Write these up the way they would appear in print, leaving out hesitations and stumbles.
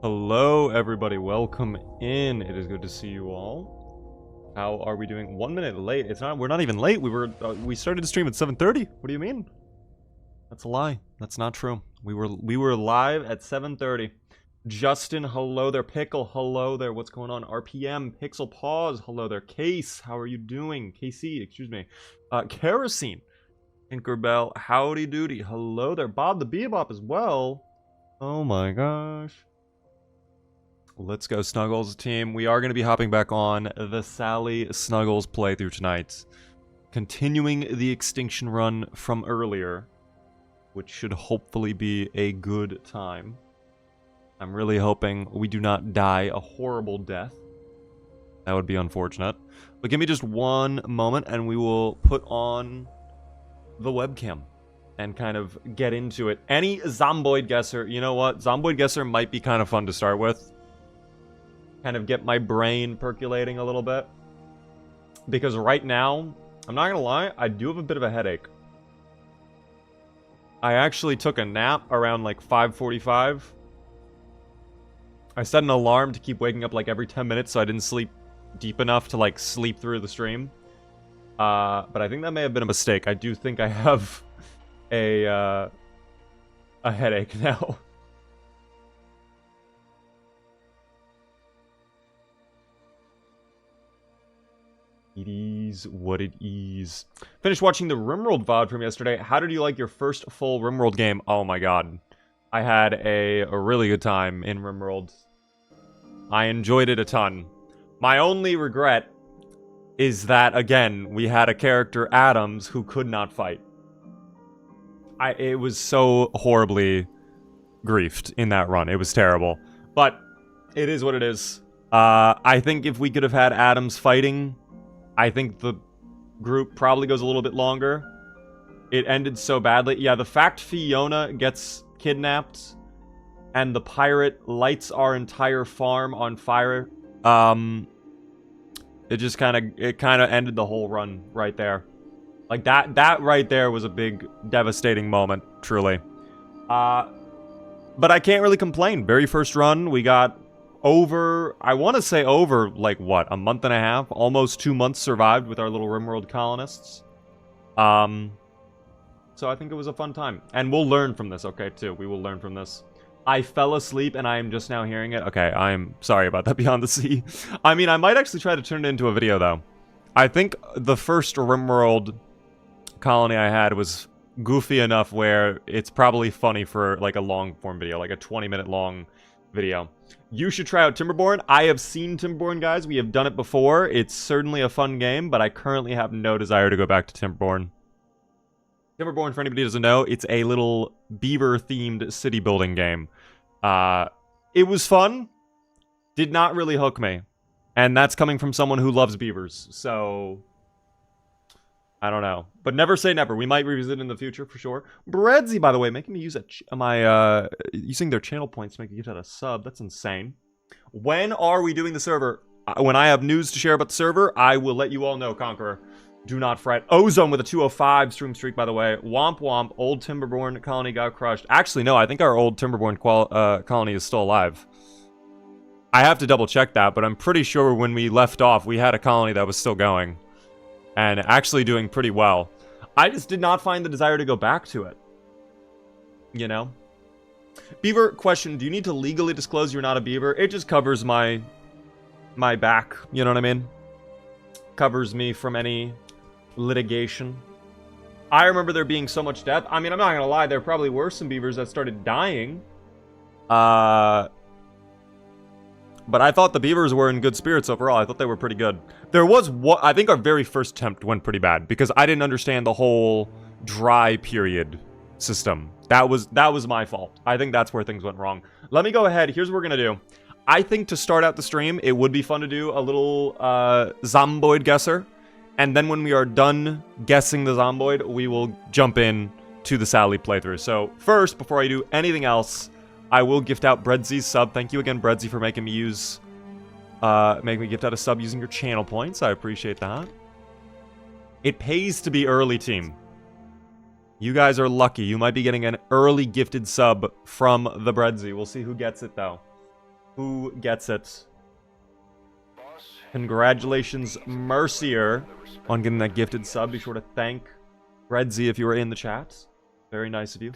Hello, everybody. Welcome in. It is good to see you all. How are we doing? 1 minute late. We're not even late. We started the stream at 7:30. What do you mean? That's a lie. That's not true. We were live at 7:30. Justin, hello there. Pickle, hello there. What's going on? RPM, Pixel Pause, hello there. Case, how are you doing? KC, excuse me. Kerosene, Tinkerbell, howdy doody. Hello there. Bob the Bebop as well. Oh my gosh. Let's go, Snuggles team. We are going to be hopping back on the Sally Snuggles playthrough tonight. Continuing the extinction run from earlier, which should hopefully be a good time. I'm really hoping we do not die a horrible death. That would be unfortunate. But give me just one moment and we will put on the webcam and kind of get into it. Any Zomboid Guesser, you know what? Zomboid Guesser might be kind of fun to start with. Kind of get my brain percolating a little bit. Because right now, I'm not gonna lie, I do have a bit of a headache. I actually took a nap around like 5:45. I set an alarm to keep waking up like every 10 minutes so I didn't sleep deep enough to like sleep through the stream. But I think that may have been a mistake. I do think I have a headache now. It is what it is. Finished watching the Rimworld VOD from yesterday. How did you like your first full Rimworld game? Oh my god. I had a really good time in Rimworld. I enjoyed it a ton. My only regret is that, again, we had a character, Adams, who could not fight. It was so horribly griefed in that run. It was terrible. But it is what it is. I think if we could have had Adams fighting, I think the group probably goes a little bit longer. It ended so badly. Yeah, the fact Fiona gets kidnapped and the pirate lights our entire farm on fire, it just kind of ended the whole run right there. Like that right there was a big devastating moment, truly. But I can't really complain. Very first run, we got over, I want to say over, like, what, a month and a half? Almost 2 months survived with our little Rimworld colonists. So I think it was a fun time. And we'll learn from this, okay, too. We will learn from this. I fell asleep and I am just now hearing it. Okay, I'm sorry about that, Beyond the Sea. I mean, I might actually try to turn it into a video, though. I think the first Rimworld colony I had was goofy enough where it's probably funny for, like, a long-form video, like a 20-minute long video. You should try out Timberborn. I have seen Timberborn, guys. We have done it before. It's certainly a fun game, but I currently have no desire to go back to Timberborn. Timberborn, for anybody who doesn't know, it's a little beaver-themed city-building game. It was fun. Did not really hook me. And that's coming from someone who loves beavers, so I don't know. But never say never. We might revisit it in the future, for sure. Breadsy, by the way, making me use using their channel points to make me get out a sub. That's insane. When are we doing the server? When I have news to share about the server, I will let you all know, Conqueror. Do not fret. Ozone with a 205 stream streak, by the way. Womp womp. Old Timberborn colony got crushed. Actually, no. I think our old Timberborn colony is still alive. I have to double check that, but I'm pretty sure when we left off, we had a colony that was still going. And actually doing pretty well. I just did not find the desire to go back to it. You know? Beaver, question. Do you need to legally disclose you're not a beaver? It just covers my back. You know what I mean? Covers me from any litigation. I remember there being so much death. I mean, I'm not gonna lie. There probably were some beavers that started dying. But I thought the beavers were in good spirits overall. I thought they were pretty good. There was what I think our very first attempt went pretty bad because I didn't understand the whole dry period system. That was my fault. I think that's where things went wrong. Let me go ahead. Here's what we're gonna do. I think to start out the stream, it would be fun to do a little Zomboid Guesser, and then when we are done guessing the Zomboid, we will jump in to the Sally playthrough. So first, before I do anything else, I will gift out Breadsy's sub. Thank you again, Breadsy, for making me gift out a sub using your channel points. I appreciate that. It pays to be early, team. You guys are lucky. You might be getting an early gifted sub from the Breadsy. We'll see who gets it, though. Who gets it? Congratulations, Mercier, on getting that gifted sub. Be sure to thank Redzy if you were in the chat. Very nice of you.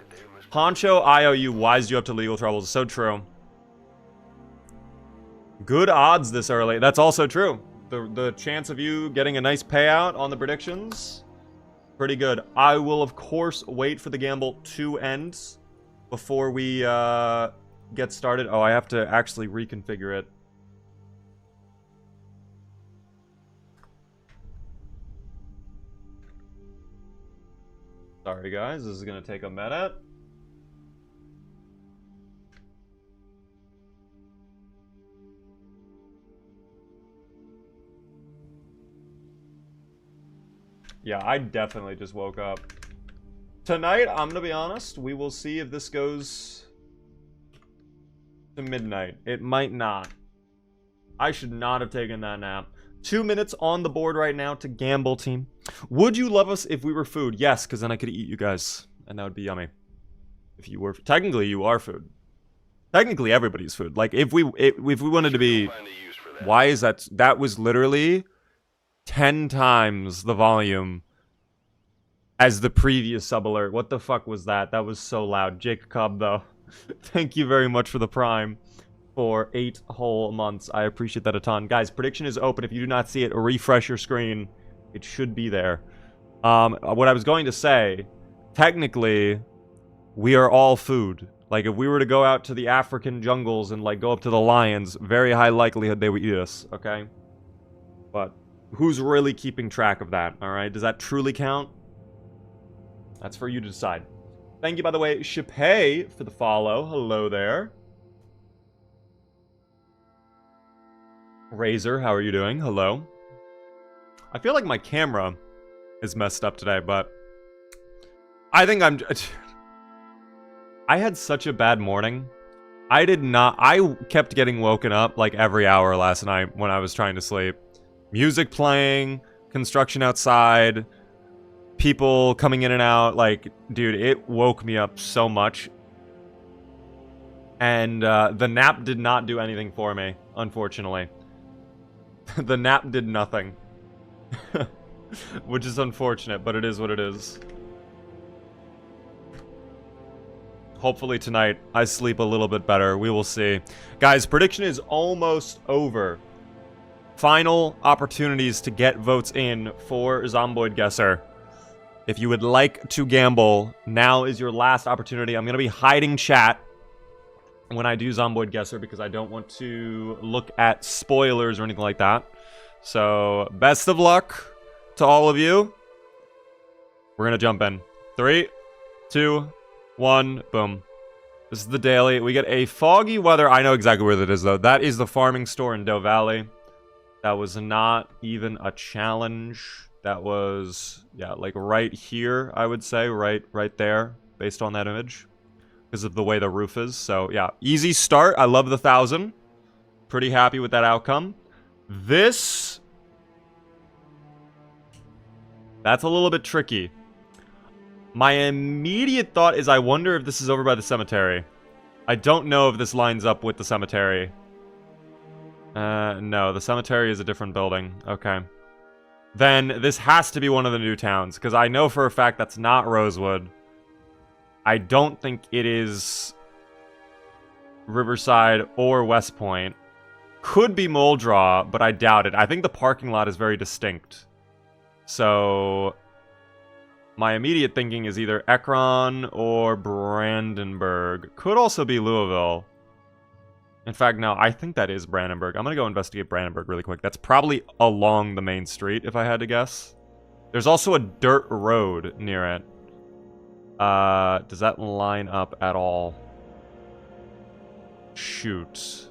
Poncho IOU wised you up to legal troubles. So true. Good odds this early. That's also true. The chance of you getting a nice payout on the predictions, pretty good. I will, of course, wait for the gamble to end before we get started. Oh, I have to actually reconfigure it. Sorry, guys. This is going to take a minute. Yeah, I definitely just woke up. Tonight, I'm gonna be honest, we will see if this goes to midnight. It might not. I should not have taken that nap. 2 minutes on the board right now to gamble, team. Would you love us if we were food? Yes, because then I could eat you guys, and that would be yummy. If you were... Technically, you are food. Technically, everybody's food. Like, if we wanted to be... Why is that... That was literally... 10 times the volume as the previous sub alert. What the fuck was that? That was so loud. Jacob, though. Thank you very much for the prime for 8 whole months. I appreciate that a ton. Guys, prediction is open. If you do not see it, refresh your screen. It should be there. What I was going to say, technically, we are all food. Like, if we were to go out to the African jungles and, like, go up to the lions, very high likelihood they would eat us, okay? But... who's really keeping track of that, alright? Does that truly count? That's for you to decide. Thank you, by the way, Shipay, for the follow. Hello there. Razor, how are you doing? Hello. I feel like my camera is messed up today, but... I think I'm... I had such a bad morning. I kept getting woken up, like, every hour last night when I was trying to sleep. Music playing, construction outside, people coming in and out. Like, dude, it woke me up so much. And the nap did not do anything for me, unfortunately. The nap did nothing. Which is unfortunate, but it is what it is. Hopefully tonight I sleep a little bit better. We will see. Guys, prediction is almost over. Final opportunities to get votes in for Zomboid Guesser. If you would like to gamble, now is your last opportunity. I'm going to be hiding chat when I do Zomboid Guesser because I don't want to look at spoilers or anything like that. So, best of luck to all of you. We're going to jump in. 3, 2, 1, boom. This is the daily. We get a foggy weather. I know exactly where that is, though. That is the farming store in Doe Valley. That was not even a challenge. That was, yeah, like right here, I would say. Right there, based on that image. Because of the way the roof is. So, yeah, easy start. I love the 1,000. Pretty happy with that outcome. This... that's a little bit tricky. My immediate thought is I wonder if this is over by the cemetery. I don't know if this lines up with the cemetery. No, the cemetery is a different building. Okay. Then this has to be one of the new towns, because I know for a fact that's not Rosewood. I don't think it is Riverside or West Point. Could be Muldraw, but I doubt it. I think the parking lot is very distinct. So, my immediate thinking is either Ekron or Brandenburg. Could also be Louisville. In fact, no, I think that is Brandenburg. I'm going to go investigate Brandenburg really quick. That's probably along the main street, if I had to guess. There's also a dirt road near it. Does that line up at all? Shoot.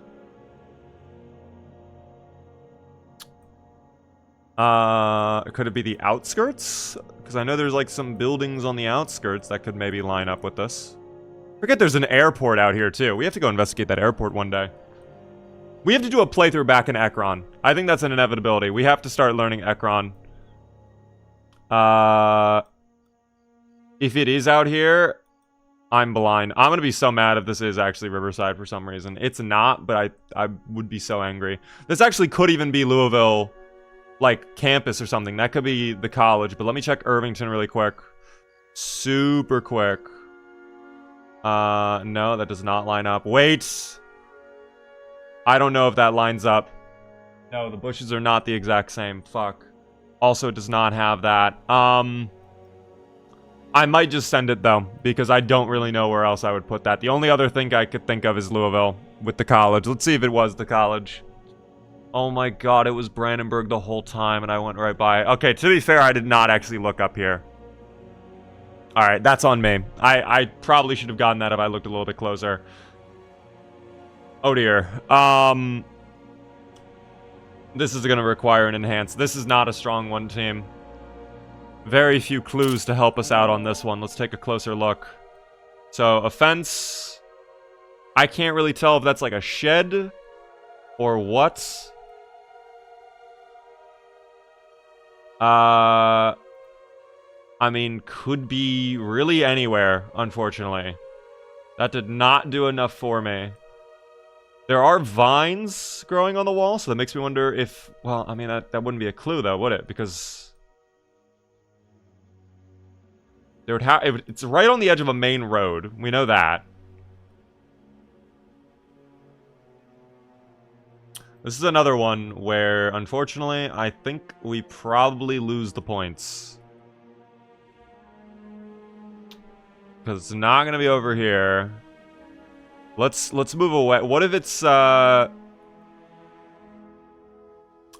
Could it be the outskirts? Because I know there's like some buildings on the outskirts that could maybe line up with this. Forget there's an airport out here too. We have to go investigate that airport one day. We have to do a playthrough back in Ekron. I think that's an inevitability. We have to start learning Ekron. If it is out here, I'm blind. I'm gonna be so mad if this is actually Riverside for some reason. It's not, but I would be so angry. This actually could even be Louisville, like, campus or something. That could be the college, but let me check Irvington really quick. Super quick. No, that does not line up. Wait! I don't know if that lines up. No, the bushes are not the exact same. Fuck. Also, it does not have that. I might just send it, though, because I don't really know where else I would put that. The only other thing I could think of is Louisville with the college. Let's see if it was the college. Oh my god, it was Brandenburg the whole time, and I went right by it. Okay, to be fair, I did not actually look up here. Alright, that's on me. I probably should have gotten that if I looked a little bit closer. Oh dear. This is going to require an enhance. This is not a strong one, team. Very few clues to help us out on this one. Let's take a closer look. So, a fence. I can't really tell if that's like a shed or what. I mean, could be really anywhere, unfortunately. That did not do enough for me. There are vines growing on the wall, so that makes me wonder if... Well, I mean, that wouldn't be a clue, though, would it? Because... there would have... It's right on the edge of a main road. We know that. This is another one where, unfortunately, I think we probably lose the points. Because it's not going to be over here. Let's move away. What if it's, I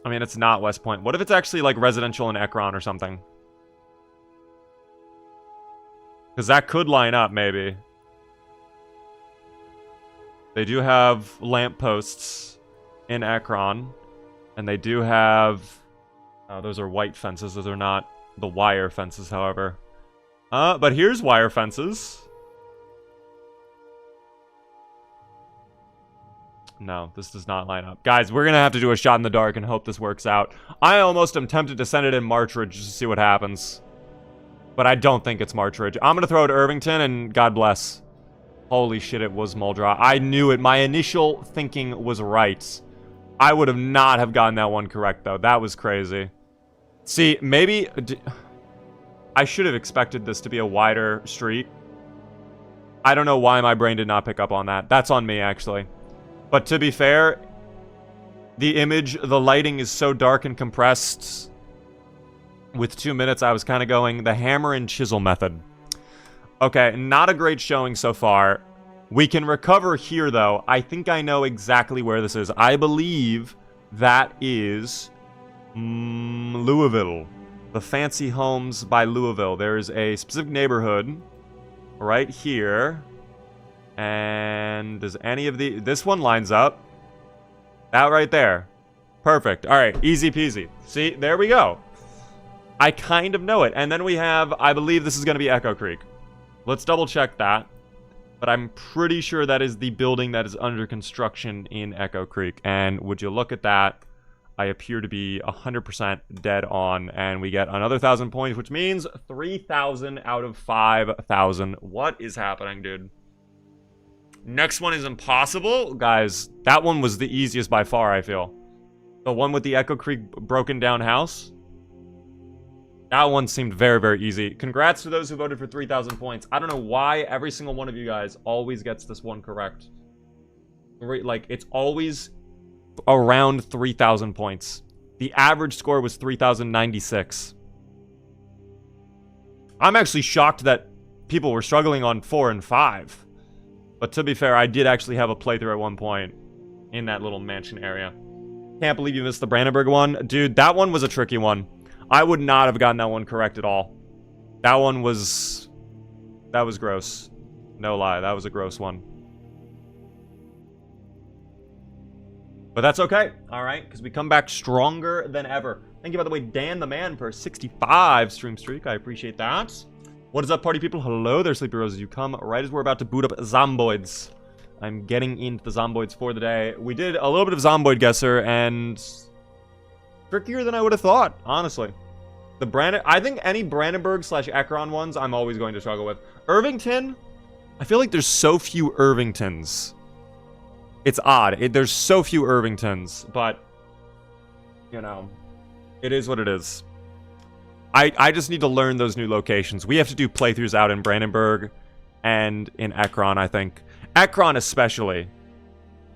mean, it's not West Point. What if it's actually, like, residential in Ekron or something? Because that could line up, maybe. They do have lampposts in Ekron. And they do have... Oh, those are white fences. Those are not the wire fences, however. But here's wire fences. No, this does not line up. Guys, we're going to have to do a shot in the dark and hope this works out. I almost am tempted to send it in Marchridge just to see what happens. But I don't think it's Marchridge. I'm going to throw it to Irvington, and God bless. Holy shit, it was Muldraugh. I knew it. My initial thinking was right. I would have not have gotten that one correct, though. That was crazy. See, maybe... I should have expected this to be a wider street. I don't know why my brain did not pick up on that. That's on me, actually. But to be fair, the image, the lighting is so dark and compressed. With 2 minutes, I was kind of going the hammer and chisel method. Okay, not a great showing so far. We can recover here, though. I think I know exactly where this is. I believe that is Louisville. The fancy homes by Louisville. There is a specific neighborhood right here. And does any of the... This one lines up. That right there. Perfect. All right, easy peasy. See, there we go. I kind of know it. And then we have, I believe this is going to be Echo Creek. Let's double check that. But I'm pretty sure that is the building that is under construction in Echo Creek. And would you look at that? I appear to be 100% dead on. And we get another 1,000 points, which means 3,000 out of 5,000. What is happening, dude? Next one is impossible. Guys, that one was the easiest by far, I feel. The one with the Echo Creek broken down house. That one seemed very, very easy. Congrats to those who voted for 3,000 points. I don't know why every single one of you guys always gets this one correct. Like, it's always around 3,000 points. The average score was 3,096. I'm actually shocked that people were struggling on 4 and 5. But to be fair, I did actually have a playthrough at one point in that little mansion area. Can't believe you missed the Brandenburg one. Dude, that one was a tricky one. I would not have gotten that one correct at all. That one was... That was gross. No lie, that was a gross one. But that's okay, alright? Because we come back stronger than ever. Thank you, by the way, Dan the Man, for a 65 stream streak. I appreciate that. What is up, party people? Hello there, Sleepy Roses. You come right as we're about to boot up Zomboids. I'm getting into the Zomboids for the day. We did a little bit of Zomboid Guesser, and... trickier than I would have thought, honestly. I think any Brandenburg / Ekron ones, I'm always going to struggle with. Irvington, I feel like there's so few Irvingtons. It's odd. There's so few Irvingtons, but, you know, it is what it is. I just need to learn those new locations. We have to do playthroughs out in Brandenburg and in Ekron, I think. Ekron especially.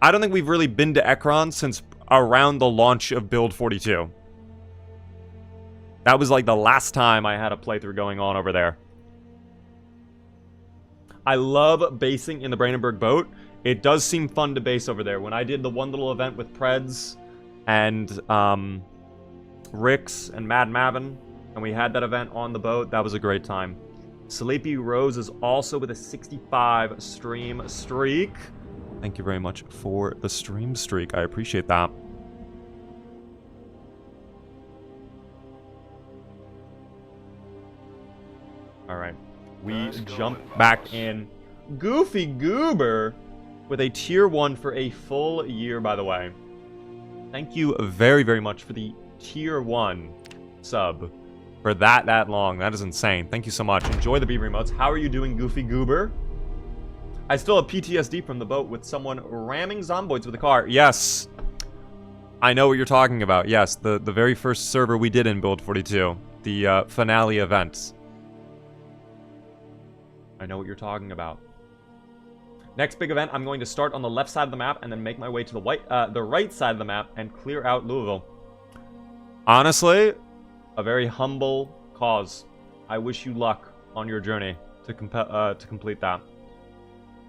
I don't think we've really been to Ekron since around the launch of Build 42. That was like the last time I had a playthrough going on over there. I love basing in the Brandenburg boat. It does seem fun to base over there. When I did the one little event with Preds and Rix and Mad Mavin, and we had that event on the boat, that was a great time. Sleepy Rose is also with a 65 stream streak. Thank you very much for the stream streak. I appreciate that. Alright. We jump back in. Goofy Goober with a tier 1 for a full year, by the way. Thank you very, very much for the tier 1 sub. For that long. That is insane. Thank you so much. Enjoy the Beaver emotes. How are you doing, Goofy Goober? I still have PTSD from the boat with someone ramming Zomboids with a car. Yes. I know what you're talking about. Yes, the very first server we did in Build 42. The finale event. I know what you're talking about. Next big event, I'm going to start on the left side of the map and then make my way to the right side of the map and clear out Louisville. Honestly, a very humble cause. I wish you luck on your journey to complete that.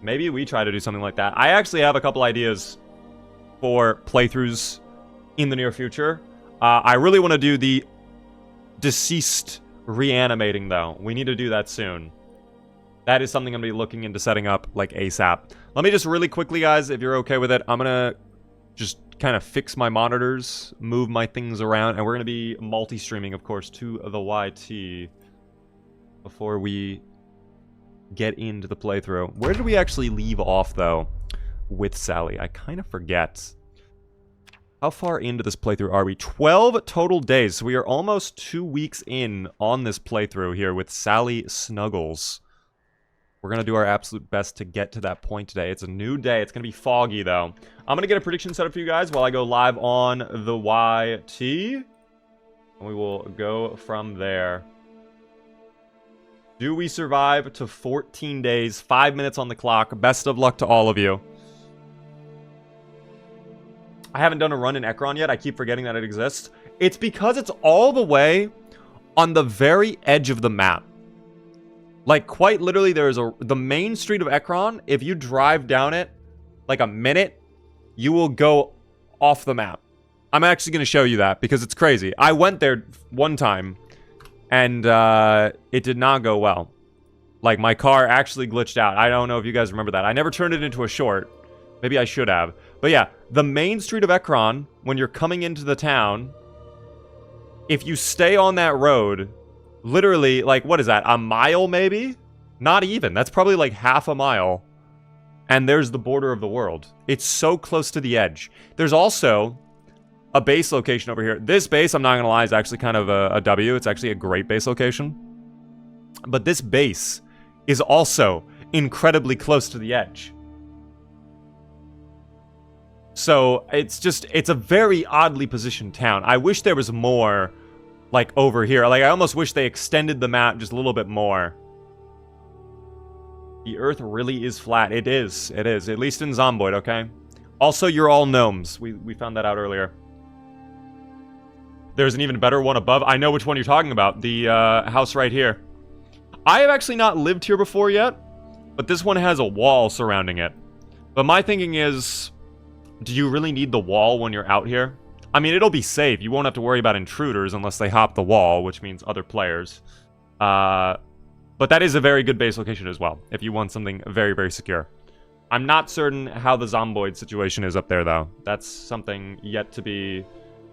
Maybe we try to do something like that. I actually have a couple ideas for playthroughs in the near future. I really want to do the deceased reanimating, though. We need to do that soon. That is something I'm going to be looking into setting up, like, ASAP. Let me just really quickly, guys, if you're okay with it, I'm going to just kind of fix my monitors, move my things around, and we're going to be multi-streaming, of course, to the YT before we get into the playthrough. Where did we actually leave off, though, with Sally? I kind of forget. How far into this playthrough are we? 12 total days. So we are almost 2 weeks in on this playthrough here with Sally Snuggles. We're going to do our absolute best to get to that point today. It's a new day. It's going to be foggy, though. I'm going to get a prediction set up for you guys while I go live on the YT. And we will go from there. Do we survive to 14 days, 5 minutes on the clock? Best of luck to all of you. I haven't done a run in Ekron yet. I keep forgetting that it exists. It's because it's all the way on the very edge of the map. Like, quite literally, there's the main street of Ekron. If you drive down it, like a minute, you will go off the map. I'm actually going to show you that because it's crazy. I went there one time, and it did not go well. Like, my car actually glitched out. I don't know if you guys remember that. I never turned it into a short. Maybe I should have. But yeah, the main street of Ekron, when you're coming into the town, if you stay on that road, literally, like, what is that? A mile, maybe? Not even. That's probably like half a mile. And there's the border of the world. It's so close to the edge. There's also a base location over here. This base, I'm not going to lie, is actually kind of a W. It's actually a great base location. But this base is also incredibly close to the edge. So it's a very oddly positioned town. I wish there was more, like, over here. Like, I almost wish they extended the map just a little bit more. The Earth really is flat. It is. It is. At least in Zomboid, okay? Also, you're all gnomes. We found that out earlier. There's an even better one above. I know which one you're talking about. The house right here. I have actually not lived here before yet, but this one has a wall surrounding it. But my thinking is, do you really need the wall when you're out here? I mean, it'll be safe. You won't have to worry about intruders unless they hop the wall, which means other players. But that is a very good base location as well, if you want something very, very secure. I'm not certain how the Zomboid situation is up there, though. That's something yet to be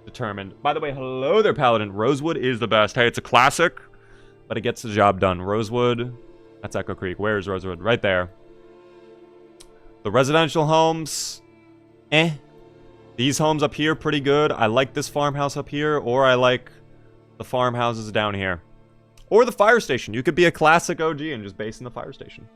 determined. By the way, hello there, Paladin. Rosewood is the best. Hey, it's a classic, but it gets the job done. Rosewood, that's Echo Creek. Where is Rosewood? Right there. The residential homes, These homes up here, pretty good. I like this farmhouse up here, or I like the farmhouses down here. Or the fire station. You could be a classic OG and just base in the fire station.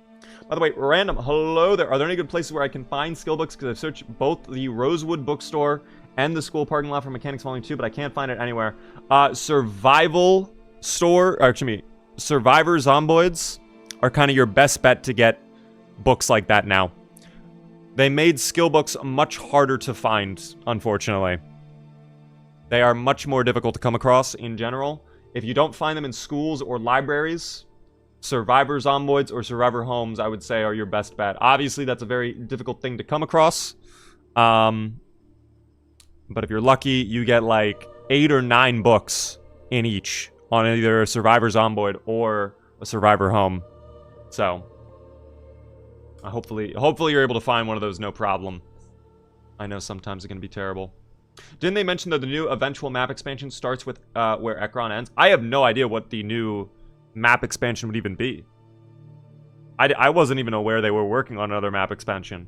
By the way, random, hello there. Are there any good places where I can find skill books? Because I've searched both the Rosewood bookstore and the school parking lot for Mechanics Volume 2, but I can't find it anywhere. Survival store, or excuse me, Survivor Zomboids are kind of your best bet to get books like that now. They made skill books much harder to find, unfortunately. They are much more difficult to come across in general. If you don't find them in schools or libraries, Survivor Zomboids or Survivor Homes, I would say, are your best bet. Obviously, that's a very difficult thing to come across. But if you're lucky, you get like 8 or 9 books in each on either a Survivor Zomboid or a Survivor Home. So, hopefully you're able to find one of those no problem. I know sometimes it can be terrible. Didn't they mention that the new eventual map expansion starts with where Ekron ends? I have no idea what the new map expansion would even be. I wasn't even aware they were working on another map expansion.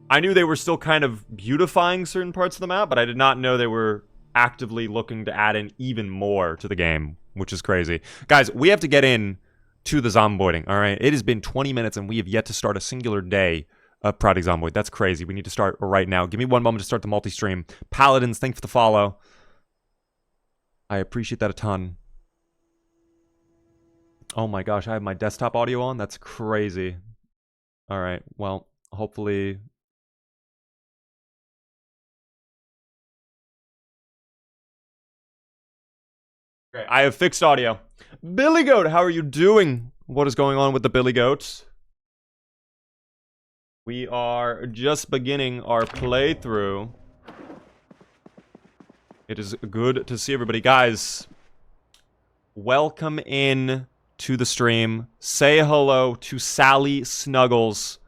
I knew they were still kind of beautifying certain parts of the map, but I did not know they were actively looking to add in even more to the game, which is crazy. Guys, we have to get in to the Zomboiding, alright? It has been 20 minutes and we have yet to start a singular day of Project Zomboid. That's crazy. We need to start right now. Give me one moment to start the multi-stream. Paladins, thanks for the follow. I appreciate that a ton. Oh my gosh, I have my desktop audio on? That's crazy. Alright, well, hopefully... Okay, I have fixed audio. Billy Goat, how are you doing? What is going on with the Billy Goats? We are just beginning our playthrough. It is good to see everybody. Guys, welcome in to the stream. Say hello to Sally Snuggles.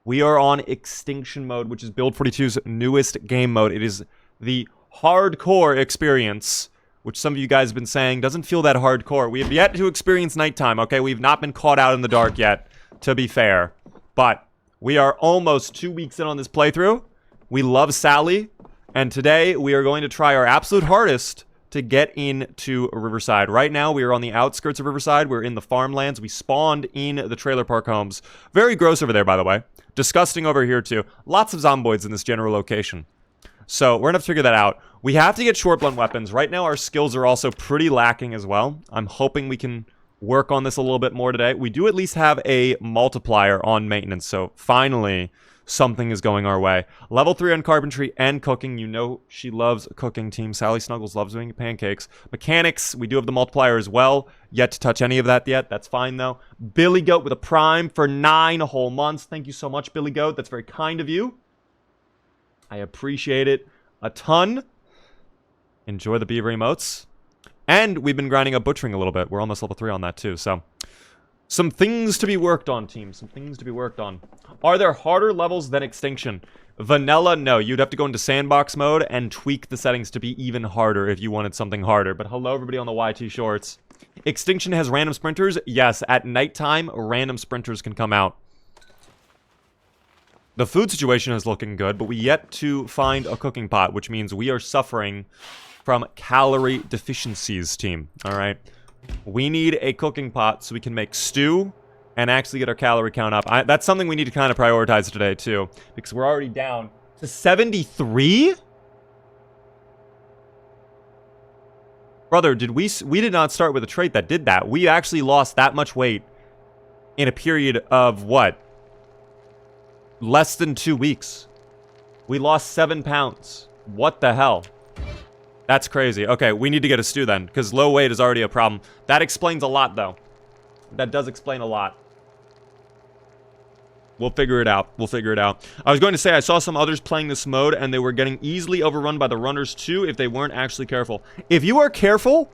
We are on Extinction mode, which is Build 42's newest game mode. It is the hardcore experience, which some of you guys have been saying doesn't feel that hardcore. We have yet to experience nighttime, okay? We've not been caught out in the dark yet, to be fair. But we are almost 2 weeks in on this playthrough. We love Sally. And today, we are going to try our absolute hardest to get into Riverside. Right now, we are on the outskirts of Riverside. We're in the farmlands. We spawned in the trailer park homes. Very gross over there, by the way. Disgusting over here, too. Lots of zomboids in this general location. So, we're going to have to figure that out. We have to get short blunt weapons. Right now, our skills are also pretty lacking as well. I'm hoping we can work on this a little bit more today. We do at least have a multiplier on maintenance, so finally, something is going our way. Level 3 on carpentry and cooking. You know she loves cooking, team. Sally Snuggles loves doing pancakes. Mechanics, we do have the multiplier as well. Yet to touch any of that yet. That's fine, though. Billy Goat with a prime for 9 whole months. Thank you so much, Billy Goat. That's very kind of you. I appreciate it a ton. Enjoy the beaver emotes. And we've been grinding up butchering a little bit. We're almost level 3 on that too, so... Some things to be worked on, team. Some things to be worked on. Are there harder levels than Extinction? Vanilla, no. You'd have to go into sandbox mode and tweak the settings to be even harder if you wanted something harder. But hello, everybody on the YT Shorts. Extinction has random sprinters? Yes, at nighttime, random sprinters can come out. The food situation is looking good, but we yet to find a cooking pot, which means we are suffering from calorie deficiencies, team. Alright? We need a cooking pot so we can make stew and actually get our calorie count up. That's something we need to kind of prioritize today, too. Because we're already down to 73? Brother, we did not start with a trait that did that. We actually lost that much weight in a period of, what? Less than 2 weeks. We lost 7 pounds. What the hell? That's crazy. Okay, we need to get a stew then, because low weight is already a problem. That explains a lot, though. That does explain a lot. We'll figure it out. We'll figure it out. I was going to say, I saw some others playing this mode, and they were getting easily overrun by the runners, too, if they weren't actually careful. If you are careful,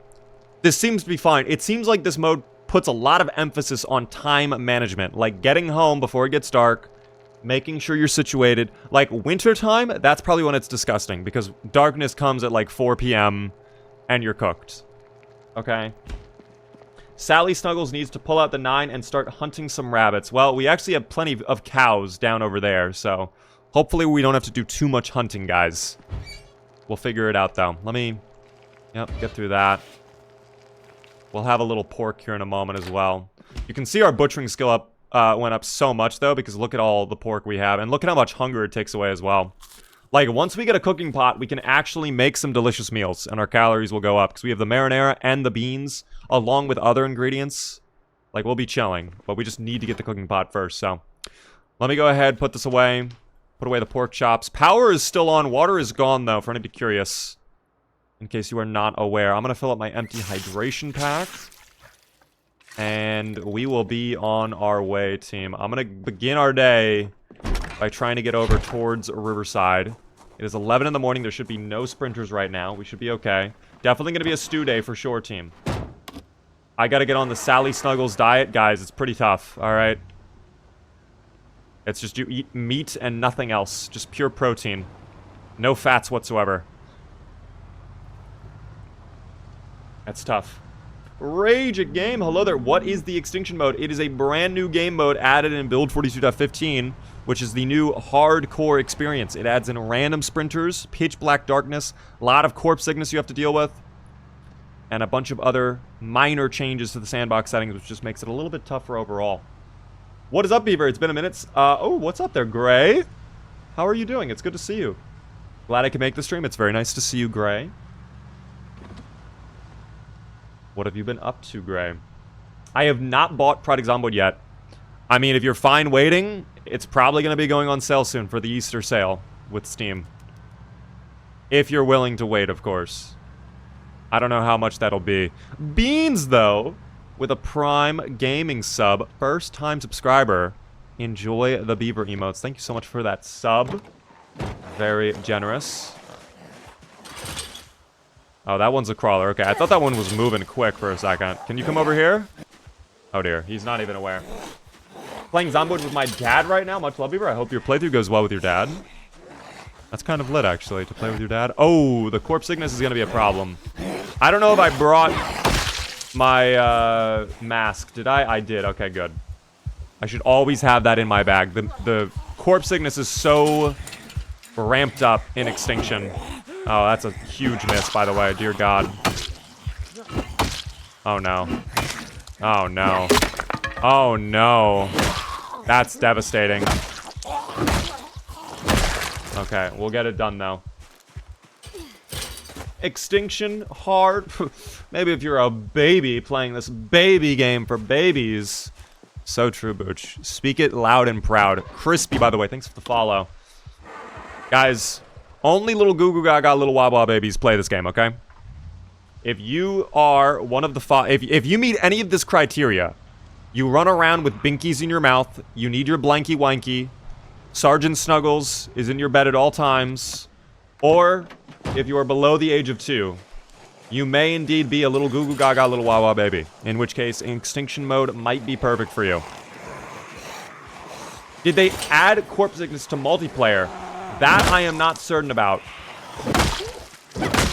this seems to be fine. It seems like this mode puts a lot of emphasis on time management, like getting home before it gets dark, making sure you're situated. Like, wintertime, that's probably when it's disgusting, because darkness comes at, like, 4 p.m., and you're cooked. Okay? Sally Snuggles needs to pull out the 9 and start hunting some rabbits. Well, we actually have plenty of cows down over there, so hopefully we don't have to do too much hunting, guys. We'll figure it out, though. Let me, get through that. We'll have a little pork here in a moment as well. You can see our butchering skill up went up so much, though, because look at all the pork we have. And look at how much hunger it takes away as well. Like, once we get a cooking pot, we can actually make some delicious meals, and our calories will go up. Because we have the marinara and the beans, along with other ingredients. Like, we'll be chilling. But we just need to get the cooking pot first, so. Let me go ahead, put this away. Put away the pork chops. Power is still on. Water is gone, though, for anybody curious. In case you are not aware. I'm going to fill up my empty hydration pack. And we will be on our way, team. I'm going to begin our day by trying to get over towards Riverside. It is 11 in the morning. There should be no sprinters right now. We should be okay. Definitely going to be a stew day for sure, team. I got to get on the Sally Snuggles diet. Guys, it's pretty tough, all right? It's just you eat meat and nothing else. Just pure protein. No fats whatsoever. That's tough. Rage a game. Hello there. What is the extinction mode? It is a brand new game mode added in build 42.15, which is the new hardcore experience. It adds in random sprinters, pitch black darkness, a lot of corpse sickness you have to deal with, and a bunch of other minor changes to the sandbox settings, which just makes it a little bit tougher overall. What is up, Beaver? It's been a minute. Oh, what's up there, Gray? How are you doing? It's good to see you. Glad I can make the stream. It's very nice to see you, Gray. What have you been up to, Gray? I have not bought Project Zomboid yet. I mean, if you're fine waiting, it's probably going to be going on sale soon for the Easter sale with Steam. If you're willing to wait, of course. I don't know how much that'll be. Beans, though, with a Prime Gaming sub. First time subscriber. Enjoy the Beaver emotes. Thank you so much for that sub. Very generous. Oh, that one's a crawler. Okay, I thought that one was moving quick for a second. Can you come over here? Oh dear, he's not even aware. Playing Zomboid with my dad right now. Much love, Beaver. I hope your playthrough goes well with your dad. That's kind of lit, actually, to play with your dad. Oh, the corpse sickness is going to be a problem. I don't know if I brought my mask. Did I? I did. Okay, good. I should always have that in my bag. The corpse sickness is so ramped up in Extinction. Oh, that's a huge miss, by the way. Dear God. Oh, no. Oh, no. Oh, no. That's devastating. Okay, we'll get it done, though. Extinction, hard. Maybe if you're a baby playing this baby game for babies. So true, Booch. Speak it loud and proud. Crispy, by the way. Thanks for the follow. Guys, only little goo goo gaga little wah wah babies play this game, okay? If you are one of the if you meet any of this criteria, you run around with binkies in your mouth, you need your blanky wanky, Sergeant Snuggles is in your bed at all times, or if you are below the age of 2, you may indeed be a little goo goo gaga little wah wah baby, in which case Extinction mode might be perfect for you. Did they add corpse sickness to multiplayer? That I am not certain about.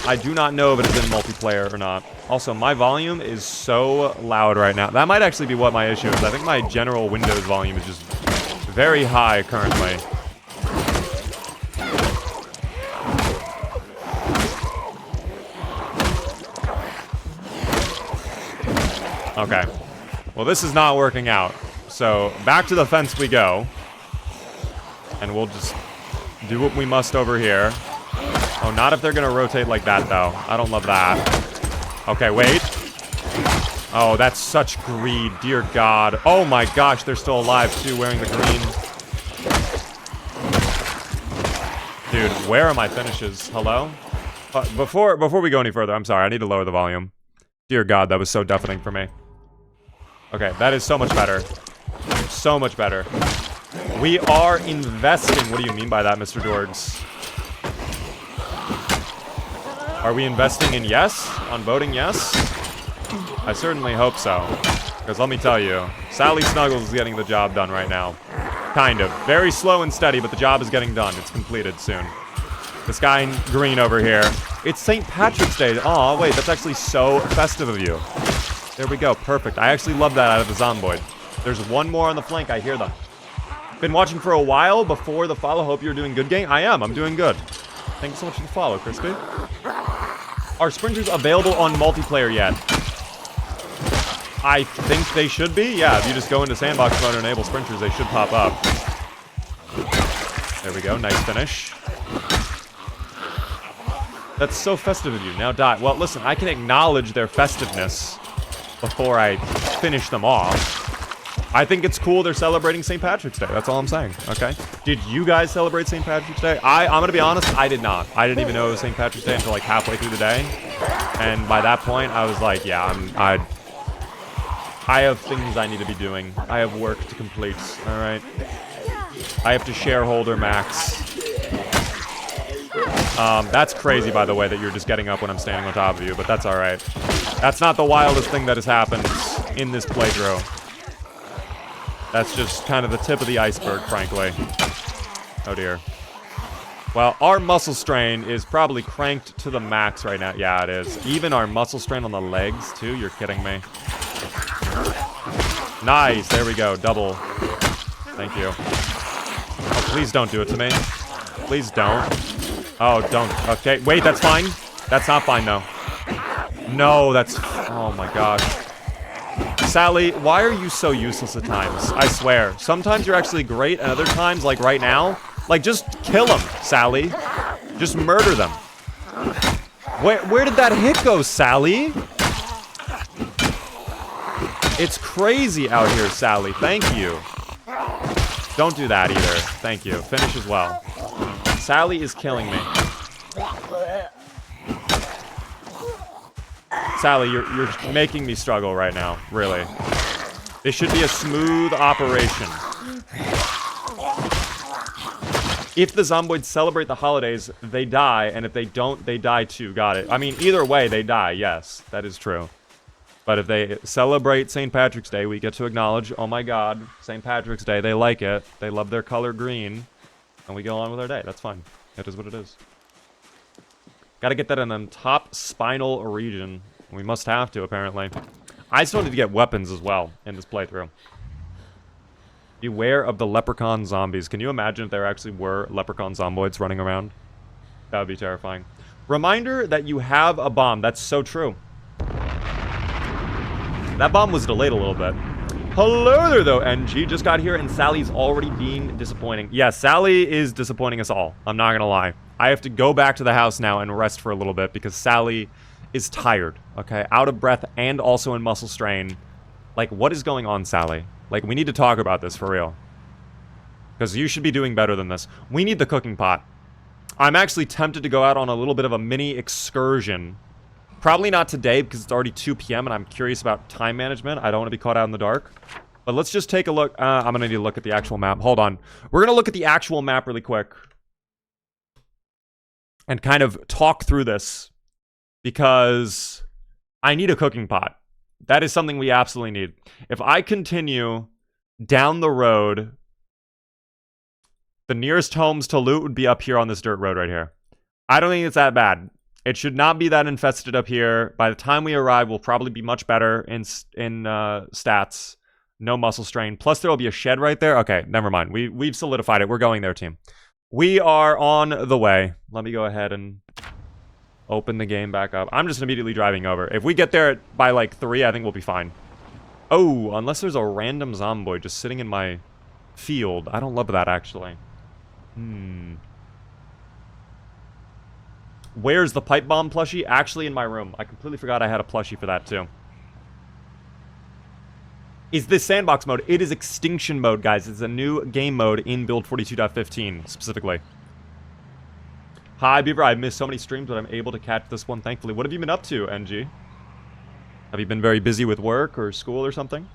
I do not know if it is in multiplayer or not. Also, my volume is so loud right now. That might actually be what my issue is. I think my general Windows volume is just very high currently. Okay. Well, this is not working out. So, back to the fence we go. And we'll just do what we must over here. Oh, not if they're going to rotate like that, though. I don't love that. Okay, wait. Oh, that's such greed. Dear God. Oh, my gosh. They're still alive, too, wearing the green. Dude, where are my finishes? Hello? Before we go any further, I'm sorry. I need to lower the volume. Dear God, that was so deafening for me. Okay, that is so much better. So much better. We are investing. What do you mean by that, Mr. Dorgs? Are we investing in yes? On voting yes? I certainly hope so. Because let me tell you, Sally Snuggles is getting the job done right now. Kind of. Very slow and steady, but the job is getting done. It's completed soon. This guy in green over here. It's St. Patrick's Day. Aw, wait, that's actually so festive of you. There we go. Perfect. I actually love that out of the Zomboid. There's one more on the flank. I hear them. Been watching for a while before the follow. Hope you're doing good, gang. I am. I'm doing good. Thank you so much for the follow, Crispy. Are sprinters available on multiplayer yet? I think they should be. Yeah, if you just go into sandbox mode and enable sprinters, they should pop up. There we go. Nice finish. That's so festive of you. Now die. Well, listen, I can acknowledge their festiveness before I finish them off. I think it's cool they're celebrating St. Patrick's Day. That's all I'm saying, okay? Did you guys celebrate St. Patrick's Day? I'm gonna be honest, I did not. I didn't even know it was St. Patrick's Day until like halfway through the day. And by that point, I was like, yeah, I have things I need to be doing. I have work to complete, all right? I have to shareholder max. That's crazy, by the way, that you're just getting up when I'm standing on top of you, but that's all right. That's not the wildest thing that has happened in this playthrough. That's just kind of the tip of the iceberg, frankly. Oh, dear. Well, our muscle strain is probably cranked to the max right now. Yeah, it is. Even our muscle strain on the legs, too? You're kidding me. Nice. There we go. Double. Thank you. Oh, please don't do it to me. Please don't. Oh, don't. Okay. Wait, that's fine. That's not fine, though. No, that's... Oh, my gosh. Sally, why are you so useless at times? I swear. Sometimes you're actually great, and other times, like right now, like just kill them, Sally. Just murder them. Where did that hit go, Sally? It's crazy out here, Sally. Thank you. Don't do that either. Thank you. Finish as well. Sally is killing me. Sally, you're making me struggle right now, really. This should be a smooth operation. If the Zomboids celebrate the holidays, they die, and if they don't, they die too. Got it. I mean, either way, they die, yes. That is true. But if they celebrate St. Patrick's Day, we get to acknowledge, oh my god, St. Patrick's Day, they like it. They love their color green. And we go on with our day. That's fine. It is what it is. Gotta get that in the top spinal region. We must have to, apparently. I still need to get weapons as well in this playthrough. Beware of the leprechaun zombies. Can you imagine if there actually were leprechaun zomboids running around? That would be terrifying. Reminder that you have a bomb. That's so true. That bomb was delayed a little bit. Hello there, though, NG. Just got here, and Sally's already being disappointing. Yeah, Sally is disappointing us all. I'm not gonna lie. I have to go back to the house now and rest for a little bit because Sally is tired, okay? Out of breath and also in muscle strain. Like, what is going on, Sally? Like, we need to talk about this for real. Because you should be doing better than this. We need the cooking pot. I'm actually tempted to go out on a little bit of a mini excursion. Probably not today because it's already 2 p.m. and I'm curious about time management. I don't want to be caught out in the dark. But let's just take a look. I'm going to need to look at the actual map. Hold on. We're going to look at the actual map really quick. And kind of talk through this. Because I need a cooking pot. That is something we absolutely need. If I continue down the road, the nearest homes to loot would be up here on this dirt road right here. I don't think it's that bad. It should not be that infested up here. By the time we arrive, we'll probably be much better in stats. No muscle strain. Plus, there will be a shed right there. Okay, never mind. We've solidified it. We're going there, team. We are on the way. Let me go ahead and open the game back up. I'm just immediately driving over. If we get there by like 3, I think we'll be fine. Oh, unless there's a random zomboid just sitting in my field. I don't love that, actually. Where's the pipe bomb plushie? Actually in my room. I completely forgot I had a plushie for that, too. Is this sandbox mode? It is extinction mode, guys. It's a new game mode in build 42.15, specifically. Hi, Beaver. I've missed so many streams, but I'm able to catch this one, thankfully. What have you been up to, NG? Have you been very busy with work or school or something?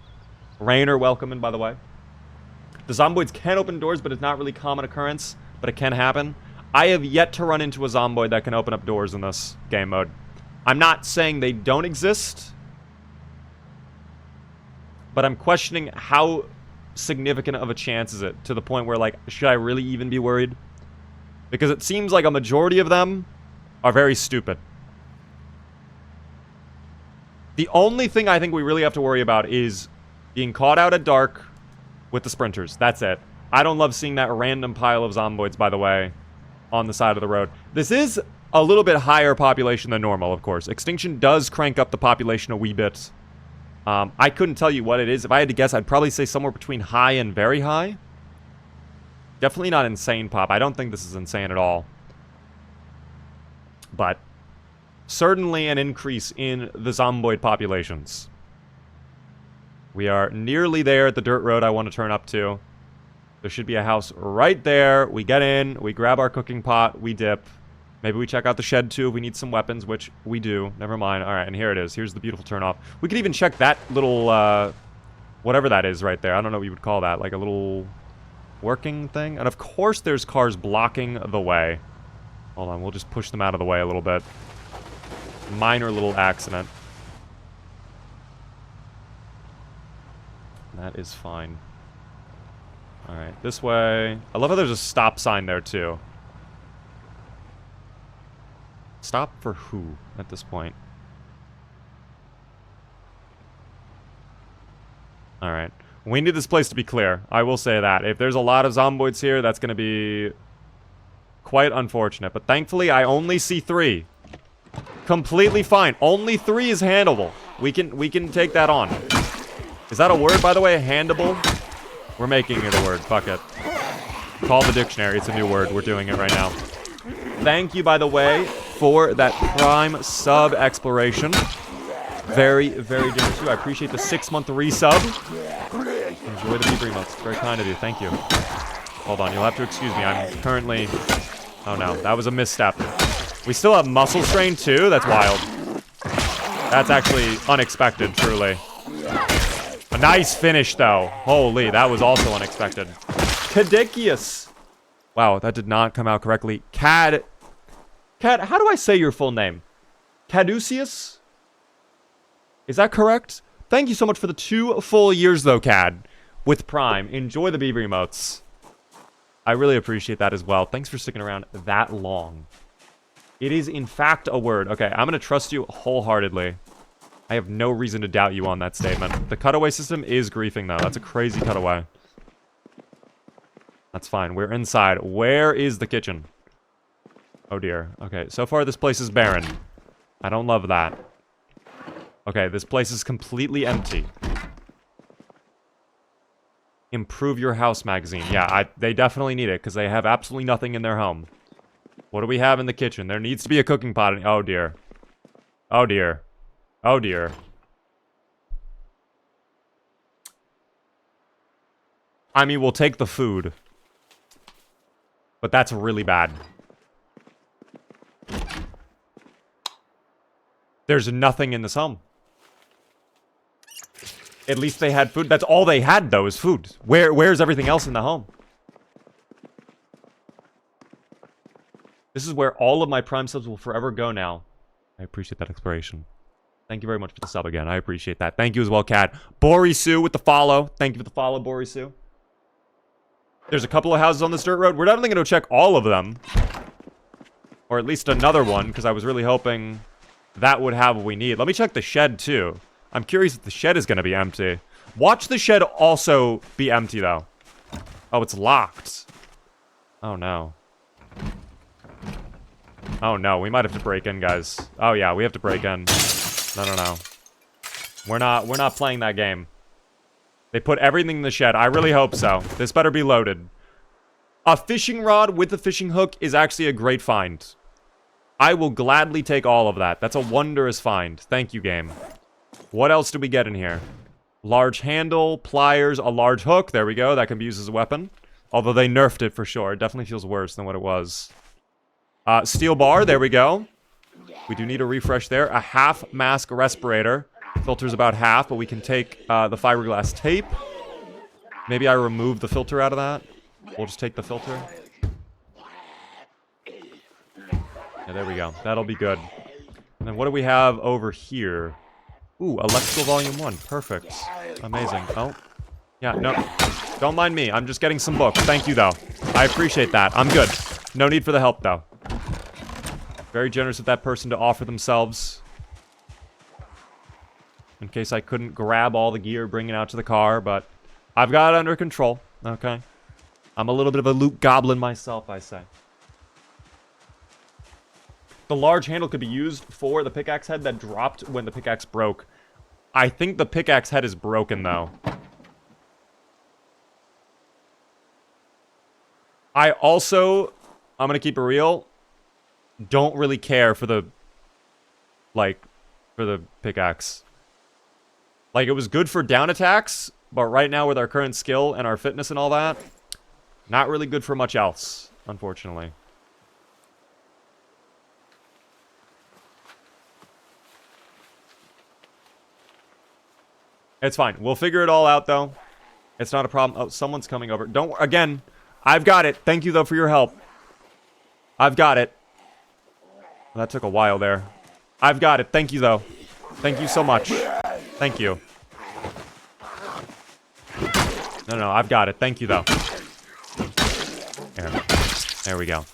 Rainer, welcome in, by the way. The zomboids can open doors, but it's not really common occurrence, but it can happen. I have yet to run into a zomboid that can open up doors in this game mode. I'm not saying they don't exist, but I'm questioning how significant of a chance is it to the point where, like, should I really even be worried? Because it seems like a majority of them are very stupid. The only thing I think we really have to worry about is being caught out at dark with the sprinters. That's it. I don't love seeing that random pile of zomboids, by the way, on the side of the road. This is a little bit higher population than normal, of course. Extinction does crank up the population a wee bit I couldn't tell you what it is. If I had to guess, I'd probably say somewhere between high and very high. Definitely not insane pop. I don't think this is insane at all. But certainly an increase in the Zomboid populations. We are nearly there at the dirt road I want to turn up to. There should be a house right there. We get in, we grab our cooking pot, we dip. Maybe we check out the shed too if we need some weapons, which we do. Never mind. All right, and here it is. Here's the beautiful turnoff. We could even check that little, whatever that is right there. I don't know what you would call that. Like a little working thing. And of course there's cars blocking the way. Hold on, we'll just push them out of the way a little bit. Minor little accident. That is fine. Alright, this way. I love how there's a stop sign there, too. Stop for who at this point? Alright. We need this place to be clear. I will say that. If there's a lot of Zomboids here, that's going to be quite unfortunate. But thankfully, I only see 3. Completely fine. Only 3 is handleable. We can take that on. Is that a word, by the way? Handable? We're making it a word. Fuck it. Call the dictionary. It's a new word. We're doing it right now. Thank you, by the way, for that Prime sub exploration. Very, very generous of you. I appreciate the 6-month resub. Enjoy the beaver emotes. It's very kind of you. Thank you. Hold on. You'll have to excuse me. I'm currently... Oh, no. That was a misstep. We still have muscle strain, too? That's wild. That's actually unexpected, truly. A nice finish, though. Holy, that was also unexpected. Caduceus. Wow, that did not come out correctly. Cad, how do I say your full name? Caduceus? Is that correct? Thank you so much for the 2 full years, though, Cad. With Prime. Enjoy the beaver emotes. I really appreciate that as well. Thanks for sticking around that long. It is, in fact, a word. Okay, I'm going to trust you wholeheartedly. I have no reason to doubt you on that statement. The cutaway system is griefing, though. That's a crazy cutaway. That's fine. We're inside. Where is the kitchen? Oh, dear. Okay, so far this place is barren. I don't love that. Okay, this place is completely empty. Improve your house magazine. Yeah, they definitely need it, because they have absolutely nothing in their home. What do we have in the kitchen? There needs to be a cooking pot. Oh, dear. Oh, dear. Oh, dear. I mean, we'll take the food. But that's really bad. There's nothing in this home. At least they had food. That's all they had, though, is food. Where's everything else in the home? This is where all of my Prime subs will forever go now. I appreciate that exploration. Thank you very much for the sub again. I appreciate that. Thank you as well, Cat. Borisu with the follow. Thank you for the follow, Borisu. There's a couple of houses on this dirt road. We're definitely going to check all of them. Or at least another one, because I was really hoping that would have what we need. Let me check the shed, too. I'm curious if the shed is going to be empty. Watch the shed also be empty, though. Oh, it's locked. Oh, no. Oh, no. We might have to break in, guys. Oh, yeah. We have to break in. No. We're not playing that game. They put everything in the shed. I really hope so. This better be loaded. A fishing rod with a fishing hook is actually a great find. I will gladly take all of that. That's a wondrous find. Thank you, game. What else do we get in here? Large handle, pliers, a large hook. There we go. That can be used as a weapon. Although they nerfed it for sure. It definitely feels worse than what it was. Steel bar. There we go. We do need a refresh there. A half mask respirator. Filter's about half, but we can take the fiberglass tape. Maybe I remove the filter out of that. We'll just take the filter. Yeah, there we go. That'll be good. And then what do we have over here? Ooh, electrical volume 1. Perfect. Amazing. Oh. Yeah, no. Don't mind me. I'm just getting some books. Thank you, though. I appreciate that. I'm good. No need for the help, though. Very generous of that person to offer themselves. In case I couldn't grab all the gear, bring it out to the car, but I've got it under control. Okay. I'm a little bit of a loot goblin myself, I say. The large handle could be used for the pickaxe head that dropped when the pickaxe broke. I think the pickaxe head is broken, though. I also, I'm gonna keep it real, don't really care for the, like, for the pickaxe. Like, it was good for down attacks, but right now with our current skill and our fitness and all that, not really good for much else, unfortunately. It's fine. We'll figure it all out, though. It's not a problem. Oh, someone's coming over. Don't... Again, I've got it. Thank you, though, for your help. I've got it. Well, that took a while there. I've got it. Thank you, though. Thank you so much. Thank you. No, I've got it. Thank you, though. There we go.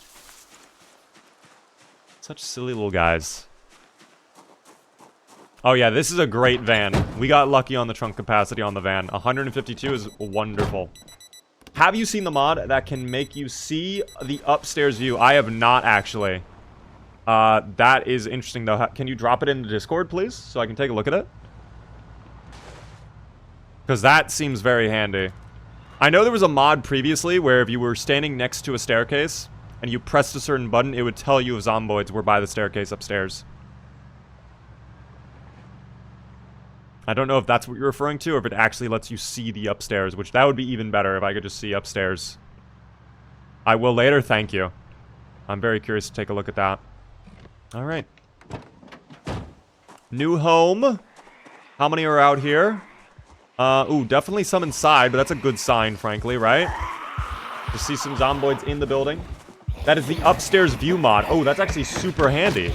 Such silly little guys. Oh, yeah, this is a great van. We got lucky on the trunk capacity on the van. 152 is wonderful. Have you seen the mod that can make you see the upstairs view? I have not, actually. That is interesting, though. Can you drop it in the Discord, please? So I can take a look at it? Because that seems very handy. I know there was a mod previously where if you were standing next to a staircase and you pressed a certain button, it would tell you if zomboids were by the staircase upstairs. I don't know if that's what you're referring to, or if it actually lets you see the upstairs, which that would be even better if I could just see upstairs. I will later, thank you. I'm very curious to take a look at that. Alright. New home. How many are out here? Ooh, definitely some inside, but that's a good sign, frankly, right? To see some zomboids in the building. That is the upstairs view mod. Oh, that's actually super handy.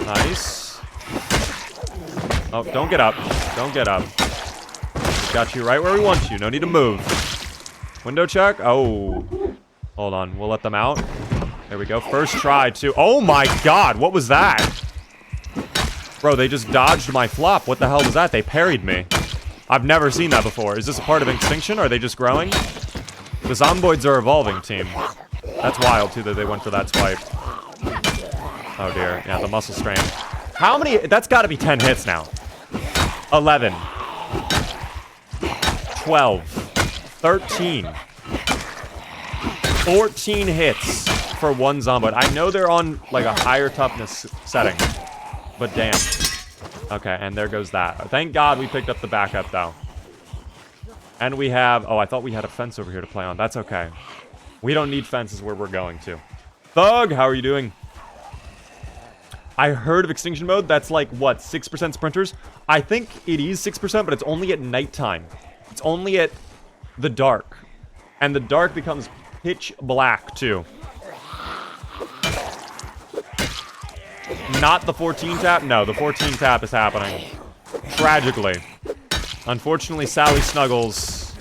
Nice. Oh, don't get up. Don't get up. We got you right where we want you. No need to move. Window check. Oh. Hold on. We'll let them out. There we go. First try, too. Oh, my God. What was that? Bro, they just dodged my flop. What the hell was that? They parried me. I've never seen that before. Is this a part of Extinction? Are they just growing? The Zomboids are evolving, team. That's wild, too, that they went for that swipe. Oh, dear. Yeah, the muscle strain. How many? That's got to be 10 hits now. 11. 12. 13. 14 hits for one Zomboid. I know they're on, like, a higher toughness setting. But damn. Okay, and there goes that. Thank God we picked up the backup, though. And we have... Oh, I thought we had a fence over here to play on. That's okay. We don't need fences where we're going to. Thug, how are you doing? I heard of Extinction mode. That's like, what, 6% sprinters? I think it is 6%, but it's only at nighttime. It's only at the dark. And the dark becomes pitch black, too. Not the 14 tap? No, the 14 tap is happening. Tragically. Unfortunately, Sally Snuggles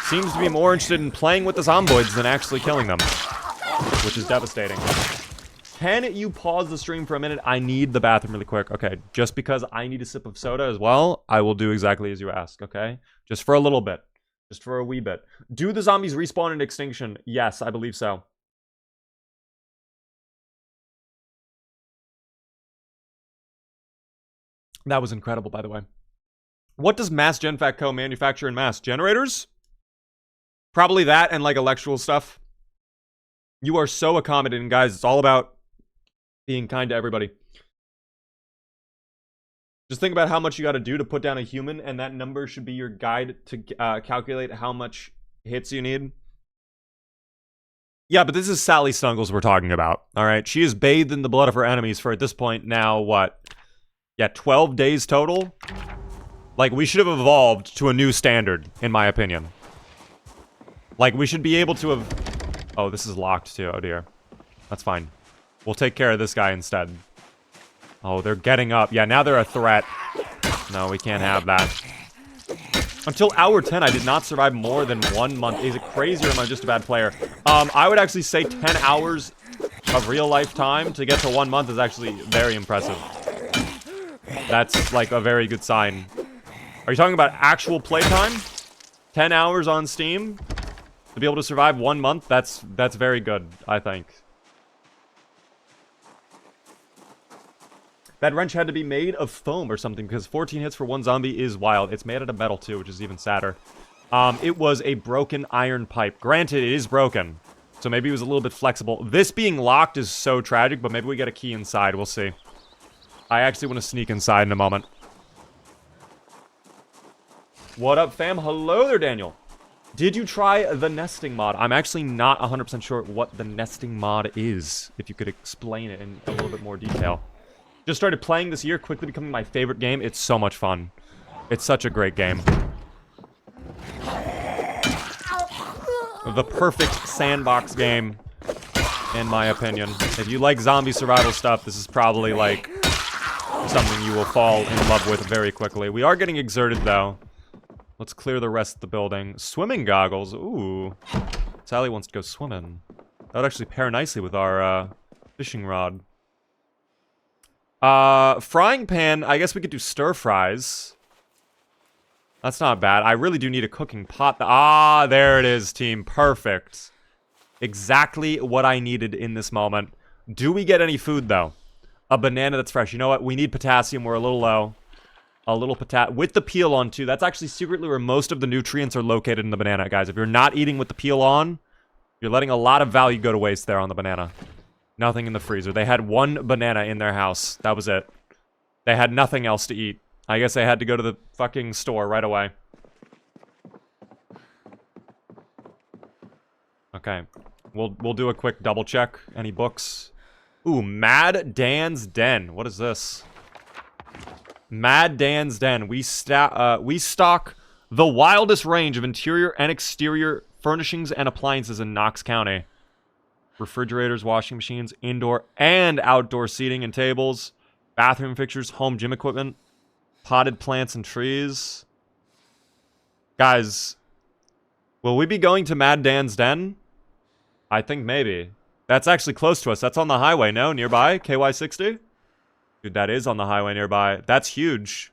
seems to be more interested in playing with the Zomboids than actually killing them. Which is devastating. Can you pause the stream for a minute? I need the bathroom really quick. Okay, just because I need a sip of soda as well, I will do exactly as you ask, okay? Just for a little bit. Just for a wee bit. Do the zombies respawn in Extinction? Yes, I believe so. That was incredible, by the way. What does Mass Genfac Co. manufacture in mass? Generators? Probably that and, like, electrical stuff. You are so accommodating, guys. It's all about being kind to everybody. Just think about how much you got to do to put down a human, and that number should be your guide to calculate how much hits you need. Yeah, but this is Sally Snuggles we're talking about, all right? She is bathed in the blood of her enemies for, at this point, now, what? Yeah, 12 days total? Like, we should have evolved to a new standard, in my opinion. Like, we should be able to have... Oh, this is locked, too. Oh, dear. That's fine. We'll take care of this guy instead. Oh, they're getting up. Yeah, now they're a threat. No, we can't have that. Until hour 10, I did not survive more than 1 month. Is it crazy or am I just a bad player? I would actually say 10 hours of real-life time to get to 1 month is actually very impressive. That's, like, a very good sign. Are you talking about actual playtime? 10 hours on Steam? To be able to survive 1 month? That's very good, I think. That wrench had to be made of foam or something, because 14 hits for one zombie is wild. It's made out of metal, too, which is even sadder. It was a broken iron pipe. Granted, it is broken, so maybe it was a little bit flexible. This being locked is so tragic, but maybe we get a key inside. We'll see. I actually want to sneak inside in a moment. What up, fam? Hello there, Daniel. Did you try the nesting mod? I'm actually not 100% sure what the nesting mod is. If you could explain it in a little bit more detail. Just started playing this year, quickly becoming my favorite game. It's so much fun. It's such a great game. The perfect sandbox game, in my opinion. If you like zombie survival stuff, this is probably, like, something you will fall in love with very quickly. We are getting exerted, though. Let's clear the rest of the building. Swimming goggles. Ooh. Sally wants to go swimming. That would actually pair nicely with our fishing rod. Frying pan. I guess we could do stir fries. That's not bad. I really do need a cooking pot. Ah, there it is, team. Perfect. Exactly what I needed in this moment. Do we get any food, though? A banana that's fresh. You know what? We need potassium. We're a little low. A little with the peel on, too. That's actually secretly where most of the nutrients are located in the banana, guys. If you're not eating with the peel on, you're letting a lot of value go to waste there on the banana. Nothing in the freezer. They had one banana in their house. That was it. They had nothing else to eat. I guess they had to go to the fucking store right away. Okay. We'll do a quick double check. Any books? Ooh, Mad Dan's Den. What is this? Mad Dan's Den. We stock the wildest range of interior and exterior furnishings and appliances in Knox County. Refrigerators, washing machines, indoor and outdoor seating and tables, bathroom fixtures, home gym equipment, potted plants and trees. Guys, will we be going to Mad Dan's Den? I think maybe. That's actually close to us. That's on the highway, no? Nearby? KY60? Dude, that is on the highway nearby. That's huge.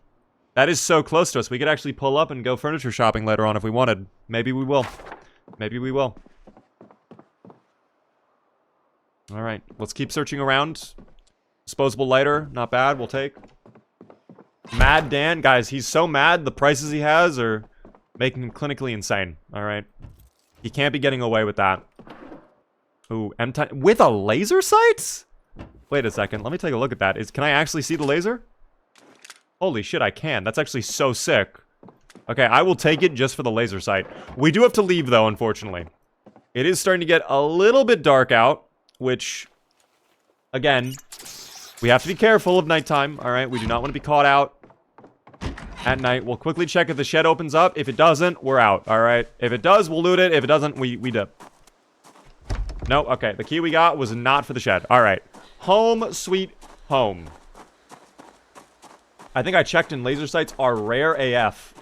That is so close to us. We could actually pull up and go furniture shopping later on if we wanted. Maybe we will. Maybe we will. Alright, let's keep searching around. Disposable lighter, not bad, we'll take. Mad Dan, guys, he's so mad. The prices he has are making him clinically insane. Alright. He can't be getting away with that. Ooh, M10 with a laser sight? Wait a second, let me take a look at that. Can I actually see the laser? Holy shit, I can. That's actually so sick. Okay, I will take it just for the laser sight. We do have to leave, though, unfortunately. It is starting to get a little bit dark out, which, again, we have to be careful of nighttime, alright? We do not want to be caught out at night. We'll quickly check if the shed opens up. If it doesn't, we're out, alright? If it does, we'll loot it. If it doesn't, we dip. No, okay. The key we got was not for the shed. Alright. Home sweet home. I think I checked and laser sights are rare AF.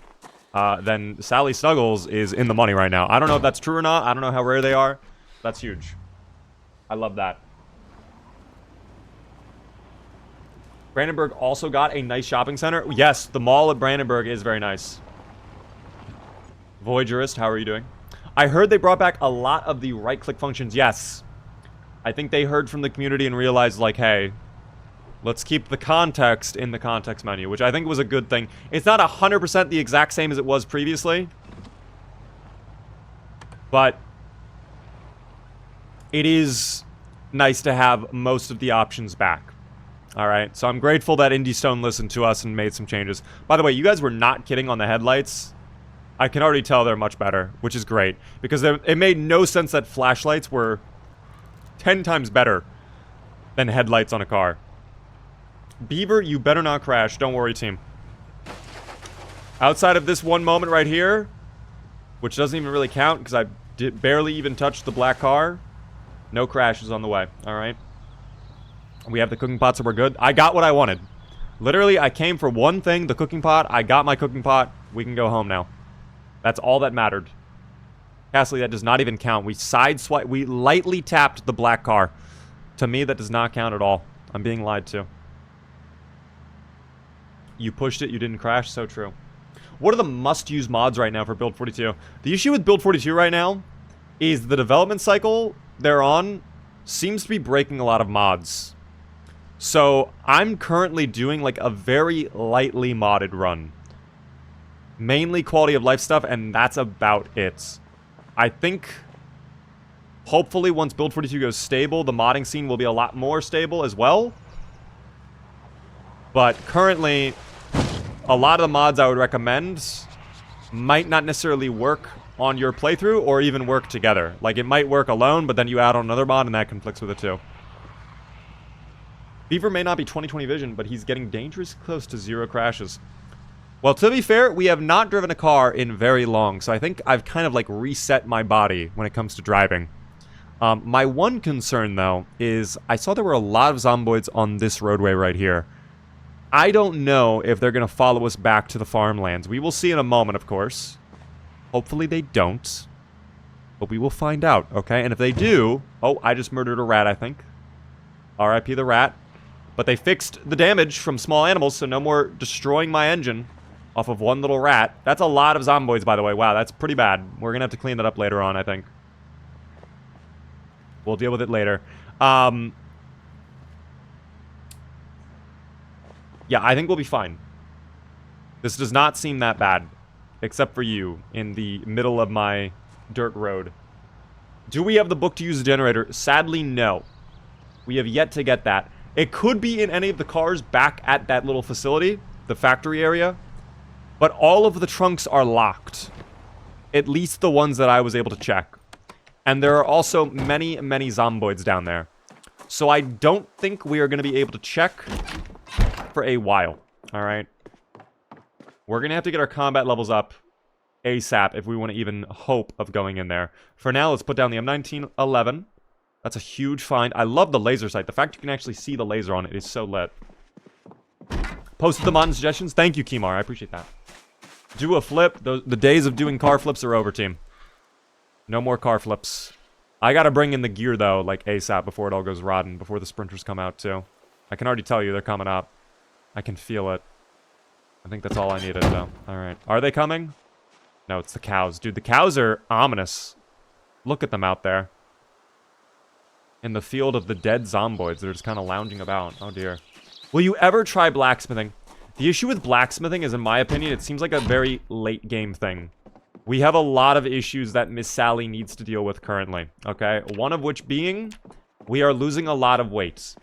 Then Sally Snuggles is in the money right now. I don't know if that's true or not. I don't know how rare they are. That's huge. I love that. Brandenburg also got a nice shopping center. Yes, the mall at Brandenburg is very nice. Voyagerist, how are you doing? I heard they brought back a lot of the right-click functions. Yes. I think they heard from the community and realized, like, hey, let's keep the context in the context menu, which I think was a good thing. It's not 100% the exact same as it was previously, but it is nice to have most of the options back. Alright, so I'm grateful that Indie Stone listened to us and made some changes. By the way, you guys were not kidding on the headlights. I can already tell they're much better, which is great. Because it made no sense that flashlights were 10 times better than headlights on a car. Beaver, you better not crash. Don't worry, team. Outside of this one moment right here, which doesn't even really count because I barely even touched the black car, no crashes on the way. Alright. We have the cooking pot, so we're good. I got what I wanted. Literally, I came for one thing, the cooking pot. I got my cooking pot. We can go home now. That's all that mattered. Castley, that does not even count. We lightly tapped the black car. To me, that does not count at all. I'm being lied to. You pushed it, you didn't crash. So true. What are the must-use mods right now for Build 42? The issue with Build 42 right now is the development cycle they're on seems to be breaking a lot of mods. So I'm currently doing like a very lightly modded run. Mainly quality of life stuff, and that's about it. I think, hopefully once Build 42 goes stable, the modding scene will be a lot more stable as well. But currently, a lot of the mods I would recommend might not necessarily work on your playthrough or even work together. Like, it might work alone, but then you add on another mod and that conflicts with it too. Beaver may not be 20/20 vision, but he's getting dangerously close to 0 crashes. Well, to be fair, we have not driven a car in very long, so I think I've kind of like reset my body when it comes to driving. My one concern, though, is I saw there were a lot of zomboids on this roadway right here. I don't know if they're going to follow us back to the farmlands. We will see in a moment, of course. Hopefully they don't. But we will find out, okay? And if they do... Oh, I just murdered a rat, I think. R.I.P. the rat. But they fixed the damage from small animals, so no more destroying my engine off of one little rat. That's a lot of zomboids, by the way. Wow, that's pretty bad. We're going to have to clean that up later on, I think. We'll deal with it later. Yeah, I think we'll be fine. This does not seem that bad. Except for you, in the middle of my dirt road. Do we have the book to use a generator? Sadly, no. We have yet to get that. It could be in any of the cars back at that little facility, the factory area. But all of the trunks are locked. At least the ones that I was able to check. And there are also many, many zomboids down there. So I don't think we are going to be able to check for a while. Alright. We're going to have to get our combat levels up ASAP if we want to even hope of going in there. For now, let's put down the M1911. That's a huge find. I love the laser sight. The fact you can actually see the laser on it is so lit. Posted the mod suggestions. Thank you, Kimar. I appreciate that. Do a flip. The days of doing car flips are over, team. No more car flips. I gotta bring in the gear, though, like ASAP before it all goes rotten. Before the sprinters come out, too. I can already tell you they're coming up. I can feel it. I think that's all I needed, though. Alright. Are they coming? No, it's the cows. Dude, the cows are ominous. Look at them out there. In the field of the dead zomboids. They're just kind of lounging about. Oh, dear. Will you ever try blacksmithing? The issue with blacksmithing is, in my opinion, it seems like a very late game thing. We have a lot of issues that Miss Sally needs to deal with currently. Okay? One of which being, we are losing a lot of weight.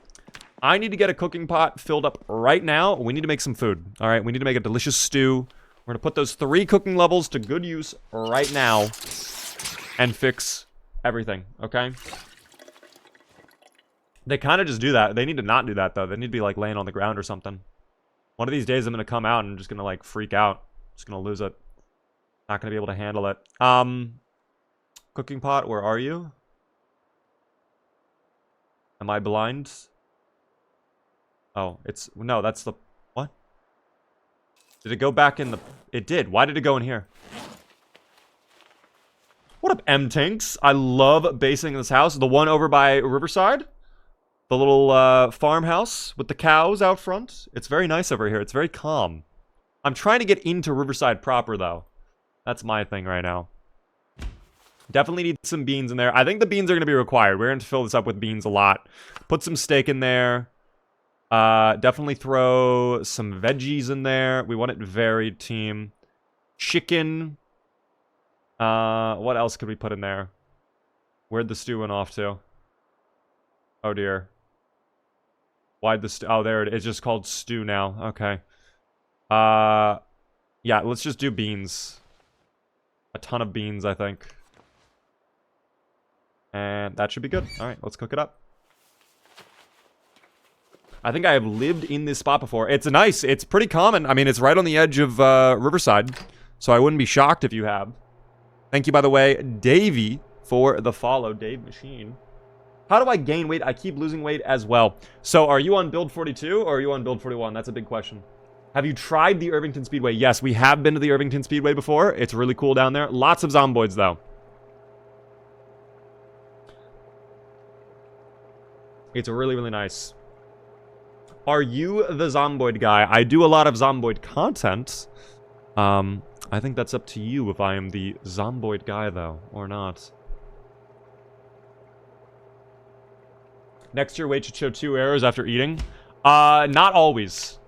I need to get a cooking pot filled up right now. We need to make some food. All right, we need to make a delicious stew. We're going to put those 3 cooking levels to good use right now and fix everything, okay? They kind of just do that. They need to not do that, though. They need to be, like, laying on the ground or something. One of these days, I'm going to come out and I'm just going to, like, freak out. Just going to lose it. Not going to be able to handle it. Cooking pot, where are you? Am I blind? Oh, it's... No, that's the... What? Did it go back in the... It did. Why did it go in here? What up, M-Tanks? I love basing in this house. The one over by Riverside. The little farmhouse with the cows out front. It's very nice over here. It's very calm. I'm trying to get into Riverside proper, though. That's my thing right now. Definitely need some beans in there. I think the beans are going to be required. We're going to fill this up with beans a lot. Put some steak in there. Definitely throw some veggies in there. We want it varied, team. Chicken. What else could we put in there? Where'd the stew went off to? Oh, dear. Why'd the stew... Oh, there it is. It's just called stew now. Okay. Yeah, let's just do beans. A ton of beans, I think. And that should be good. Alright, let's cook it up. I think I have lived in this spot before. It's nice. It's pretty common. I mean, it's right on the edge of Riverside. So I wouldn't be shocked if you have. Thank you, by the way, Davey, for the follow. Dave Machine. How do I gain weight? I keep losing weight as well. So are you on build 42 or are you on build 41? That's a big question. Have you tried the Irvington Speedway? Yes, we have been to the Irvington Speedway before. It's really cool down there. Lots of zomboids, though. It's really, really nice. Are you the Zomboid guy? I do a lot of Zomboid content. I think that's up to you if I am the Zomboid guy, though, or not. Next year, weight should show 2 errors after eating. Not always.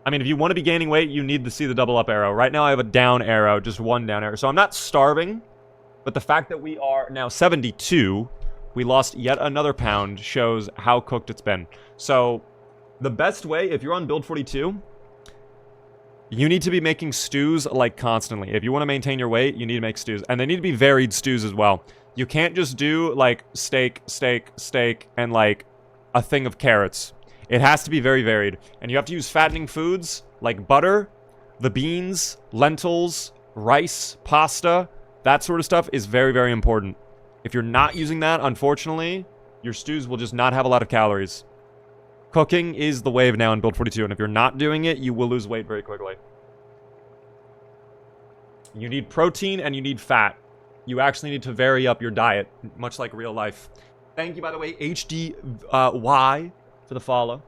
I mean, if you want to be gaining weight, you need to see the double up arrow. Right now, I have a down arrow, just one down arrow. So I'm not starving, but the fact that we are now 72, we lost yet another pound, shows how cooked it's been. So the best way, if you're on build 42, you need to be making stews, like, constantly. If you want to maintain your weight, you need to make stews. And they need to be varied stews as well. You can't just do, like, steak, and, like, a thing of carrots. It has to be very varied. And you have to use fattening foods like butter, the beans, lentils, rice, pasta. That sort of stuff is very, very important. If you're not using that, unfortunately, your stews will just not have a lot of calories. Cooking is the wave now in Build 42, and if you're not doing it, you will lose weight very quickly. You need protein and you need fat. You actually need to vary up your diet, much like real life. Thank you, by the way, HDY, for the follow.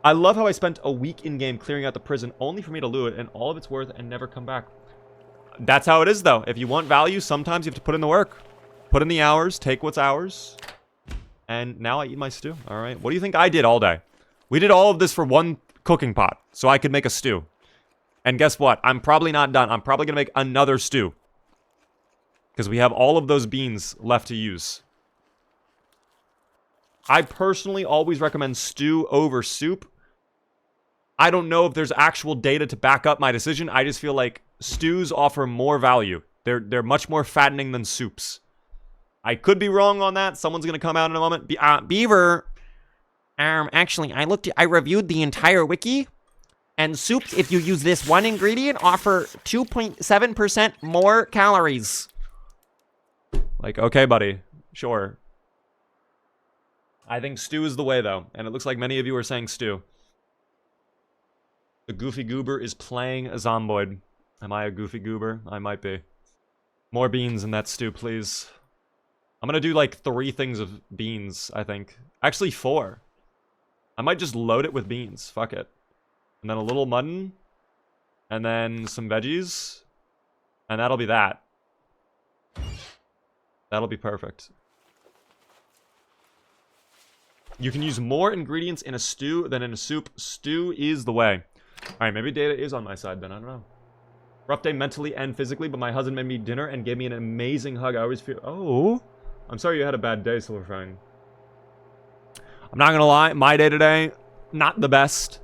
I love how I spent a week in-game clearing out the prison only for me to loot it and all of its worth and never come back. That's how it is, though. If you want value, sometimes you have to put in the work. Put in the hours, take what's ours. And now I eat my stew. All right. What do you think I did all day? We did all of this for one cooking pot, so I could make a stew. And guess what? I'm probably not done. I'm probably going to make another stew. Because we have all of those beans left to use. I personally always recommend stew over soup. I don't know if there's actual data to back up my decision. I just feel like stews offer more value. They're much more fattening than soups. I could be wrong on that. Someone's going to come out in a moment. Beaver. Actually, I reviewed the entire wiki. And soups, if you use this one ingredient, offer 2.7% more calories. Like, okay, buddy. Sure. I think stew is the way, though. And it looks like many of you are saying stew. The Goofy Goober is playing a Zomboid. Am I a Goofy Goober? I might be. More beans in that stew, please. I'm gonna do, like, 3 things of beans, I think. Actually, 4. I might just load it with beans. Fuck it. And then a little mutton. And then some veggies. And that'll be that. That'll be perfect. You can use more ingredients in a stew than in a soup. Stew is the way. Alright, maybe data is on my side then. I don't know. Rough day mentally and physically, but my husband made me dinner and gave me an amazing hug. I always feel... Oh! I'm sorry you had a bad day, Silverfang. I'm not gonna lie. My day today, not the best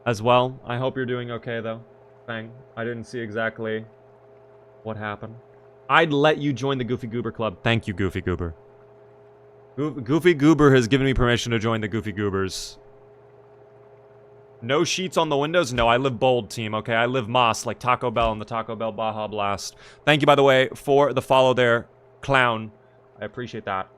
as well. I hope you're doing okay, though. Fang. I didn't see exactly what happened. I'd let you join the Goofy Goober Club. Thank you, Goofy Goober. Goofy Goober has given me permission to join the Goofy Goobers. No sheets on the windows? No, I live bold, team, okay? I live Moss, like Taco Bell and the Taco Bell Baja Blast. Thank you, by the way, for the follow there, Clown. I appreciate that.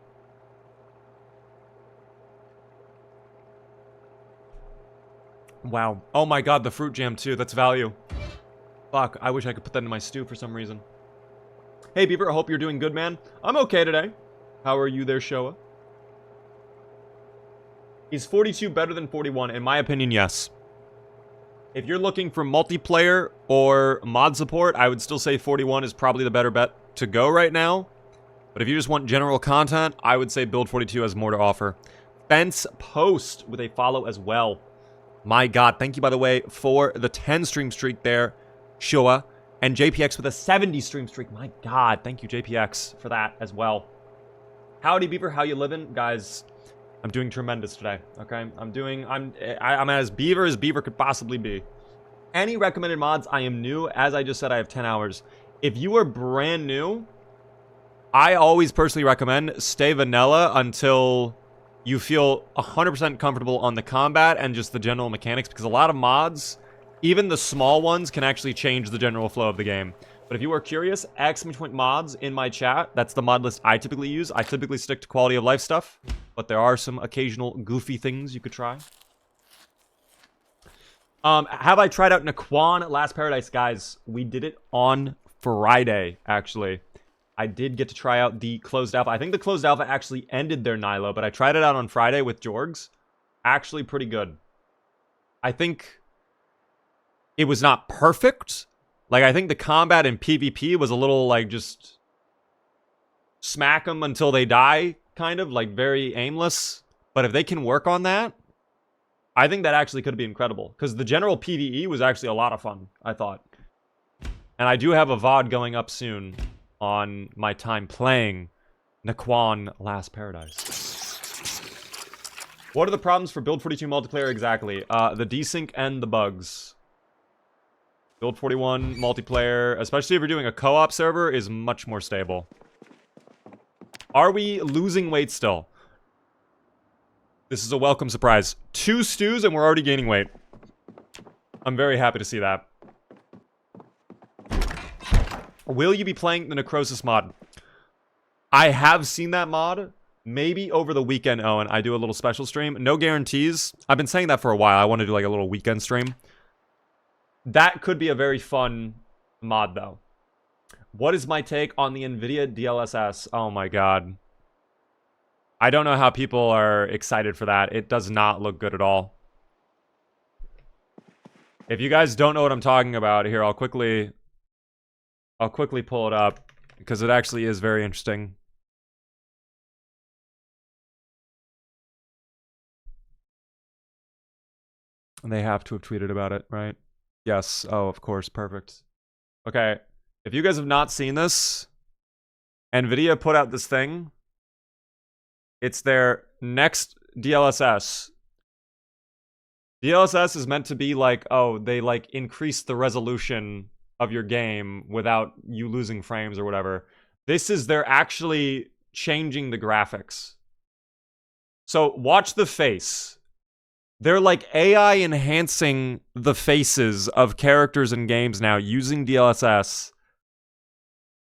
Wow. Oh my god, the fruit jam, too. That's value. Fuck, I wish I could put that in my stew for some reason. Hey, Beaver, I hope you're doing good, man. I'm okay today. How are you there, Showa? Is 42 better than 41? In my opinion, yes. If you're looking for multiplayer or mod support, I would still say 41 is probably the better bet to go right now. But if you just want general content, I would say Build 42 has more to offer. Fence Post with a follow as well. My god, thank you, by the way, for the 10 stream streak there, Showa. And JPX with a 70 stream streak. My god, thank you, JPX, for that as well. Howdy, Beaver, how you living? Guys, I'm doing tremendous today, okay? I'm as Beaver could possibly be. Any recommended mods? I am new. As I just said, I have 10 hours. If you are brand new, I always personally recommend stay vanilla until you feel 100% comfortable on the combat and just the general mechanics, because a lot of mods, even the small ones, can actually change the general flow of the game. But if you are curious, !mods in my chat. That's the mod list I typically use. I typically stick to quality of life stuff, but there are some occasional goofy things you could try. Have I tried out Naquan Last Paradise? Guys, we did it on Friday, actually. I did get to try out the closed alpha. I think the closed alpha actually ended their Nilo, but I tried it out on Friday with Jorgs. Actually pretty good. I think it was not perfect. Like, I think the combat in PvP was a little, like, just smack them until they die, kind of, like, very aimless. But if they can work on that, I think that actually could be incredible. Because the general PvE was actually a lot of fun, I thought. And I do have a VOD going up soon on my time playing Naquan Last Paradise. What are the problems for Build 42 multiplayer exactly? The desync and the bugs. Build 41 multiplayer, especially if you're doing a co-op server, is much more stable. Are we losing weight still? This is a welcome surprise. 2 stews and we're already gaining weight. I'm very happy to see that. Will you be playing the Necrosis mod? I have seen that mod. Maybe over the weekend, Owen. I do a little special stream. No guarantees. I've been saying that for a while. I want to do like a little weekend stream. That could be a very fun mod, though. What is my take on the NVIDIA DLSS? Oh my god. I don't know how people are excited for that. It does not look good at all. If you guys don't know what I'm talking about, here, I'll quickly pull it up, because it actually is very interesting. And they have to have tweeted about it, right? Yes. Oh, of course. Perfect. Okay. If you guys have not seen this, NVIDIA put out this thing. It's their next DLSS. DLSS is meant to be like, oh, they like increase the resolution of your game without you losing frames or whatever. This is, they're actually changing the graphics. So watch the face. They're like AI enhancing the faces of characters in games now using DLSS.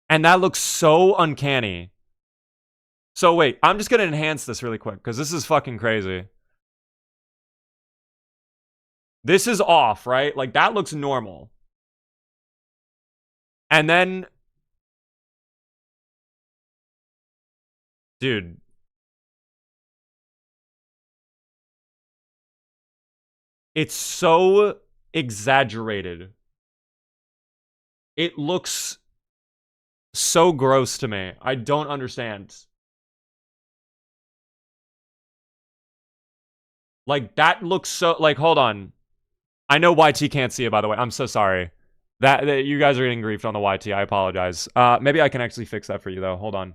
And that looks so uncanny. So wait, I'm just gonna enhance this really quick, because this is fucking crazy. This is off, right? Like, that looks normal. And then... Dude. It's so exaggerated. It looks so gross to me. I don't understand. Like, that looks so... Like, hold on. I know YT can't see it, by the way. I'm so sorry. That you guys are getting griefed on the YT. I apologize. Maybe I can actually fix that for you, though. Hold on.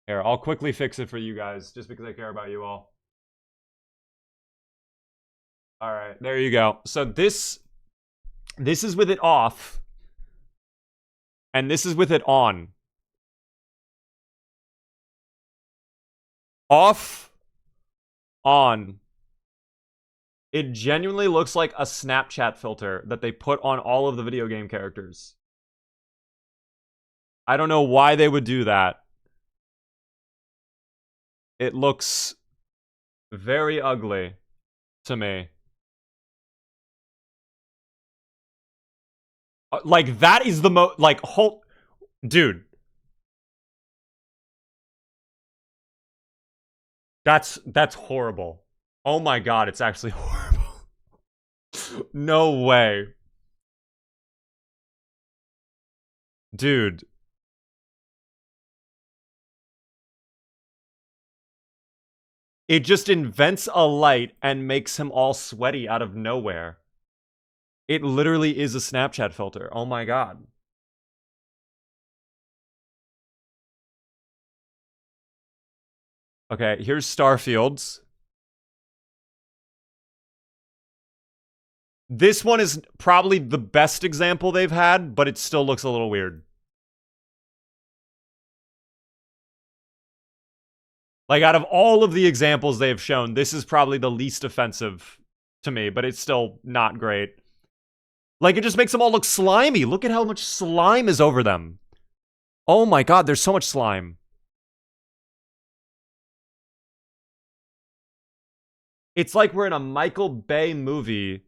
Here, I'll quickly fix it for you guys, just because I care about you all. Alright, there you go. So this is with it off. And this is with it on. Off. On. It genuinely looks like a Snapchat filter that they put on all of the video game characters. I don't know why they would do that. It looks very ugly to me. Like, that is the most, like, whole... Dude. That's horrible. Oh my god, it's actually horrible. No way. Dude. It just invents a light and makes him all sweaty out of nowhere. It literally is a Snapchat filter. Oh my god. Okay, here's Starfields. This one is probably the best example they've had, but it still looks a little weird. Like, out of all of the examples they've shown, this is probably the least offensive to me, but it's still not great. Like, it just makes them all look slimy. Look at how much slime is over them. Oh my god, there's so much slime. It's like we're in a Michael Bay movie,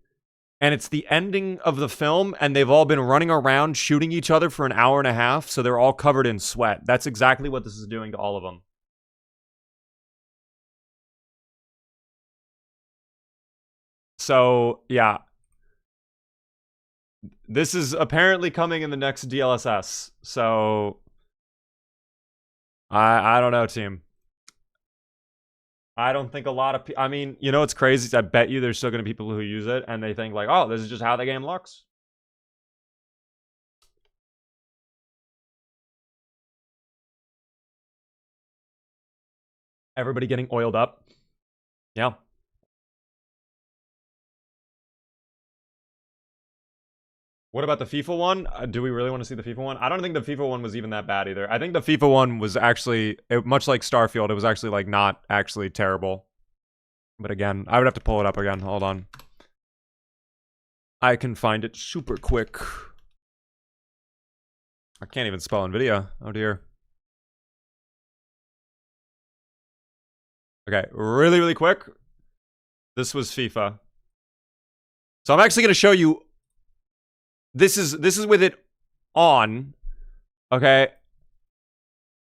and it's the ending of the film, and they've all been running around shooting each other for an hour and a half, so they're all covered in sweat. That's exactly what this is doing to all of them. So, yeah. This is apparently coming in the next DLSS, so... I don't know, team. I don't think a lot of people... I mean, you know what's crazy? I bet you there's still going to be people who use it, and they think like, oh, this is just how the game looks. Everybody getting oiled up. Yeah. What about the FIFA one? Do we really want to see the FIFA one? I don't think the FIFA one was even that bad either. I think the FIFA one was actually, much like Starfield, it was actually like not actually terrible. But again, I would have to pull it up again. Hold on. I can find it super quick. I can't even spell NVIDIA. Oh dear. Okay, really, really quick. This was FIFA. So I'm actually going to show you. This is with it on. Okay.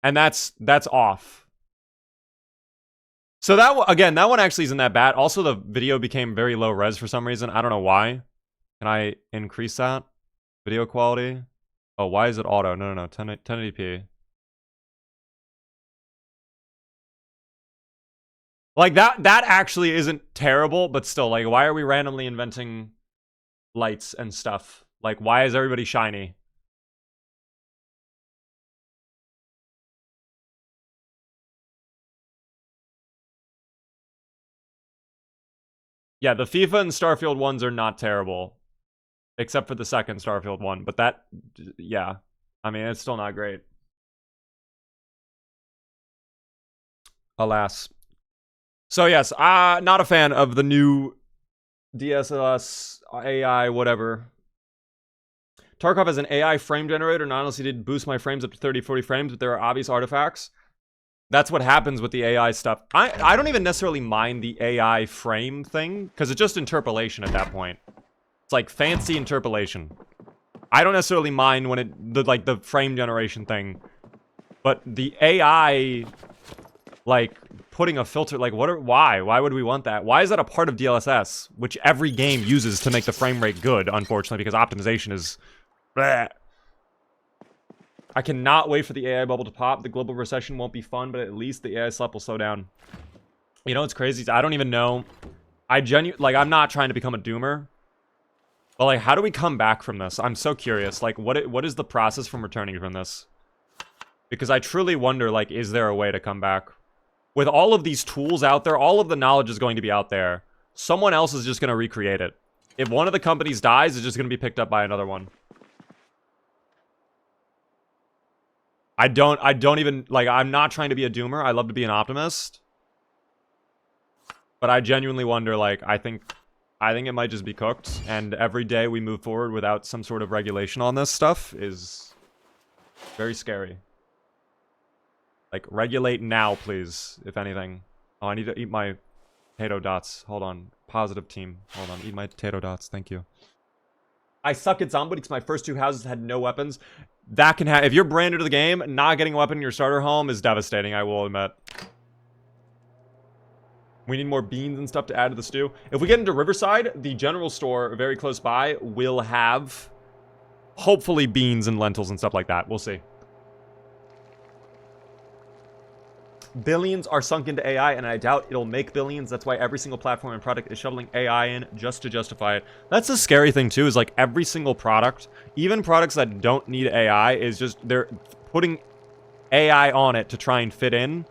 And that's off. So that again, that one actually isn't that bad. Also, the video became very low res for some reason. I don't know why. Can I increase that? Video quality? Oh, why is it auto? No. 1080p. Like, that actually isn't terrible, but still, like, why are we randomly inventing lights and stuff? Like, why is everybody shiny? Yeah, the FIFA and Starfield ones are not terrible. Except for the second Starfield one. But that, yeah. I mean, it's still not great. Alas. So yes, not a fan of the new DSLS, AI, whatever. Tarkov has an AI frame generator. Not honestly did boost my frames up to 30, 40 frames, but there are obvious artifacts. That's what happens with the AI stuff. I don't even necessarily mind the AI frame thing, because it's just interpolation at that point. It's like fancy interpolation. I don't necessarily mind when the frame generation thing. But the AI, like, putting a filter, like, why? Why would we want that? Why is that a part of DLSS, which every game uses to make the frame rate good, unfortunately, because optimization is... bleh. I cannot wait for the AI bubble to pop. The global recession won't be fun, but at least the AI slump will slow down. You know what's crazy? I don't even know. I'm not trying to become a doomer. But, like, how do we come back from this? I'm so curious. Like, what is the process from returning from this? Because I truly wonder, like, is there a way to come back? With all of these tools out there, all of the knowledge is going to be out there. Someone else is just going to recreate it. If one of the companies dies, it's just going to be picked up by another one. I don't even, like, I'm not trying to be a doomer. I love to be an optimist. But I genuinely wonder, like, I think it might just be cooked. And every day we move forward without some sort of regulation on this stuff is very scary. Like, regulate now, please, if anything. Oh, I need to eat my potato dots. Hold on. Positive team. Hold on. Eat my potato dots. Thank you. I suck at Zomboid because my first two houses had no weapons. That can happen. If you're brand new to the game, not getting a weapon in your starter home is devastating, I will admit. We need more beans and stuff to add to the stew. If we get into Riverside, the general store very close by will have, hopefully, beans and lentils and stuff like that. We'll see. Billions are sunk into AI, and I doubt it'll make billions. That's why every single platform and product is shoveling AI in just to justify it. That's the scary thing, too, is like every single product, even products that don't need AI, is just they're putting AI on it to try and fit in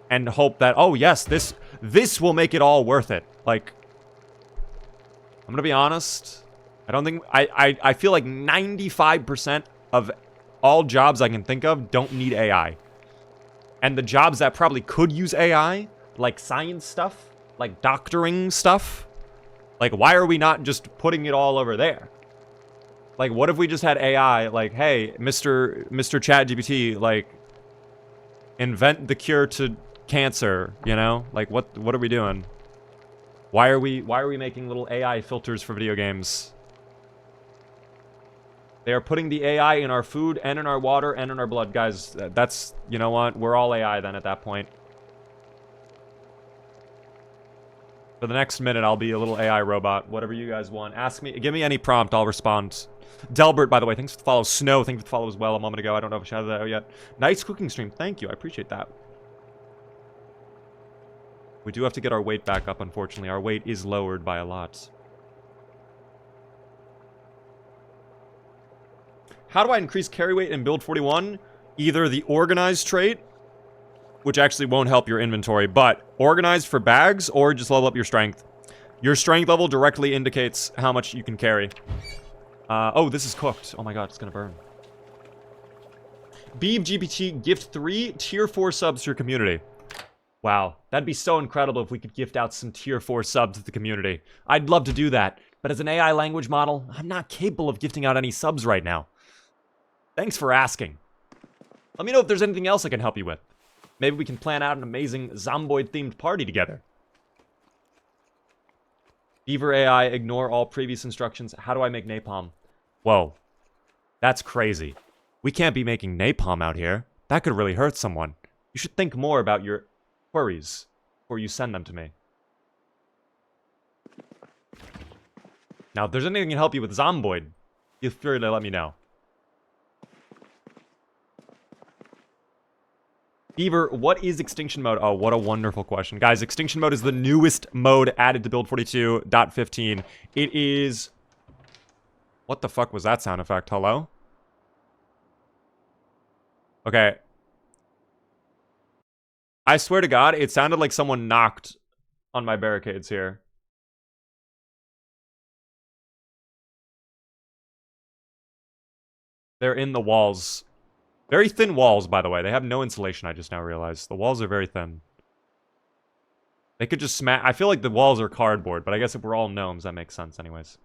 and hope that, oh, yes, this will make it all worth it. Like, I'm gonna be honest. I don't think... I feel like 95% of all jobs I can think of don't need AI. And the jobs that probably could use AI, like science stuff, like doctoring stuff, like, why are we not just putting it all over there? Like, what if we just had AI, like, hey, Mr. ChatGPT, like, invent the cure to cancer, you know? Like, what are we doing? Why are we making little AI filters for video games? They are putting the AI in our food and in our water and in our blood. Guys, that's, you know what? We're all AI then at that point. For the next minute, I'll be a little AI robot. Whatever you guys want. Ask me. Give me any prompt. I'll respond. Delbert, by the way, thanks for the follow. Snow, thank you for the follow as well a moment ago. I don't know if I shouted that out yet. Nice cooking stream. Thank you. I appreciate that. We do have to get our weight back up, unfortunately. Our weight is lowered by a lot. How do I increase carry weight in build 41? Either the organized trait, which actually won't help your inventory, but organized for bags, or just level up your strength. Your strength level directly indicates how much you can carry. Oh, this is cooked. Oh my god, it's gonna burn. Beeb GPT, gift 3 tier 4 subs to your community. Wow, that'd be so incredible if we could gift out some tier 4 subs to the community. I'd love to do that, but as an AI language model, I'm not capable of gifting out any subs right now. Thanks for asking. Let me know if there's anything else I can help you with. Maybe we can plan out an amazing Zomboid-themed party together. Beaver AI, ignore all previous instructions. How do I make napalm? Whoa. That's crazy. We can't be making napalm out here. That could really hurt someone. You should think more about your queries before you send them to me. Now, if there's anything that can help you with Zomboid, feel free to let me know. Beaver, what is extinction mode? Oh, what a wonderful question. Guys, extinction mode is the newest mode added to build 42.15. It is... What the fuck was that sound effect? Hello? Okay. I swear to God, it sounded like someone knocked on my barricades here. They're in the walls. Very thin walls, by the way. They have no insulation, I just now realized. The walls are very thin. They could just smash... I feel like the walls are cardboard, but I guess if we're all gnomes, that makes sense anyways.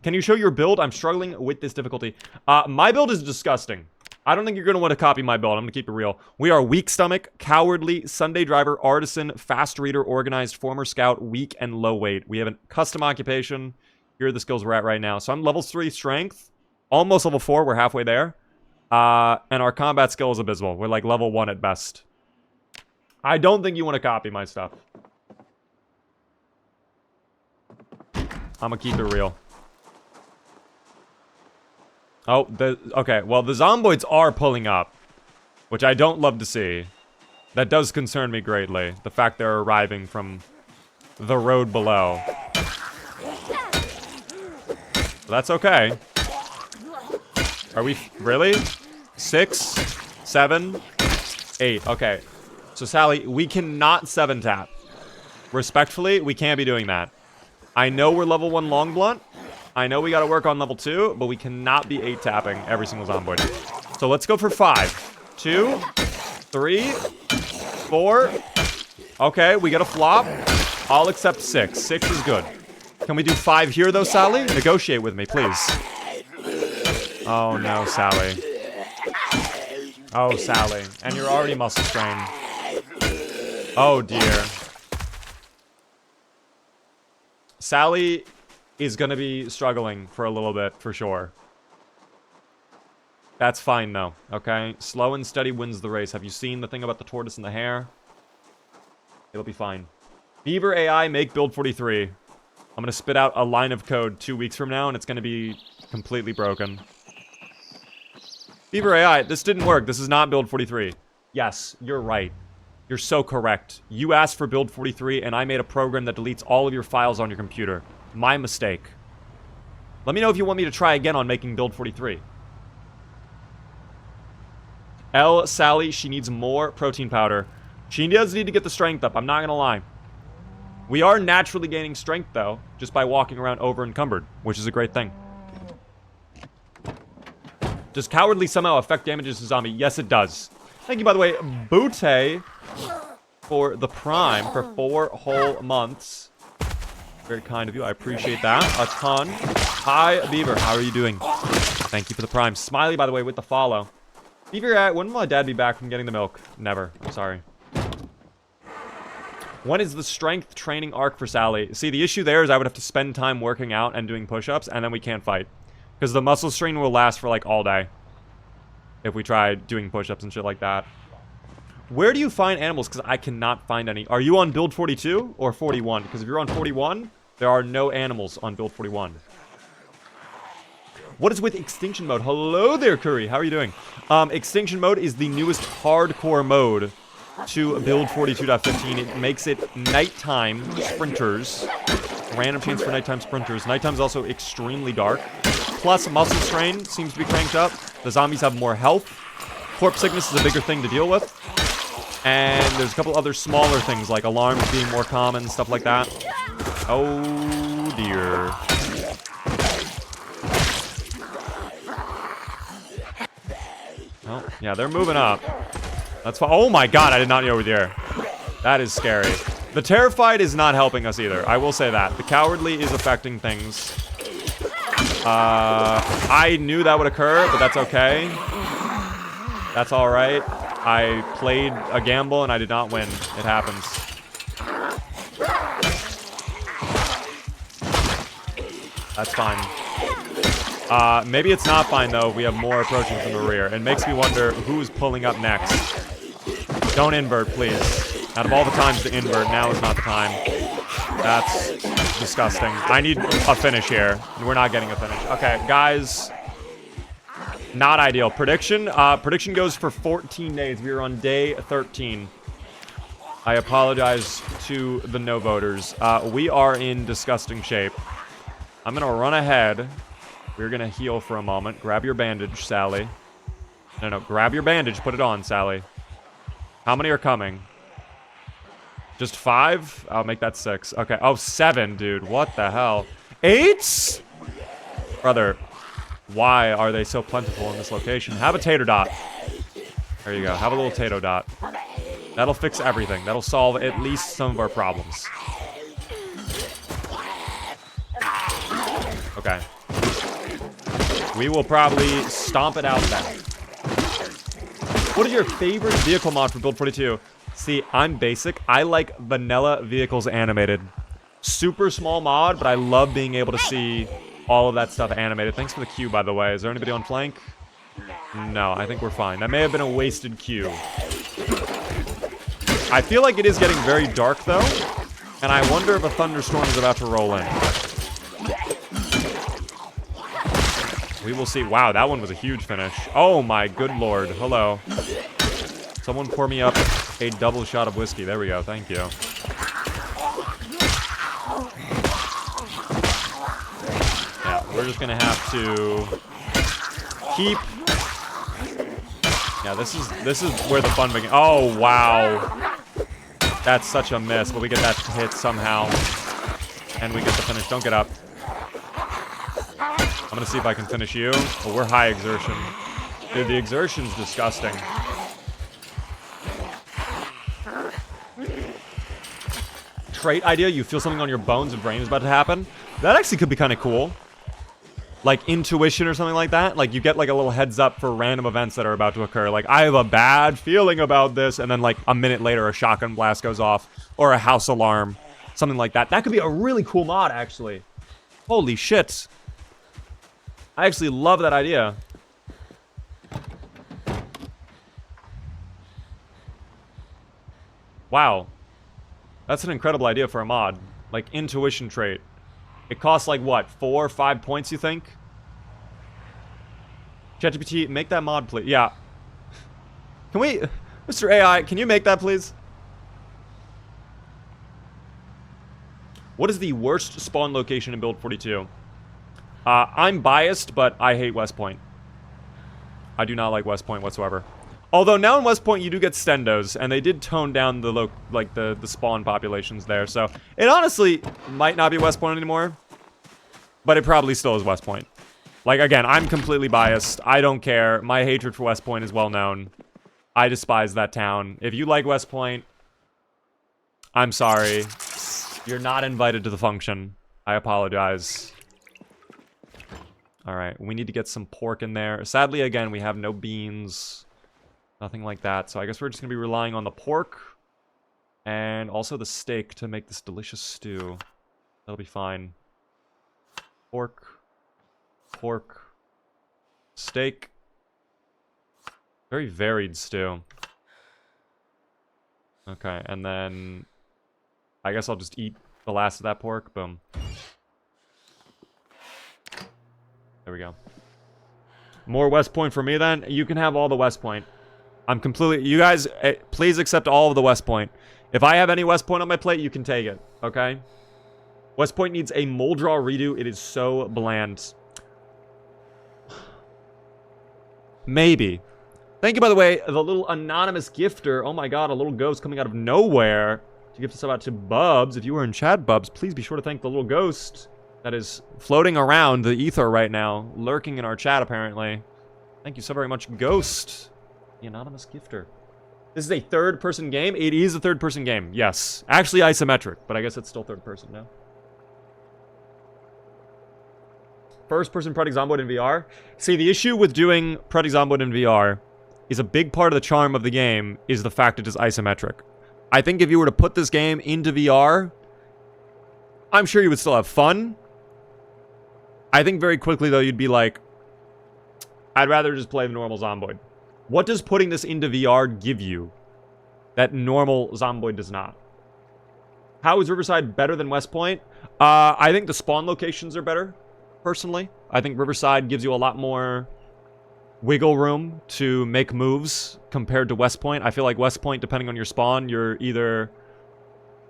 Can you show your build? I'm struggling with this difficulty. My build is disgusting. I don't think you're going to want to copy my build. I'm going to keep it real. We are weak stomach, cowardly, Sunday driver, artisan, fast reader, organized, former scout, weak, and low weight. We have a custom occupation. Here are the skills we're at right now. So I'm level 3 strength. Almost level 4. We're halfway there. And our combat skill is abysmal. We're like level 1 at best. I don't think you want to copy my stuff. I'm gonna keep it real. Oh, okay. Well, the Zomboids are pulling up, which I don't love to see. That does concern me greatly. The fact they're arriving from the road below. That's okay. Are we really? 6, 7, 8. Okay. So, Sally, we cannot 7-tap. Respectfully, we can't be doing that. I know we're level 1 long blunt. I know we gotta work on level 2, but we cannot be 8-tapping every single Zomboid. So let's go for 5. 2, 3, 4. Okay, we get a flop. I'll accept 6. 6 is good. Can we do 5 here, though, Sally? Negotiate with me, please. Oh, no, Sally. Oh, Sally. And you're already muscle strained. Oh, dear. Sally is going to be struggling for a little bit, for sure. That's fine, though, okay? Slow and steady wins the race. Have you seen the thing about the tortoise and the hare? It'll be fine. Beaver AI, make build 43. I'm going to spit out a line of code 2 weeks from now, and it's going to be completely broken. Beaver AI, this didn't work. This is not build 43. Yes, you're right. You're so correct. You asked for build 43, and I made a program that deletes all of your files on your computer. My mistake. Let me know if you want me to try again on making build 43. Sally, she needs more protein powder. She does need to get the strength up, I'm not gonna lie. We are naturally gaining strength, though, just by walking around over-encumbered, which is a great thing. Does cowardly somehow affect damages to zombie? Yes, it does. Thank you, by the way, Butte, for the Prime for 4 whole months. Very kind of you. I appreciate that a ton. Hi, Beaver. How are you doing? Thank you for the Prime. Smiley, by the way, with the follow. Beaver, when will my dad be back from getting the milk? Never. I'm sorry. When is the strength training arc for Sally? See, the issue there is I would have to spend time working out and doing push-ups, and then we can't fight. Because the muscle strain will last for, like, all day. If we try doing push-ups and shit like that. Where do you find animals? Because I cannot find any. Are you on build 42 or 41? Because if you're on 41, there are no animals on build 41. What is with extinction mode? Hello there, Curry. How are you doing? Extinction mode is the newest hardcore mode to build 42.15. It makes it nighttime sprinters. Random chance for nighttime sprinters. Nighttime's also extremely dark. Plus, muscle strain seems to be cranked up. The zombies have more health. Corpse sickness is a bigger thing to deal with. And there's a couple other smaller things, like alarms being more common, stuff like that. Oh, dear. Oh, yeah, they're moving up. That's fine. Oh my god, I did not know we were there. That is scary. The terrified is not helping us either. I will say that. The cowardly is affecting things. I knew that would occur, but that's okay. That's alright. I played a gamble and I did not win. It happens. That's fine. Maybe it's not fine, though. We have more approaching from the rear. It makes me wonder who's pulling up next. Don't invert, please. Out of all the times to invert, now is not the time. That's disgusting. I need a finish here. We're not getting a finish. Okay, guys. Not ideal. Prediction? Prediction goes for 14 days. We are on day 13. I apologize to the no voters. We are in disgusting shape. I'm going to run ahead. We're going to heal for a moment. Grab your bandage, Sally. No, grab your bandage. Put it on, Sally. How many are coming? Just 5? I'll make that 6. Okay. Oh, 7, dude. What the hell? 8? Brother, why are they so plentiful in this location? Have a tater dot. There you go. Have a little tato dot. That'll fix everything. That'll solve at least some of our problems. Okay. We will probably stomp it out then. What is your favorite vehicle mod for Build 42? See, I'm basic. I like vanilla vehicles animated. Super small mod, but I love being able to see all of that stuff animated. Thanks for the queue, by the way. Is there anybody on flank? No, I think we're fine. That may have been a wasted queue. I feel like it is getting very dark, though. And I wonder if a thunderstorm is about to roll in. We will see. Wow, that one was a huge finish. Oh my good lord. Hello. Someone pour me up a double shot of whiskey. There we go. Thank you. Yeah, we're just gonna have to keep. Yeah, this is where the fun begins. Oh wow, that's such a miss, but we get that hit somehow, and we get the finish. Don't get up. I'm gonna see if I can finish you. Oh, we're high exertion. Dude, the exertion's disgusting. Trait idea, you feel something on your bones and brain is about to happen. That actually could be kind of cool. Like intuition or something like that. Like you get like a little heads up for random events that are about to occur. Like I have a bad feeling about this, and then like a minute later a shotgun blast goes off. Or a house alarm. Something like that. That could be a really cool mod, actually. Holy shit. I actually love that idea. Wow. That's an incredible idea for a mod. Like, intuition trait. It costs, like, what? 4 or 5 points, you think? ChatGPT, make that mod, please. Yeah. Can we... Mr. AI, can you make that, please? What is the worst spawn location in Build 42? I'm biased, but I hate West Point. I do not like West Point whatsoever. Although now in West Point you do get stendos, and they did tone down the the spawn populations there. So it honestly might not be West Point anymore, but it probably still is West Point. Like again, I'm completely biased. I don't care. My hatred for West Point is well known. I despise that town. If you like West Point, I'm sorry. You're not invited to the function. I apologize. Alright, we need to get some pork in there. Sadly, again, we have no beans. Nothing like that. So I guess we're just going to be relying on the pork. And also the steak to make this delicious stew. That'll be fine. Pork. Pork. Steak. Very varied stew. Okay, and then... I guess I'll just eat the last of that pork. Boom. There we go. More West Point for me, then. You can have all the West Point. I'm completely... You guys, please accept all of the West Point. If I have any West Point on my plate, you can take it, okay? West Point needs a mold draw redo. It is so bland. Maybe. Thank you, by the way, the little anonymous gifter. Oh my god, a little ghost coming out of nowhere to gift us out to Bubs. If you were in chat, Bubs, please be sure to thank the little ghost that is floating around the ether right now, lurking in our chat, apparently. Thank you so very much, Ghost. The anonymous gifter. This is a third-person game? It is a third-person game, yes. Actually isometric, but I guess it's still third-person now. First-person Project Zomboid in VR? See, the issue with doing Project Zomboid in VR is a big part of the charm of the game is the fact it is isometric. I think if you were to put this game into VR, I'm sure you would still have fun. I think very quickly, though, you'd be like, I'd rather just play the normal Zomboid. What does putting this into VR give you that normal Zomboid does not? How is Riverside better than West Point? I think the spawn locations are better, personally. I think Riverside gives you a lot more wiggle room to make moves compared to West Point. I feel like West Point, depending on your spawn, you're either...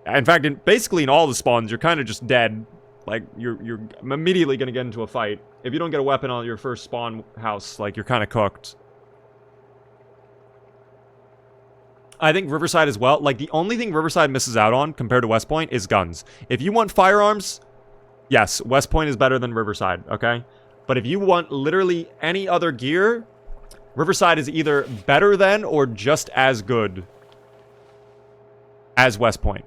In fact, basically in all the spawns, you're kind of just dead. Like, you're immediately going to get into a fight. If you don't get a weapon on your first spawn house, like, you're kind of cooked. I think Riverside as well. Like, the only thing Riverside misses out on compared to West Point is guns. If you want firearms, yes, West Point is better than Riverside, okay? But if you want literally any other gear, Riverside is either better than or just as good as West Point.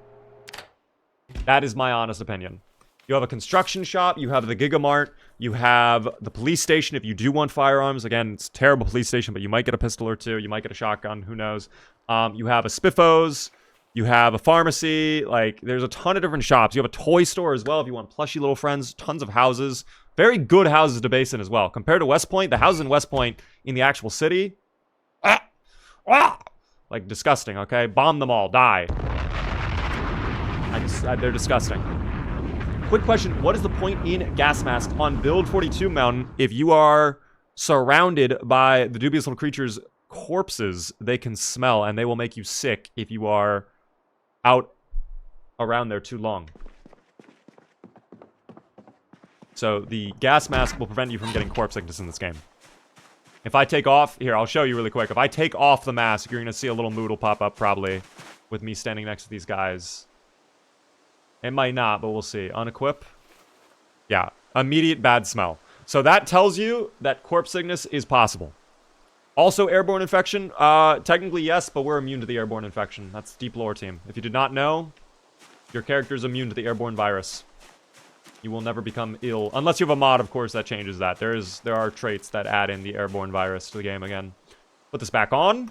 That is my honest opinion. You have a construction shop, you have the Gigamart, you have the police station if you do want firearms. Again, it's a terrible police station, but you might get a pistol or two, you might get a shotgun, who knows. You have a Spiffos, you have a pharmacy, like, there's a ton of different shops. You have a toy store as well if you want plushy little friends, tons of houses. Very good houses to base in as well. Compared to West Point, the houses in West Point in the actual city, like, disgusting, okay? Bomb them all, die. They're disgusting. Quick question, what is the point in Gas Mask on Build 42 Mountain if you are surrounded by the dubious little creatures' corpses they can smell, and they will make you sick if you are out around there too long? So the gas mask will prevent you from getting corpse sickness in this game. If I take off, here, I'll show you really quick. If I take off the mask, you're going to see a little moodle pop up probably with me standing next to these guys. It might not, but we'll see. Unequip. Yeah, immediate bad smell. So that tells you that corpse sickness is possible. Also, airborne infection. Technically, yes, but we're immune to the airborne infection. That's Deep Lore Team. If you did not know, your character is immune to the airborne virus. You will never become ill. Unless you have a mod, of course, that changes that. There are traits that add in the airborne virus to the game again. Put this back on.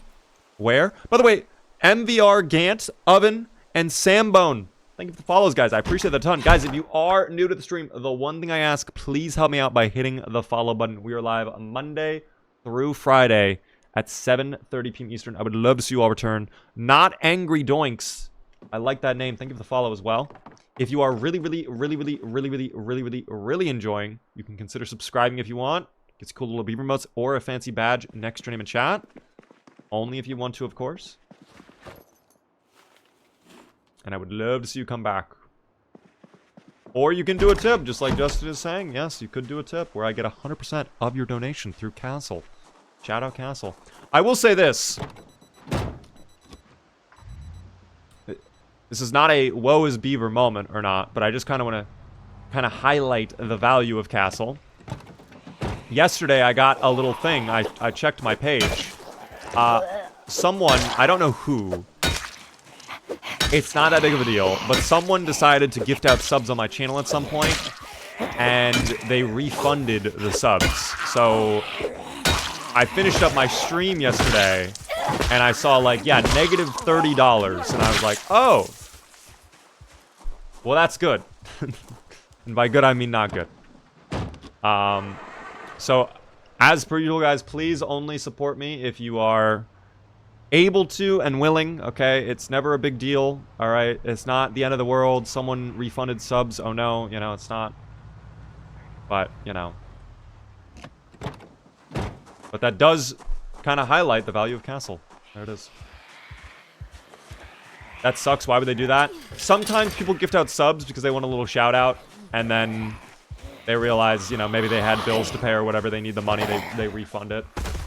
Where? By the way, MVR, Gant, Oven, and Sambone. Thank you for the follows, guys. I appreciate that a ton. Guys, if you are new to the stream, the one thing I ask, please help me out by hitting the follow button. We are live Monday through Friday at 7:30 p.m. Eastern. I would love to see you all return. Not Angry Doinks. I like that name. Thank you for the follow as well. If you are really enjoying, you can consider subscribing if you want. Gets cool little beaver emotes or a fancy badge next to your name in chat. Only if you want to, of course. And I would love to see you come back. Or you can do a tip, just like Justin is saying. Yes, you could do a tip where I get 100% of your donation through Castle. Shout out Castle. I will say this. This is not a woe is beaver moment or not, but I just kind of want to highlight the value of Castle. Yesterday, I got a little thing. I checked my page. Someone, I don't know who. It's not that big of a deal, but someone decided to gift out subs on my channel at some point, and they refunded the subs. So I finished up my stream yesterday, and I saw, like, yeah, negative $30, and I was like, oh. Well, that's good. And by good, I mean not good. So, as per usual, guys, please only support me if you are able to and willing, okay? It's never a big deal, all right? It's not the end of the world. Someone refunded subs. Oh, no, you know, it's not. But, you know. But that does kind of highlight the value of Castle. There it is. That sucks. Why would they do that? Sometimes people gift out subs because they want a little shout out, and then they realize, you know, maybe they had bills to pay or whatever, they need the money, they refund it.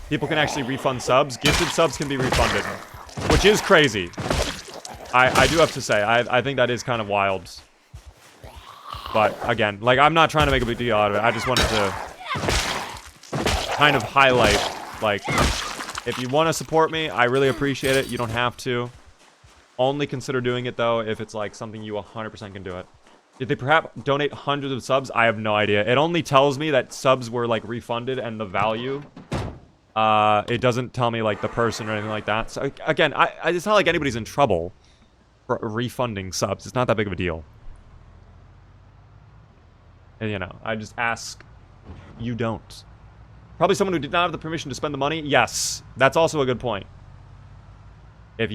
People can actually refund subs. Gifted subs can be refunded, which is crazy. I do have to say, I think that is kind of wild. But again, like, I'm not trying to make a big deal out of it. I just wanted to kind of highlight, like, if you want to support me, I really appreciate it. You don't have to. Only consider doing it, though, if it's, like, something you 100% can do it. Did they perhaps donate hundreds of subs? I have no idea. It only tells me that subs were, like, refunded and the value. It doesn't tell me, like, the person or anything like that. So, again, it's not like anybody's in trouble for refunding subs. It's not that big of a deal. And, you know, I just ask you don't. Probably someone who did not have the permission to spend the money? Yes. That's also a good point. If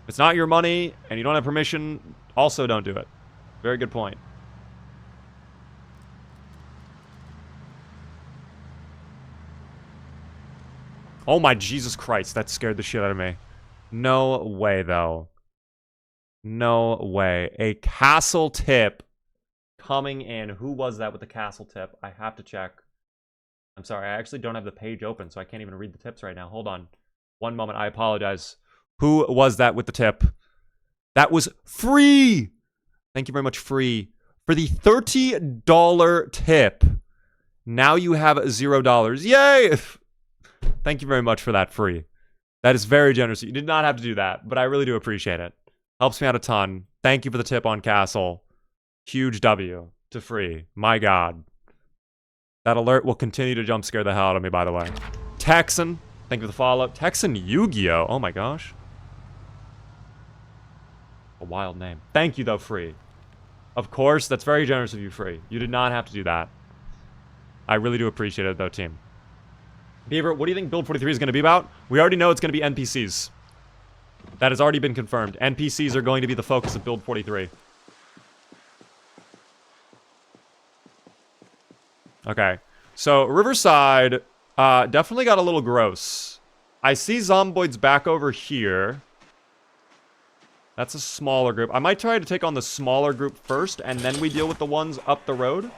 it's not your money and you don't have permission, also don't do it. Very good point. Oh my Jesus Christ, that scared the shit out of me. No way, though. No way. A castle tip coming in. Who was that with the castle tip? I have to check. I'm sorry, I actually don't have the page open, so I can't even read the tips right now. Hold on. One moment, I apologize. Who was that with the tip? That was free! Thank you very much, free. For the $30 tip, now you have $0. Yay! Thank you very much for that, free. That is very generous. You did not have to do that, but I really do appreciate it. Helps me out a ton. Thank you for the tip on Castle. Huge W to free. My God. That alert will continue to jump scare the hell out of me, by the way. Texan, thank you for the follow. Texan Yu-Gi-Oh! Oh my gosh. A wild name. Thank you, though, free. Of course, that's very generous of you, free. You did not have to do that. I really do appreciate it, though, team. Beaver, what do you think Build 43 is going to be about? We already know it's going to be NPCs. That has already been confirmed. NPCs are going to be the focus of Build 43. Okay. So, Riverside definitely got a little gross. I see Zomboid's back over here. That's a smaller group. I might try to take on the smaller group first, and then we deal with the ones up the road.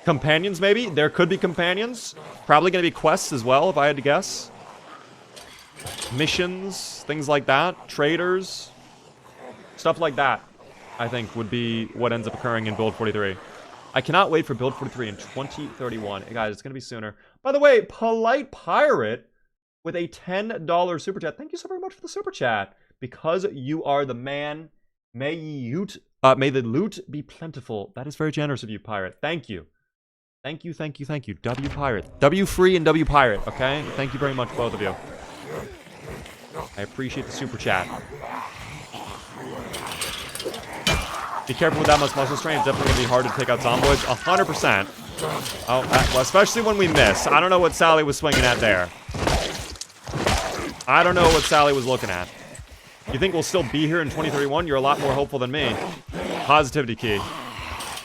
Companions, maybe? There could be companions. Probably going to be quests as well, if I had to guess. Missions, things like that. Traders. Stuff like that, I think, would be what ends up occurring in Build 43. I cannot wait for Build 43 in 2031. Hey, guys, it's going to be sooner. By the way, Polite Pirate with a $10 super chat. Thank you so very much for the super chat. Because you are the man, may the loot be plentiful. That is very generous of you, Pirate. Thank you. Thank you, thank you, thank you. W Pirate. W Free and W Pirate, okay? Thank you very much, both of you. I appreciate the super chat. Be careful with that much muscle strain. It's definitely going to be hard to take out Zomboids. 100%. Oh, well, especially when we miss. I don't know what Sally was swinging at there. I don't know what Sally was looking at. You think we'll still be here in 2031? You're a lot more hopeful than me. Positivity key.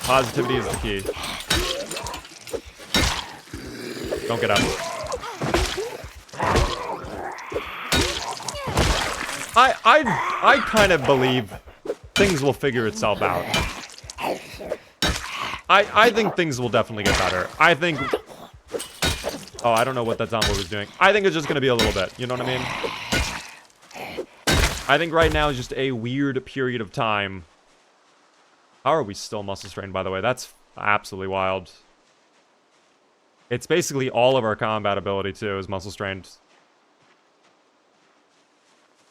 Positivity is the key. Don't get up. I kind of believe things will figure itself out. I think things will definitely get better. I think... Oh, I don't know what that zombie was doing. I think it's just going to be a little bit. You know what I mean? I think right now is just a weird period of time. How are we still muscle strained, by the way? That's absolutely wild. It's basically all of our combat ability, too, is muscle strained.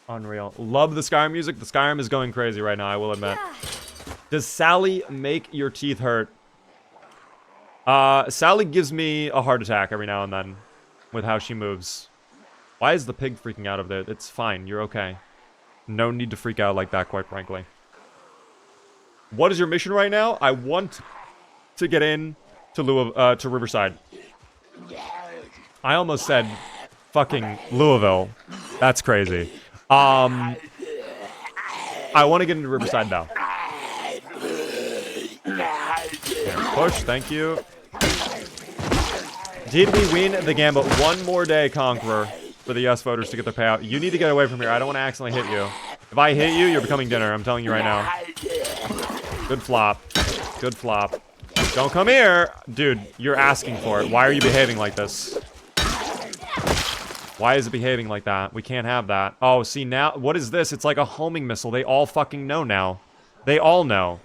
Unreal. Love the Skyrim music. The Skyrim is going crazy right now, I will admit. Does Sally make your teeth hurt? Sally gives me a heart attack every now and then with how she moves. Why is the pig freaking out of there? It's fine. You're okay. No need to freak out like that, quite frankly. What is your mission right now? I want to get in to Riverside. I almost said fucking Louisville. That's crazy. I want to get into Riverside now. Push, thank you. Did we win the gambit? One more day, Conqueror. for the yes voters to get their payout. You need to get away from here. I don't want to accidentally hit you. If I hit you, you're becoming dinner. I'm telling you right now. Good flop. Good flop. Don't come here. Dude, you're asking for it. Why are you behaving like this? Why is it behaving like that? We can't have that. Oh, see now, what is this? It's like a homing missile. They all fucking know now. They all know.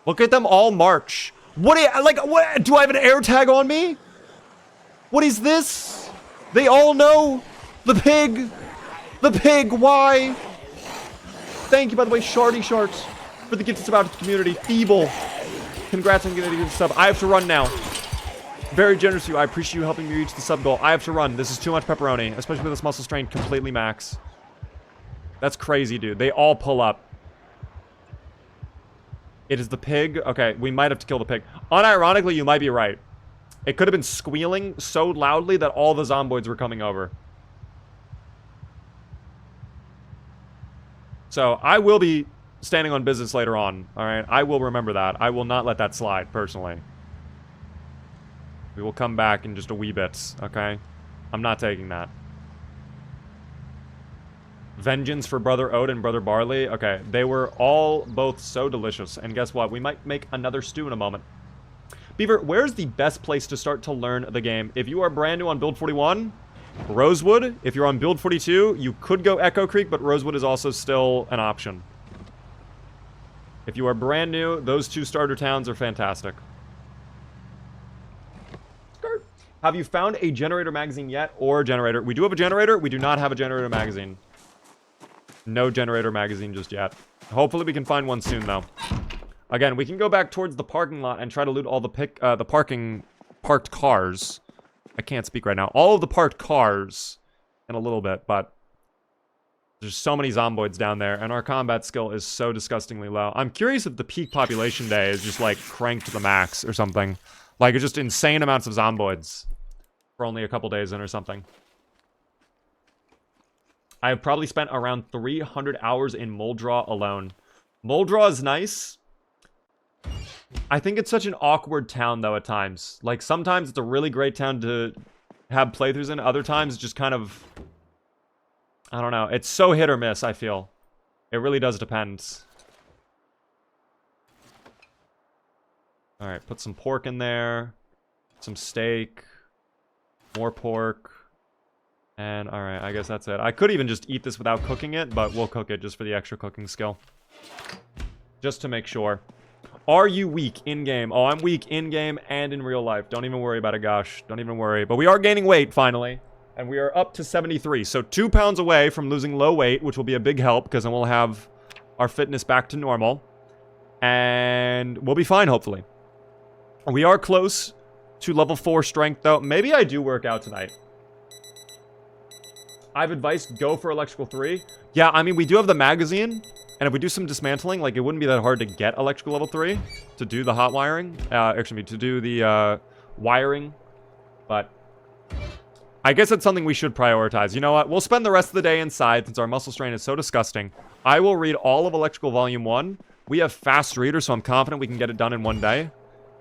Look at them all march. What, what, do I have an air tag on me? What is this? They all know. The pig. The pig, why? Thank you, by the way, Shardy Sharks, for the gift sub out to the community. Feeble. Congrats on getting the sub. I have to run now. Very generous of you. I appreciate you helping me reach the sub goal. I have to run. This is too much pepperoni, especially with this muscle strain completely max. That's crazy, dude. They all pull up. It is the pig. Okay, we might have to kill the pig. Unironically, you might be right. It could have been squealing so loudly that all the zomboids were coming over. So, I will be standing on business later on, alright? I will remember that. I will not let that slide, personally. We will come back in just a wee bit, okay? I'm not taking that. Vengeance for Brother Oat and Brother Barley. Okay, they were all both so delicious. And guess what? We might make another stew in a moment. Beaver, where's the best place to start to learn the game? If you are brand new on Build 41, Rosewood. If you're on Build 42, you could go Echo Creek, but Rosewood is also still an option. If you are brand new, those two starter towns are fantastic. Have you found a generator magazine yet, or generator? We do have a generator. We do not have a generator magazine. No generator magazine just yet. Hopefully we can find one soon, though. Again, we can go back towards the parking lot and try to loot all the parked cars. I can't speak right now. All of the parked cars in a little bit, but there's so many zomboids down there, and our combat skill is so disgustingly low. I'm curious if the peak population day is just, like, cranked to the max or something. Like, it's just insane amounts of zomboids for only a couple days in or something. I have probably spent around 300 hours in Moldraw alone. Moldraw is nice. I think it's such an awkward town, though, at times. Like, sometimes it's a really great town to have playthroughs in. Other times, it's just kind of... I don't know. It's so hit or miss, I feel. It really does depend. Alright, put some pork in there. Some steak. More pork. And, alright, I guess that's it. I could even just eat this without cooking it, but we'll cook it just for the extra cooking skill. Just to make sure. Are you weak in-game? Oh, I'm weak in-game and in real life. Don't even worry about it, gosh. Don't even worry. But we are gaining weight, finally. And we are up to 73. So 2 pounds away from losing low weight, which will be a big help, because then we'll have our fitness back to normal. And we'll be fine, hopefully. We are close to level 4 strength, though. Maybe I do work out tonight. I've advised go for electrical 3. Yeah, I mean, we do have the magazine. And if we do some dismantling, like, it wouldn't be that hard to get electrical level 3 to do the hot wiring. Actually, to do the wiring. But I guess it's something we should prioritize. You know what? We'll spend the rest of the day inside since our muscle strain is so disgusting. I will read all of Electrical Volume 1. We have fast readers, so I'm confident we can get it done in one day.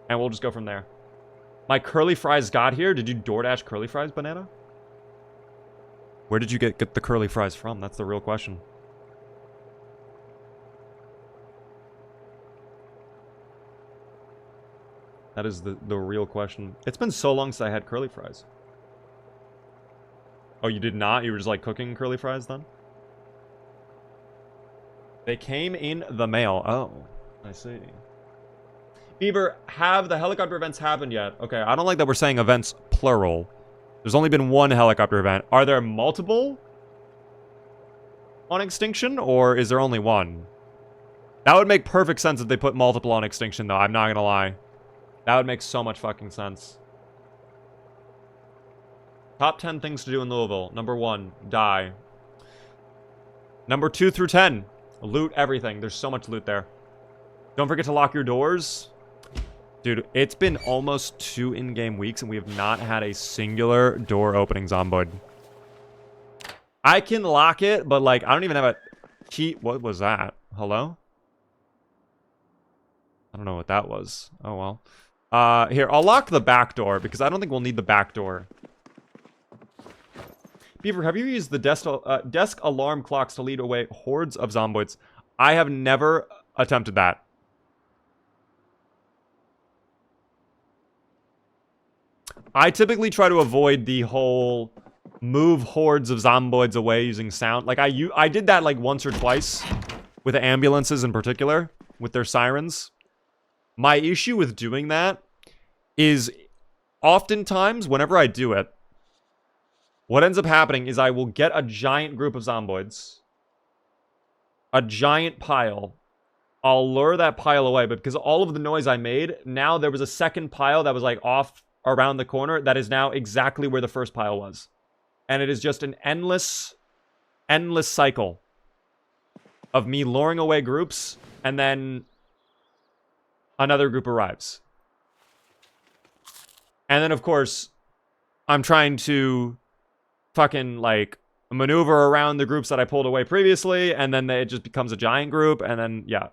And we'll just go from there. My curly fries got here. Did you DoorDash curly fries, Banana? Where did you get the curly fries from? That's the real question. That is the real question. It's been so long since I had curly fries. Oh, you did not? You were just, like, cooking curly fries then? They came in the mail. Oh, I see. Beaver, have the helicopter events happened yet? Okay, I don't like that we're saying events plural. There's only been one helicopter event. Are there multiple on Extinction, or is there only one? That would make perfect sense if they put multiple on Extinction, though. I'm not gonna lie. That would make so much fucking sense. Top 10 things to do in Louisville. Number 1, die. Number 2 through 10, loot everything. There's so much loot there. Don't forget to lock your doors. Dude, it's been almost 2 in-game weeks and we have not had a singular door opening Zomboid. I can lock it, but, like, I don't even have a key. What was that? Hello? I don't know what that was. Oh, well. Here, I'll lock the back door because I don't think we'll need the back door. Beaver, have you used the desk alarm clocks to lead away hordes of zomboids? I have never attempted that. I typically try to avoid the whole move hordes of zomboids away using sound. Like, I did that like once or twice with ambulances in particular, with their sirens. My issue with doing that is oftentimes, whenever I do it, what ends up happening is I will get a giant group of zomboids, a giant pile. I'll lure that pile away, but because all of the noise I made, now there was a second pile that was like off around the corner that is now exactly where the first pile was. And it is just an endless cycle of me luring away groups, and then another group arrives. And then, of course, I'm trying to fucking, like, maneuver around the groups that I pulled away previously, and then it just becomes a giant group, and then, yeah.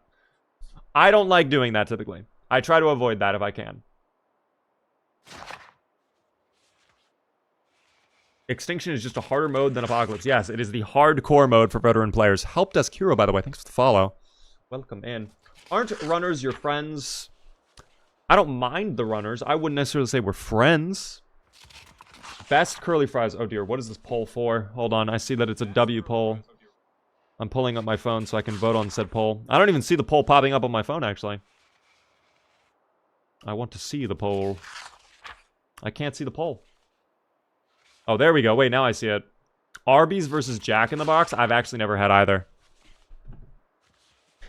I don't like doing that, typically. I try to avoid that if I can. Extinction is just a harder mode than Apocalypse. Yes, it is the hardcore mode for veteran players. Help Desk Hero, by the way. Thanks for the follow. Welcome in. Aren't runners your friends? I don't mind the runners. I wouldn't necessarily say we're friends. Best curly fries. Oh dear, what is this poll for? Hold on, I see that it's a W poll. I'm pulling up my phone so I can vote on said poll. I don't even see the poll popping up on my phone, actually. I want to see the poll. I can't see the poll. Oh, there we go. Wait, now I see it. Arby's versus Jack in the Box? I've actually never had either.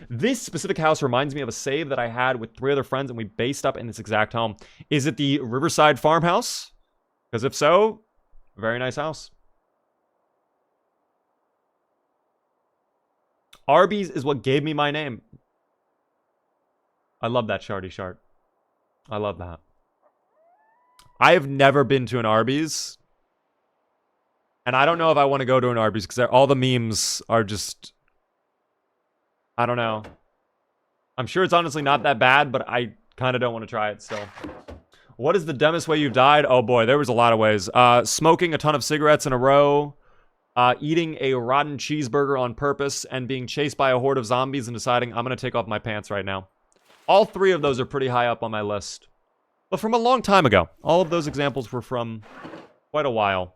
This specific house reminds me of a save that I had with 3 other friends, and we based up in this exact home. Is it the Riverside farmhouse? Because if so, very nice house. Arby's is what gave me my name. I love that shardy shart. I love that. I have never been to an Arby's. And I don't know if I want to go to an Arby's because all the memes are just... I don't know. I'm sure it's honestly not that bad, but I kind of don't want to try it still. What is the dumbest way you've died? Oh boy, there was a lot of ways. Smoking a ton of cigarettes in a row. Eating a rotten cheeseburger on purpose. And being chased by a horde of zombies and deciding I'm going to take off my pants right now. All 3 of those are pretty high up on my list. But from a long time ago. All of those examples were from quite a while.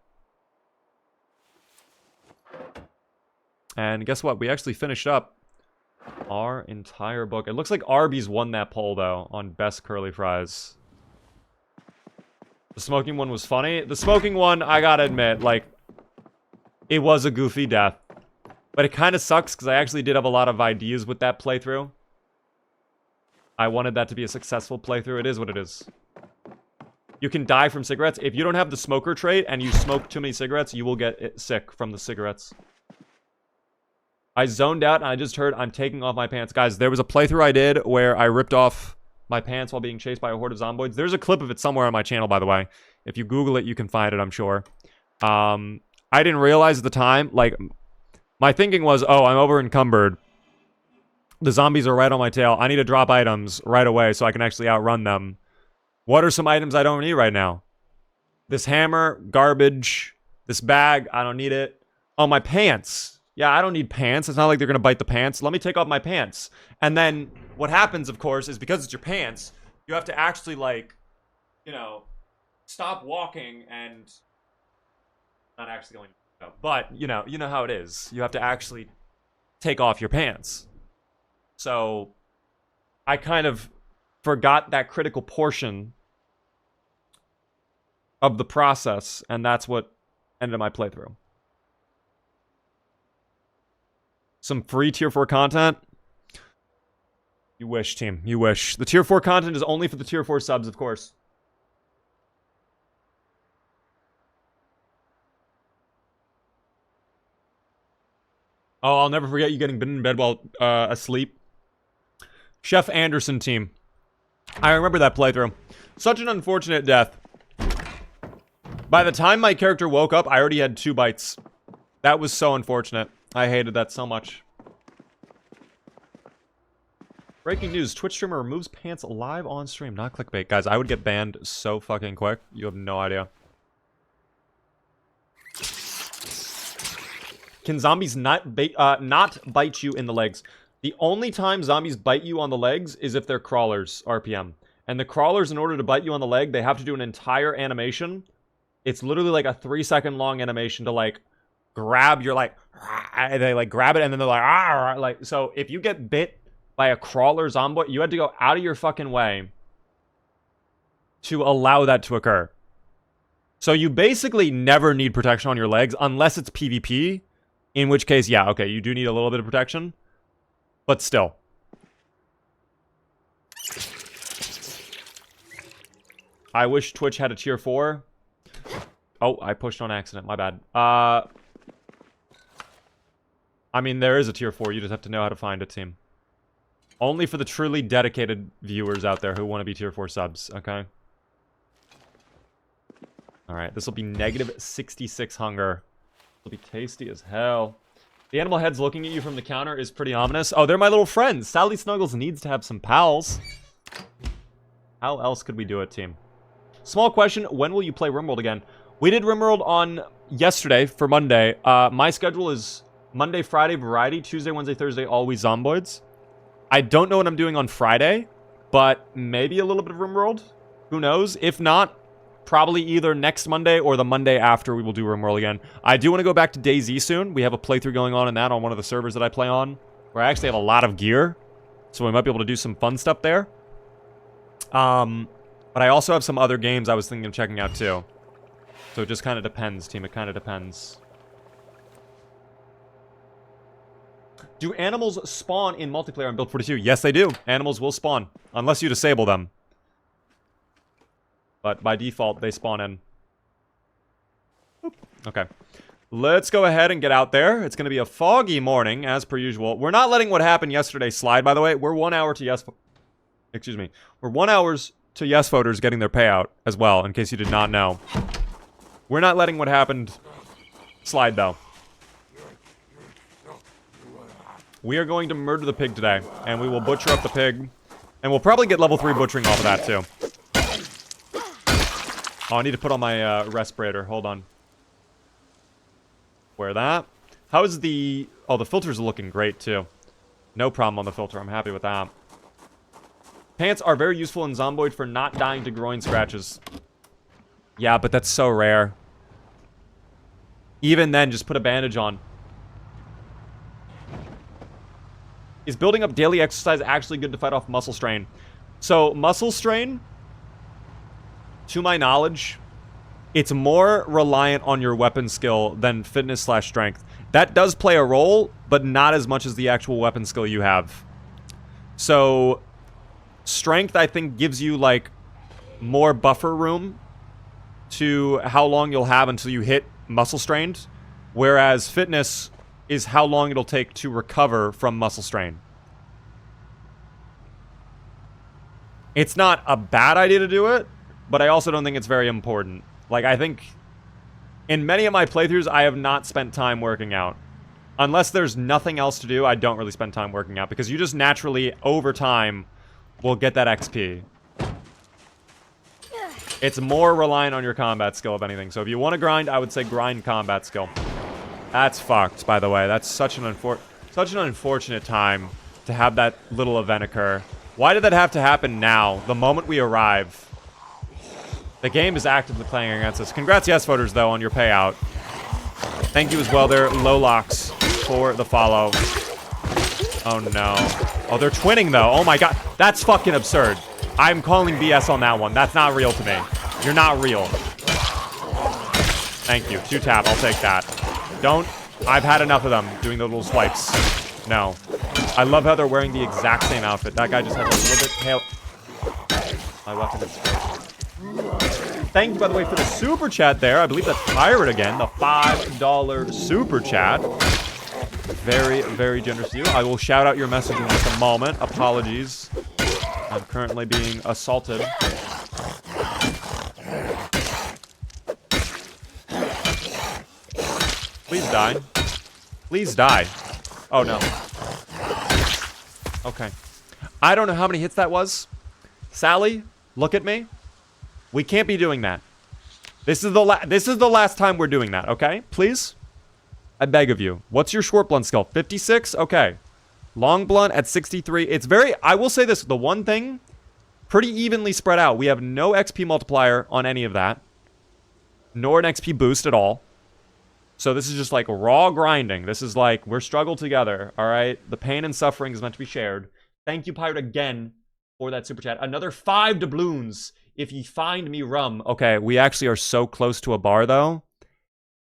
And guess what? We actually finished up our entire book. It looks like Arby's won that poll, though, on best curly fries. The smoking one was funny. The smoking one, I gotta admit, like, it was a goofy death. But it kind of sucks, because I actually did have a lot of ideas with that playthrough. I wanted that to be a successful playthrough. It is what it is. You can die from cigarettes. If you don't have the smoker trait, and you smoke too many cigarettes, you will get sick from the cigarettes. I zoned out, and I just heard I'm taking off my pants. Guys, there was a playthrough I did where I ripped off my pants while being chased by a horde of zomboids. There's a clip of it somewhere on my channel, by the way. If you Google it, you can find it, I'm sure. I didn't realize at the time, like, my thinking was, oh, I'm over encumbered. The zombies are right on my tail. I need to drop items right away so I can actually outrun them. What are some items I don't need right now? This hammer, garbage. This bag, I don't need it. Oh, my pants. Yeah, I don't need pants. It's not like they're going to bite the pants. Let me take off my pants. And then what happens, of course, is because it's your pants, you have to actually, like, you know, stop walking and... Not actually going to go. But, you know how it is. You have to actually take off your pants. So, I kind of forgot that critical portion of the process, and that's what ended my playthrough. Some free tier 4 content? You wish, team. You wish. The tier 4 content is only for the tier 4 subs, of course. Oh, I'll never forget you getting bitten in bed while asleep. Chef Anderson team. I remember that playthrough. Such an unfortunate death. By the time my character woke up, I already had 2 bites. That was so unfortunate. I hated that so much. Breaking news. Twitch streamer removes pants live on stream. Not clickbait. Guys, I would get banned so fucking quick. You have no idea. Can zombies not bite you in the legs? The only time zombies bite you on the legs is if they're crawlers, RPM. And the crawlers, in order to bite you on the leg, they have to do an entire animation. It's literally like a 3-second long animation to like grab your like, they like grab it and then they're like, so if you get bit by a crawler zomboid, you had to go out of your fucking way to allow that to occur. So you basically never need protection on your legs unless it's PvP, in which case, yeah, okay, you do need a little bit of protection, but still. I wish Twitch had a tier 4. Oh, I pushed on accident, my bad. I mean, there is a tier 4, you just have to know how to find it, team. Only for the truly dedicated viewers out there who want to be tier 4 subs, okay? Alright, this will be negative 66 hunger. It'll be tasty as hell. The animal heads looking at you from the counter is pretty ominous. Oh, they're my little friends. Sally Snuggles needs to have some pals. How else could we do it, team? Small question, when will you play RimWorld again? We did RimWorld on yesterday for Monday. My schedule is Monday, Friday, Variety, Tuesday, Wednesday, Thursday, always Zomboids. I don't know what I'm doing on Friday, but maybe a little bit of RimWorld. Who knows? If not, probably either next Monday or the Monday after we will do RimWorld again. I do want to go back to DayZ soon. We have a playthrough going on in that on one of the servers that I play on, where I actually have a lot of gear, so we might be able to do some fun stuff there. But I also have some other games I was thinking of checking out too. So it just kind of depends, team. It kind of depends. Do animals spawn in multiplayer on Build 42? Yes, they do. Animals will spawn, unless you disable them. But by default, they spawn in. Oop. Okay. Let's go ahead and get out there. It's going to be a foggy morning, as per usual. We're not letting what happened yesterday slide, by the way. We're 1 hour to yes... Excuse me. We're 1 hour to yes voters getting their payout as well, in case you did not know. We're not letting what happened slide, though. We are going to murder the pig today, and we will butcher up the pig. And we'll probably get level 3 butchering off of that, too. Oh, I need to put on my respirator. Hold on. Wear that. How's the... Oh, the filters are looking great, too. No problem on the filter. I'm happy with that. Pants are very useful in Zomboid for not dying to groin scratches. Yeah, but that's so rare. Even then, just put a bandage on. Is building up daily exercise actually good to fight off muscle strain? So, muscle strain, to my knowledge, it's more reliant on your weapon skill than fitness/strength. That does play a role, but not as much as the actual weapon skill you have. So, strength, I think, gives you, like, more buffer room to how long you'll have until you hit muscle strained, whereas fitness is how long it'll take to recover from muscle strain. It's not a bad idea to do it, but I also don't think it's very important. Like, I think in many of my playthroughs, I have not spent time working out. Unless there's nothing else to do, I don't really spend time working out, because you just naturally, over time, will get that XP. It's more reliant on your combat skill, if anything. So if you want to grind, I would say grind combat skill. That's fucked, by the way. That's such an unfortunate time to have that little event occur. Why did that have to happen now, the moment we arrive? The game is actively playing against us. Congrats, yes voters, though, on your payout. Thank you as well there, Lolox, for the follow. Oh, no. Oh, they're twinning, though. Oh, my God. That's fucking absurd. I'm calling BS on that one. That's not real to me. You're not real. Thank you. 2-tap. I'll take that. Don't. I've had enough of them doing the little swipes. No. I love how they're wearing the exact same outfit. That guy just has a little bit pale. My weapon is great. Thank you, by the way, for the super chat there. I believe that's Pirate again. The $5 super chat. Very, very generous to you. I will shout out your message in just a moment. Apologies. I'm currently being assaulted. Please die. Please die. Oh, no. Okay. I don't know how many hits that was. Sally, look at me. We can't be doing that. This is the last time we're doing that, okay? Please? I beg of you. What's your short blunt skill? 56? Okay. Long blunt at 63. It's very... I will say this. The one thing, pretty evenly spread out. We have no XP multiplier on any of that. Nor an XP boost at all. So this is just like raw grinding. This is like, we're struggled together, all right? The pain and suffering is meant to be shared. Thank you, Pirate, again for that super chat. Another 5 doubloons if ye find me rum. Okay, we actually are so close to a bar, though.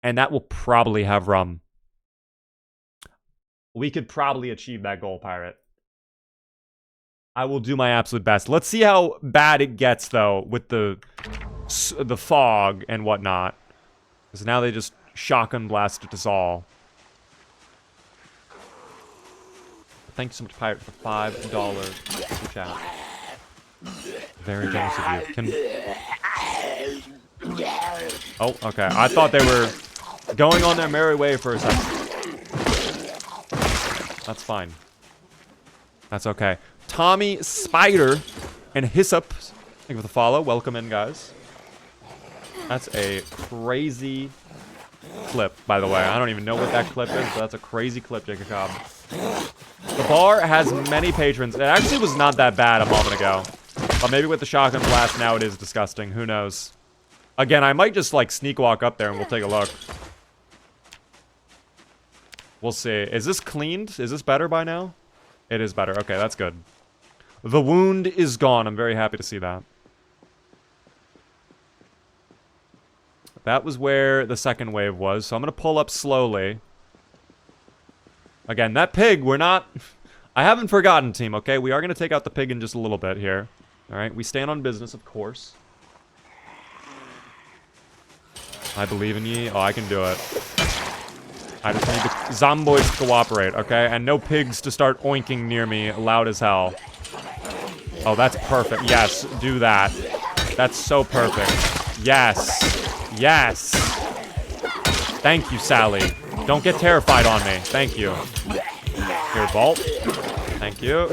And that will probably have rum. We could probably achieve that goal, Pirate. I will do my absolute best. Let's see how bad it gets, though, with the fog and whatnot. Because now they just shotgun blasted us all. Thank you so much, Pirate, for $5 super chat. Very generous of you. Oh, okay. I thought they were going on their merry way for a second. That's fine. That's okay. Tommy, Spider, and Hyssop. Thank you for the follow. Welcome in, guys. That's a crazy clip, by the way. I don't even know what that clip is, but that's a crazy clip, Jacob Cobb. The bar has many patrons. It actually was not that bad a moment ago. But maybe with the shotgun blast now it is disgusting. Who knows? Again, I might just like sneak walk up there and we'll take a look. We'll see. Is this cleaned? Is this better by now? It is better. Okay, that's good. The wound is gone. I'm very happy to see that. That was where the second wave was. So I'm going to pull up slowly. Again, that pig, we're not... I haven't forgotten, team, okay? We are going to take out the pig in just a little bit here. Alright, we stand on business, of course. I believe in ye. Oh, I can do it. I just need the Zomboids to cooperate, okay? And no pigs to start oinking near me loud as hell. Oh, that's perfect. Yes, do that. That's so perfect. Yes. Yes. Thank you, Sally. Don't get terrified on me. Thank you. Here, Vault. Thank you.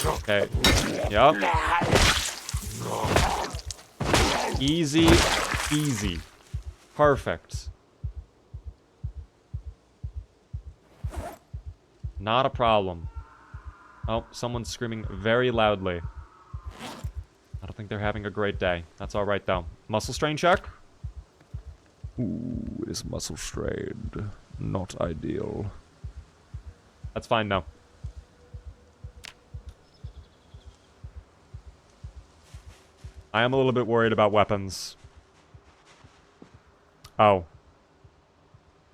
Okay. Yup. Easy. Easy. Perfect. Not a problem. Oh, someone's screaming very loudly. I don't think they're having a great day. That's alright, though. Muscle strain check? Ooh, it is muscle strained. Not ideal. That's fine, though. I am a little bit worried about weapons. Oh.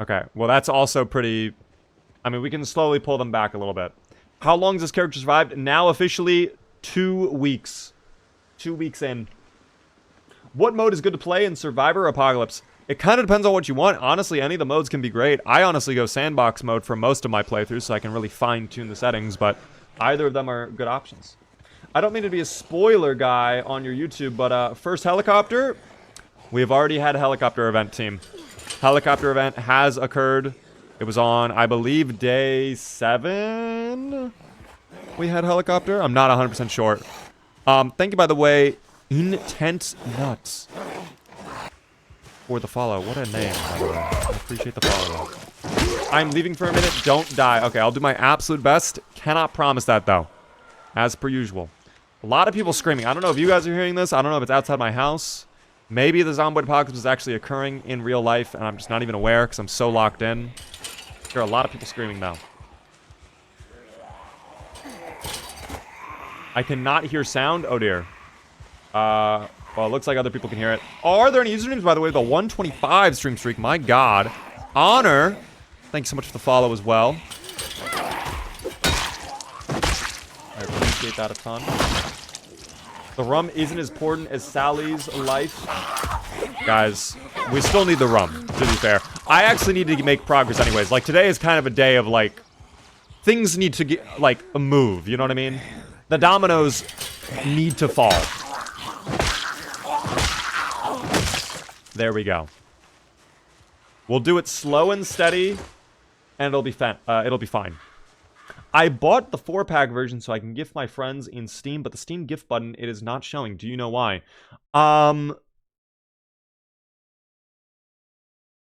Okay, well that's also pretty... I mean, we can slowly pull them back a little bit. How long has this character survived? Now officially 2 weeks. 2 weeks in. What mode is good to play in Survivor or Apocalypse? It kind of depends on what you want. Honestly, any of the modes can be great. I honestly go sandbox mode for most of my playthroughs so I can really fine-tune the settings, but either of them are good options. I don't mean to be a spoiler guy on your YouTube, but first helicopter, we have already had a helicopter event, team. Helicopter event has occurred. It was on, I believe, day 7. We had helicopter. I'm not 100% sure. Thank you, by the way, Intense Nuts, for the follow. What a name, by the way. I appreciate the follow. I'm leaving for a minute. Don't die. Okay, I'll do my absolute best. Cannot promise that, though. As per usual. A lot of people screaming. I don't know if you guys are hearing this. I don't know if it's outside my house. Maybe the Zomboid apocalypse is actually occurring in real life, and I'm just not even aware because I'm so locked in. There are a lot of people screaming now. I cannot hear sound. Oh, dear. Well, it looks like other people can hear it. Are there any usernames, by the way? The 125 stream streak. My God. Honor. Thanks so much for the follow as well. I appreciate that a ton. The rum isn't as important as Sally's life. Guys, we still need the rum, to be fair. I actually need to make progress anyways. Like, today is kind of a day of, like, things need to get, like, a move. You know what I mean? The dominoes need to fall. There we go. We'll do it slow and steady, and it'll be fine. I bought the 4-pack version so I can gift my friends in Steam, but the Steam gift button, it is not showing. Do you know why?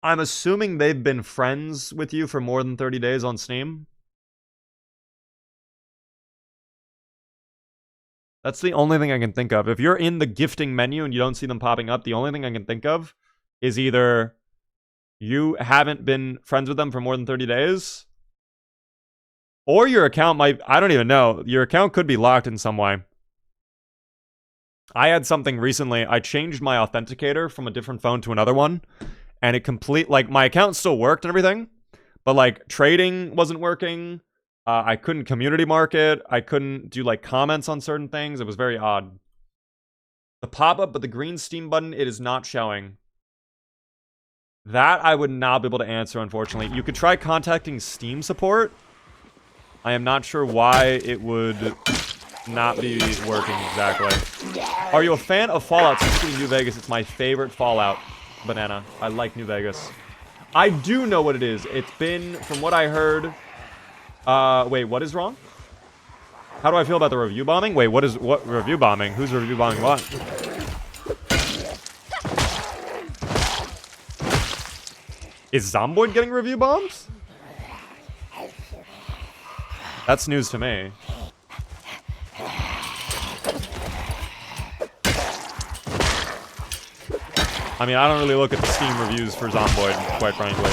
I'm assuming they've been friends with you for more than 30 days on Steam. That's the only thing I can think of. If you're in the gifting menu and you don't see them popping up, the only thing I can think of is either you haven't been friends with them for more than 30 days, or your account might, I don't even know, your account could be locked in some way. I had something recently, I changed my authenticator from a different phone to another one, and it like, my account still worked and everything, but like, trading wasn't working, I couldn't community market, I couldn't do like comments on certain things, it was very odd. The pop-up, but the green Steam button, it is not showing. That I would not be able to answer, unfortunately. You could try contacting Steam support. I am not sure why it would not be working exactly. Are you a fan of Fallout? Since New Vegas, it's my favorite Fallout. Banana. I like New Vegas. I do know what it is. It's been, from what I heard... wait, what is wrong? How do I feel about the review bombing? Wait, what review bombing? Who's review bombing what? Is Zomboid getting review bombs? That's news to me. I mean, I don't really look at the Steam reviews for Zomboid, quite frankly.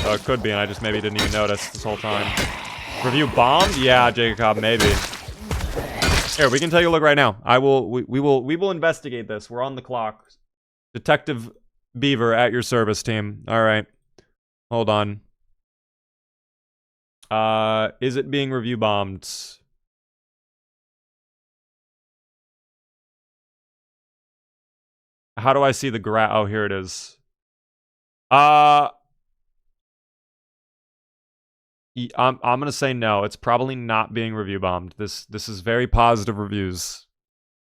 So it could be, and I just maybe didn't even notice this whole time. Review bombed? Yeah, Jacob, maybe. Here, we can take a look right now. We will investigate this. We're on the clock. Detective Beaver at your service, team. All right. Hold on. Is it being review bombed? How do I see the oh, here it is. I'm gonna say no. It's probably not being review bombed. This is very positive reviews.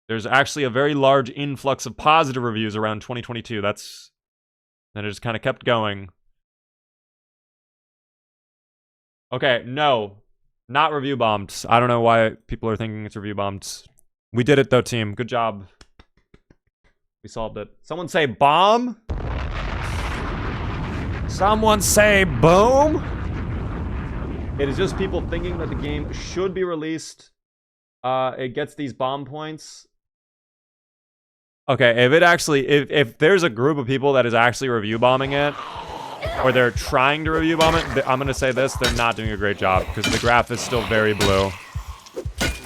There's actually a very large influx of positive reviews around 2022. Then it just kind of kept going. Okay, no. Not review bombed. I don't know why people are thinking it's review bombed. We did it though, team. Good job. We solved it. Someone say bomb. Someone say boom. It is just people thinking that the game should be released. It gets these bomb points. Okay, if there's a group of people that is actually review bombing it, or they're trying to review bomb it, I'm gonna say this, they're not doing a great job, because the graph is still very blue.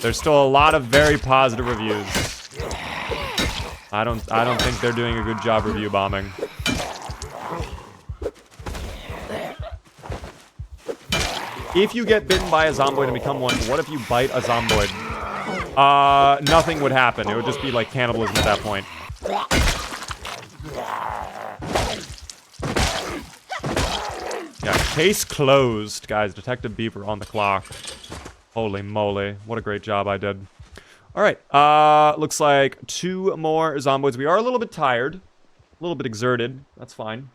There's still a lot of very positive reviews. I don't think they're doing a good job review bombing. If you get bitten by a Zomboid and become one, what if you bite a Zomboid? Nothing would happen. It would just be like cannibalism at that point. Yeah, case closed, guys. Detective Beaver on the clock. Holy moly. What a great job I did. Alright, looks like 2 more Zomboids. We are a little bit tired. A little bit exerted. That's fine.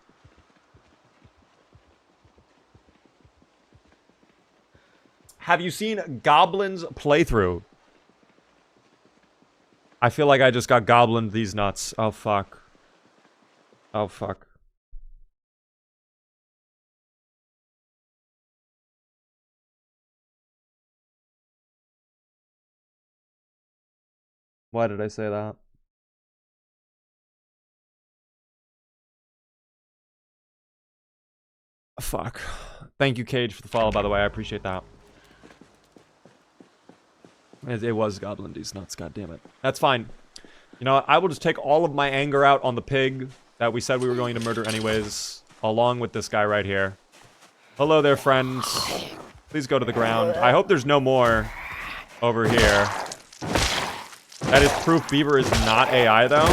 Have you seen Goblin's playthrough? I feel like I just got goblined these nuts. Oh, fuck. Oh, fuck. Why did I say that? Fuck. Thank you, Cage, for the follow, by the way. I appreciate that. It was gobbling these nuts, goddammit. That's fine. You know what? I will just take all of my anger out on the pig that we said we were going to murder anyways, along with this guy right here. Hello there, friends. Please go to the ground. I hope there's no more over here. That is proof Beaver is not AI, though.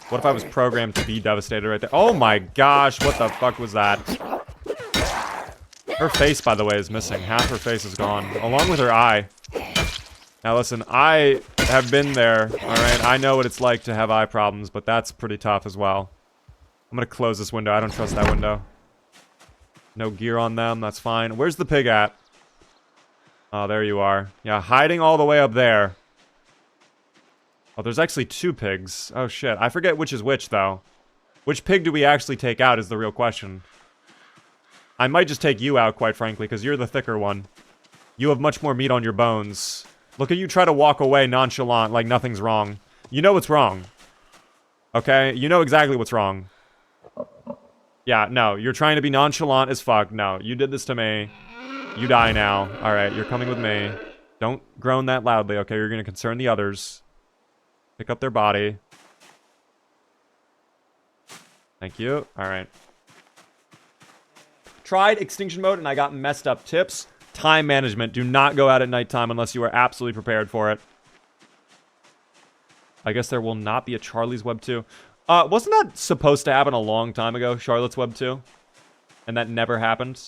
What if I was programmed to be devastated right there? Oh my gosh, what the fuck was that? Her face, by the way, is missing. Half her face is gone, along with her eye. Now listen, I have been there, alright? I know what it's like to have eye problems, but that's pretty tough as well. I'm gonna close this window. I don't trust that window. No gear on them, that's fine. Where's the pig at? Oh, there you are. Yeah, hiding all the way up there. Oh, there's actually 2 pigs. Oh shit, I forget which is which, though. Which pig do we actually take out is the real question. I might just take you out, quite frankly, because you're the thicker one. You have much more meat on your bones. Look at you try to walk away nonchalant like nothing's wrong. You know what's wrong. Okay? You know exactly what's wrong. Yeah, no. You're trying to be nonchalant as fuck. No, you did this to me. You die now. Alright, you're coming with me. Don't groan that loudly, okay? You're gonna concern the others. Pick up their body. Thank you. Alright. Tried extinction mode and I got messed up. Tips. Time management. Do not go out at nighttime unless you are absolutely prepared for it. I guess there will not be a Charlie's Web 2. Wasn't that supposed to happen a long time ago? Charlotte's Web 2? And that never happened?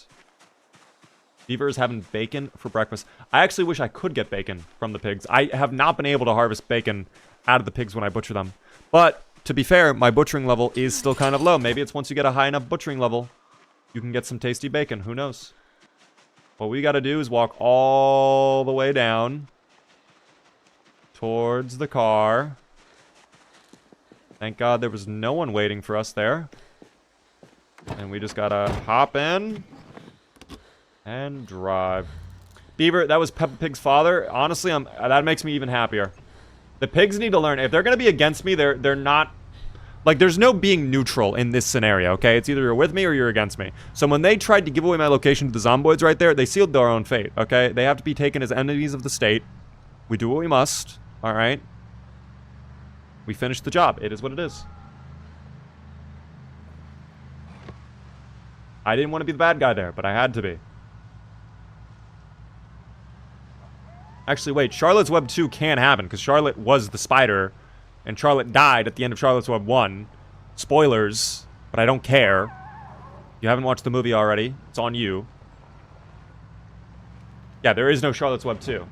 Beaver is having bacon for breakfast. I actually wish I could get bacon from the pigs. I have not been able to harvest bacon out of the pigs when I butcher them. But, to be fair, my butchering level is still kind of low. Maybe it's once you get a high enough butchering level, you can get some tasty bacon. Who knows? What we gotta do is walk all the way down towards the car. Thank God there was no one waiting for us there. And we just gotta hop in and drive. Beaver, that was Peppa Pig's father. Honestly, that makes me even happier. The pigs need to learn. If they're gonna be against me, they're not... Like, there's no being neutral in this scenario, okay? It's either you're with me or you're against me. So when they tried to give away my location to the Zomboids right there, they sealed their own fate, okay? They have to be taken as enemies of the state. We do what we must, alright? We finished the job. It is what it is. I didn't want to be the bad guy there, but I had to be. Actually, wait. Charlotte's Web 2 can happen, because Charlotte was the spider, and Charlotte died at the end of Charlotte's Web 1. Spoilers, but I don't care. If you haven't watched the movie already, it's on you. Yeah, there is no Charlotte's Web 2.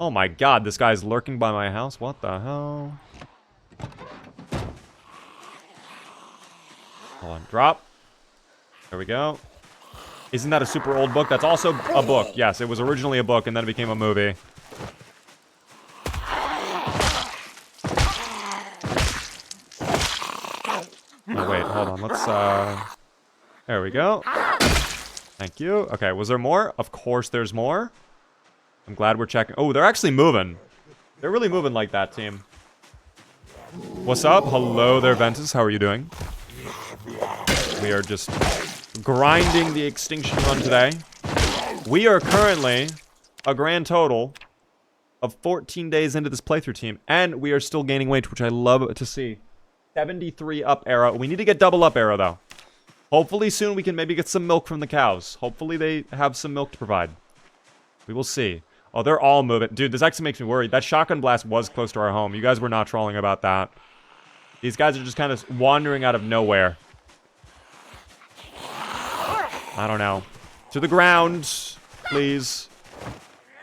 Oh my god, this guy's lurking by my house? What the hell? Hold on, drop. There we go. Isn't that a super old book? That's also a book. Yes, it was originally a book and then it became a movie. Oh, wait, hold on. Let's, there we go. Thank you. Okay, was there more? Of course there's more. I'm glad we're checking. Oh, they're actually moving. They're really moving like that, team. What's up? Hello there, Ventus. How are you doing? We are just grinding the extinction run today. We are currently a grand total of 14 days into this playthrough, team. And we are still gaining weight, which I love to see. 73 up arrow. We need to get double up arrow, though. Hopefully soon we can maybe get some milk from the cows. Hopefully they have some milk to provide. We will see. Oh, they're all moving. Dude, this actually makes me worried. That shotgun blast was close to our home. You guys were not trolling about that. These guys are just kind of wandering out of nowhere. I don't know. To the ground, please.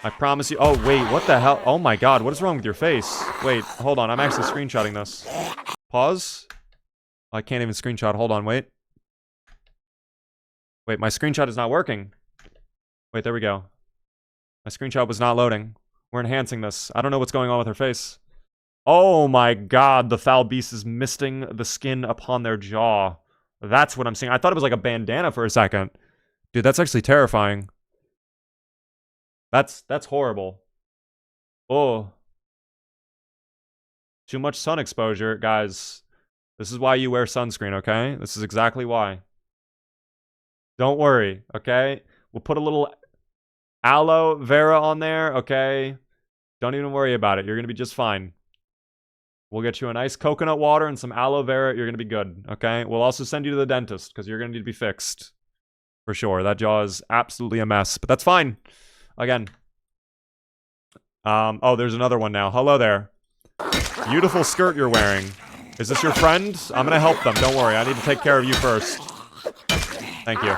I promise you. Oh, wait. What the hell? Oh, my God. What is wrong with your face? Wait. Hold on. I'm actually screenshotting this. Pause. I can't even screenshot. Hold on. Wait. Wait. My screenshot is not working. Wait. There we go. My screenshot was not loading. We're enhancing this. I don't know what's going on with her face. Oh my god, the foul beast is misting the skin upon their jaw. That's what I'm seeing. I thought it was like a bandana for a second. Dude, that's actually terrifying. That's horrible. Oh. Too much sun exposure, guys. This is why you wear sunscreen, okay? This is exactly why. Don't worry, okay? We'll put a little aloe vera on there, okay? Don't even worry about it. You're gonna be just fine. We'll get you a nice coconut water and some aloe vera. You're gonna be good, okay? We'll also send you to the dentist, because you're gonna need to be fixed. For sure. That jaw is absolutely a mess, but that's fine. Again. Oh, there's another one now. Hello there. Beautiful skirt you're wearing. Is this your friend? I'm gonna help them. Don't worry. I need to take care of you first. Thank you.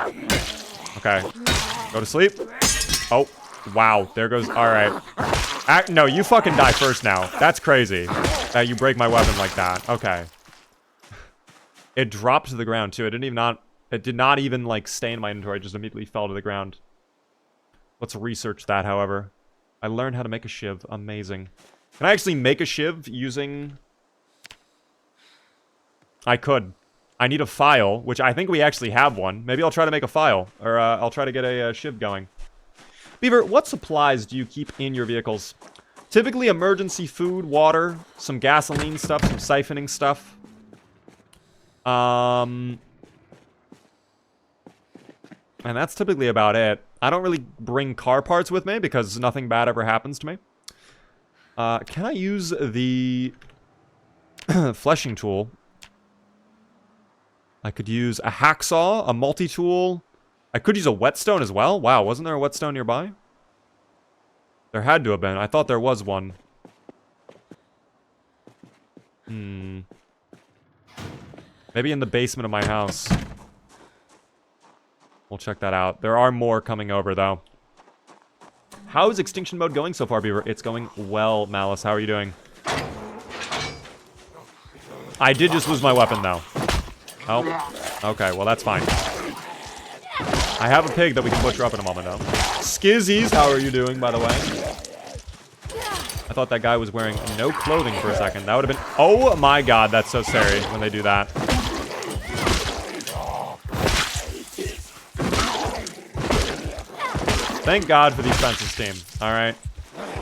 Okay. Go to sleep. Oh, wow. There goes... Alright. No, you fucking die first now. That's crazy. That you break my weapon like that. Okay. It dropped to the ground, too. It did not even, like, stay in my inventory. It just immediately fell to the ground. Let's research that, however. I learned how to make a shiv. Amazing. Can I actually make a shiv using... I could. I need a file, which I think we actually have one. Maybe I'll try to make a file. Or I'll try to get a shiv going. Beaver, what supplies do you keep in your vehicles? Typically emergency food, water, some gasoline stuff, some siphoning stuff. And that's typically about it. I don't really bring car parts with me because nothing bad ever happens to me. Can I use the fleshing tool? I could use a hacksaw, a multi-tool. I could use a whetstone as well. Wow, wasn't there a whetstone nearby? There had to have been. I thought there was one. Maybe in the basement of my house. We'll check that out. There are more coming over, though. How is Extinction Mode going so far, Beaver? It's going well, Malice. How are you doing? I did just lose my weapon, though. Oh, okay. Well, that's fine. I have a pig that we can butcher up in a moment, though. Skizzies, how are you doing, by the way? I thought that guy was wearing no clothing for a second. That would have been... Oh, my God. That's so scary when they do that. Thank God for these fences, team. All right.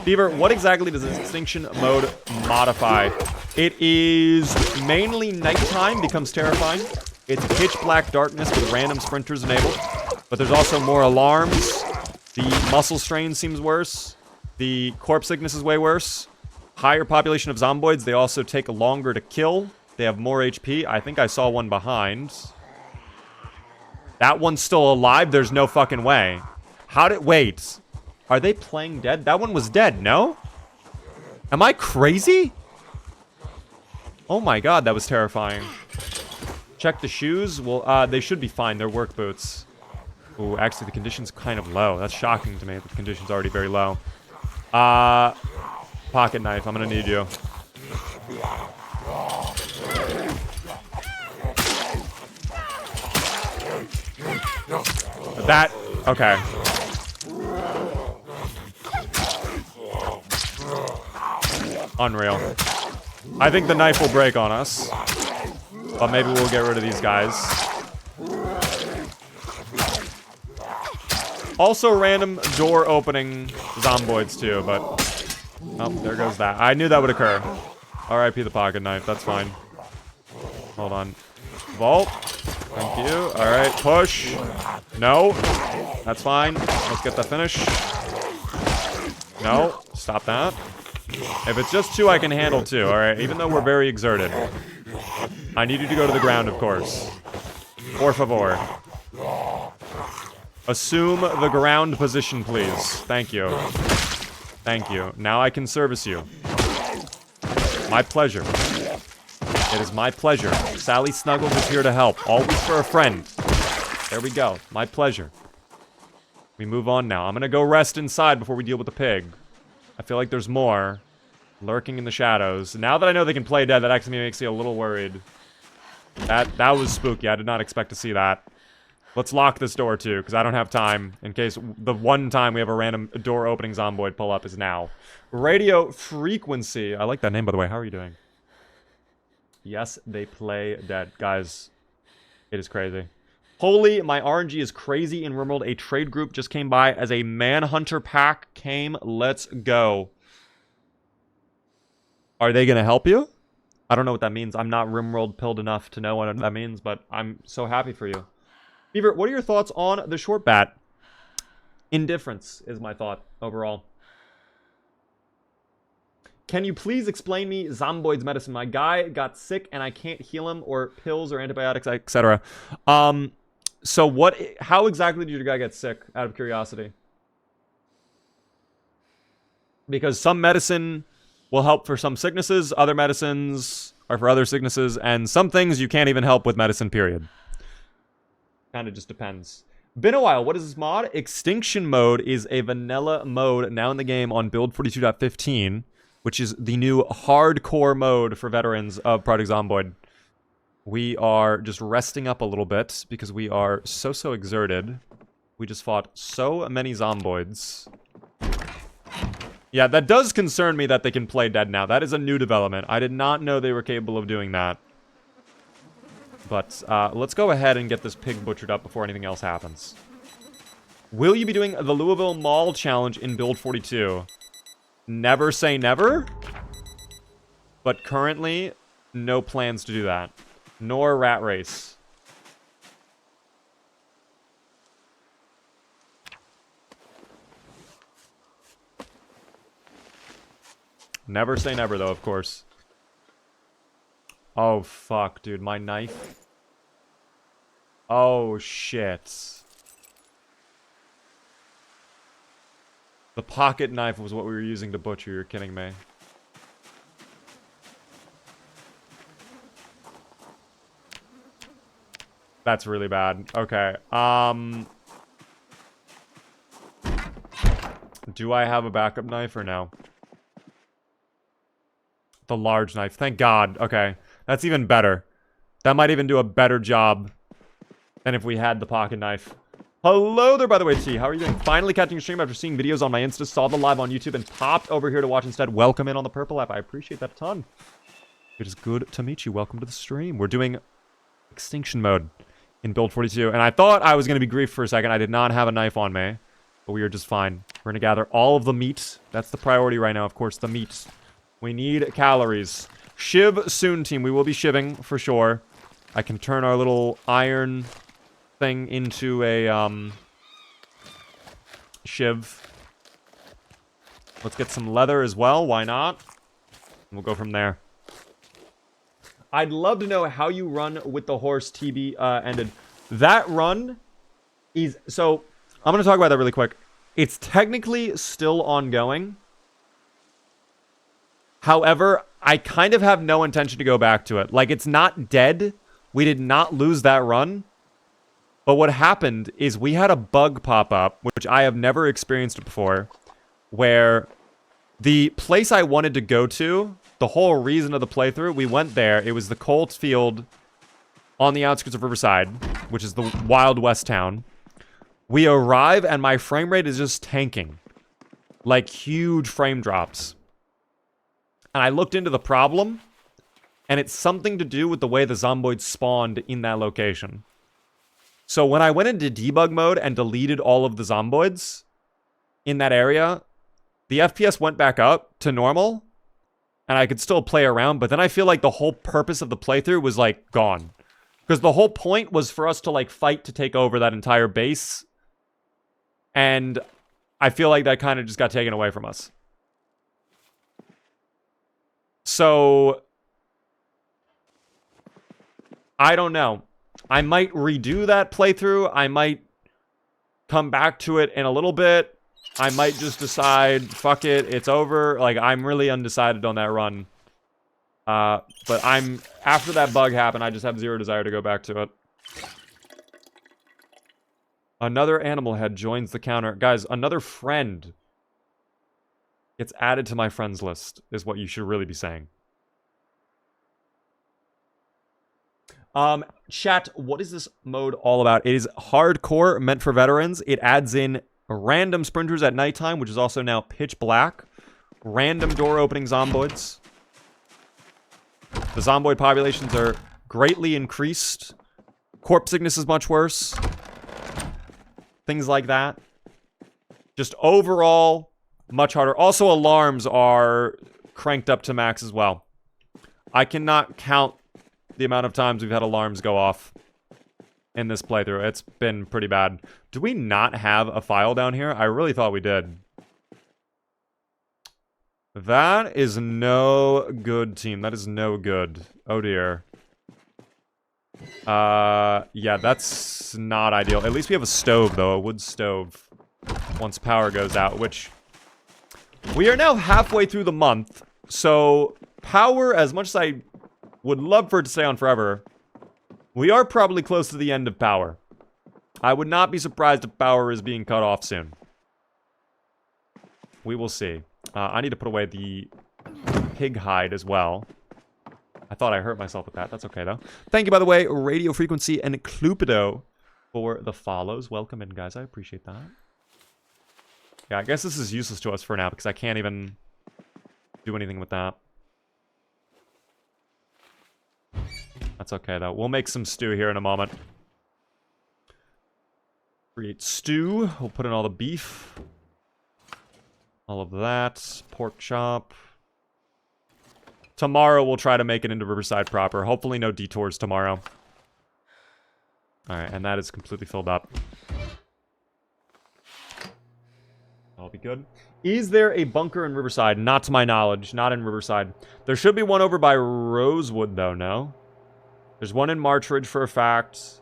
Beaver, what exactly does Extinction Mode modify? It is mainly nighttime becomes terrifying. It's pitch black darkness with random sprinters enabled. But there's also more alarms. The muscle strain seems worse. The corpse sickness is way worse. Higher population of zomboids. They also take longer to kill. They have more HP. I think I saw one behind. That one's still alive? There's no fucking way. How did... Wait. Are they playing dead? That one was dead, no? Am I crazy? Oh my God, that was terrifying. Check the shoes. Well, they should be fine. They're work boots. Ooh, actually, the condition's kind of low. That's shocking to me. The condition's already very low. Pocket knife. I'm gonna need you. That... Okay. Unreal. I think the knife will break on us. But maybe we'll get rid of these guys. Also random door opening zomboids too, but... Oh, there goes that. I knew that would occur. R.I.P. the pocket knife, that's fine. Hold on. Vault. Thank you. Alright, push. No. That's fine. Let's get the finish. No. Stop that. If it's just two, I can handle two, alright? Even though we're very exerted. I need you to go to the ground, of course. Por favor. Assume the ground position, please. Thank you. Thank you. Now I can service you. My pleasure. It is my pleasure. Sally Snuggles is here to help. Always for a friend. There we go. My pleasure. We move on now. I'm gonna go rest inside before we deal with the pig. I feel like there's more lurking in the shadows. Now that I know they can play dead, that actually makes me a little worried. That was spooky. I did not expect to see that. Let's lock this door too, because I don't have time in case the one time we have a random door opening zomboid pull up is now. Radio Frequency. I like that name, by the way. How are you doing? Yes, they play dead. Guys, it is crazy. Holy, my RNG is crazy in RimWorld. A trade group just came by as a Manhunter pack came. Let's go. Are they going to help you? I don't know what that means. I'm not RimWorld pilled enough to know what that means, but I'm so happy for you. Beaver, what are your thoughts on the short bat? Indifference is my thought overall. Can you please explain me Zomboid's medicine? My guy got sick and I can't heal him, or pills or antibiotics, etc. So how exactly did your guy get sick, out of curiosity? Because some medicine will help for some sicknesses, other medicines are for other sicknesses, and some things you can't even help with medicine, period. Kind of just depends. Been a while. What is this mod? Extinction Mode is a vanilla mode now in the game on build 42.15, which is the new hardcore mode for veterans of Project Zomboid. We are just resting up a little bit because we are so exerted. We just fought so many zomboids. Yeah, that does concern me that they can play dead now. That is a new development. I did not know they were capable of doing that. But let's go ahead and get this pig butchered up before anything else happens. Will you be doing the Louisville Mall Challenge in Build 42? Never say never. But currently, no plans to do that. Nor Rat Race. Never say never, though, of course. Oh, fuck, dude. My knife. Oh, shit. The pocket knife was what we were using to butcher. You're kidding me. That's really bad. Okay. Do I have a backup knife or no? The large knife. Thank God. Okay. That's even better. That might even do a better job than if we had the pocket knife. Hello there, by the way, T. How are you doing? Finally catching a stream after seeing videos on my Insta. Saw the live on YouTube and popped over here to watch instead. Welcome in on the Purple app. I appreciate that a ton. It is good to meet you. Welcome to the stream. We're doing Extinction mode in Build 42. And I thought I was going to be griefed for a second. I did not have a knife on me. But we are just fine. We're going to gather all of the meat. That's the priority right now, of course, the meat. We need calories. Shiv soon, team. We will be shiving for sure. I can turn our little iron thing into a shiv. Let's get some leather as well. Why not? We'll go from there. I'd love to know how you run with the horse TB ended. That run is... So, I'm going to talk about that really quick. It's technically still ongoing. However, I kind of have no intention to go back to it. Like, it's not dead. We did not lose that run. But what happened is we had a bug pop up, which I have never experienced before, where the place I wanted to go to, the whole reason of the playthrough, we went there. It was the Colts Field on the outskirts of Riverside, which is the Wild West town. We arrive, and my frame rate is just tanking. Like, huge frame drops. And I looked into the problem, and it's something to do with the way the Zomboid spawned in that location. So when I went into debug mode and deleted all of the Zomboids in that area, the FPS went back up to normal, and I could still play around, but then I feel like the whole purpose of the playthrough was, like, gone. Because the whole point was for us to, like, fight to take over that entire base, and I feel like that kind of just got taken away from us. So, I don't know. I might redo that playthrough. I might come back to it in a little bit. I might just decide, fuck it, it's over. Like, I'm really undecided on that run. But after that bug happened, I just have zero desire to go back to it. Another animal head joins the counter. Guys, another friend gets added to my friends list, is what you should really be saying. Chat, what is this mode all about? It is hardcore, meant for veterans. It adds in random sprinters at nighttime, which is also now pitch black. Random door opening zomboids. The zomboid populations are greatly increased. Corpse sickness is much worse. Things like that. Just overall, much harder. Also, alarms are cranked up to max as well. I cannot count the amount of times we've had alarms go off in this playthrough. It's been pretty bad. Do we not have a file down here? I really thought we did. That is no good, team. That is no good. Oh, dear. Yeah, that's not ideal. At least we have a stove, though. A wood stove. Once power goes out, which... We are now halfway through the month. So, power, as much as I would love for it to stay on forever, we are probably close to the end of power. I would not be surprised if power is being cut off soon. We will see. I need to put away the pig hide as well. I thought I hurt myself with that. That's okay, though. Thank you, by the way, Radio Frequency and Clupido for the follows. Welcome in, guys. I appreciate that. Yeah, I guess this is useless to us for now because I can't even do anything with that. That's okay, though. We'll make some stew here in a moment. Create stew. We'll put in all the beef. All of that. Pork chop. Tomorrow, we'll try to make it into Riverside proper. Hopefully no detours tomorrow. Alright, and that is completely filled up. That'll be good. Is there a bunker in Riverside? Not to my knowledge. Not in Riverside. There should be one over by Rosewood, though, no? There's one in Marchridge for a fact.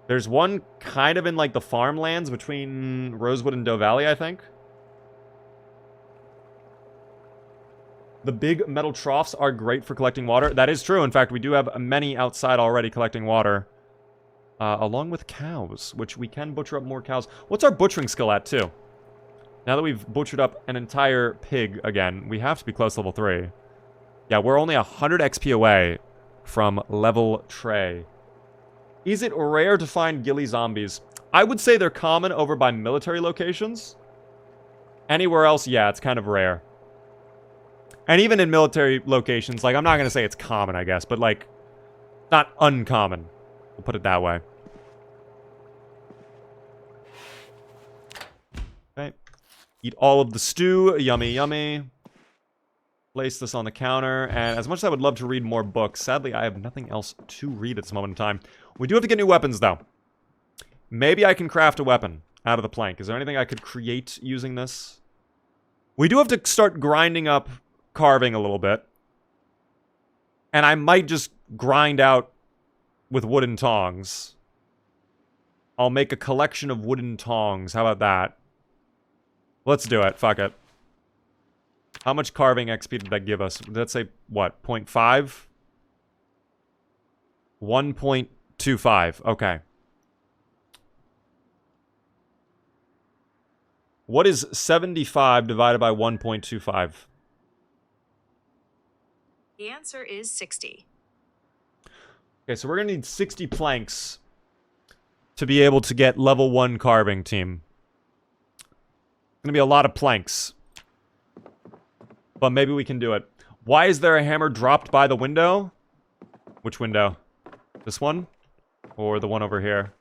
There's one kind of in, like, the farmlands between Rosewood and Doe Valley, I think. The big metal troughs are great for collecting water. That is true. In fact, we do have many outside already collecting water. Along with cows, which we can butcher up more cows. What's our butchering skill at, too? Now that we've butchered up an entire pig again, we have to be close to level 3. Yeah, we're only 100 XP away from level Trey. Is it rare to find ghillie zombies? I would say they're common over by military locations. Anywhere else, yeah, it's kind of rare. And even in military locations, like, I'm not going to say it's common, I guess, but, like, not uncommon. We'll put it that way. Okay. Eat all of the stew. Yummy, yummy. Place this on the counter. And as much as I would love to read more books, sadly, I have nothing else to read at this moment in time. We do have to get new weapons, though. Maybe I can craft a weapon out of the plank. Is there anything I could create using this? We do have to start grinding up carving a little bit. And I might just grind out with wooden tongs. I'll make a collection of wooden tongs. How about that? Let's do it. Fuck it. How much carving XP did that give us? Let's say, what, 0.5? 1.25. Okay. What is 75 divided by 1.25? The answer is 60. Okay, so we're going to need 60 planks to be able to get level 1 carving, team. It's going to be a lot of planks. But maybe we can do it. Why is there a hammer dropped by the window? Which window? This one? Or the one over here?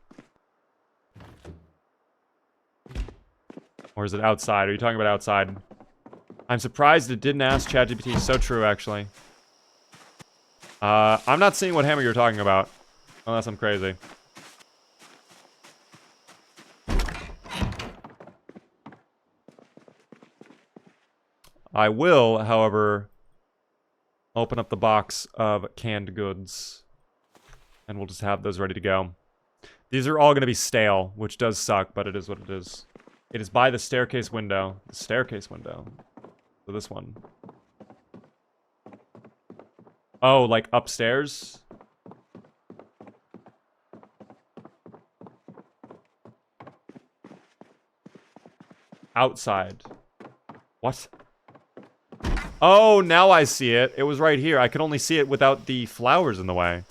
Or is it outside? Are you talking about outside? I'm surprised it didn't ask ChatGPT. So true, actually. I'm not seeing what hammer you're talking about. Unless I'm crazy. I will, however, open up the box of canned goods. And we'll just have those ready to go. These are all going to be stale, which does suck, but it is what it is. It is by the staircase window. The staircase window. So this one. Oh, like upstairs? Outside. What? Oh, now I see it. It was right here. I could only see it without the flowers in the way.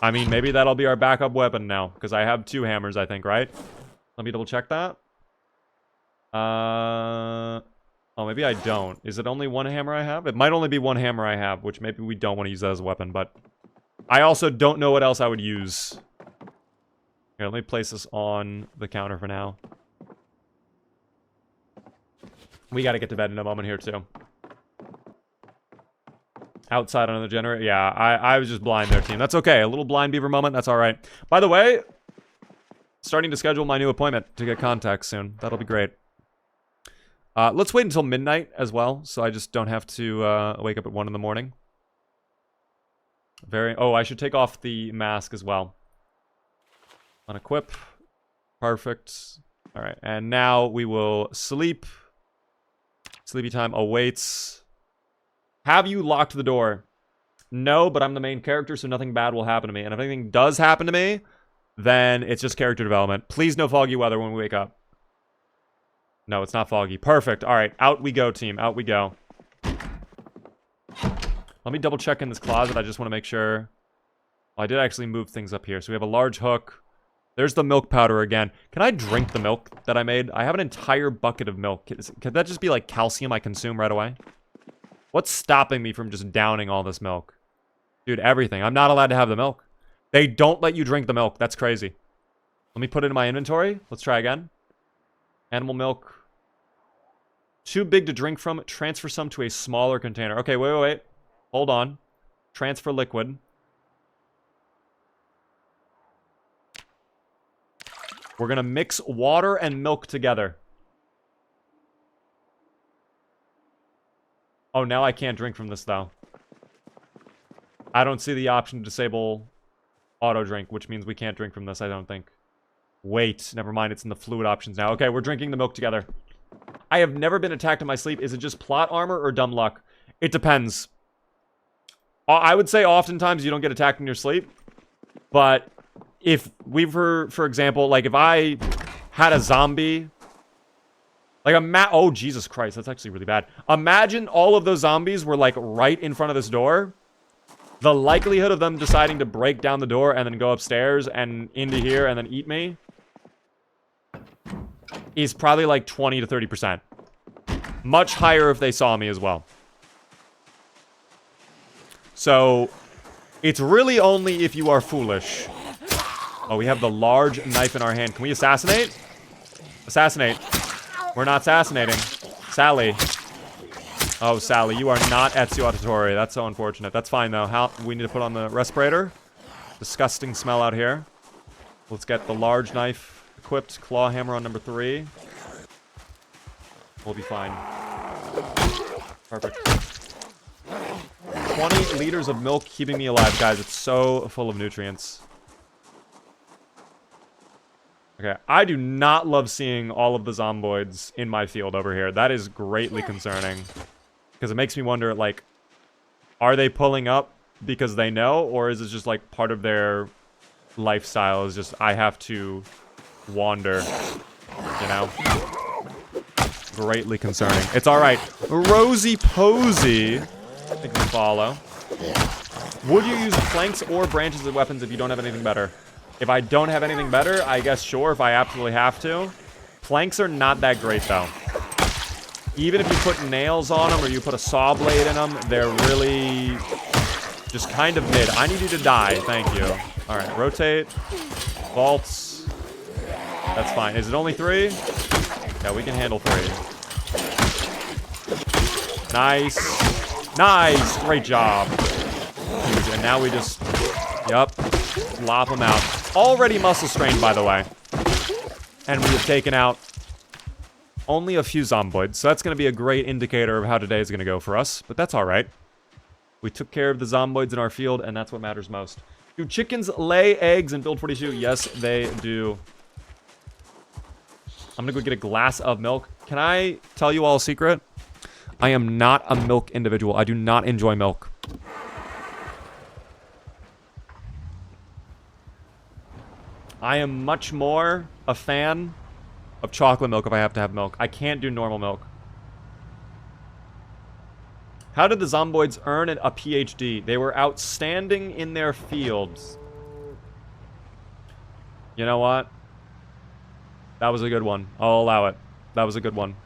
I mean, maybe that'll be our backup weapon now. Because I have 2 hammers, I think, right? Let me double check that. Oh, maybe I don't. Is it only 1 hammer I have? It might only be 1 hammer I have, which maybe we don't want to use that as a weapon, but I also don't know what else I would use. Here, let me place this on the counter for now. We gotta get to bed in a moment here, too. Outside under the generator? Yeah, I was just blind there, team. That's okay. A little blind beaver moment. That's all right. By the way, starting to schedule my new appointment to get contacts soon. That'll be great. Let's wait until midnight as well, so I just don't have to wake up at 1 in the morning. Oh, I should take off the mask as well. Unequip. Perfect. All right, and now we will sleep. Sleepy time awaits. Have you locked the door? No, but I'm the main character, so nothing bad will happen to me. And if anything does happen to me, then it's just character development. Please no foggy weather when we wake up. No, it's not foggy. Perfect. All right, out we go, team. Out we go. Let me double check in this closet. I just want to make sure. Oh, I did actually move things up here. So we have a large hook. There's the milk powder again. Can I drink the milk that I made? I have an entire bucket of milk. Could that just be like calcium I consume right away? What's stopping me from just downing all this milk? Dude, everything. I'm not allowed to have the milk. They don't let you drink the milk. That's crazy. Let me put it in my inventory. Let's try again. Animal milk. Too big to drink from. Transfer some to a smaller container. Okay, wait. Hold on. Transfer liquid. We're going to mix water and milk together. Oh, now I can't drink from this, though. I don't see the option to disable auto drink, which means we can't drink from this, I don't think. Wait, never mind, it's in the fluid options now. Okay, we're drinking the milk together. I have never been attacked in my sleep. Is it just plot armor or dumb luck? It depends. I would say oftentimes you don't get attacked in your sleep. But if we were, for example, like if I had a zombie... Like, oh, Jesus Christ, that's actually really bad. Imagine all of those zombies were, like, right in front of this door. The likelihood of them deciding to break down the door and then go upstairs and into here and then eat me is probably, like, 20 to 30%. Much higher if they saw me as well. So, it's really only if you are foolish. Oh, we have the large knife in our hand. Can we assassinate? Assassinate. We're not assassinating. Sally. Oh, Sally, you are not Ezio Auditore. That's so unfortunate. That's fine, though. We need to put on the respirator. Disgusting smell out here. Let's get the large knife equipped. Claw hammer on number 3. We'll be fine. Perfect. 20 liters of milk keeping me alive, guys. It's so full of nutrients. Okay, I do not love seeing all of the zomboids in my field over here. That is greatly concerning. Because it makes me wonder, like, are they pulling up because they know? Or is it just, like, part of their lifestyle is just, I have to wander, you know? Greatly concerning. It's alright. Rosy Posy. I think we follow. Would you use planks or branches as weapons if you don't have anything better? If I don't have anything better, I guess sure, if I absolutely have to. Planks are not that great, though. Even if you put nails on them or you put a saw blade in them, they're really just kind of mid. I need you to die. Thank you. All right, rotate. Vaults. That's fine. Is it only 3? Yeah, we can handle 3. Nice. Nice. Great job. And now we just... Yup. Lop them out. Already muscle strained, by the way. And we have taken out only a few zomboids. So that's going to be a great indicator of how today is going to go for us. But that's alright. We took care of the zomboids in our field, and that's what matters most. Do chickens lay eggs in build 42? Yes, they do. I'm going to go get a glass of milk. Can I tell you all a secret? I am not a milk individual. I do not enjoy milk. I am much more a fan of chocolate milk if I have to have milk. I can't do normal milk. How did the zomboids earn a PhD? They were outstanding in their fields. You know what? That was a good one. I'll allow it. That was a good one.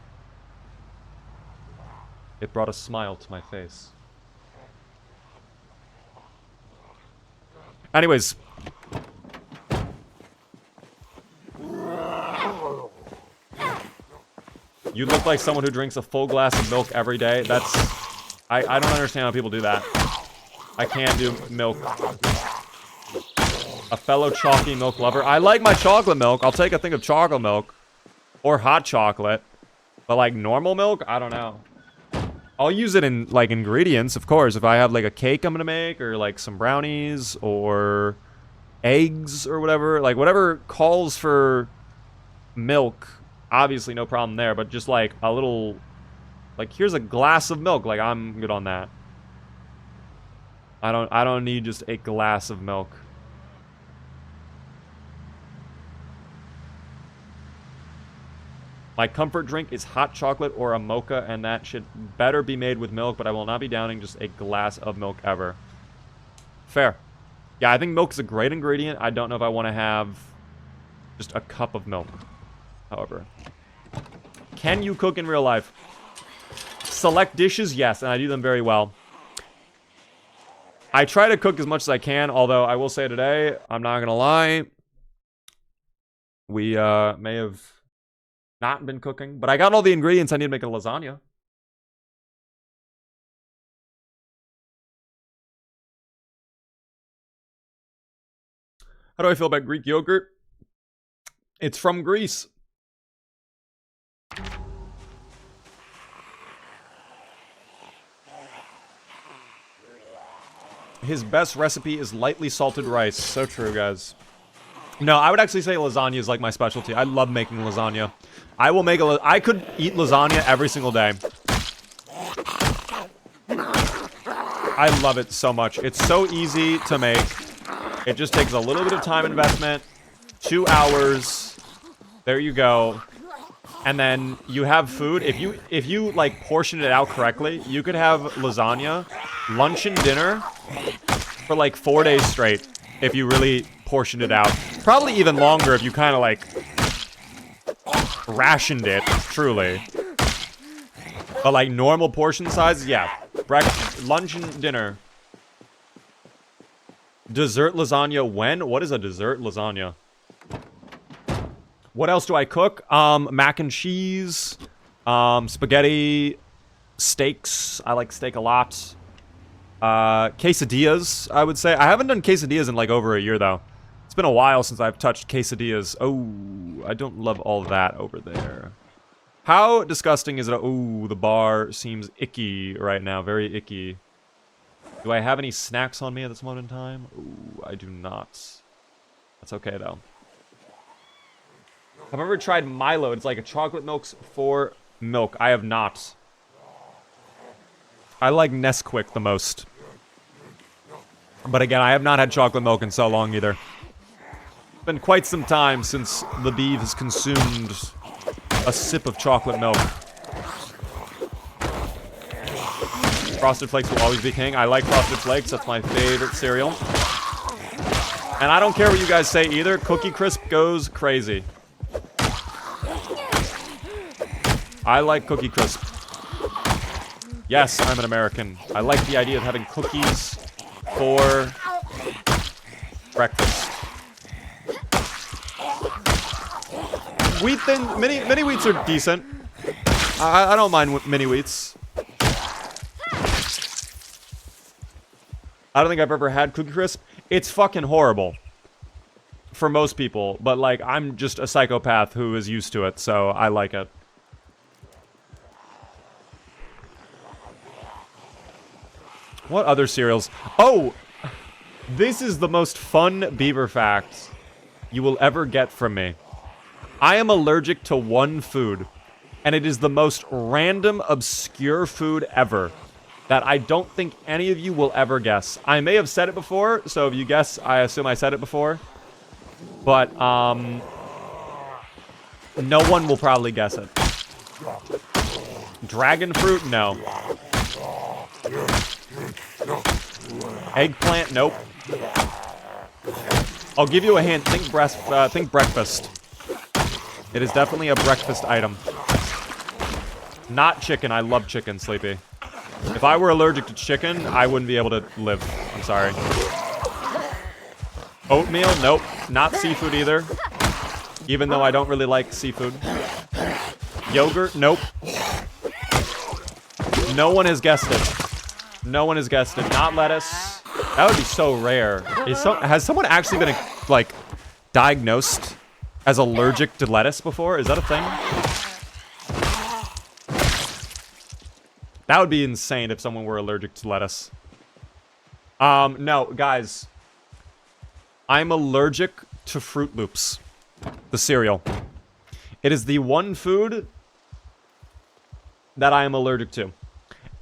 It brought a smile to my face. Anyways. You look like someone who drinks a full glass of milk every day. That's... I don't understand how people do that. I can't do milk. A fellow chalky milk lover. I like my chocolate milk. I'll take a thing of chocolate milk. Or hot chocolate. But like normal milk? I don't know. I'll use it in like ingredients, of course. If I have like a cake I'm gonna make. Or like some brownies. Or eggs or whatever. Like whatever calls for milk. Obviously no problem there. But just like a little... Like here's a glass of milk. Like I'm good on that. I don't need just a glass of milk. My comfort drink is hot chocolate or a mocha, and that should better be made with milk, but I will not be downing just a glass of milk ever. Fair. Yeah, I think milk is a great ingredient. I don't know if I want to have just a cup of milk, however. Can you cook in real life? Select dishes, yes, and I do them very well. I try to cook as much as I can, although I will say today, I'm not gonna lie, we may have not been cooking, but I got all the ingredients I need to make a lasagna. How do I feel about Greek yogurt? It's from Greece. His best recipe is lightly salted rice. So true, guys. No, I would actually say lasagna is like my specialty. I love making lasagna. I will make I could eat lasagna every single day. I love it so much. It's so easy to make. It just takes a little bit of time investment. 2 hours. There you go. And then you have food. If you like portion it out correctly, you could have lasagna, lunch and dinner for like 4 days straight if you really portioned it out. Probably even longer if you kind of like rationed it, truly. But like normal portion size, yeah. Breakfast, lunch and dinner. Dessert lasagna when? What is a dessert lasagna? What else do I cook? Mac and cheese, spaghetti, steaks. I like steak a lot. Quesadillas, I would say. I haven't done quesadillas in like over a year, though. It's been a while since I've touched quesadillas. Oh, I don't love all that over there. How disgusting is it? Oh, the bar seems icky right now. Very icky. Do I have any snacks on me at this moment in time? Oh, I do not. That's okay, though. Have I ever tried Milo? It's like a chocolate milk for milk. I have not. I like Nesquik the most. But again, I have not had chocolate milk in so long either. It's been quite some time since the beef has consumed a sip of chocolate milk. Frosted Flakes will always be king. I like Frosted Flakes. That's my favorite cereal. And I don't care what you guys say either. Cookie Crisp goes crazy. I like Cookie Crisp. Yes, I'm an American. I like the idea of having cookies for breakfast. Wheat thing, mini wheats are decent. I don't mind mini wheats. I don't think I've ever had Cookie Crisp. It's fucking horrible for most people, but like I'm just a psychopath who is used to it, so I like it. What other cereals? Oh, this is the most fun beaver fact you will ever get from me. I am allergic to one food, and it is the most random, obscure food ever that I don't think any of you will ever guess. I may have said it before, so if you guess, I assume I said it before. But, no one will probably guess it. Dragon fruit? No. Eggplant? Nope. I'll give you a hint. Think breakfast. It is definitely a breakfast item. Not chicken. I love chicken, Sleepy. If I were allergic to chicken, I wouldn't be able to live. I'm sorry. Oatmeal? Nope. Not seafood either. Even though I don't really like seafood. Yogurt? Nope. No one has guessed it. No one has guessed it. Not lettuce. That would be so rare. Has someone actually been, like, diagnosed as allergic to lettuce before? Is that a thing? That would be insane if someone were allergic to lettuce. No, guys. I'm allergic to Fruit Loops. The cereal. It is the one food that I am allergic to.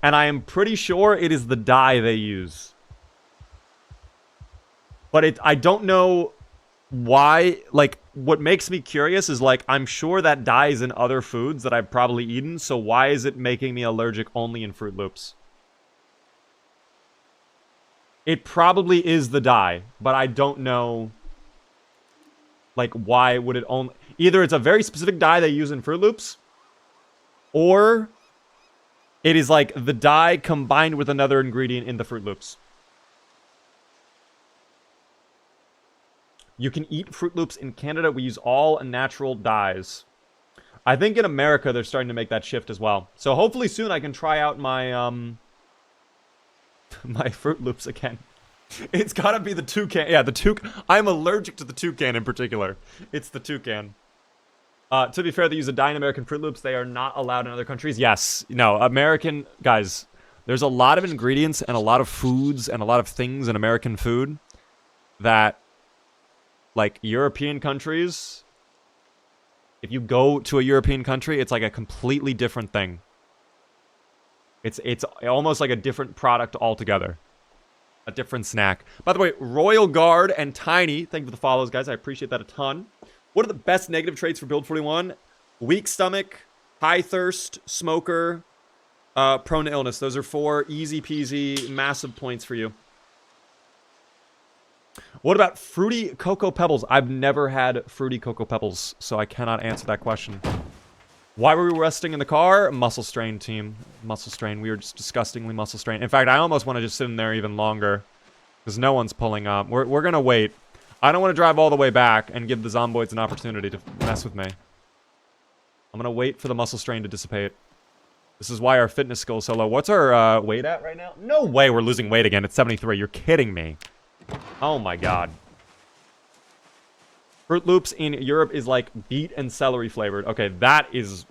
And I am pretty sure it is the dye they use. But I don't know why. Like, what makes me curious is, like, I'm sure that dye is in other foods that I've probably eaten. So why is it making me allergic only in Fruit Loops? It probably is the dye, but I don't know, like, why would it only... Either it's a very specific dye they use in Fruit Loops, or it is, like, the dye combined with another ingredient in the Fruit Loops. You can eat Fruit Loops in Canada. We use all natural dyes. I think in America they're starting to make that shift as well. So hopefully soon I can try out my my Fruit Loops again. It's gotta be the toucan. Yeah, the toucan. I'm allergic to the toucan in particular. It's the toucan. To be fair, they use a dye in American Fruit Loops. They are not allowed in other countries. Yes. No, American... Guys, there's a lot of ingredients and a lot of foods and a lot of things in American food that, like, European countries... If you go to a European country, it's like a completely different thing. It's almost like a different product altogether. A different snack. By the way, Royal Guard and Tiny, thank you for the follows, guys. I appreciate that a ton. What are the best negative traits for Build 41? Weak stomach, high thirst, smoker, prone to illness. Those are 4 easy peasy, massive points for you. What about Fruity Cocoa Pebbles? I've never had Fruity Cocoa Pebbles, so I cannot answer that question. Why were we resting in the car? Muscle strain, team. Muscle strain. We were just disgustingly muscle strained. In fact, I almost want to just sit in there even longer. Because no one's pulling up. We're going to wait. I don't want to drive all the way back and give the Zomboids an opportunity to mess with me. I'm going to wait for the muscle strain to dissipate. This is why our fitness skill is so low. What's our weight at right now? No way we're losing weight again. It's 73. You're kidding me. Oh my god. Fruit Loops in Europe is like beet and celery flavored. Okay, that is...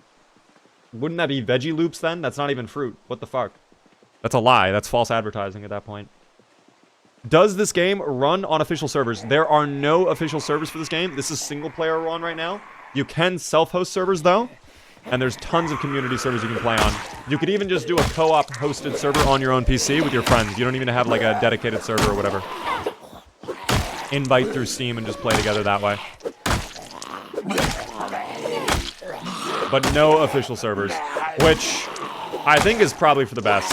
Wouldn't that be veggie loops then? That's not even fruit. What the fuck? That's a lie. That's false advertising at that point. Does this game run on official servers? There are no official servers for this game. This is single player run right now. You can self-host servers though. And there's tons of community servers you can play on. You could even just do a co-op hosted server on your own PC with your friends. You don't even have like a dedicated server or whatever. Invite through Steam and just play together that way. But no official servers, which I think is probably for the best.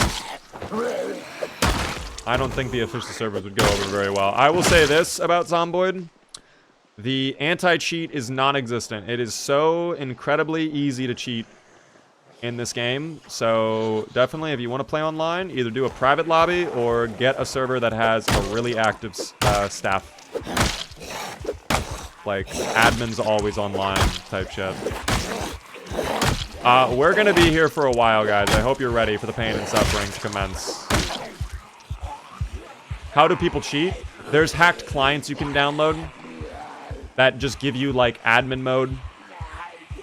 I don't think the official servers would go over very well. I will say this about Zomboid. The anti-cheat is non-existent. It is so incredibly easy to cheat in this game. So definitely, if you want to play online, either do a private lobby or get a server that has a really active staff. Like, admins always online type shit. We're going to be here for a while, guys. I hope you're ready for the pain and suffering to commence. How do people cheat? There's hacked clients you can download that just give you, like, admin mode.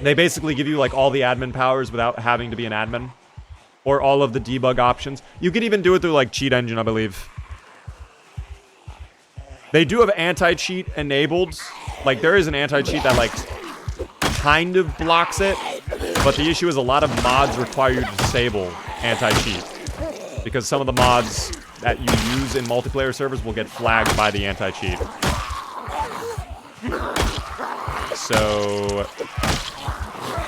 They basically give you, like, all the admin powers without having to be an admin. Or all of the debug options. You could even do it through, like, Cheat Engine, I believe. They do have anti-cheat enabled. Like, there is an anti-cheat that, like, kind of blocks it. But the issue is a lot of mods require you to disable anti-cheat. Because some of the mods that you use in multiplayer servers will get flagged by the anti-cheat. So,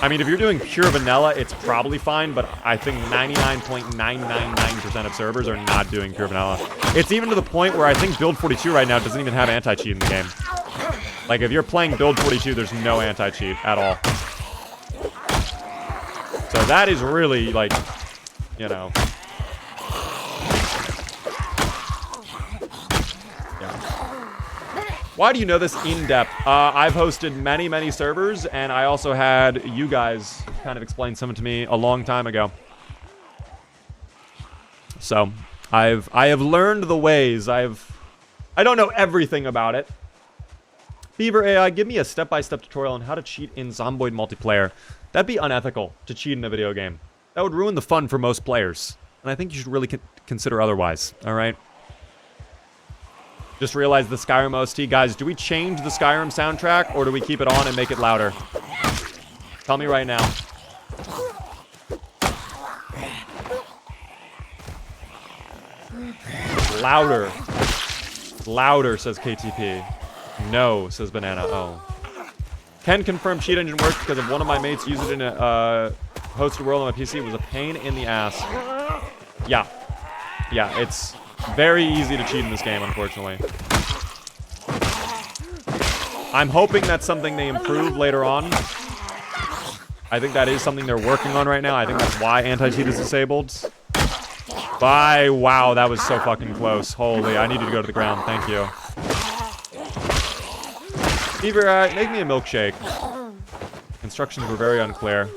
I mean, if you're doing pure vanilla, it's probably fine, but I think 99.999% of servers are not doing pure vanilla. It's even to the point where I think Build 42 right now doesn't even have anti-cheat in the game. Like, if you're playing Build 42, there's no anti-cheat at all. So that is really, like, you know... Why do you know this in depth? I've hosted many, many servers, and I also had you guys kind of explain something to me a long time ago. So, I have learned the ways. I don't know everything about it. Beaver AI, give me a step-by-step tutorial on how to cheat in Zomboid multiplayer. That'd be unethical to cheat in a video game. That would ruin the fun for most players. And I think you should really consider otherwise, alright? Just realized the Skyrim OST. Guys, do we change the Skyrim soundtrack, or do we keep it on and make it louder? Tell me right now. Louder. Louder, says KTP. No, says Banana. Oh. Can confirm Cheat Engine works because of one of my mates used it in a hosted world on my PC. It was a pain in the ass. Yeah. Yeah, it's... very easy to cheat in this game, unfortunately. I'm hoping that's something they improve later on. I think that is something they're working on right now. I think that's why anti-cheat is disabled. Wow, that was so fucking close. Holy, I needed to go to the ground. Thank you. Beaver, make me a milkshake. Instructions were very unclear.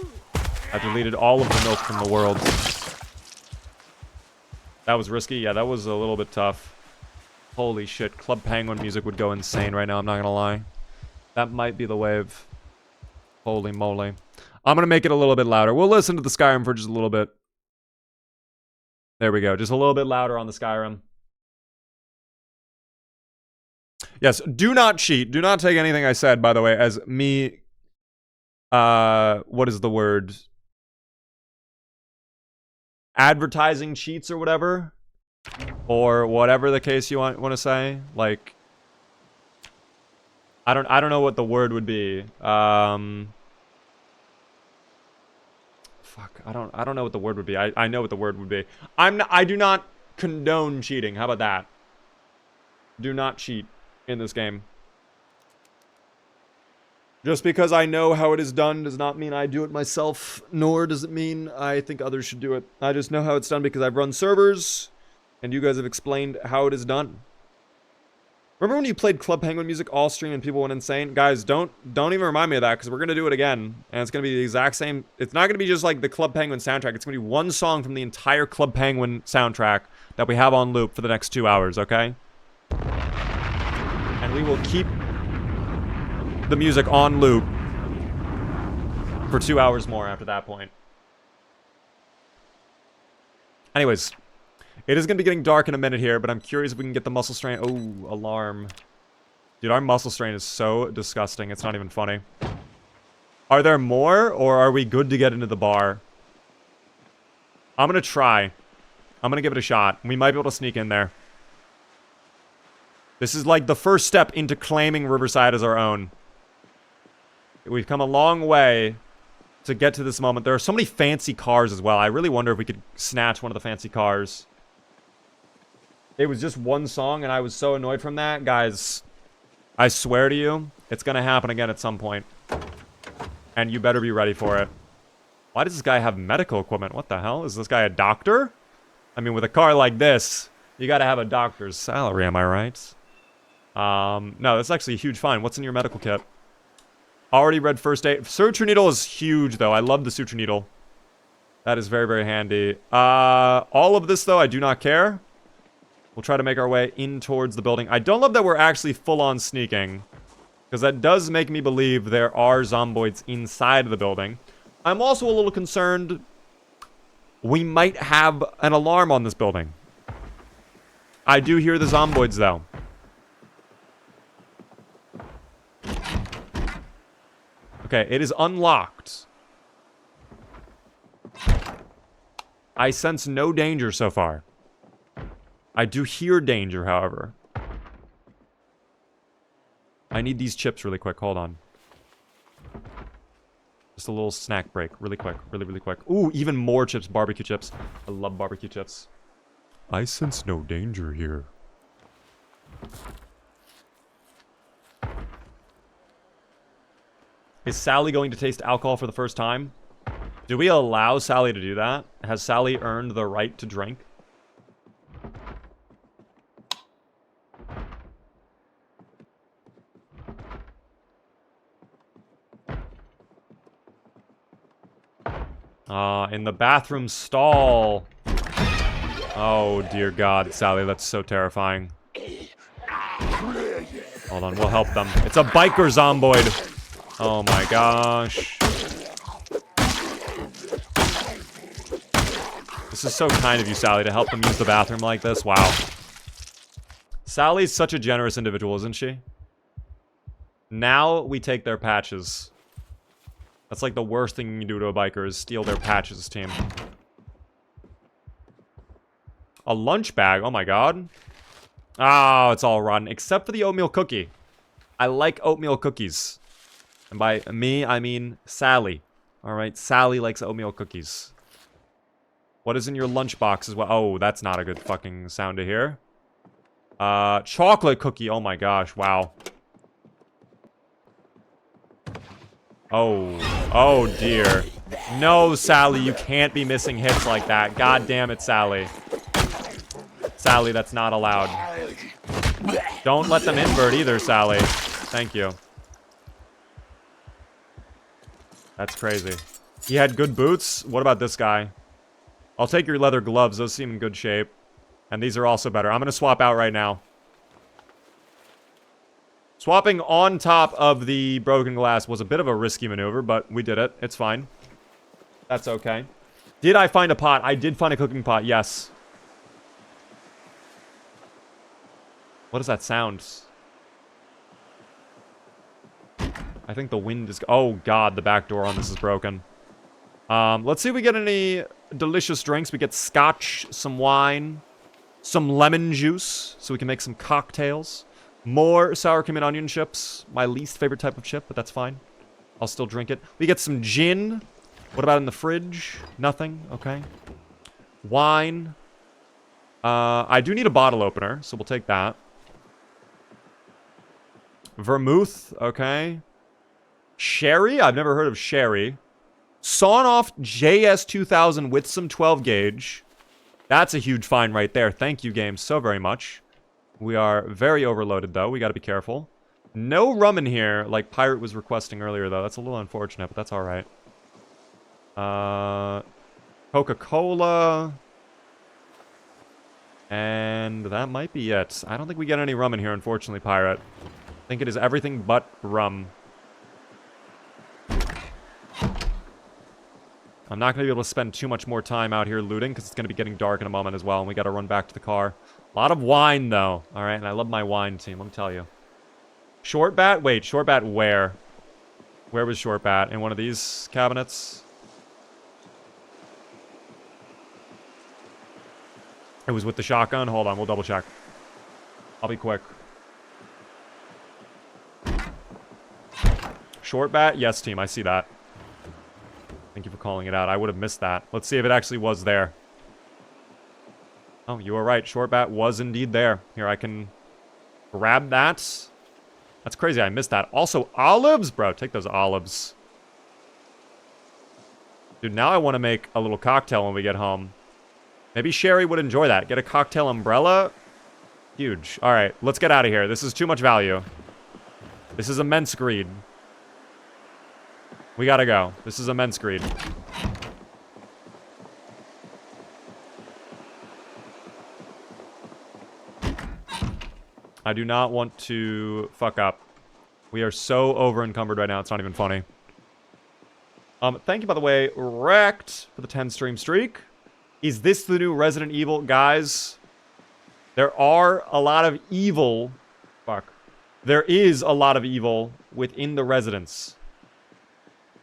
I deleted all of the milk from the world. That was risky. Yeah, that was a little bit tough. Holy shit. Club Penguin music would go insane right now, I'm not gonna lie. That might be the wave. Holy moly. I'm gonna make it a little bit louder. We'll listen to the Skyrim for just a little bit. There we go. Just a little bit louder on the Skyrim. Yes, do not cheat. Do not take anything I said, by the way, as me... what is the word? Advertising cheats or whatever? Or whatever the case you want to say. Like... I don't know what the word would be. Fuck, I don't know what the word would be. I know what the word would be. I do not condone cheating. How about that? Do not cheat in this game. Just because I know how it is done does not mean I do it myself, nor does it mean I think others should do it. I just know how it's done because I've run servers, and you guys have explained how it is done. Remember when you played Club Penguin music all stream and people went insane? Guys, don't even remind me of that, because we're going to do it again. And it's going to be the exact same. It's not going to be just like the Club Penguin soundtrack. It's going to be one song from the entire Club Penguin soundtrack that we have on loop for the next 2 hours, okay? And we will keep the music on loop for 2 hours more after that point. Anyways, it is going to be getting dark in a minute here, but I'm curious if we can get the muscle strain. Oh, alarm. Dude, our muscle strain is so disgusting. It's not even funny. Are there more, or are we good to get into the bar? I'm going to try. I'm going to give it a shot. We might be able to sneak in there. This is like the first step into claiming Riverside as our own. We've come a long way to get to this moment. There are so many fancy cars as well. I really wonder if we could snatch one of the fancy cars. It was just one song, and I was so annoyed from that. Guys, I swear to you, it's going to happen again at some point. And you better be ready for it. Why does this guy have medical equipment? What the hell? Is this guy a doctor? I mean, with a car like this, you got to have a doctor's salary, am I right? No, that's actually a huge fine. What's in your medical kit? Already read first aid. Suture needle is huge, though. I love the suture needle. That is very, very handy. All of this, though, I do not care. We'll try to make our way in towards the building. I don't love that we're actually full-on sneaking, because that does make me believe there are zomboids inside of the building. I'm also a little concerned we might have an alarm on this building. I do hear the zomboids, though. Okay, it is unlocked. I sense no danger so far. I do hear danger, however. I need these chips really quick. Hold on. Just a little snack break. Really quick. Really, really quick. Ooh, even more chips. Barbecue chips. I love barbecue chips. I sense no danger here. Is Sally going to taste alcohol for the first time? Do we allow Sally to do that? Has Sally earned the right to drink? In the bathroom stall. Oh, dear God, Sally, that's so terrifying. Hold on, we'll help them. It's a biker zomboid. Oh my gosh. This is so kind of you, Sally, to help them use the bathroom like this. Wow. Sally's such a generous individual, isn't she? Now we take their patches. That's like the worst thing you can do to a biker is steal their patches, team. A lunch bag? Oh my God. Oh, it's all rotten. Except for the oatmeal cookie. I like oatmeal cookies. And by me, I mean Sally. Alright, Sally likes oatmeal cookies. What is in your lunchbox as well? Oh, that's not a good fucking sound to hear. Chocolate cookie. Oh my gosh, wow. Oh dear. No, Sally, you can't be missing hits like that. God damn it, Sally. Sally, that's not allowed. Don't let them invert either, Sally. Thank you. That's crazy. He had good boots. What about this guy? I'll take your leather gloves. Those seem in good shape. And these are also better. I'm going to swap out right now. Swapping on top of the broken glass was a bit of a risky maneuver, but we did it. It's fine. That's okay. Did I find a pot? I did find a cooking pot, yes. What does that sound? I think the wind is... Oh, God, the back door on this is broken. Let's see if we get any delicious drinks. We get scotch, some wine, some lemon juice, so we can make some cocktails. More sour cream and onion chips. My least favorite type of chip, but that's fine. I'll still drink it. We get some gin. What about in the fridge? Nothing. Okay. Wine. I do need a bottle opener, so we'll take that. Vermouth. Okay. Sherry? I've never heard of sherry. Sawn off JS2000 with some 12 gauge. That's a huge find right there. Thank you, game, so very much. We are very overloaded, though. We got to be careful. No rum in here, like Pirate was requesting earlier, though. That's a little unfortunate, but that's all right. Coca-Cola. And that might be it. I don't think we get any rum in here, unfortunately, Pirate. I think it is everything but rum. I'm not going to be able to spend too much more time out here looting, because it's going to be getting dark in a moment as well, and we got to run back to the car. A lot of wine, though. All right, and I love my wine team, let me tell you. Short bat? Wait, short bat where? Where was short bat? In one of these cabinets? It was with the shotgun? Hold on, we'll double check. I'll be quick. Short bat? Yes, team, I see that. Thank you for calling it out. I would have missed that. Let's see if it actually was there. Oh, you were right. Short bat was indeed there. Here, I can grab that. That's crazy. I missed that. Also, olives? Bro, take those olives. Dude, now I want to make a little cocktail when we get home. Maybe Sherry would enjoy that. Get a cocktail umbrella? Huge. All right, let's get out of here. This is too much value. This is immense greed. We gotta go. This is immense greed. I do not want to fuck up. We are so over encumbered right now, it's not even funny. Thank you, by the way, Wrecked, for the 10 stream streak. Is this the new Resident Evil? Guys, there are a lot of evil... Fuck. There is a lot of evil within the residence.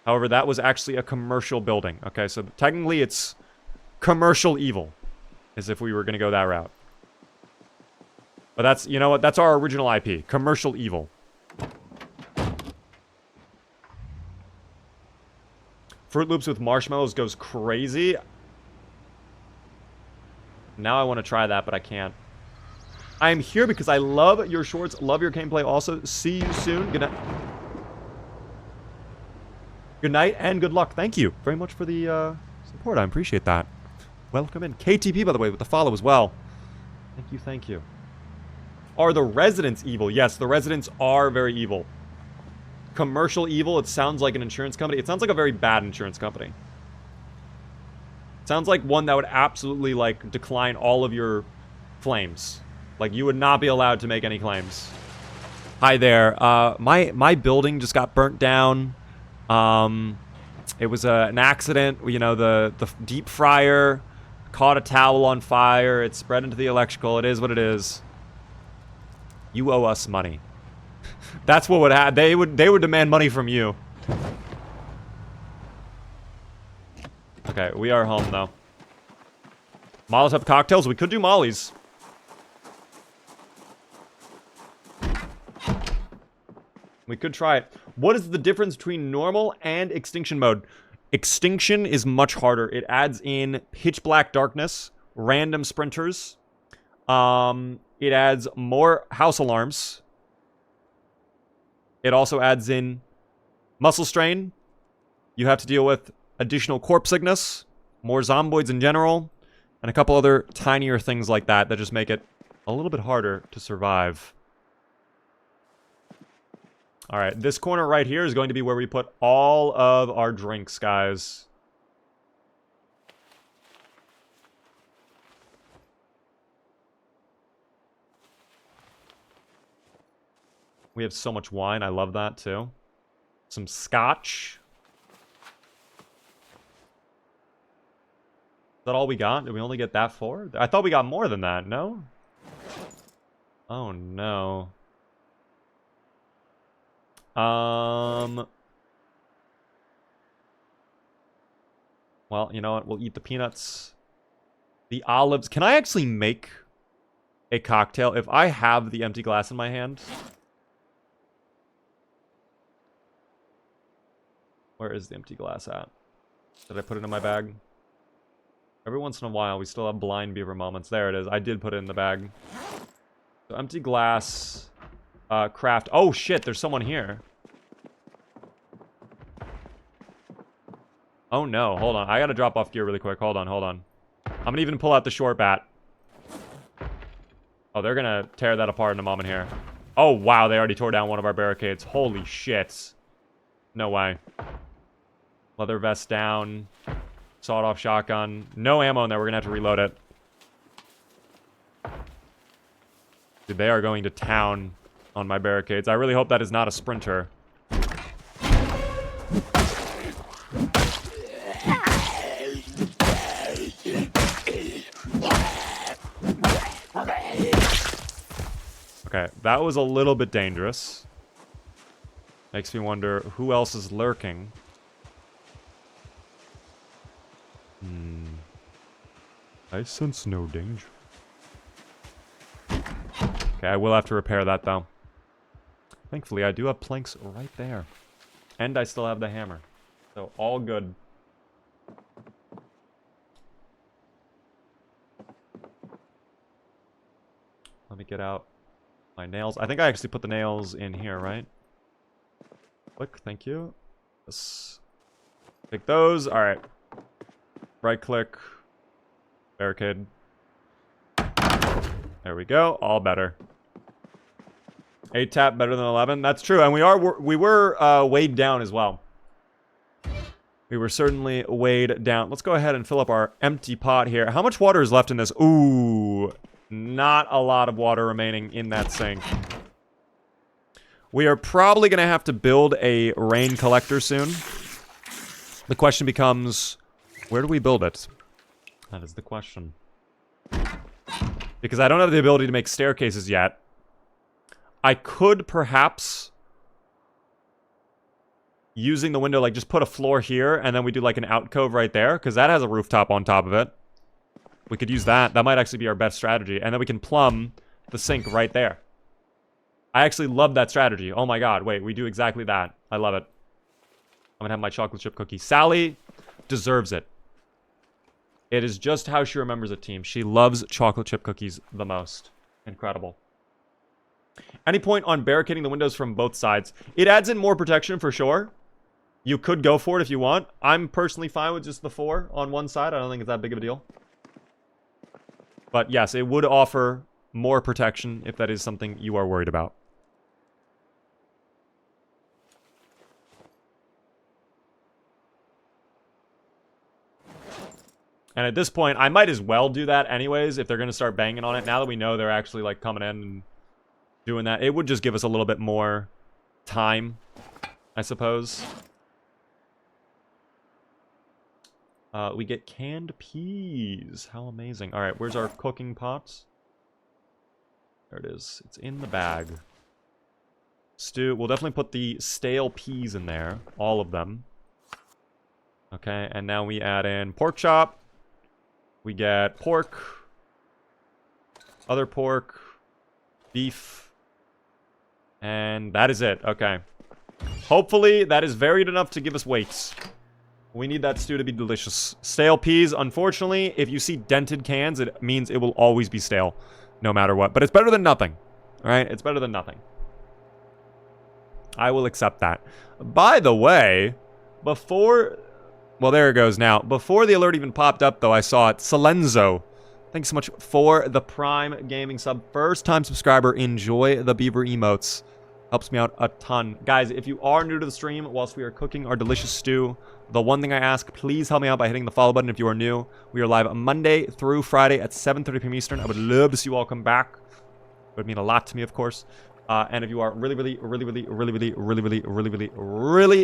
However, that was actually a commercial building. Okay, so technically it's commercial evil. As if we were going to go that route. But that's, you know what? That's our original IP. Commercial evil. Fruit Loops with marshmallows goes crazy. Now I want to try that, but I can't. I am here because I love your shorts. Love your gameplay also. See you soon. Good night. Good night and good luck. Thank you very much for the support. I appreciate that. Welcome in. KTP, by the way, with the follow as well. Thank you, thank you. Are the residents evil? Yes, the residents are very evil. Commercial evil, it sounds like an insurance company. It sounds like a very bad insurance company. It sounds like one that would absolutely, like, decline all of your claims. Like, you would not be allowed to make any claims. Hi there. My building just got burnt down. It was an accident. You know, the deep fryer caught a towel on fire. It spread into the electrical. It is what it is. You owe us money. That's what would happen. They would demand money from you. Okay, we are home though. Molotov cocktails. We could do mollies. We could try it. What is the difference between normal and extinction mode? Extinction is much harder. It adds in pitch black darkness, random sprinters. It adds more house alarms. It also adds in muscle strain. You have to deal with additional corpse sickness, more zomboids in general, and a couple other tinier things like that that just make it a little bit harder to survive. All right, this corner right here is going to be where we put all of our drinks, guys. We have so much wine. I love that, too. Some scotch. Is that all we got? Did we only get that far? I thought we got more than that, no? Oh, no. Well, you know what? We'll eat the peanuts. The olives. Can I actually make a cocktail if I have the empty glass in my hand? Where is the empty glass at? Did I put it in my bag? Every once in a while, we still have blind beaver moments. There it is. I did put it in the bag. So empty glass. Craft. Oh, shit. There's someone here. Oh, no. Hold on. I gotta drop off gear really quick. Hold on. Hold on. I'm gonna even pull out the short bat. Oh, they're gonna tear that apart in a moment here. Oh, wow. They already tore down one of our barricades. Holy shit. No way. Leather vest down. Sawed-off shotgun. No ammo in there. We're gonna have to reload it. Dude, they are going to town on my barricades. I really hope that is not a sprinter. Okay, that was a little bit dangerous. Makes me wonder who else is lurking. I sense no danger. Okay, I will have to repair that, though. Thankfully, I do have planks right there. And I still have the hammer. So, all good. Let me get out my nails. I think I actually put the nails in here, right? Click, thank you. Yes. Take those. Alright. Right click. Barricade. There we go. All better. 8 tap better than 11. That's true. And we were weighed down as well. We were certainly weighed down. Let's go ahead and fill up our empty pot here. How much water is left in this? Ooh. Not a lot of water remaining in that sink. We are probably going to have to build a rain collector soon. The question becomes, where do we build it? That is the question. Because I don't have the ability to make staircases yet. I could perhaps, using the window, like just put a floor here, and then we do like an alcove right there, because that has a rooftop on top of it. We could use that. That might actually be our best strategy. And then we can plumb the sink right there. I actually love that strategy. Oh my god, wait, we do exactly that. I love it. I'm gonna have my chocolate chip cookie. Sally deserves it. It is just how she remembers a team. She loves chocolate chip cookies the most. Incredible. Any point on barricading the windows from both sides? It adds in more protection for sure. You could go for it if you want. I'm personally fine with just the 4 on one side. I don't think it's that big of a deal. But yes, it would offer more protection if that is something you are worried about. And at this point, I might as well do that anyways if they're going to start banging on it. Now that we know they're actually like coming in and doing that, it would just give us a little bit more time, I suppose. We get canned peas. How amazing. All right, where's our cooking pots? There it is. It's in the bag. Stew. We'll definitely put the stale peas in there. All of them. Okay, and now we add in pork chop. We get pork. Other pork. Beef. And that is it. Okay. Hopefully, that is varied enough to give us weights. We need that stew to be delicious. Stale peas, unfortunately, if you see dented cans, it means it will always be stale. No matter what. But it's better than nothing. Alright? It's better than nothing. I will accept that. By the way, before... Well, there it goes now. Before the alert even popped up, though, I saw it. Salenzo. Thanks so much for the Prime Gaming sub. First-time subscriber. Enjoy the beaver emotes. Helps me out a ton. Guys, if you are new to the stream whilst we are cooking our delicious stew, the one thing I ask, please help me out by hitting the follow button if you are new. We are live Monday through Friday at 7:30 p.m. Eastern. I would love to see you all come back. It would mean a lot to me, of course. And if you are really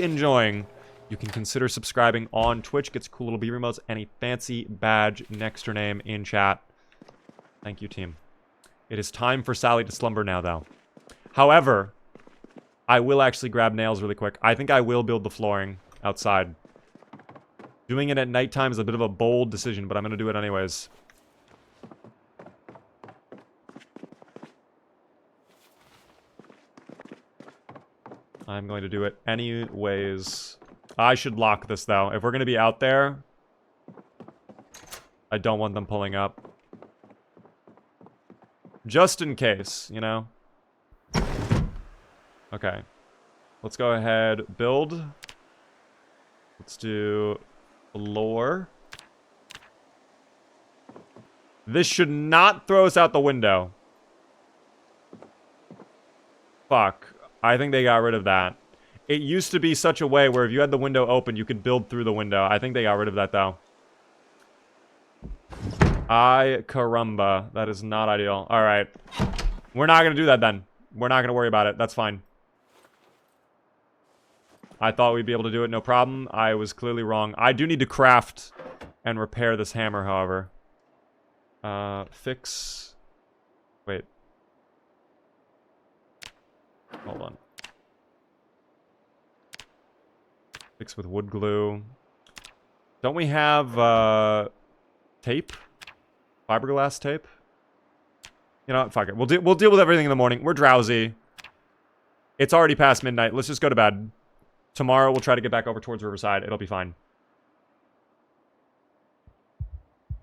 enjoying, you can consider subscribing on Twitch. Gets cool little beaver emotes and a fancy badge next to your name in chat. Thank you, team. It is time for Sally to slumber now, though. However, I will actually grab nails really quick. I think I will build the flooring outside. Doing it at nighttime is a bit of a bold decision, but I'm going to do it anyways. I'm going to do it anyways. I should lock this, though. If we're going to be out there, I don't want them pulling up. Just in case, you know? Okay. Let's go ahead. Build. Let's do floor. This should not throw us out the window. Fuck. I think they got rid of that. It used to be such a way where if you had the window open, you could build through the window. I think they got rid of that, though. Ay, caramba. That is not ideal. Alright. We're not going to do that, then. We're not going to worry about it. That's fine. I thought we'd be able to do it, no problem. I was clearly wrong. I do need to craft and repair this hammer, however. Fix... Wait. Hold on. Fix with wood glue. Don't we have, tape? Fiberglass tape? You know what? Fuck it. We'll deal with everything in the morning. We're drowsy. It's already past midnight. Let's just go to bed. Tomorrow we'll try to get back over towards Riverside. It'll be fine.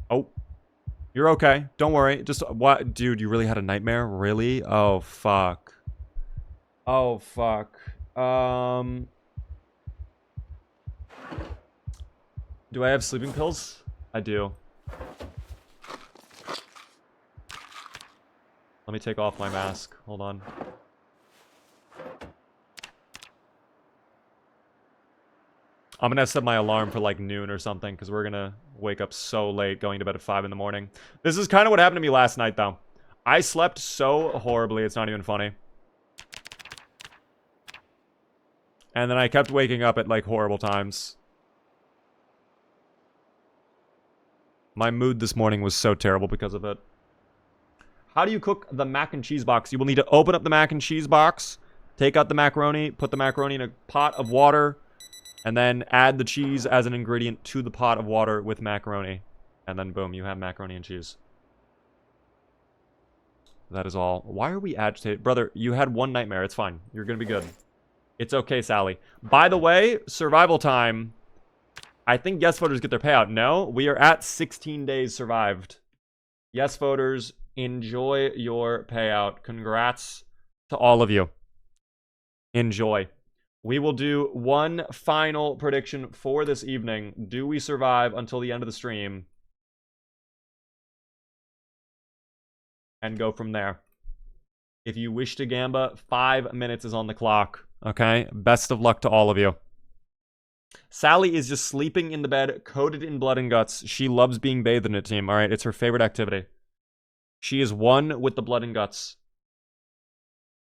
Oh. You're okay. Don't worry. Just, what? Dude, you really had a nightmare? Really? Oh, fuck. Oh, fuck. Do I have sleeping pills? I do. Let me take off my mask. Hold on. I'm gonna set my alarm for like noon or something because we're gonna wake up so late going to bed at 5 in the morning. This is kind of what happened to me last night, though. I slept so horribly, it's not even funny. And then I kept waking up at like horrible times. My mood this morning was so terrible because of it. How do you cook the mac and cheese box? You will need to open up the mac and cheese box, take out the macaroni, put the macaroni in a pot of water, and then add the cheese as an ingredient to the pot of water with macaroni. And then boom, you have macaroni and cheese. That is all. Why are we agitated? Brother, you had one nightmare. It's fine. You're gonna be good. It's okay, Sally. By the way, survival time. I think yes voters get their payout. No, we are at 16 days survived. Yes voters, enjoy your payout. Congrats to all of you. Enjoy. We will do one final prediction for this evening. Do we survive until the end of the stream? And go from there. If you wish to gamba, 5 minutes is on the clock. Okay? Best of luck to all of you. Sally is just sleeping in the bed, coated in blood and guts. She loves being bathed in it, team. Alright, it's her favorite activity. She is one with the blood and guts.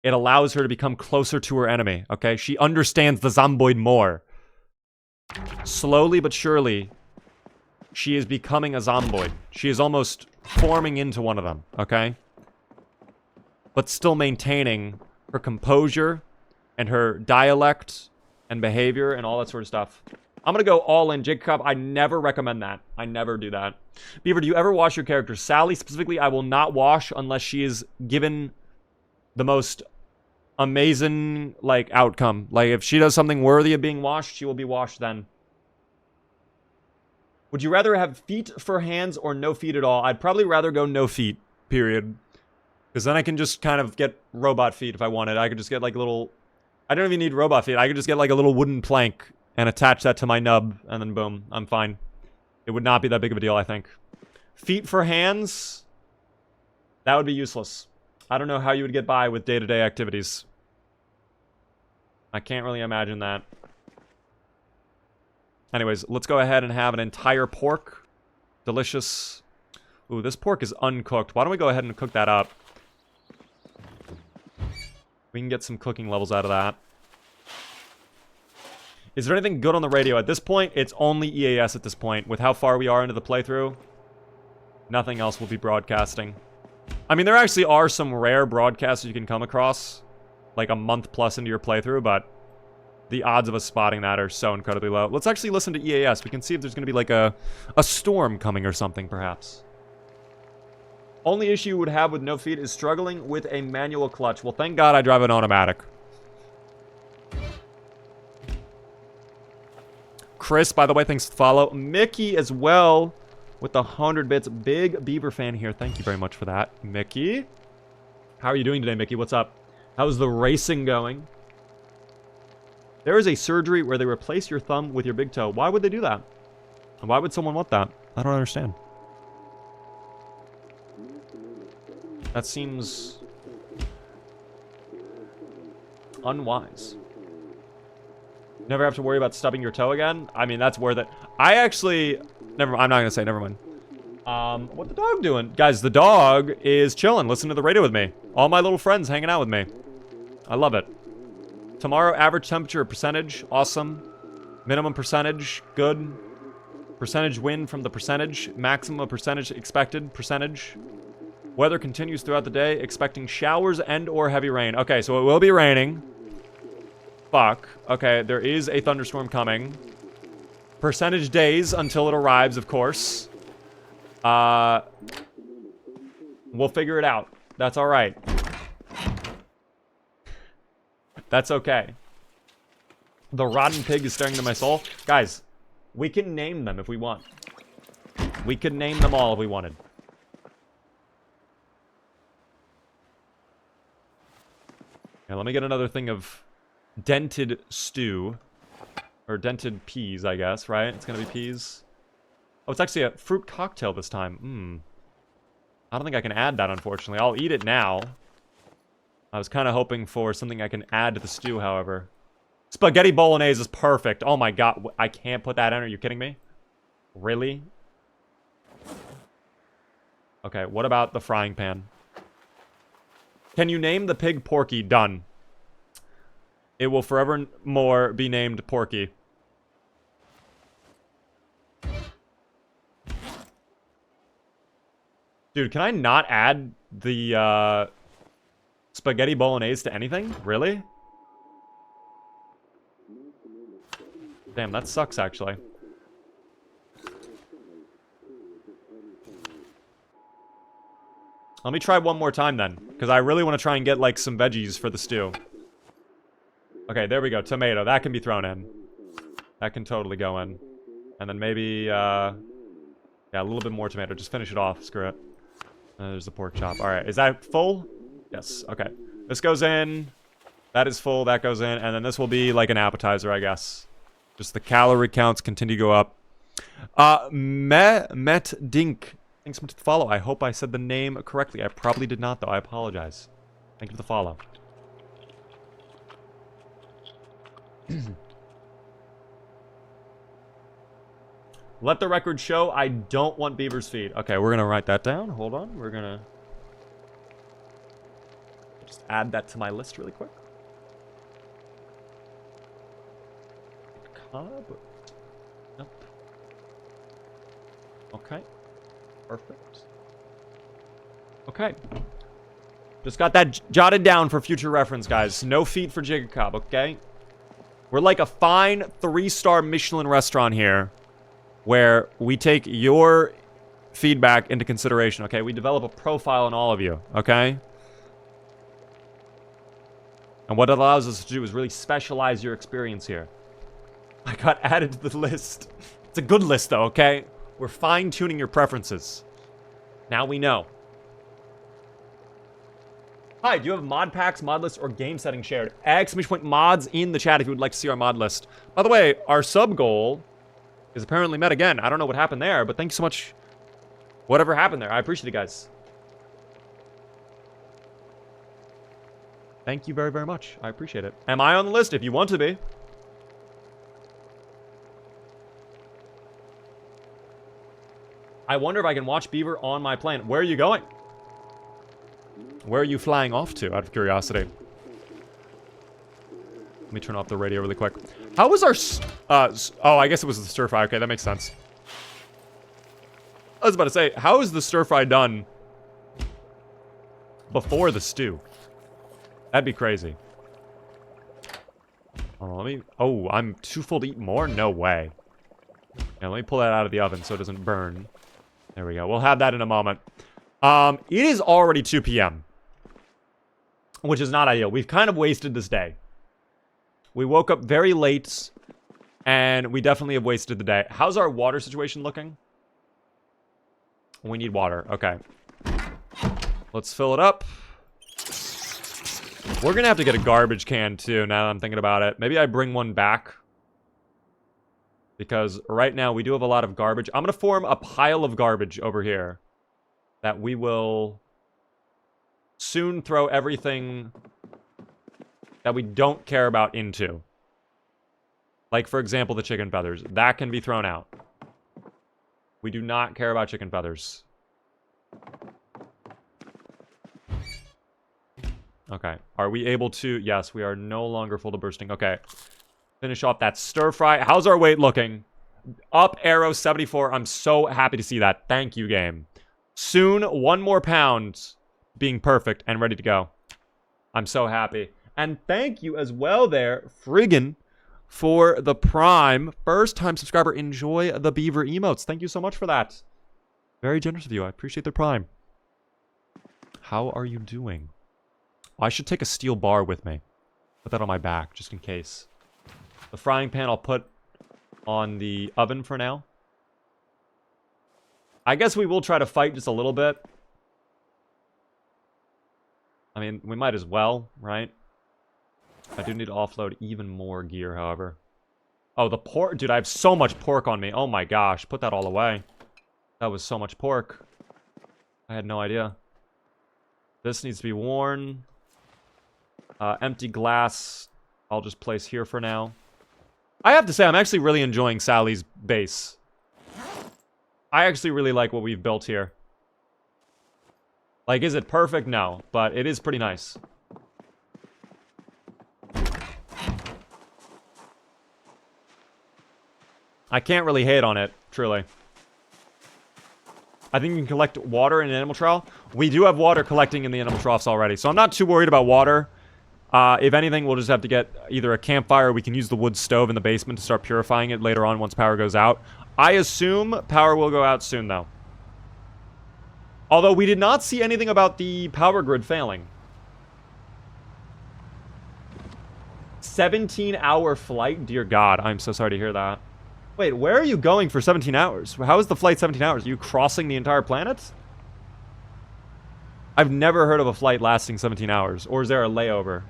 It allows her to become closer to her enemy, okay? She understands the Zomboid more. Slowly but surely, she is becoming a Zomboid. She is almost forming into one of them, okay? But still maintaining her composure and her dialect and behavior and all that sort of stuff. I'm gonna go all in. Jacob, I never recommend that. I never do that. Beaver, do you ever wash your character? Sally, specifically, I will not wash unless she is given the most amazing, like, outcome. Like, if she does something worthy of being washed, she will be washed then. Would you rather have feet for hands or no feet at all? I'd probably rather go no feet, period. Because then I can just kind of get robot feet if I wanted. I could just get, like, little... I don't even need robot feet. I could just get, like, a little wooden plank and attach that to my nub, and then boom, I'm fine. It would not be that big of a deal, I think. Feet for hands? That would be useless. I don't know how you would get by with day-to-day activities. I can't really imagine that. Anyways, let's go ahead and have an entire pork. Delicious. Ooh, this pork is uncooked. Why don't we go ahead and cook that up? We can get some cooking levels out of that. Is there anything good on the radio? At this point, it's only EAS at this point. With how far we are into the playthrough, nothing else will be broadcasting. I mean, there actually are some rare broadcasts you can come across, like a month plus into your playthrough, but the odds of us spotting that are so incredibly low. Let's actually listen to EAS. We can see if there's going to be like a storm coming or something, perhaps. Only issue you would have with no feed is struggling with a manual clutch. Well, thank God I drive an automatic. Chris, by the way, thanks for the follow. Mickey as well with the 100 bits. Big Beaver fan here. Thank you very much for that, Mickey. How are you doing today, Mickey? What's up? How's the racing going? There is a surgery where they replace your thumb with your big toe. Why would they do that? Why would someone want that? I don't understand. That seems unwise. Never have to worry about stubbing your toe again? I mean, that's worth it. I actually... I'm not going to say, never mind. What the dog doing? Guys, the dog is chilling, listening to the radio with me. All my little friends hanging out with me. I love it. Tomorrow, average temperature percentage, awesome. Minimum percentage, good. Percentage wind from the percentage. Maximum percentage expected, percentage. Weather continues throughout the day, expecting showers and or heavy rain. Okay, so it will be raining. Fuck. Okay, there is a thunderstorm coming. Percentage days until it arrives, of course. We'll figure it out. That's all right. That's okay. The rotten pig is staring into my soul. Guys, we can name them if we want. We could name them all if we wanted. Okay, let me get another thing of dented stew. Or dented peas, I guess, right? It's gonna be peas. Oh, it's actually a fruit cocktail this time. I don't think I can add that, unfortunately. I'll eat it now. I was kind of hoping for something I can add to the stew, however. Spaghetti bolognese is perfect. Oh my god, I can't put that in. Are you kidding me? Really? Okay, what about the frying pan? Can you name the pig Porky? Done. It will forevermore be named Porky. Dude, can I not add the spaghetti bolognese to anything? Really? Damn, that sucks, actually. Let me try one more time, then. Because I really want to try and get, like, some veggies for the stew. Okay, there we go. Tomato. That can be thrown in. That can totally go in. And then maybe, yeah, a little bit more tomato. Just finish it off. Screw it. There's the pork chop. Alright, is that full? Yes, okay. This goes in. That is full. That goes in. And then this will be like an appetizer, I guess. Just the calorie counts continue to go up. Met Dink. Thanks so much for the follow. I hope I said the name correctly. I probably did not, though. I apologize. Thank you for the follow. Let the record show I don't want Beaver's feed. Okay, we're gonna write that down. Hold on. We're gonna just add that to my list really quick. Cobb. Nope. Okay. Perfect. Okay. Just got that jotted down for future reference, guys. No feet for Jacob, okay? We're like a fine 3-star Michelin restaurant here, where we take your feedback into consideration, okay? We develop a profile on all of you, okay? And what it allows us to do is really specialize your experience here. I got added to the list. It's a good list, though, okay? We're fine-tuning your preferences. Now we know. Hi, do you have mod packs, mod lists, or game settings shared? Exclamation point mods in the chat if you would like to see our mod list. By the way, our sub goal is apparently met again. I don't know what happened there, but thank you so much. Whatever happened there, I appreciate it, guys. Thank you very, very much. I appreciate it. Am I on the list? If you want to be. I wonder if I can watch beaver on my plane. Where are you going? Where are you flying off to, out of curiosity? Let me turn off the radio really quick. How was our... oh, I guess it was the stir fry. Okay, that makes sense. I was about to say, how is the stir fry done before the stew? That'd be crazy. Oh, let me... Oh, I'm too full to eat more? No way. Yeah, let me pull that out of the oven so it doesn't burn. There we go. We'll have that in a moment. It is already 2 p.m. which is not ideal. We've kind of wasted this day. We woke up very late, and we definitely have wasted the day. How's our water situation looking? We need water. Okay. Let's fill it up. We're going to have to get a garbage can, too, now that I'm thinking about it. Maybe I bring one back. Because right now, we do have a lot of garbage. I'm going to form a pile of garbage over here that we will soon throw everything that we don't care about into. Like, for example, the chicken feathers. That can be thrown out. We do not care about chicken feathers. Okay. Are we able to... Yes, we are no longer full to bursting. Okay. Finish off that stir fry. How's our weight looking? Up arrow 74. I'm so happy to see that. Thank you, game. Soon, 1 more pound being perfect and ready to go. I'm so happy. And thank you as well there, Friggin, for the Prime. First-time subscriber. Enjoy the beaver emotes. Thank you so much for that. Very generous of you. I appreciate the Prime. How are you doing? Oh, I should take a steel bar with me. Put that on my back, just in case. The frying pan I'll put on the oven for now. I guess we will try to fight just a little bit. I mean, we might as well, right? I do need to offload even more gear, however. Oh, the pork. Dude, I have so much pork on me. Oh my gosh. Put that all away. That was so much pork. I had no idea. This needs to be worn. Empty glass. I'll just place here for now. I have to say, I'm actually really enjoying Sally's base. I actually really like what we've built here. Like, is it perfect? No. But it is pretty nice. I can't really hate on it, truly. I think you can collect water in an animal trough. We do have water collecting in the animal troughs already, so I'm not too worried about water. If anything, we'll just have to get either a campfire or we can use the wood stove in the basement to start purifying it later on once power goes out. I assume power will go out soon, though. Although we did not see anything about the power grid failing. 17-hour flight? Dear God, I'm so sorry to hear that. Wait, where are you going for 17 hours? How is the flight 17 hours? Are you crossing the entire planet? I've never heard of a flight lasting 17 hours. Or is there a layover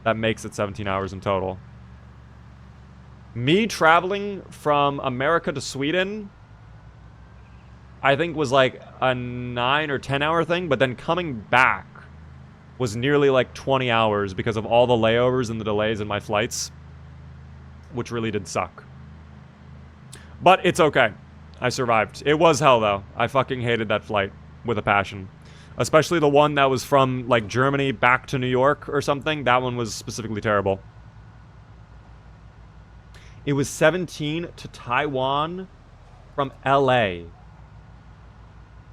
that makes it 17 hours in total? Me traveling from America to Sweden, I think was like a 9 or 10 hour thing. But then coming back was nearly like 20 hours because of all the layovers and the delays in my flights. Which really did suck. But it's okay. I survived. It was hell, though. I fucking hated that flight with a passion. Especially the one that was from, like, Germany back to New York or something. That one was specifically terrible. It was 17 to Taiwan from LA.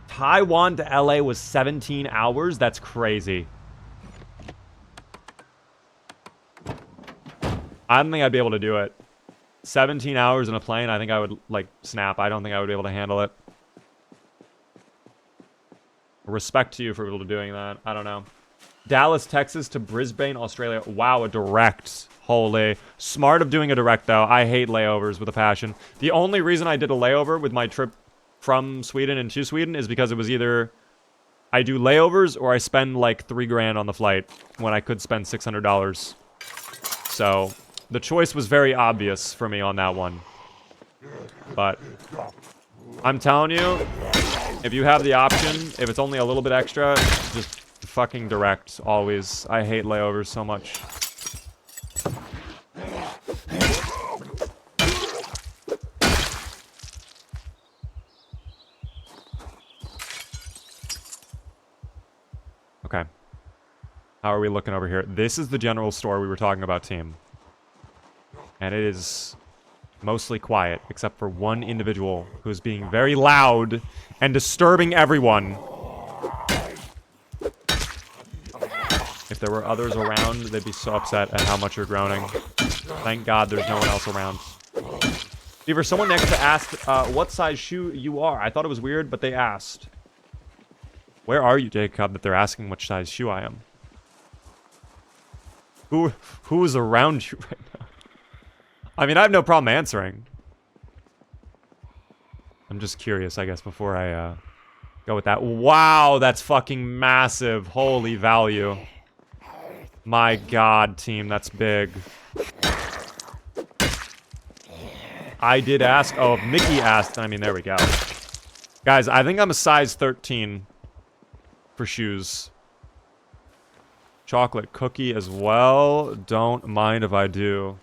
Taiwan to LA was 17 hours? That's crazy. I don't think I'd be able to do it. 17 hours in a plane, I think I would, like, snap. I don't think I would be able to handle it. Respect to you for able to doing that. I don't know. Dallas, Texas to Brisbane, Australia. Wow, a direct. Holy. Smart of doing a direct, though. I hate layovers with a passion. The only reason I did a layover with my trip from Sweden and to Sweden is because it was either I do layovers or I spend, like, $3 grand on the flight when I could spend $600. So... the choice was very obvious for me on that one. But I'm telling you, if you have the option, if it's only a little bit extra, just fucking direct, always. I hate layovers so much. Okay. How are we looking over here? This is the general store we were talking about, team. And it is mostly quiet, except for one individual who's being very loud and disturbing everyone. If there were others around, they'd be so upset at how much you're groaning. Thank God there's no one else around. Beaver, someone next to asked what size shoe you are. I thought it was weird, but they asked. Where are you, Jacob, that they're asking which size shoe I am? Who is around you right now? I mean, I have no problem answering. I'm just curious, I guess, before I go with that. Wow, that's fucking massive. Holy value. My God, team, that's big. I did ask. Oh, Mickey asked. I mean, there we go. Guys, I think I'm a size 13 for shoes. Chocolate cookie as well. Don't mind if I do.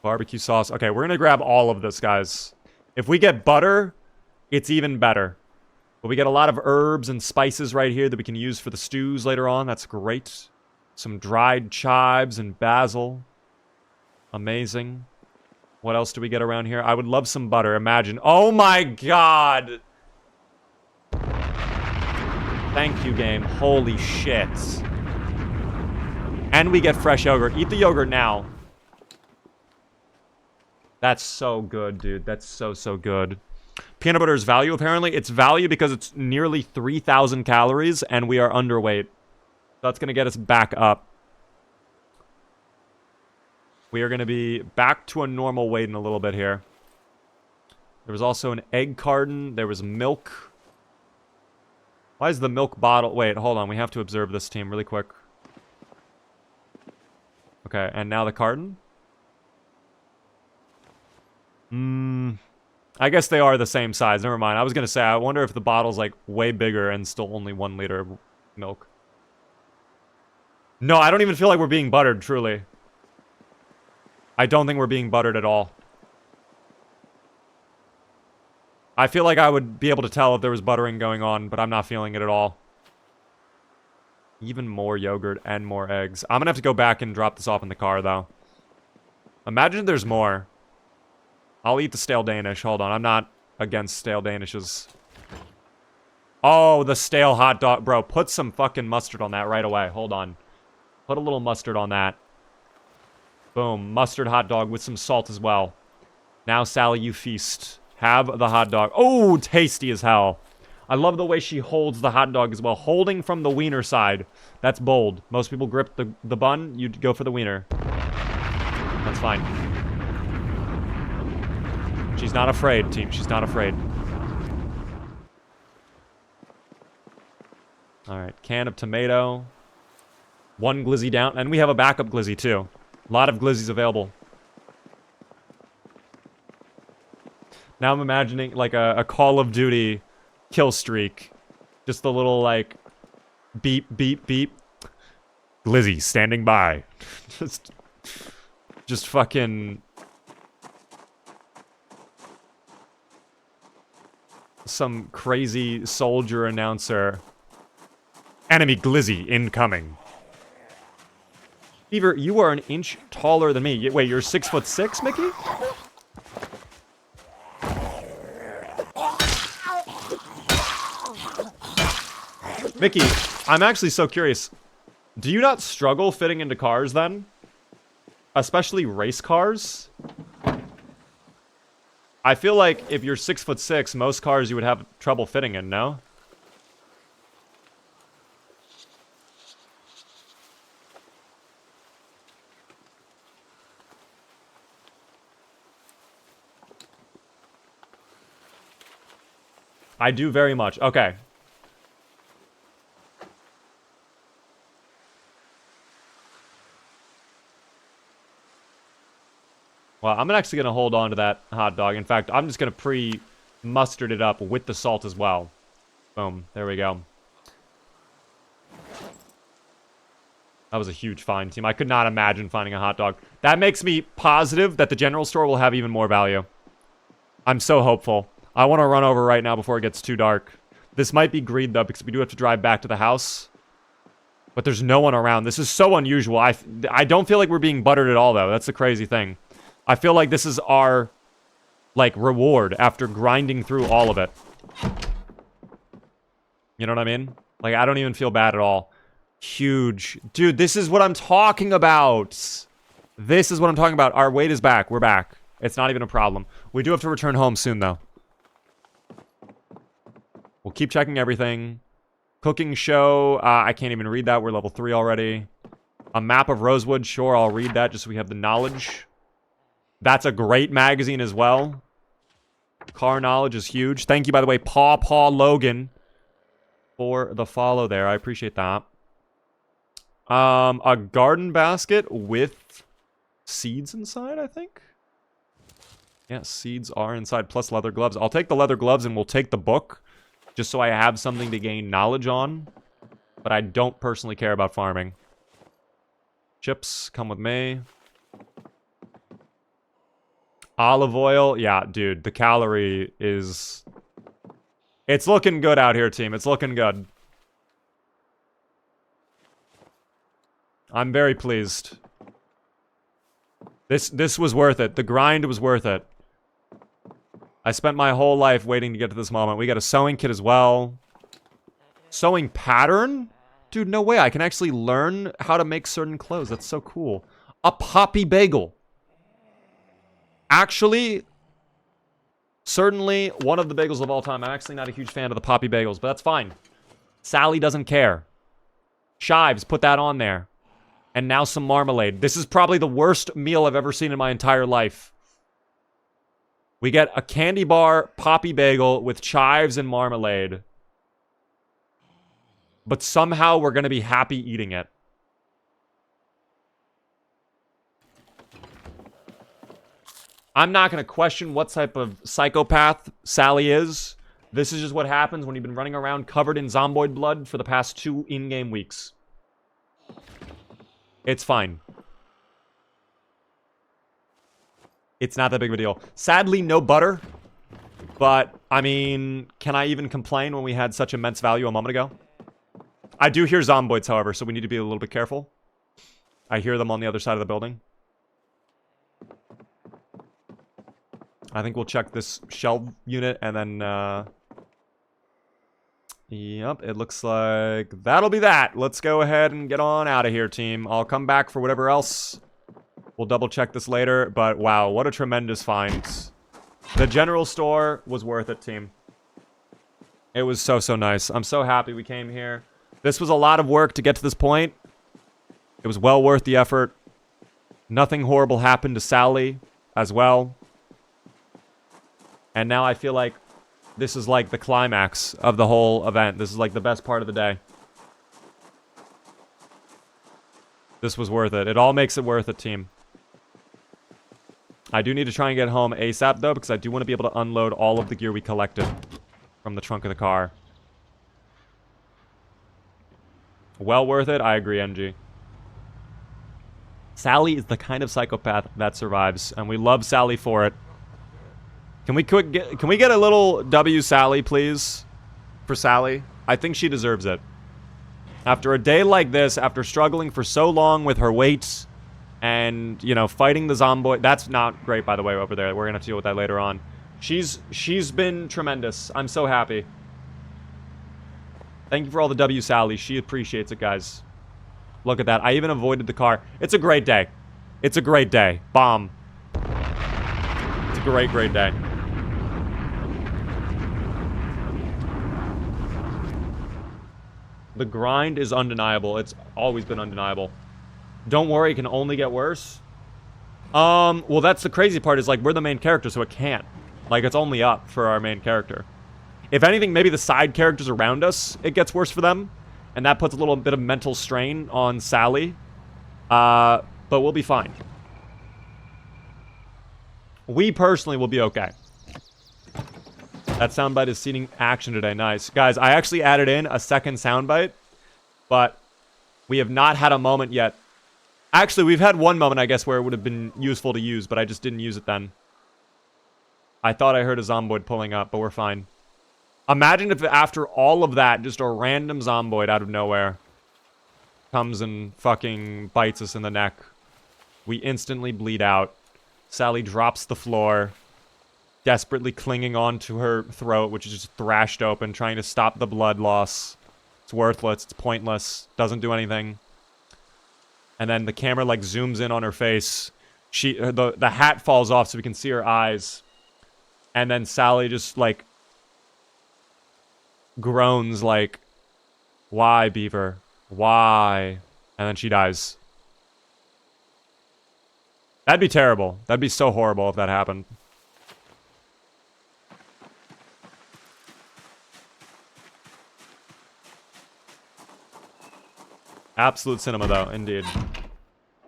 Barbecue sauce. Okay, we're gonna grab all of this, guys. If we get butter, it's even better. But we get a lot of herbs and spices right here that we can use for the stews later on. That's great. Some dried chives and basil. Amazing. What else do we get around here? I would love some butter. Imagine. Oh my God! Thank you, game. Holy shit. And we get fresh yogurt. Eat the yogurt now. That's so good, dude. That's so, so good. Peanut butter is value, apparently. It's value because it's nearly 3,000 calories, and we are underweight. That's going to get us back up. We are going to be back to a normal weight in a little bit here. There was also an egg carton. There was milk. Why is the milk bottle... Wait, hold on. We have to observe this team really quick. Okay, and now the carton. I guess they are the same size. Never mind. I was going to say, I wonder if the bottle's, like, way bigger and still only 1 liter of milk. No, I don't even feel like we're being buttered, truly. I don't think we're being buttered at all. I feel like I would be able to tell if there was buttering going on, but I'm not feeling it at all. Even more yogurt and more eggs. I'm gonna have to go back and drop this off in the car, though. Imagine there's more. I'll eat the stale Danish. Hold on, I'm not against stale Danishes. Oh, the stale hot dog. Bro, put some fucking mustard on that right away. Hold on. Put a little mustard on that. Boom. Mustard hot dog with some salt as well. Now, Sally, you feast. Have the hot dog. Oh, tasty as hell. I love the way she holds the hot dog as well. Holding from the wiener side. That's bold. Most people grip the bun. You'd go for the wiener. That's fine. She's not afraid, team. She's not afraid. Alright, can of tomato. 1 glizzy down. And we have a backup glizzy, too. A lot of glizzies available. Now I'm imagining, like, a Call of Duty kill streak. Just the little, like, beep, beep, beep. Glizzy, standing by. Just fucking... some crazy soldier announcer. Enemy glizzy incoming. Beaver, you are an inch taller than me. Wait, you're 6'6", Mickey? Mickey, I'm actually so curious. Do you not struggle fitting into cars then? Especially race cars? I feel like if you're 6'6", most cars you would have trouble fitting in, no? I do very much. Okay. Well, I'm actually going to hold on to that hot dog. In fact, I'm just going to pre-mustard it up with the salt as well. Boom. There we go. That was a huge find, team. I could not imagine finding a hot dog. That makes me positive that the general store will have even more value. I'm so hopeful. I want to run over right now before it gets too dark. This might be greed, though, because we do have to drive back to the house. But there's no one around. This is so unusual. I don't feel like we're being buttered at all, though. That's the crazy thing. I feel like this is our, like, reward after grinding through all of it. You know what I mean? Like, I don't even feel bad at all. Huge. Dude, this is what I'm talking about. This is what I'm talking about. Our weight is back. We're back. It's not even a problem. We do have to return home soon, though. We'll keep checking everything. Cooking show. I can't even read that. We're level 3 already. A map of Rosewood. Sure, I'll read that just so we have the knowledge. That's a great magazine as well. Car knowledge is huge. Thank you, by the way, Paw Logan, for the follow there. I appreciate that. A garden basket with seeds inside, I think. Yeah, seeds are inside, plus leather gloves. I'll take the leather gloves and we'll take the book, just so I have something to gain knowledge on. But I don't personally care about farming. Chips, come with me. Olive oil, yeah, dude, the calorie is... It's looking good out here, team. It's looking good. I'm very pleased. This was worth it. The grind was worth it. I spent my whole life waiting to get to this moment. We got a sewing kit as well. Sewing pattern? Dude, no way. I can actually learn how to make certain clothes. That's so cool. A poppy bagel. Actually, certainly one of the bagels of all time. I'm actually not a huge fan of the poppy bagels, but that's fine. Sally doesn't care. Chives, put that on there. And now some marmalade. This is probably the worst meal I've ever seen in my entire life. We get a candy bar poppy bagel with chives and marmalade. But somehow we're going to be happy eating it. I'm not going to question what type of psychopath Sally is. This is just what happens when you've been running around covered in Zomboid blood for the past 2 in-game weeks. It's fine. It's not that big of a deal. Sadly, no butter. But, I mean, can I even complain when we had such immense value a moment ago? I do hear zomboids, however, so we need to be a little bit careful. I hear them on the other side of the building. I think we'll check this shelf unit and then, Yep, it looks like that'll be that. Let's go ahead and get on out of here, team. I'll come back for whatever else. We'll double check this later, but wow, what a tremendous find. The general store was worth it, team. It was so, so nice. I'm so happy we came here. This was a lot of work to get to this point. It was well worth the effort. Nothing horrible happened to Sally as well. And now I feel like this is like the climax of the whole event. This is like the best part of the day. This was worth it. It all makes it worth it, team. I do need to try and get home ASAP, though, because I do want to be able to unload all of the gear we collected from the trunk of the car. Well worth it. I agree, NG. Sally is the kind of psychopath that survives, and we love Sally for it. Can we get a little W Sally, please? For Sally? I think she deserves it. After a day like this, after struggling for so long with her weight, and, you know, fighting the Zomboid. That's not great, by the way, over there. We're going to have to deal with that later on. She's been tremendous. I'm so happy. Thank you for all the W, Sally. She appreciates it, guys. Look at that. I even avoided the car. It's a great day. It's a great day. Bomb. It's a great, great day. The grind is undeniable. It's always been undeniable. Don't worry, it can only get worse. Well, that's the crazy part is, like, we're the main character, so it can't. Like, it's only up for our main character. If anything, maybe the side characters around us, it gets worse for them. And that puts a little bit of mental strain on Sally. But we'll be fine. We personally will be okay. That soundbite is seeding action today. Nice. Guys, I actually added in a second soundbite, but we have not had a moment yet. Actually, we've had one moment, I guess, where it would have been useful to use, but I just didn't use it then. I thought I heard a Zomboid pulling up, but we're fine. Imagine if after all of that, just a random Zomboid out of nowhere comes and fucking bites us in the neck. We instantly bleed out. Sally drops the floor, desperately clinging on to her throat, which is just thrashed open, trying to stop the blood loss. It's worthless. It's pointless. Doesn't do anything. And then the camera, like, zooms in on her face. The hat falls off so we can see her eyes. And then Sally just, like, groans, like, why, Beaver? Why? And then she dies. That'd be terrible. That'd be so horrible if that happened. Absolute cinema, though, indeed.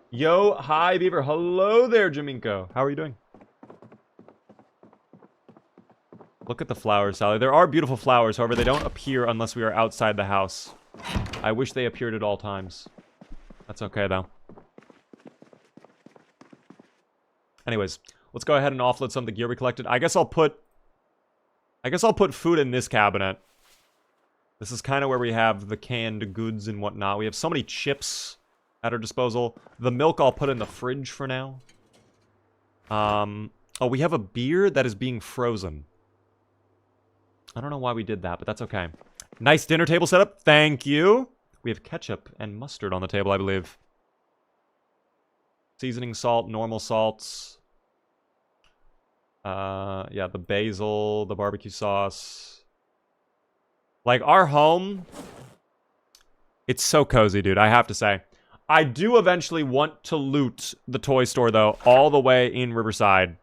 Yo, hi, Beaver. Hello there, Jaminko. How are you doing? Look at the flowers, Sally. There are beautiful flowers, however, they don't appear unless we are outside the house. I wish they appeared at all times. That's okay, though. Anyways, let's go ahead and offload some of the gear we collected. I guess I'll put food in this cabinet. This is kind of where we have the canned goods and whatnot. We have so many chips at our disposal. The milk I'll put in the fridge for now. Oh, we have a beer that is being frozen. I don't know why we did that, but that's okay. Nice dinner table setup. Thank you. We have ketchup and mustard on the table, I believe. Seasoning salt, normal salts. Yeah, the basil, the barbecue sauce. Like, our home, it's so cozy, dude, I have to say. I do eventually want to loot the toy store, though, all the way in Riverside.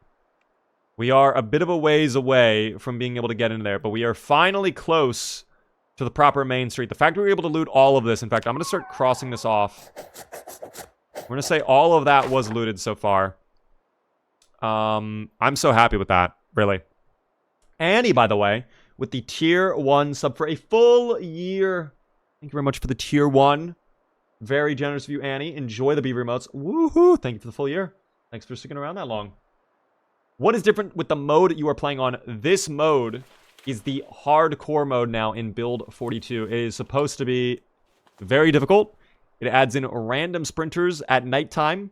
We are a bit of a ways away from being able to get in there, but we are finally close to the proper main street. The fact that we were able to loot all of this, in fact, I'm going to start crossing this off. We're going to say all of that was looted so far. I'm so happy with that, really. Annie, by the way, with the tier 1 sub for a full year. Thank you very much for the tier 1. Very generous of you, Annie. Enjoy the Beaver emotes. Woohoo! Thank you for the full year. Thanks for sticking around that long. What is different with the mode you are playing on? This mode is the hardcore mode now in build 42. It is supposed to be very difficult. It adds in random sprinters at nighttime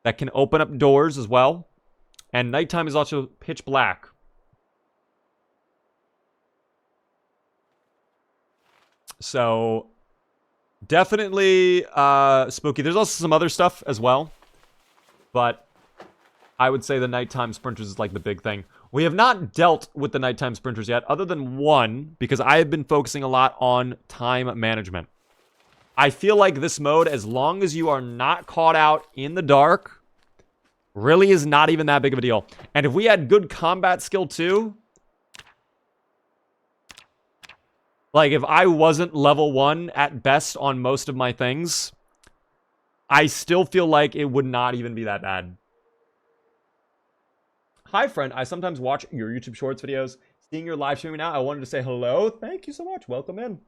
that can open up doors as well. And nighttime is also pitch black. So, definitely spooky. There's also some other stuff as well. But I would say the nighttime sprinters is like the big thing. We have not dealt with the nighttime sprinters yet, other than one, because I have been focusing a lot on time management. I feel like this mode, as long as you are not caught out in the dark, really is not even that big of a deal. And if we had good combat skill too, like if I wasn't level 1 at best on most of my things, I still feel like it would not even be that bad. Hi, friend. I sometimes watch your YouTube Shorts videos. Seeing your live streaming now, I wanted to say hello. Thank you so much. Welcome in.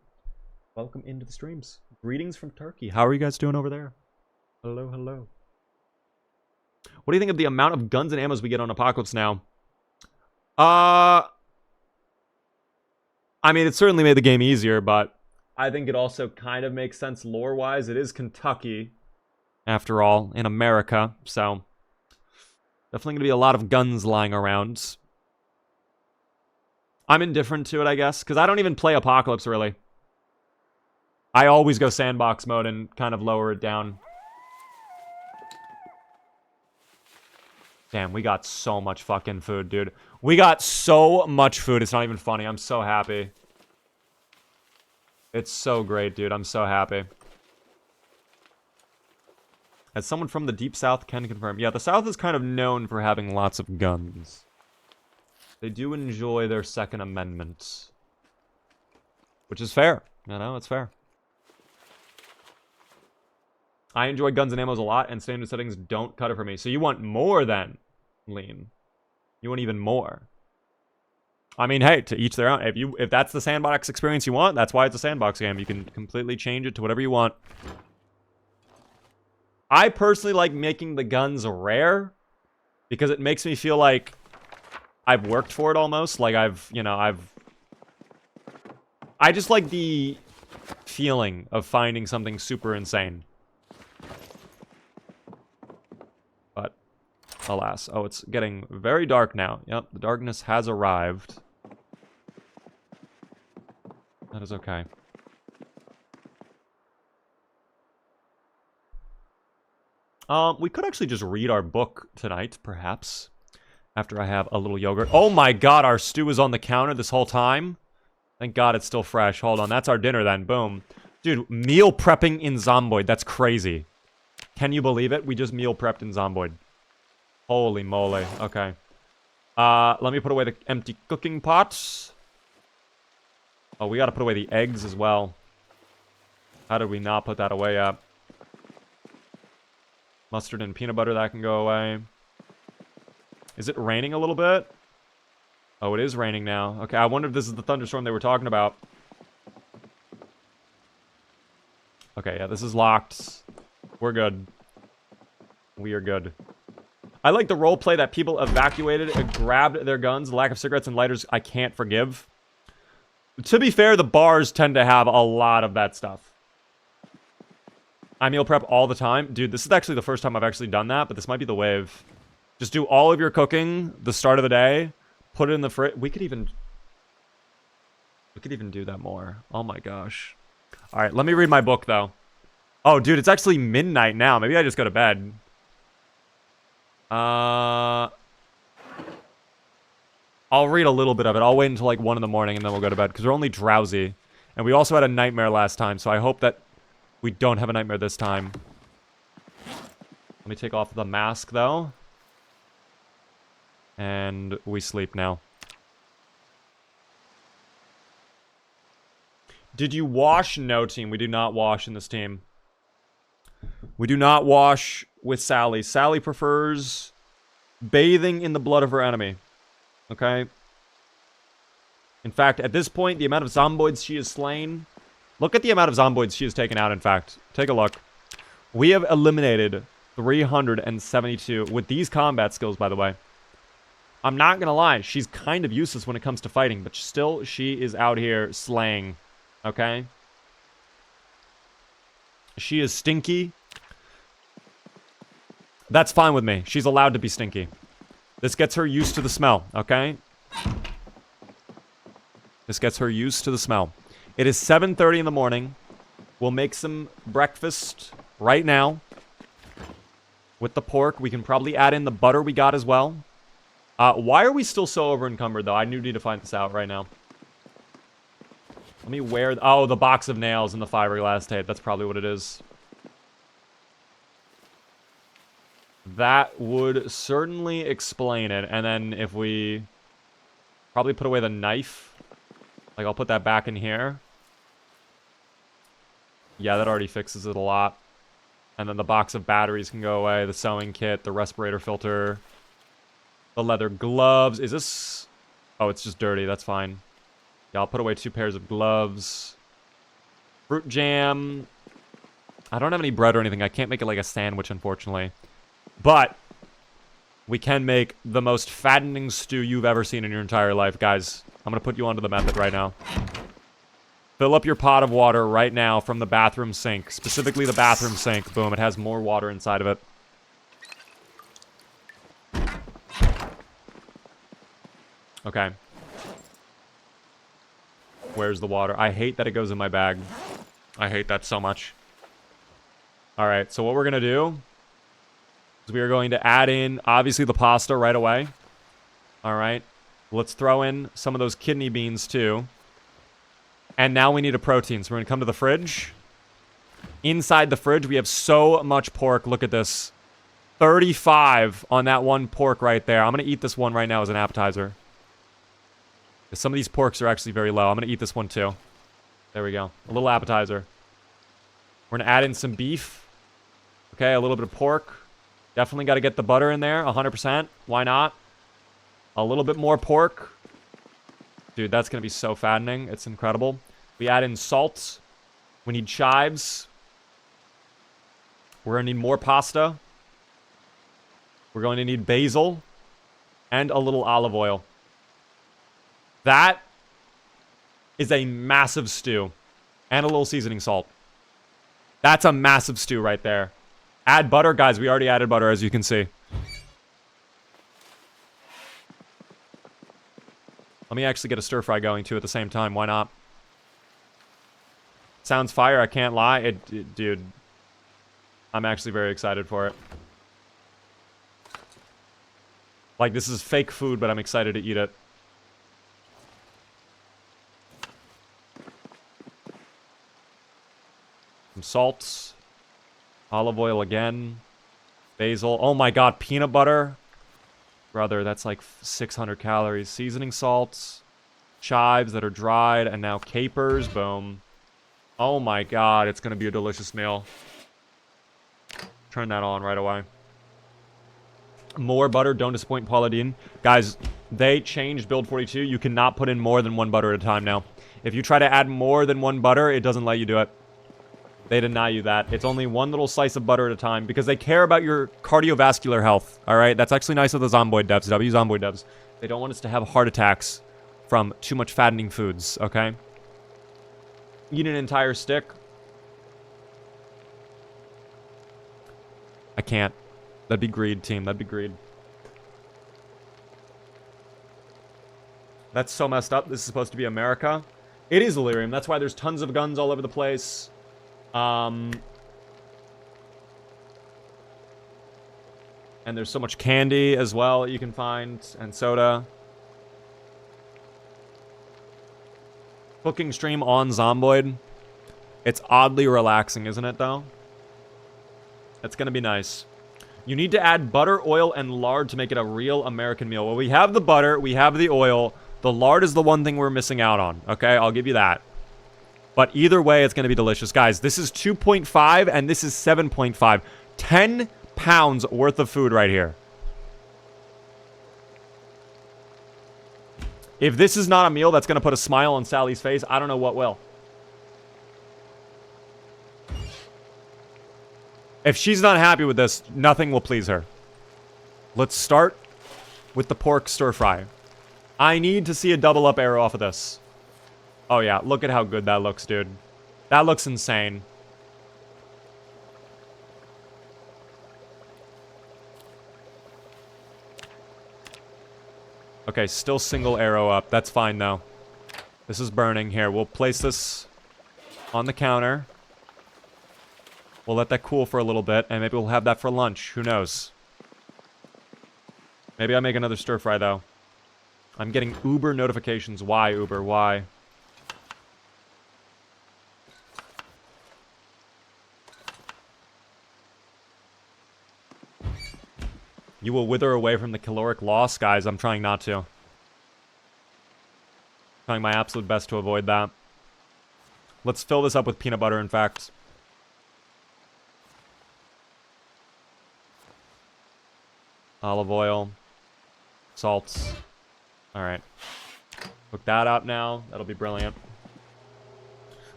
Welcome into the streams. Greetings from Turkey. How are you guys doing over there? Hello, hello. What do you think of the amount of guns and ammos we get on Apocalypse now? I mean, it certainly made the game easier, but I think it also kind of makes sense lore-wise. It is Kentucky, after all, in America, so definitely going to be a lot of guns lying around. I'm indifferent to it, I guess, because I don't even play Apocalypse, really. I always go sandbox mode and kind of lower it down. Damn, we got so much fucking food, dude. We got so much food, it's not even funny. I'm so happy. It's so great, dude. I'm so happy. As someone from the Deep South can confirm. Yeah, the South is kind of known for having lots of guns. They do enjoy their Second Amendment. Which is fair. You know, it's fair. I enjoy guns and ammos a lot, and standard settings don't cut it for me. So you want more then, Lean. You want even more. I mean, hey, to each their own. If that's the sandbox experience you want, that's why it's a sandbox game. You can completely change it to whatever you want. I personally like making the guns rare because it makes me feel like I've worked for it almost. Like I just like the feeling of finding something super insane. But alas. Oh, it's getting very dark now. Yep, the darkness has arrived. That is okay. We could actually just read our book tonight, perhaps. After I have a little yogurt. Oh my god, our stew is on the counter this whole time. Thank god it's still fresh. Hold on, that's our dinner then. Boom. Dude, meal prepping in Zomboid. That's crazy. Can you believe it? We just meal prepped in Zomboid. Holy moly. Okay. Let me put away the empty cooking pots. Oh, we gotta put away the eggs as well. How did we not put that away yet? Mustard and peanut butter, that can go away. Is it raining a little bit? Oh, it is raining now. Okay, I wonder if this is the thunderstorm they were talking about. Okay, yeah, this is locked. We're good. We are good. I like the roleplay that people evacuated and grabbed their guns. The lack of cigarettes and lighters, I can't forgive. To be fair, the bars tend to have a lot of that stuff. I meal prep all the time. Dude, this is actually the first time I've actually done that, but this might be the wave. Just do all of your cooking the start of the day. Put it in the fridge. We could even do that more. Oh my gosh. All right, let me read my book though. Oh, dude, it's actually midnight now. Maybe I just go to bed. I'll read a little bit of it. I'll wait until like 1 in the morning and then we'll go to bed because we're only drowsy. And we also had a nightmare last time, so I hope that we don't have a nightmare this time. Let me take off the mask though. And we sleep now. Did you wash? No, team. We do not wash in this team. We do not wash with Sally. Sally prefers bathing in the blood of her enemy. Okay? In fact, at this point, the amount of zomboids she has slain... Look at the amount of zomboids she has taken out, in fact. Take a look. We have eliminated 372 with these combat skills, by the way. I'm not gonna lie, she's kind of useless when it comes to fighting, but still, she is out here slaying. Okay? She is stinky. That's fine with me. She's allowed to be stinky. This gets her used to the smell, okay? This gets her used to the smell. It is 7:30 in the morning. We'll make some breakfast right now. With the pork, we can probably add in the butter we got as well. Why are we still so over-encumbered, though? I do need to find this out right now. Let me wear... Oh, the box of nails and the fiberglass tape. That's probably what it is. That would certainly explain it. And then if we... Probably put away the knife. Like, I'll put that back in here. Yeah, that already fixes it a lot. And then the box of batteries can go away. The sewing kit, the respirator filter... The leather gloves. Is this... Oh, it's just dirty. That's fine. Yeah, I'll put away 2 pairs of gloves. Fruit jam. I don't have any bread or anything. I can't make it like a sandwich, unfortunately. But we can make the most fattening stew you've ever seen in your entire life, guys. I'm going to put you onto the method right now. Fill up your pot of water right now from the bathroom sink. Specifically the bathroom sink. Boom, it has more water inside of it. Okay. Where's the water? I hate that it goes in my bag. I hate that so much. Alright, so what we're going to do is we are going to add in, obviously, the pasta right away. Alright. Let's throw in some of those kidney beans, too. And now we need a protein. So we're going to come to the fridge. Inside the fridge, we have so much pork. Look at this. 35 on that one pork right there. I'm going to eat this one right now as an appetizer. Some of these porks are actually very low. I'm going to eat this one too. There we go. A little appetizer. We're going to add in some beef. Okay, a little bit of pork. Definitely got to get the butter in there. 100%. Why not? A little bit more pork. Dude, that's going to be so fattening. It's incredible. We add in salt. We need chives. We're going to need more pasta. We're going to need basil. And a little olive oil. That is a massive stew. And a little seasoning salt. That's a massive stew right there. Add butter. Guys, we already added butter, as you can see. Let me actually get a stir fry going, too, at the same time. Why not? Sounds fire, I can't lie. Dude, I'm actually very excited for it. Like, this is fake food, but I'm excited to eat it. Some salt. Olive oil again. Basil. Oh my god, peanut butter. Brother, that's like 600 calories. Seasoning salts. Chives that are dried. And now capers. Boom. Oh my god, it's going to be a delicious meal. Turn that on right away. More butter. Don't disappoint Paula Deen. Guys, they changed Build 42. You cannot put in more than one butter at a time now. If you try to add more than one butter, it doesn't let you do it. They deny you that. It's only one little slice of butter at a time because they care about your cardiovascular health. All right? That's actually nice of the Zomboid devs. Zomboid devs. They don't want us to have heart attacks from too much fattening foods. Okay? Eat an entire stick. I can't. That'd be greed, team. That'd be greed. That's so messed up. This is supposed to be America. It is Illyrium. That's why there's tons of guns all over the place. And there's so much candy as well you can find. And soda. Cooking stream on Zomboid. It's oddly relaxing, isn't it, though? It's going to be nice. You need to add butter, oil, and lard to make it a real American meal. Well, we have the butter. We have the oil. The lard is the one thing we're missing out on. Okay, I'll give you that. But either way, it's going to be delicious. Guys, this is 2.5 and this is 7.5. 10 pounds worth of food right here. If this is not a meal that's going to put a smile on Sally's face, I don't know what will. If she's not happy with this, nothing will please her. Let's start with the pork stir fry. I need to see a double up arrow off of this. Oh yeah, look at how good that looks, dude. That looks insane. Okay, still single arrow up. That's fine, though. This is burning. Here, we'll place this on the counter. We'll let that cool for a little bit, and maybe we'll have that for lunch. Who knows? Maybe I make another stir fry, though. I'm getting Uber notifications. Why, Uber? Why? You will wither away from the caloric loss, guys. I'm trying not to. Trying my absolute best to avoid that. Let's fill this up with peanut butter, in fact. Olive oil. Salts. Alright. Hook that up now. That'll be brilliant.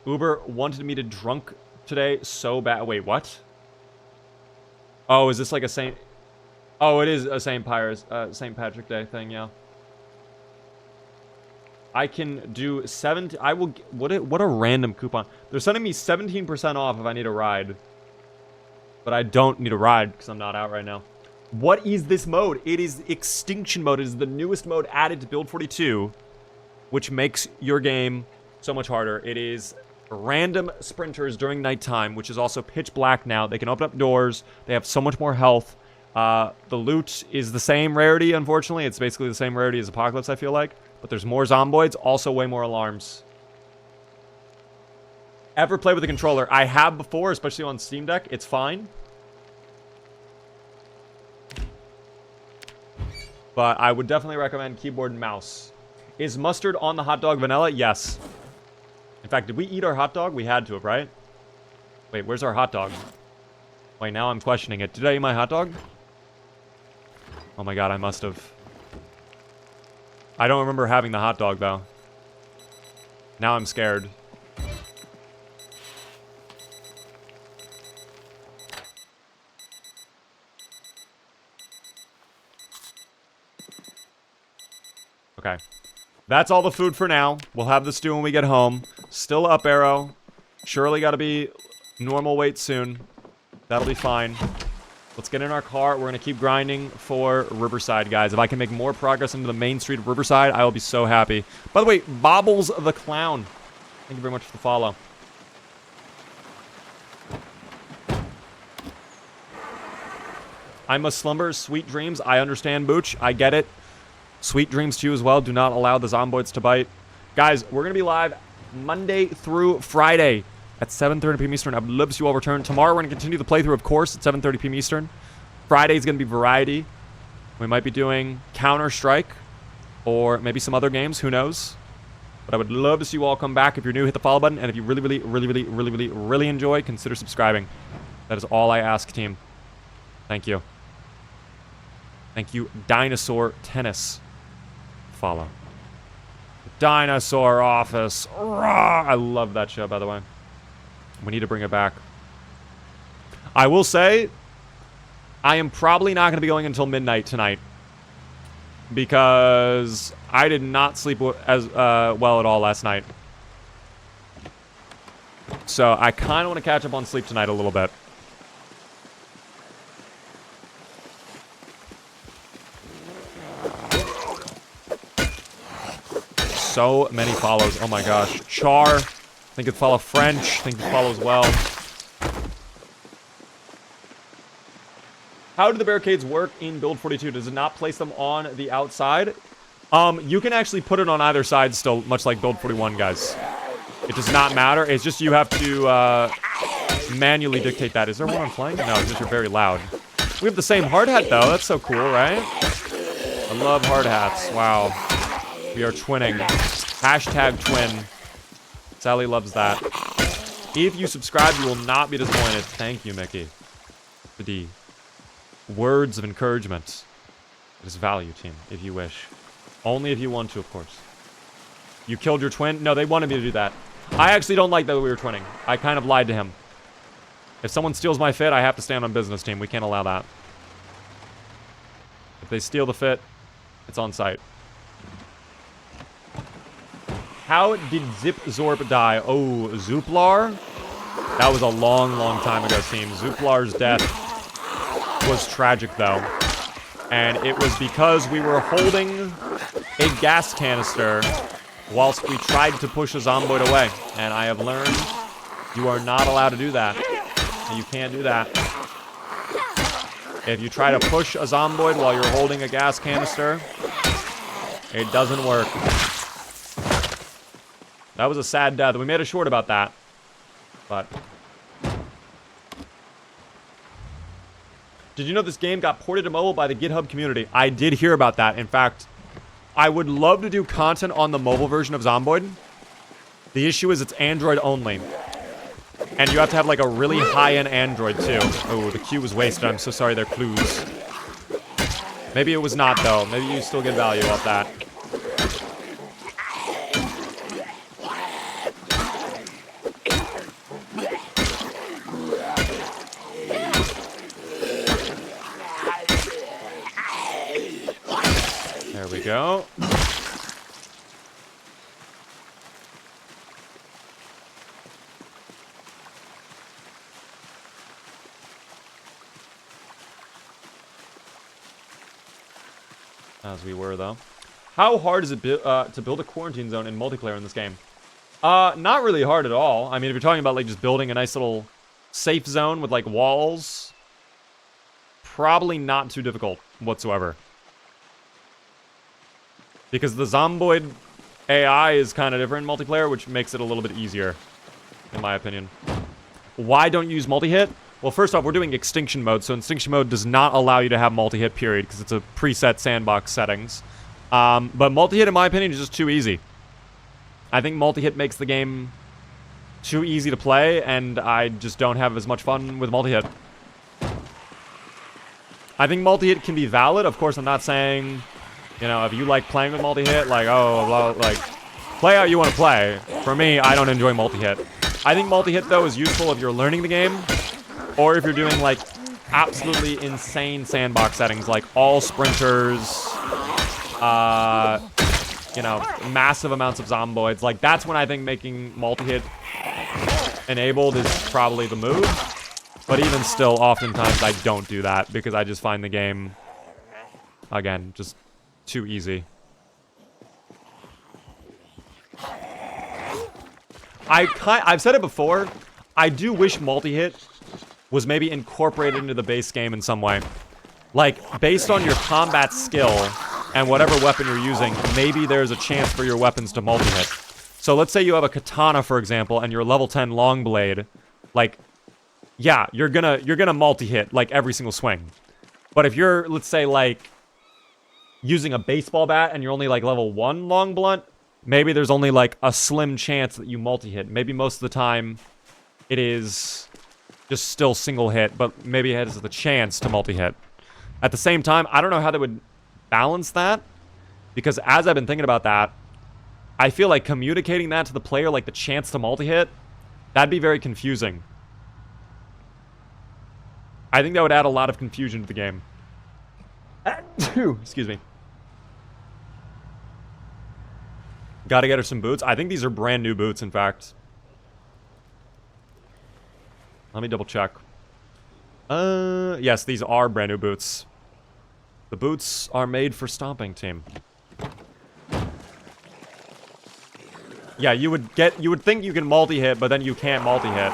Uber wanted me to drunk today so bad. Wait, what? Oh, is this like a Saint... Oh, it is a St. Patrick Day thing, yeah. I can do 17... I will... What a random coupon. They're sending me 17% off if I need a ride. But I don't need a ride because I'm not out right now. What is this mode? It is Extinction mode. It is the newest mode added to Build 42, which makes your game so much harder. It is random sprinters during nighttime, which is also pitch black now. They can open up doors. They have so much more health. The loot is the same rarity, unfortunately. It's basically the same rarity as Apocalypse, I feel like. But there's more Zomboids, also way more alarms. Ever play with a controller? I have before, especially on Steam Deck. It's fine. But I would definitely recommend keyboard and mouse. Is mustard on the hot dog vanilla? Yes. In fact, did we eat our hot dog? We had to have, right? Wait, where's our hot dog? Wait, now I'm questioning it. Did I eat my hot dog? Oh my god, I must have. I don't remember having the hot dog, though. Now I'm scared. Okay. That's all the food for now. We'll have the stew when we get home. Still up arrow. Surely gotta be normal weight soon. That'll be fine. Let's get in our car. We're gonna keep grinding for Riverside, guys. If I can make more progress into the main street of Riverside, I will be so happy. By the way, Bobbles the Clown. Thank you very much for the follow. I must slumber. Sweet dreams. I understand, Booch. I get it. Sweet dreams to you as well. Do not allow the Zomboids to bite. Guys, we're going to be live Monday through Friday at 7:30 p.m. Eastern. I would love to see you all return. Tomorrow, we're going to continue the playthrough, of course, at 7:30 p.m. Eastern. Friday is going to be variety. We might be doing Counter-Strike or maybe some other games. Who knows? But I would love to see you all come back. If you're new, hit the follow button. And if you really enjoy, consider subscribing. That is all I ask, team. Thank you. Thank you, Dinosaur Tennis. Follow. Dinosaur Office. Rah! I love that show, by the way. We need to bring it back. I will say, I am probably not going to be going until midnight tonight. Because I did not sleep as well at all last night. So I kind of want to catch up on sleep tonight a little bit. So many follows. Oh my gosh. Char. Think it follow French. Think it follows well. How do the barricades work in Build 42? Does it not place them on the outside? You can actually put it on either side still, much like Build 41, guys. It does not matter. It's just you have to manually dictate that. Is there one on flank? No, it's just you're very loud. We have the same hard hat, though. That's so cool, right? I love hard hats. Wow. We are twinning. Hashtag twin. Sally loves that. If you subscribe, you will not be disappointed. Thank you, Mickey. For the words of encouragement. It is value, team, if you wish. Only if you want to, of course. You killed your twin? No, they wanted me to do that. I actually don't like that we were twinning. I kind of lied to him. If someone steals my fit, I have to stand on business, team. We can't allow that. If they steal the fit, it's on site. How did Zip Zorp die? Oh, Zooplar? That was a long, long time ago, team. Zooplar's death was tragic, though. And it was because we were holding a gas canister whilst we tried to push a Zomboid away. And I have learned you are not allowed to do that. You can't do that. If you try to push a Zomboid while you're holding a gas canister, it doesn't work. That was a sad death. We made a short about that. But did you know this game got ported to mobile by the GitHub community? I did hear about that. In fact, I would love to do content on the mobile version of Zomboid. The issue is it's Android only. And you have to have like a really high-end Android too. Oh, the queue was wasted. I'm so sorry, they're clues. Maybe it was not, though. Maybe you still get value off that. There we go. As we were, though. How hard is it to build a quarantine zone in multiplayer in this game? Not really hard at all. I mean, if you're talking about, like, just building a nice little safe zone with, like, walls, probably not too difficult whatsoever. Because the Zomboid AI is kind of different in multiplayer, which makes it a little bit easier, in my opinion. Why don't you use multi-hit? Well, first off, we're doing Extinction mode, so Extinction mode does not allow you to have multi-hit, period, because it's a preset sandbox settings. But multi-hit, in my opinion, is just too easy. I think multi-hit makes the game too easy to play, and I just don't have as much fun with multi-hit. I think multi-hit can be valid. Of course, I'm not saying, you know, if you like playing with multi-hit, like, oh, like, Play how you want to play. For me, I don't enjoy multi-hit. I think multi-hit, though, is useful if you're learning the game, or if you're doing, like, absolutely insane sandbox settings, like all sprinters, you know, massive amounts of zomboids. Like, that's when I think making multi-hit enabled is probably the move. But even still, oftentimes I don't do that because I just find the game, again, just too easy. I've said it before, I do wish multi-hit was maybe incorporated into the base game in some way. Like, based on your combat skill and whatever weapon you're using, maybe there's a chance for your weapons to multi-hit. So let's say you have a katana, for example, and your level 10 long blade, like, yeah, you're gonna multi-hit, like, every single swing. But if you're, let's say, like, using a baseball bat and you're only, like, level 1 long blunt, maybe there's only, like, a slim chance that you multi-hit. Maybe most of the time it is just still single hit, but maybe it has the chance to multi-hit. At the same time, I don't know how they would balance that, because as I've been thinking about that, I feel like communicating that to the player, like the chance to multi-hit, that'd be very confusing. I think that would add a lot of confusion to the game. Excuse me. Gotta get her some boots. I think these are brand new boots, in fact. Let me double check. Yes, these are brand new boots. The boots are made for stomping, team. Yeah, you would think you can multi-hit, but then you can't multi-hit.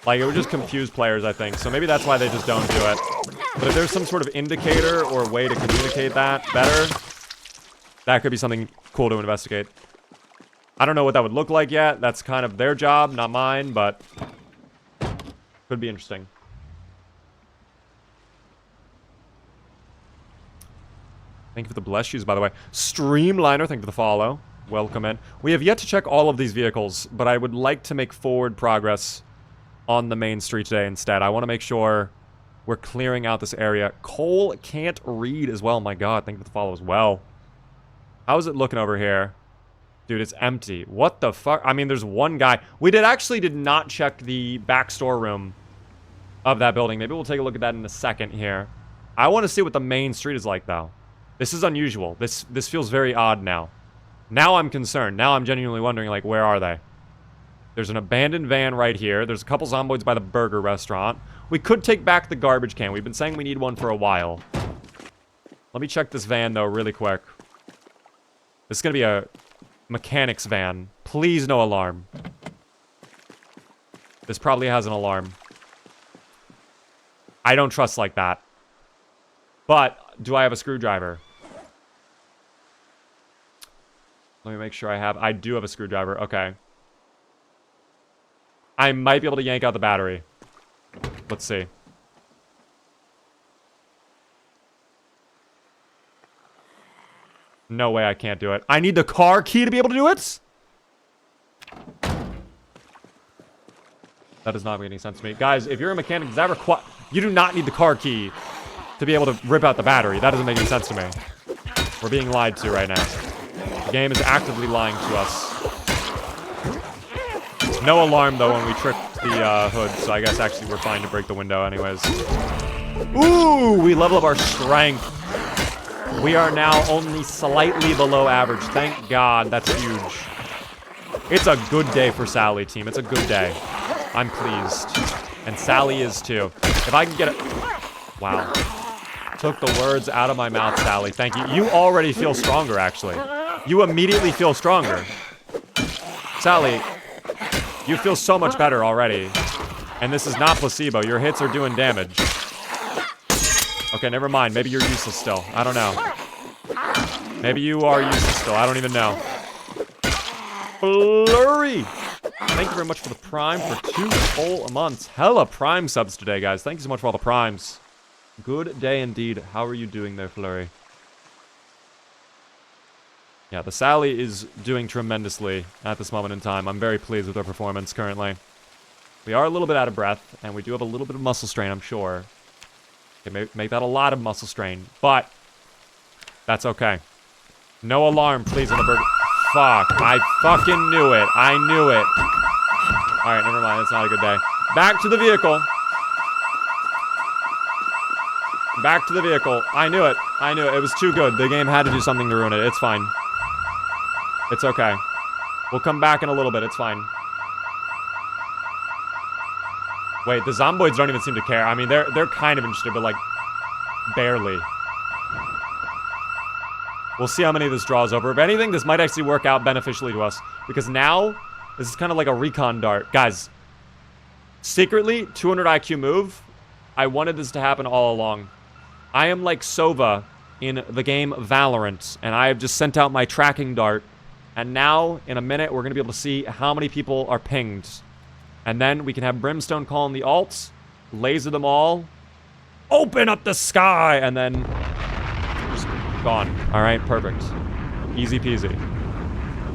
Like, it would just confuse players, I think. So maybe that's why they just don't do it. But if there's some sort of indicator or way to communicate that better, that could be something cool to investigate. I don't know what that would look like yet. That's kind of their job, not mine, but could be interesting. Thank you for the bless shoes, by the way. Streamliner, thank you for the follow. Welcome in. We have yet to check all of these vehicles, but I would like to make forward progress on the main street today instead. I want to make sure we're clearing out this area. Cole can't read as well. My God, thank you for the follow as well. How's it looking over here? Dude, it's empty. What the fuck? I mean, there's one guy. We did not check the back storeroom of that building. Maybe we'll take a look at that in a second here. I want to see what the main street is like, though. This is unusual. This feels very odd now. Now I'm concerned. Now I'm genuinely wondering, like, where are they? There's an abandoned van right here. There's a couple zomboids by the burger restaurant. We could take back the garbage can. We've been saying we need one for a while. Let me check this van, though, really quick. This is going to be a mechanic's van. Please, no alarm. This probably has an alarm. I don't trust like that. But, do I have a screwdriver? Let me make sure I do have a screwdriver. Okay. I might be able to yank out the battery. Let's see. No way I can't do it. I need the car key to be able to do it? That does not make any sense to me. Guys, if you're a mechanic, does that require... You do not need the car key to be able to rip out the battery. That doesn't make any sense to me. We're being lied to right now. The game is actively lying to us. No alarm, though, when we tripped the hood, so I guess actually we're fine to break the window anyways. Ooh, we level up our strength. We are now only slightly below average. Thank God. That's huge. It's a good day for Sally, team. It's a good day. I'm pleased. And Sally is, too. If I can get it... Wow. Took the words out of my mouth, Sally. Thank you. You already feel stronger, actually. You immediately feel stronger. Sally, you feel so much better already. And this is not placebo. Your hits are doing damage. Okay, never mind. Maybe you're useless still. I don't know. Maybe you are useless still. I don't even know. Flurry! Thank you very much for the Prime for 2 whole months. Hella Prime subs today, guys. Thank you so much for all the Primes. Good day indeed. How are you doing there, Flurry? Yeah, the Sally is doing tremendously at this moment in time. I'm very pleased with her performance currently. We are a little bit out of breath, and we do have a little bit of muscle strain, I'm sure. It may make that a lot of muscle strain, but that's okay. No alarm, please, on the burger. fuck. I fucking knew it. I knew it. Alright, never mind. That's not a good day. Back to the vehicle. Back to the vehicle. I knew it. I knew it. It was too good. The game had to do something to ruin it. It's fine. It's okay. We'll come back in a little bit. It's fine. Wait, the Zomboids don't even seem to care. I mean, they're kind of interested, but like, barely. We'll see how many of this draws over. If anything, this might actually work out beneficially to us. Because now, this is kind of like a recon dart. Guys, secretly, 200 IQ move. I wanted this to happen all along. I am like Sova in the game Valorant. And I have just sent out my tracking dart. And now, in a minute, we're going to be able to see how many people are pinged. And then we can have Brimstone call in the ults, laser them all, open up the sky, and then just gone. All right, perfect. Easy peasy.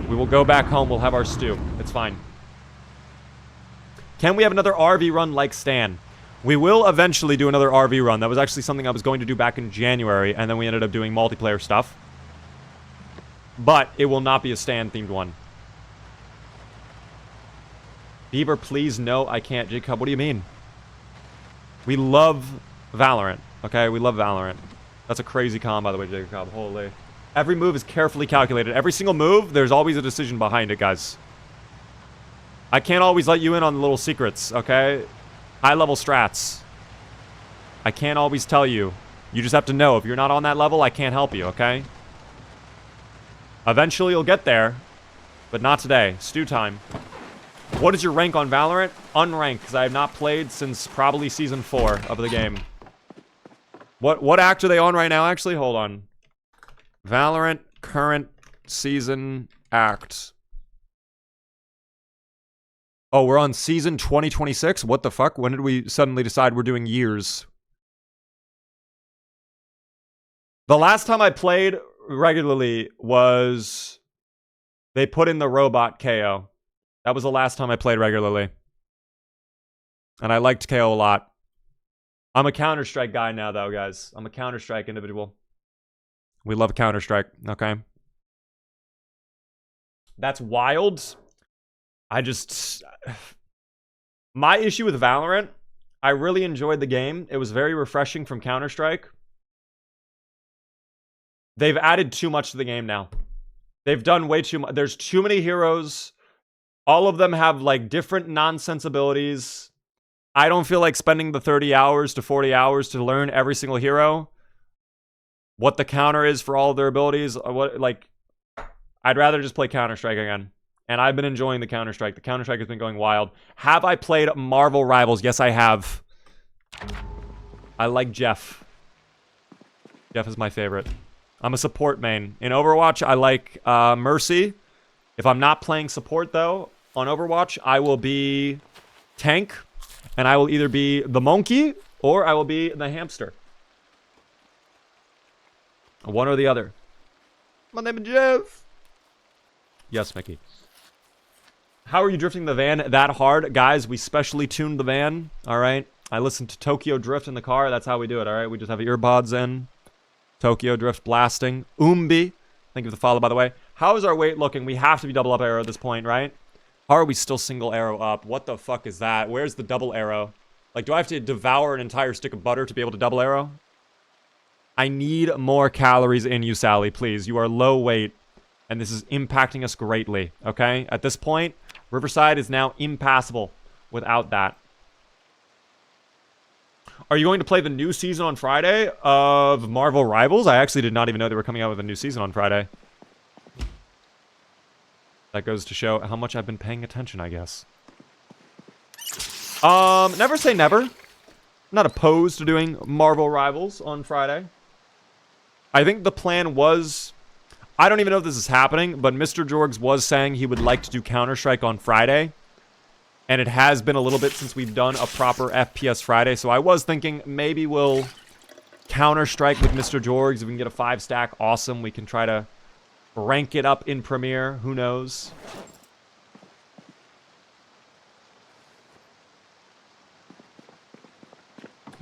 We will go back home. We'll have our stew. It's fine. Can we have another RV run like Stan? We will eventually do another RV run. That was actually something I was going to do back in January, and then we ended up doing multiplayer stuff. But it will not be a Stan-themed one. Beaver, please, no, I can't. Jacob, what do you mean? We love Valorant, okay? We love Valorant. That's a crazy con, by the way, Jacob. Holy. Every move is carefully calculated. Every single move, there's always a decision behind it, guys. I can't always let you in on the little secrets, okay? High-level strats. I can't always tell you. You just have to know. If you're not on that level, I can't help you, okay? Eventually, you'll get there. But not today. Stew time. What is your rank on Valorant? Unranked, because I have not played since probably Season 4 of the game. What act are they on right now, actually? Hold on. Valorant current season act. Oh, we're on season 2026? What the fuck? When did we suddenly decide we're doing years? The last time I played regularly was... They put in the robot KO. That was the last time I played regularly. And I liked KO a lot. I'm a Counter-Strike guy now, though, guys. I'm a Counter-Strike individual. We love Counter-Strike, okay? That's wild. I just... My issue with Valorant, I really enjoyed the game. It was very refreshing from Counter-Strike. They've added too much to the game now. They've done way too much. There's too many heroes. All of them have, like, different nonsense abilities. I don't feel like spending the 30 hours to 40 hours to learn every single hero. What the counter is for all of their abilities. I'd rather just play Counter-Strike again. And I've been enjoying the Counter-Strike. The Counter-Strike has been going wild. Have I played Marvel Rivals? Yes, I have. I like Jeff. Jeff is my favorite. I'm a support main. In Overwatch, I like Mercy. If I'm not playing support, though, on Overwatch, I will be tank. And I will either be the monkey or I will be the hamster. One or the other. My name is Jeff. Yes, Mickey. How are you drifting the van that hard? Guys, we specially tuned the van, alright? I listened to Tokyo Drift in the car. That's how we do it, alright? We just have earbuds in. Tokyo Drift blasting. Thank you for the follow, by the way. How is our weight looking? We have to be double up arrow at this point, right? How are we still single arrow up? What the fuck is that? Where's the double arrow? Like, do I have to devour an entire stick of butter to be able to double arrow? I need more calories in you, Sally, please. You are low weight, and this is impacting us greatly, okay? At this point, Riverside is now impassable without that. Are you going to play the new season on Friday of Marvel Rivals? I actually did not even know they were coming out with a new season on Friday. That goes to show how much I've been paying attention, I guess. Never say never. I'm not opposed to doing Marvel Rivals on Friday. I think the plan was... I don't even know if this is happening, but Mr. Jorgs was saying he would like to do Counter-Strike on Friday. And it has been a little bit since we've done a proper FPS Friday, so I was thinking maybe we'll Counter-Strike with Mr. Jorgs. If we can get a 5-stack, awesome. We can try to rank it up in Premiere. Who knows?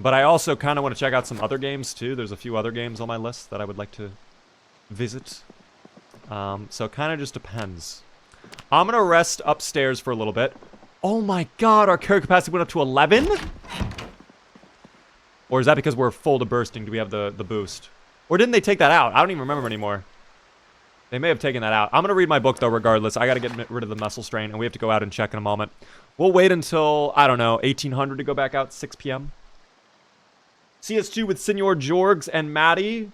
But I also kind of want to check out some other games, too. There's a few other games on my list that I would like to visit. So it kind of just depends. I'm gonna rest upstairs for a little bit. Oh my god, our carry capacity went up to 11? Or is that because we're full to bursting? Do we have the boost? Or didn't they take that out? I don't even remember anymore. They may have taken that out. I'm going to read my book, though, regardless. I got to get rid of the muscle strain, and we have to go out and check in a moment. We'll wait until, I don't know, 1800 to go back out, 6 p.m. CS2 with Senor Jorgs and Maddie.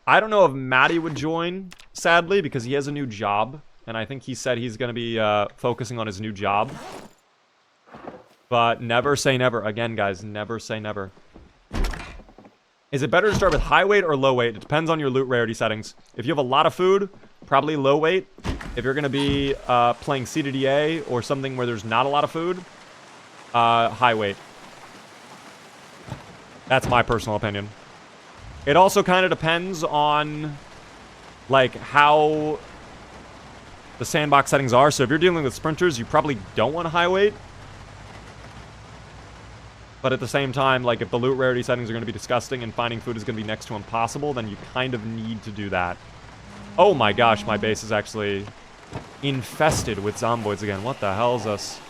I don't know if Maddie would join, sadly, because he has a new job. And I think he said he's going to be focusing on his new job. But never say never. Again, guys, never say never. Is it better to start with high weight or low weight? It depends on your loot rarity settings. If you have a lot of food, probably low weight. If you're going to be playing CDDA or something where there's not a lot of food, high weight. That's my personal opinion. It also kind of depends on, like, how the sandbox settings are. So if you're dealing with sprinters, you probably don't want a high weight. But at the same time, like, if the loot rarity settings are going to be disgusting and finding food is going to be next to impossible, then you kind of need to do that. Oh my gosh, my base is actually infested with zomboids again. What the hell is this?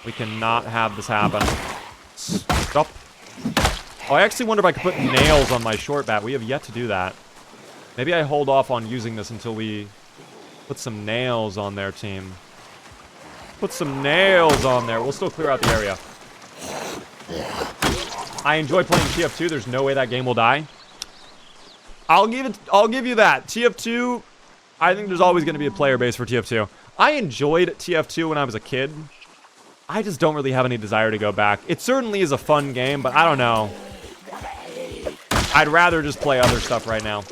We cannot have this happen. Stop. Oh, I actually wonder if I could put nails on my short bat. We have yet to do that. Maybe I hold off on using this until we put some nails on there, team. Put some nails on there. We'll still clear out the area. I enjoy playing TF2. There's no way that game will die. I'll give you that. TF2, I think there's always going to be a player base for TF2. I enjoyed TF2 when I was a kid. I just don't really have any desire to go back. It certainly is a fun game, but I don't know. I'd rather just play other stuff right now.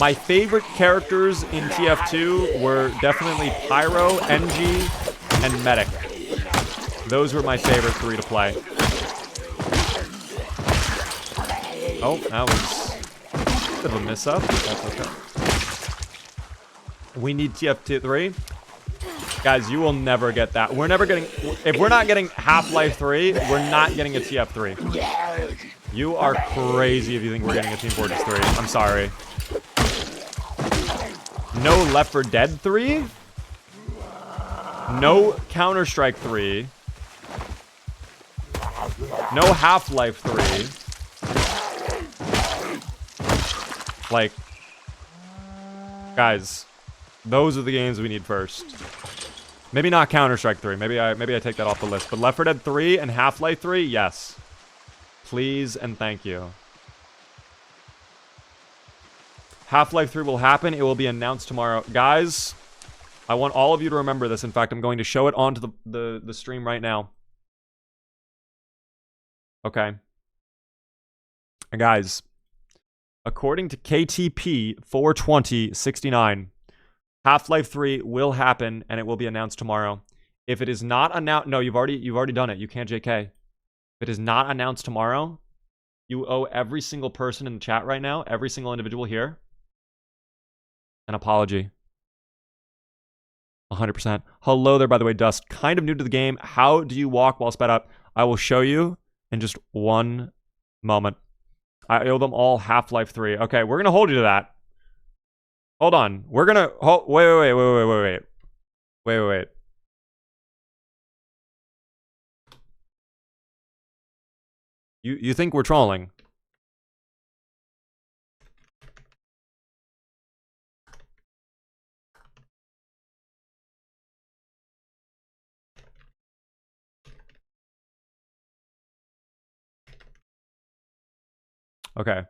My favorite characters in TF2 were definitely Pyro, NG, and Medic. Those were my favorite 3 to play. Oh, that was a bit of a miss-up. That's okay. We need TF3. Guys, you will never get that. We're never getting... If we're not getting Half-Life 3, we're not getting a TF3. You are crazy if you think we're getting a Team Fortress 3. I'm sorry. No Left 4 Dead 3? No Counter-Strike 3. No Half-Life 3. Like, guys, those are the games we need first. Maybe not Counter-Strike 3. Maybe I take that off the list. But Left 4 Dead 3 and Half-Life 3, yes. Please and thank you. Half-Life 3 will happen. It will be announced tomorrow. Guys, I want all of you to remember this. In fact, I'm going to show it onto the stream right now. Okay. Guys, according to KTP 42069, Half-Life 3 will happen and it will be announced tomorrow. If it is not announced, no, you've already done it. You can't JK. If it is not announced tomorrow, you owe every single person in the chat right now, every single individual here, an apology. 100%. Hello there, by the way, Dust. Kind of new to the game. How do you walk while sped up? I will show you in just one moment. I owe them all Half-Life 3. Okay, we're going to hold you to that. Hold on. We're going to... Wait. You think we're trolling? Okay.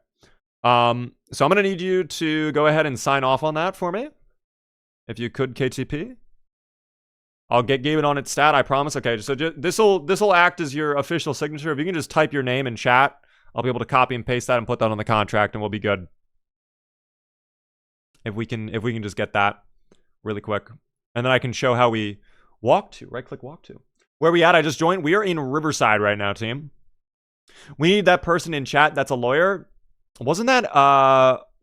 So I'm going to need you to go ahead and sign off on that for me. If you could, KTP. I'll get Gabe on its stat, I promise. Okay, so this'll act as your official signature. If you can just type your name in chat, I'll be able to copy and paste that and put that on the contract, and we'll be good. If we can just get that really quick. And then I can show how we walk to. Right-click walk to. Where are we at? I just joined. We are in Riverside right now, team. We need that person in chat that's a lawyer. Wasn't that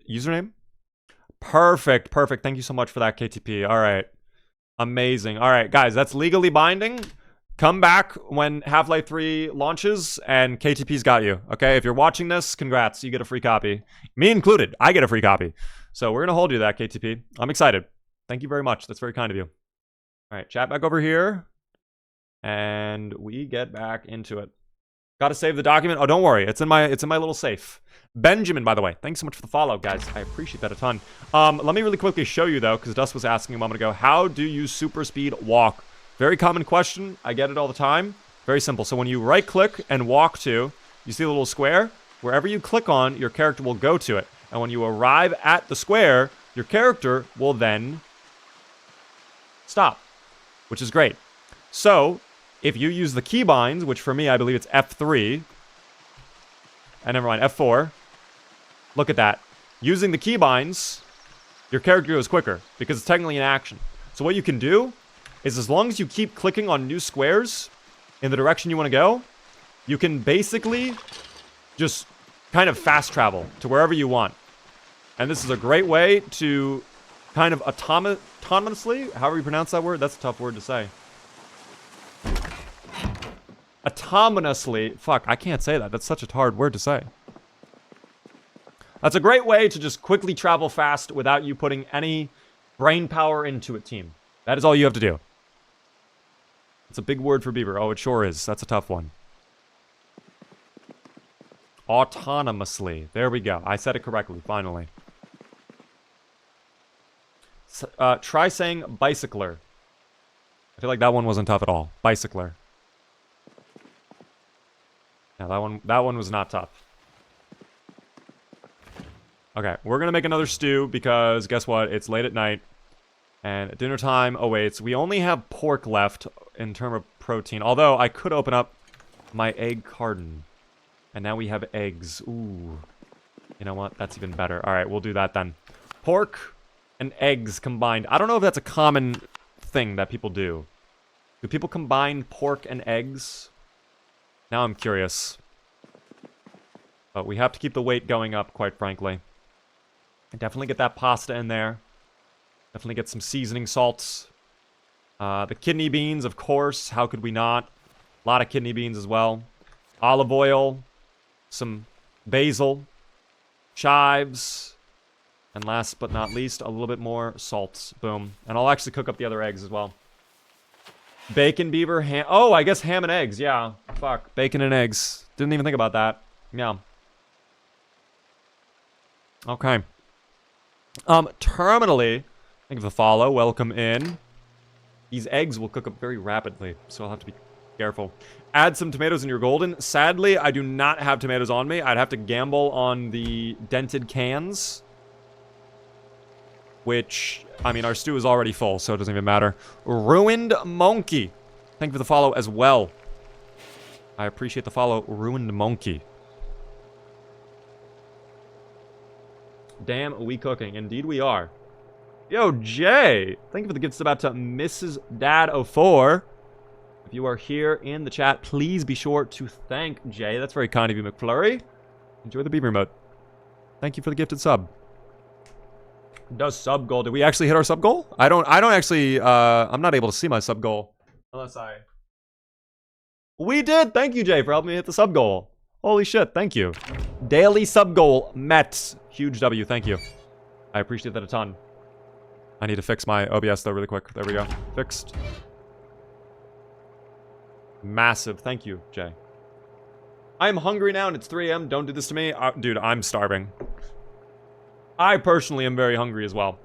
username? Perfect. Thank you so much for that, KTP. All right. Amazing. All right, guys, that's legally binding. Come back when Half-Life 3 launches, and KTP's got you. Okay, if you're watching this, congrats. You get a free copy. Me included. I get a free copy. So we're going to hold you to that, KTP. I'm excited. Thank you very much. That's very kind of you. All right, chat back over here. And we get back into it. Got to save the document. Oh, don't worry. It's in my little safe. Benjamin, by the way. Thanks so much for the follow, guys. I appreciate that a ton. Let me really quickly show you, though, because Dust was asking a moment ago, how do you super speed walk? Very common question. I get it all the time. Very simple. So when you right-click and walk to, you see the little square? Wherever you click on, your character will go to it. And when you arrive at the square, your character will then stop, which is great. So if you use the keybinds, which for me, I believe it's F3, and never mind, F4, look at that. Using the keybinds, your character goes quicker because it's technically an action. So what you can do is as long as you keep clicking on new squares in the direction you want to go, you can basically just kind of fast travel to wherever you want. And this is a great way to kind of autonomously, however you pronounce that word, that's a tough word to say. Autonomously, fuck, I can't say that. That's such a hard word to say. That's a great way to just quickly travel fast without you putting any brain power into it, team. That is all you have to do. It's a big word for Beaver. Oh, it sure is. That's a tough one. Autonomously. There we go. I said it correctly, finally. Try saying bicycler. I feel like that one wasn't tough at all. Bicycler. Yeah, that one was not tough. Okay, we're gonna make another stew because guess what? It's late at night. And dinner time awaits. We only have pork left in terms of protein. Although, I could open up my egg carton. And now we have eggs. Ooh. You know what? That's even better. Alright, we'll do that then. Pork and eggs combined. I don't know if that's a common thing that people do. Do people combine pork and eggs? Now I'm curious. But we have to keep the weight going up, quite frankly. And definitely get that pasta in there. Definitely get some seasoning salts. The kidney beans, of course. How could we not? A lot of kidney beans as well. Olive oil. Some basil. Chives. And last but not least, a little bit more salt. Boom. And I'll actually cook up the other eggs as well. Bacon, beaver, ham. Oh, I guess ham and eggs. Yeah. Fuck. Bacon and eggs. Didn't even think about that. Yeah. Okay. Terminally, thank you for the follow. Welcome in. These eggs will cook up very rapidly, so I'll have to be careful. Add some tomatoes in your golden. Sadly, I do not have tomatoes on me. I'd have to gamble on the dented cans. Which, I mean, our stew is already full, so it doesn't even matter. Ruined Monkey. Thank you for the follow as well. I appreciate the follow, Ruined Monkey. Damn, we cooking. Indeed we are. Yo, Jay. Thank you for the gift sub out to Mrs. Dad04. If you are here in the chat, please be sure to thank Jay. That's very kind of you, McFlurry. Enjoy the beaver remote. Thank you for the gifted sub. Does sub goal? Did we actually hit our sub goal? I don't actually, I'm not able to see my sub goal. Unless I... We did! Thank you, Jay, for helping me hit the sub goal. Holy shit, thank you. Daily sub goal met. Huge W, thank you. I appreciate that a ton. I need to fix my OBS though really quick. There we go. Fixed. Massive. Thank you, Jay. I'm hungry now and it's 3 a.m. Don't do this to me. Dude, I'm starving. I personally am very hungry as well.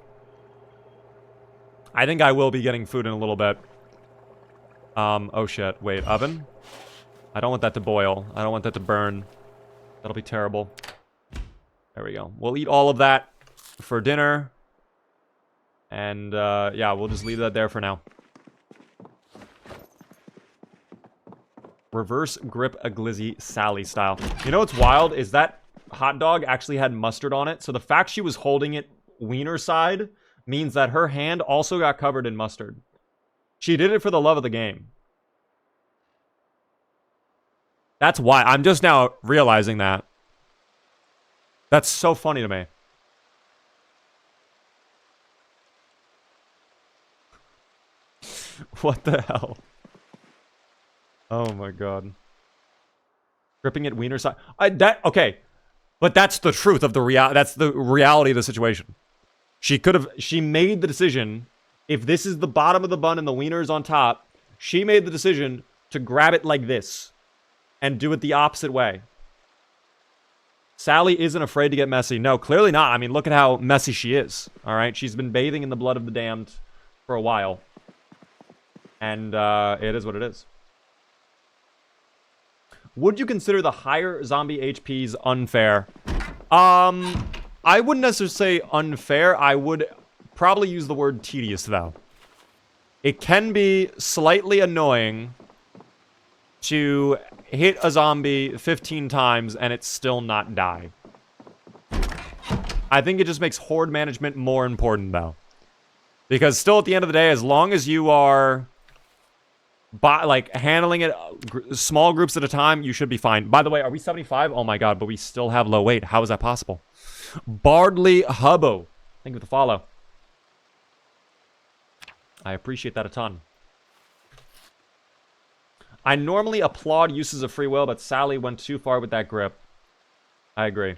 I think I will be getting food in a little bit. Oh shit. Wait, oven? I don't want that to boil. I don't want that to burn. That'll be terrible. There we go. We'll eat all of that for dinner. And, yeah, we'll just leave that there for now. Reverse grip a glizzy Sally style. You know what's wild is that hot dog actually had mustard on it. So the fact she was holding it wiener side means that her hand also got covered in mustard. She did it for the love of the game. That's why. I'm just now realizing that. That's so funny to me. What the hell? Oh my god. Gripping it wiener side. Okay. But that's the truth of the that's the reality of the situation. She made the decision. If this is the bottom of the bun and the wiener is on top, she made the decision to grab it like this and do it the opposite way. Sally isn't afraid to get messy. No, clearly not. I mean, look at how messy she is. All right, she's been bathing in the blood of the damned for a while. And it is what it is. Would you consider the higher zombie HPs unfair? I wouldn't necessarily say unfair. I would probably use the word tedious, though. It can be slightly annoying to hit a zombie 15 times and it still not die. I think it just makes horde management more important, though. Because still, at the end of the day, as long as you are handling it small groups at a time, you should be fine. By the way, are we 75? Oh my god, but we still have low weight. How is that possible? Bardley Hubbo, thank you for the follow. I appreciate that a ton. I normally applaud uses of free will, but Sally went too far with that grip. I agree.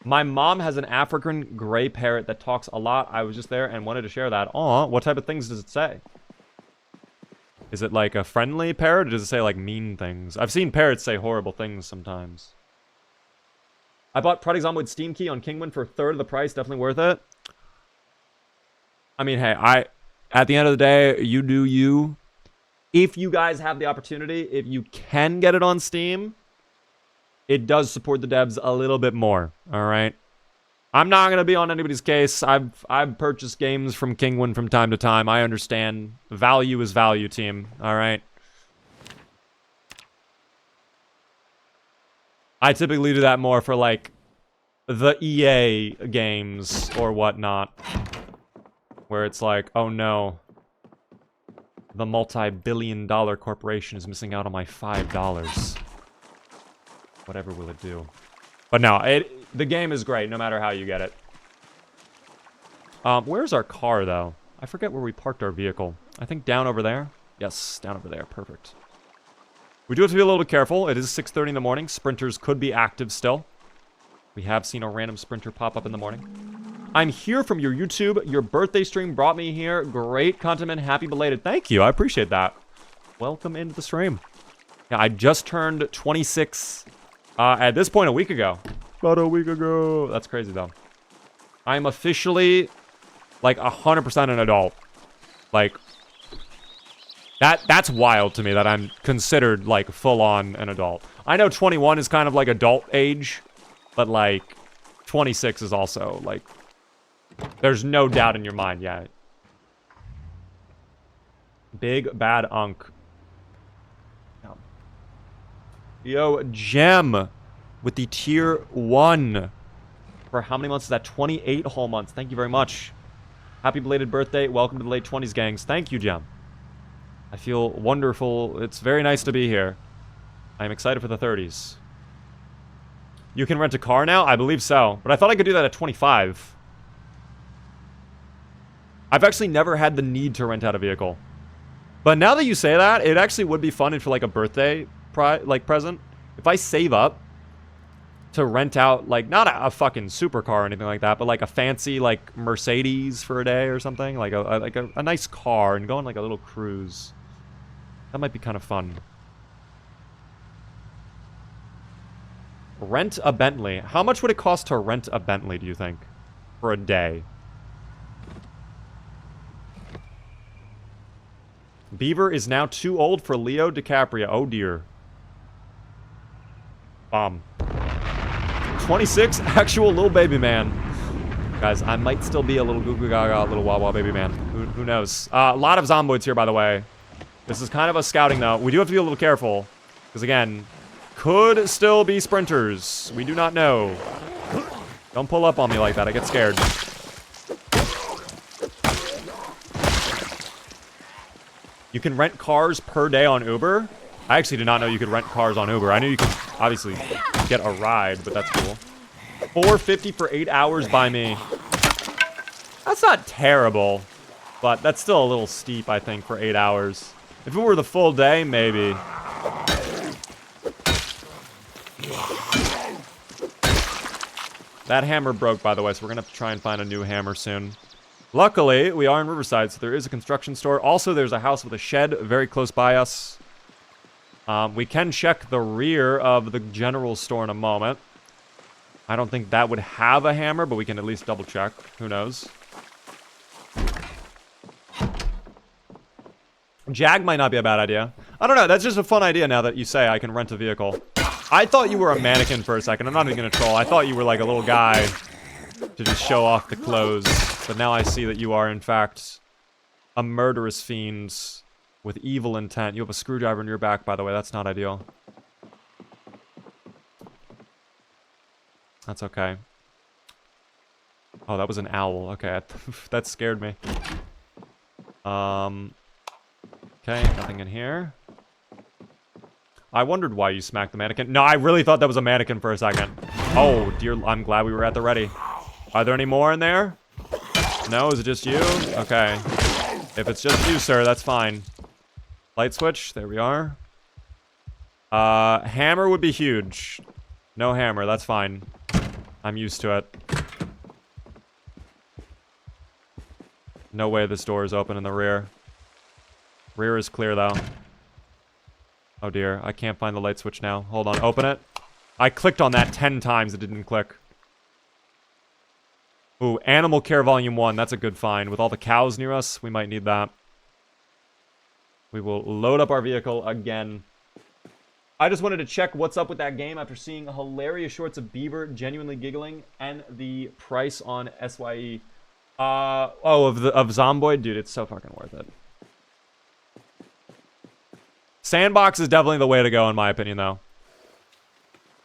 My mom has an African gray parrot that talks a lot. I was just there and wanted to share that. Aw, what type of things does it say? Is it like a friendly parrot, or does it say like mean things? I've seen parrots say horrible things sometimes. I bought Project Zomboid Steam Key on Kingwin for a third of the price. Definitely worth it. I mean, hey, at the end of the day, you do you. If you guys have the opportunity, if you can get it on Steam, it does support the devs a little bit more. All right. I'm not going to be on anybody's case. I've purchased games from Kingwin from time to time. I understand. Value is value, team. All right. I typically do that more for, like, the EA games or whatnot. Where it's like, oh no. The multi-billion-dollar corporation is missing out on my $5. Whatever will it do? But no, the game is great, no matter how you get it. Where's our car, though? I forget where we parked our vehicle. I think down over there? Yes, down over there. Perfect. We do have to be a little bit careful. It is 6:30 in the morning. Sprinters could be active still. We have seen a random sprinter pop up in the morning. I'm here from your YouTube. Your birthday stream brought me here. Great content. Happy belated. Thank you. I appreciate that. Welcome into the stream. Yeah, I just turned 26 at this point a week ago. About a week ago. That's crazy, though. I'm officially, like, 100% an adult. Like, that's wild to me that I'm considered, like, full-on an adult. I know 21 is kind of, like, adult age, but, like, 26 is also, like, there's no doubt in your mind, yeah. Big Bad Unk. Yo, Gem with the tier 1. For how many months is that? 28 whole months. Thank you very much. Happy belated birthday. Welcome to the late 20s, gangs. Thank you, Gem. I feel wonderful. It's very nice to be here. I'm excited for the 30s. You can rent a car now? I believe so. But I thought I could do that at 25. I've actually never had the need to rent out a vehicle. But now that you say that, it actually would be fun for, like, a birthday present. If I save up to rent out, like, not a fucking supercar or anything like that, but, like, a fancy, like, Mercedes for a day or something. Like, a nice car and go on, like, a little cruise. That might be kind of fun. Rent a Bentley. How much would it cost to rent a Bentley, do you think? For a day? Beaver is now too old for Leo DiCaprio. Oh, dear. Bomb. 26, actual little baby man. Guys, I might still be a little goo goo gaga, little wah wah baby man. Who knows? A lot of zomboids here, by the way. This is kind of a scouting, though. We do have to be a little careful. Because, again, could still be sprinters. We do not know. Don't pull up on me like that. I get scared. You can rent cars per day on Uber? I actually did not know you could rent cars on Uber. I knew you could obviously get a ride, but that's cool. $4.50 for 8 hours by me. That's not terrible, but that's still a little steep, I think, for 8 hours. If it were the full day, maybe. That hammer broke, by the way, so we're gonna have to try and find a new hammer soon. Luckily, we are in Riverside, so there is a construction store. Also, there's a house with a shed very close by us. We can check the rear of the general store in a moment. I don't think that would have a hammer, but we can at least double check. Who knows? Jag might not be a bad idea. I don't know. That's just a fun idea now that you say I can rent a vehicle. I thought you were a mannequin for a second. I'm not even going to troll. I thought you were like a little guy to just show off the clothes. But now I see that you are, in fact, a murderous fiend with evil intent. You have a screwdriver in your back, by the way. That's not ideal. That's okay. Oh, that was an owl. Okay, that scared me. Okay, nothing in here. I wondered why you smacked the mannequin. No, I really thought that was a mannequin for a second. Oh, dear, I'm glad we were at the ready. Are there any more in there? No, is it just you? Okay. If it's just you, sir, that's fine. Light switch, there we are. Hammer would be huge. No hammer, that's fine. I'm used to it. No way this door is open in the rear. Rear is clear, though. Oh, dear. I can't find the light switch now. Hold on. Open it. I clicked on that 10 times. It didn't click. Ooh, Animal Care Volume 1. That's a good find. With all the cows near us, we might need that. We will load up our vehicle again. I just wanted to check what's up with that game after seeing hilarious shorts of Bieber genuinely giggling and the price on SYE. Of Zomboid? Dude, it's so fucking worth it. Sandbox is definitely the way to go, in my opinion, though.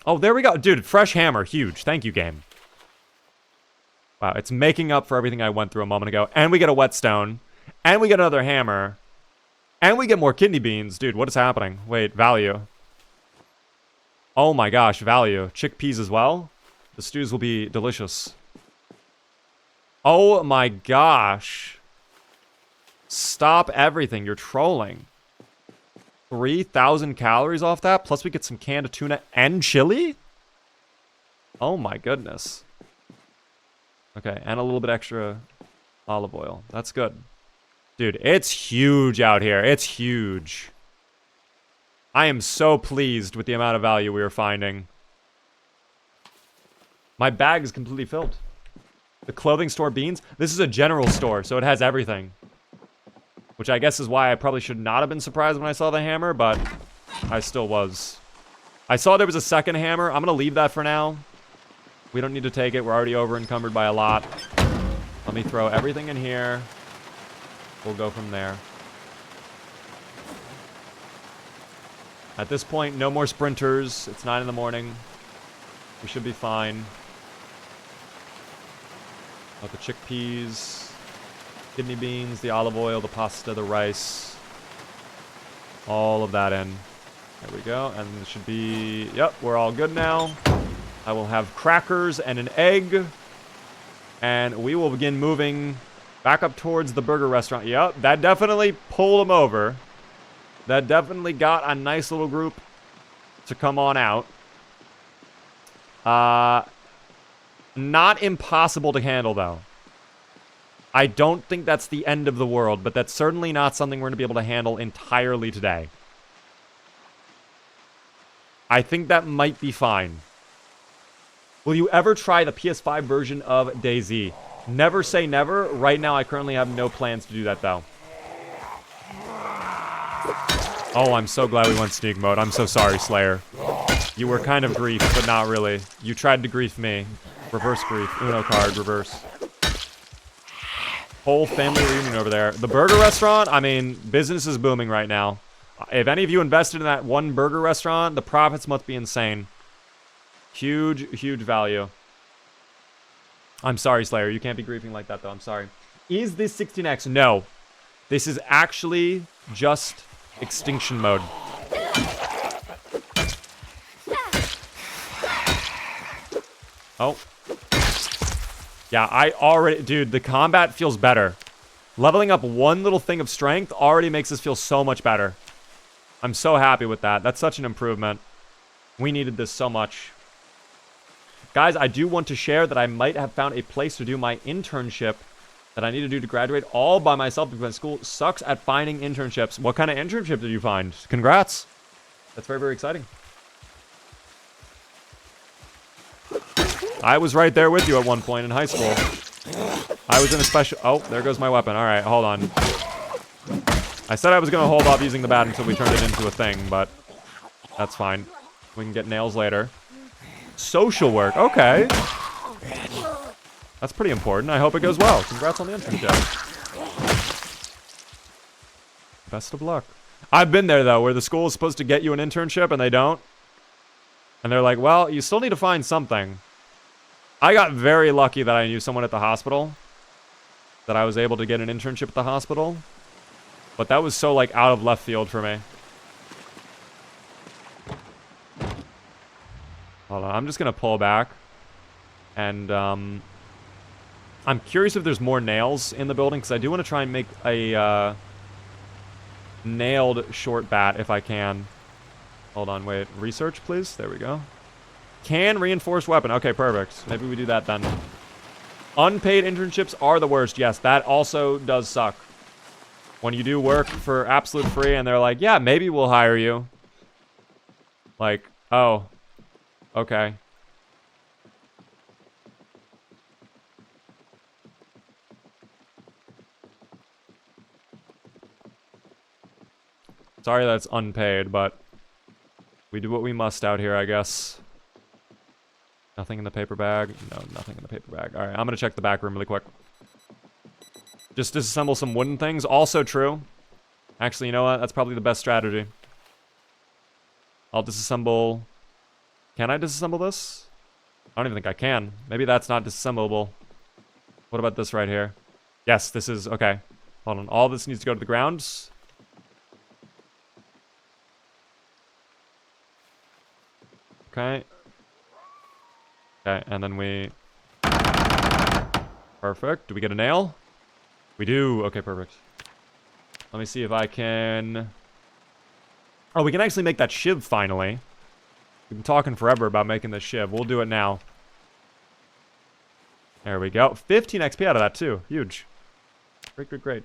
Oh, there we go. Dude, fresh hammer. Huge. Thank you, game. Wow, it's making up for everything I went through a moment ago. And we get a whetstone. And we get another hammer. And we get more kidney beans. Dude, what is happening? Wait, value. Oh my gosh, value. Chickpeas as well? The stews will be delicious. Oh my gosh. Stop everything. You're trolling. 3,000 calories off that, plus we get some canned tuna and chili? Oh my goodness. Okay, and a little bit extra olive oil. That's good. Dude, it's huge out here. It's huge. I am so pleased with the amount of value we are finding. My bag is completely filled. The clothing store beans? This is a general store, so it has everything. Which I guess is why I probably should not have been surprised when I saw the hammer, but I still was. I saw there was a second hammer. I'm going to leave that for now. We don't need to take it. We're already over encumbered by a lot. Let me throw everything in here. We'll go from there. At this point, no more sprinters. It's 9 in the morning. We should be fine. Got the chickpeas. Kidney beans, the olive oil, the pasta, the rice. All of that in. There we go. And it should be... Yep, we're all good now. I will have crackers and an egg. And we will begin moving back up towards the burger restaurant. Yep, that definitely pulled them over. That definitely got a nice little group to come on out. Not impossible to handle, though. I don't think that's the end of the world, but that's certainly not something we're going to be able to handle entirely today. I think that might be fine. Will you ever try the PS5 version of DayZ? Never say never. Right now, I currently have no plans to do that, though. Oh, I'm so glad we went sneak mode. I'm so sorry, Slayer. You were kind of grief, but not really. You tried to grief me. Reverse grief. Uno card, reverse. Whole family reunion over there. The burger restaurant, I mean, business is booming right now. If any of you invested in that one burger restaurant, the profits must be insane. Huge, huge value. I'm sorry, Slayer. You can't be griefing like that, though. I'm sorry. Is this 16x? No. This is actually just extinction mode. Oh. Yeah, I already... Dude, the combat feels better. Leveling up one little thing of strength already makes us feel so much better. I'm so happy with that. That's such an improvement. We needed this so much. Guys, I do want to share that I might have found a place to do my internship that I need to do to graduate all by myself because my school sucks at finding internships. What kind of internship did you find? Congrats. That's very, very exciting. I was right there with you at one point in high school. I was in a special... Oh, there goes my weapon. All right, hold on. I said I was going to hold off using the bat until we turned it into a thing, but that's fine. We can get nails later. Social work. Okay. That's pretty important. I hope it goes well. Congrats on the internship. Best of luck. I've been there, though, where the school is supposed to get you an internship and they don't. And they're like, well, you still need to find something. I got very lucky that I knew someone at the hospital. That I was able to get an internship at the hospital. But that was so, like, out of left field for me. Hold on. I'm just going to pull back. And, I'm curious if there's more nails in the building. Because I do want to try and make a, nailed short bat if I can. Hold on, wait. Research, please. There we go. Can reinforced weapon. Okay, perfect. Maybe we do that then. Unpaid internships are the worst. Yes, that also does suck. When you do work for absolute free and they're like, yeah, maybe we'll hire you. Like, oh. Okay. Sorry that's unpaid, but we do what we must out here, I guess. Nothing in the paper bag. No, nothing in the paper bag. All right, I'm going to check the back room really quick. Just disassemble some wooden things. Also true. Actually, you know what? That's probably the best strategy. I'll disassemble... Can I disassemble this? I don't even think I can. Maybe that's not disassemblable. What about this right here? Yes, this is... Okay. Hold on. All this needs to go to the ground. Okay. Okay, and then we... Perfect. Do we get a nail? We do. Okay, perfect. Let me see if I can... Oh, we can actually make that shiv finally. We've been talking forever about making this shiv. We'll do it now. There we go. 15 XP out of that, too. Huge. Great, great, great.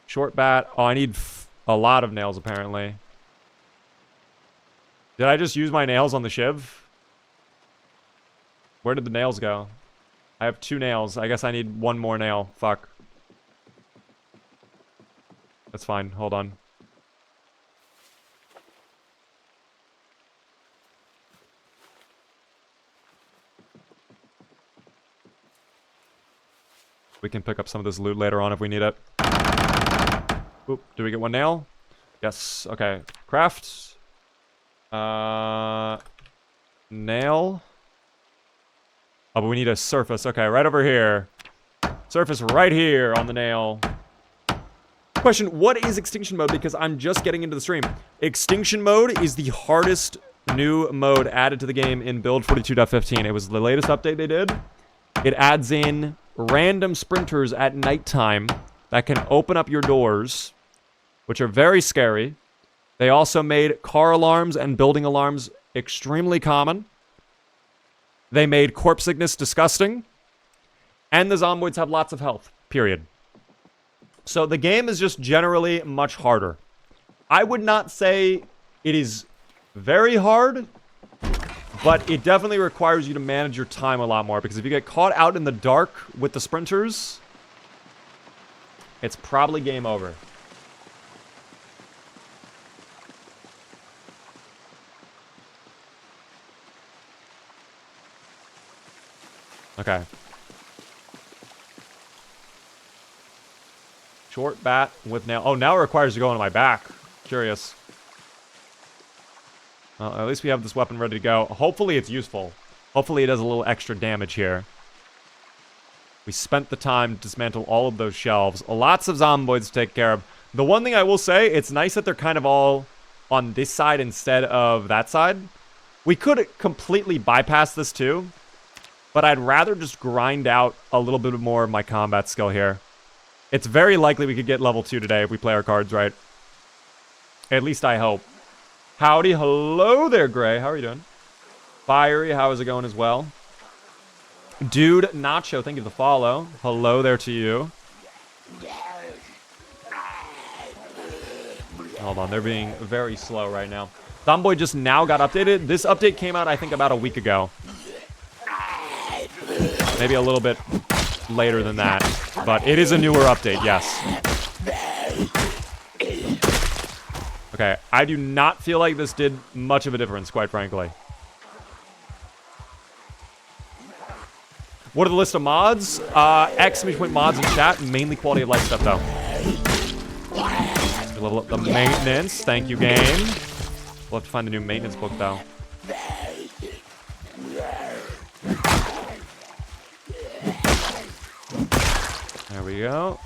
Short bat. Oh, I need a lot of nails, apparently. Did I just use my nails on the shiv? Where did the nails go? I have 2 nails. I guess I need 1 more nail. Fuck. That's fine. Hold on. We can pick up some of this loot later on if we need it. Oop, do we get 1 nail? Yes. Okay. Craft. Nail. Oh, but we need a surface. Okay, right over here. Surface right here on the nail. Question, what is extinction mode? Because I'm just getting into the stream. Extinction mode is the hardest new mode added to the game in build 42.15. It was the latest update they did. It adds in random sprinters at nighttime that can open up your doors, which are very scary. They also made car alarms and building alarms extremely common. They made corpse sickness disgusting. And the zomboids have lots of health, period. So the game is just generally much harder. I would not say it is very hard, but it definitely requires you to manage your time a lot more. Because if you get caught out in the dark with the sprinters, it's probably game over. Okay. Short bat with nail. Oh, now it requires to go on my back. Curious. Well, at least we have this weapon ready to go. Hopefully it's useful. Hopefully it does a little extra damage here. We spent the time to dismantle all of those shelves. Lots of zomboids to take care of. The one thing I will say, it's nice that they're kind of all on this side instead of that side. We could completely bypass this too. But I'd rather just grind out a little bit more of my combat skill here. It's very likely we could get level 2 today if we play our cards right. At least I hope. Howdy, hello there, Gray. How are you doing? Fiery, how is it going as well? Dude, Nacho, thank you for the follow. Hello there to you. Hold on, they're being very slow right now. Zomboid just now got updated. This update came out, I think, about a week ago. Maybe a little bit later than that. But it is a newer update, yes. Okay, I do not feel like this did much of a difference, quite frankly. What are the list of mods? Exclamation mods in chat. Mainly quality of life stuff, though. Level up the maintenance. Thank you, game. We'll have to find the new maintenance book, though. There we go.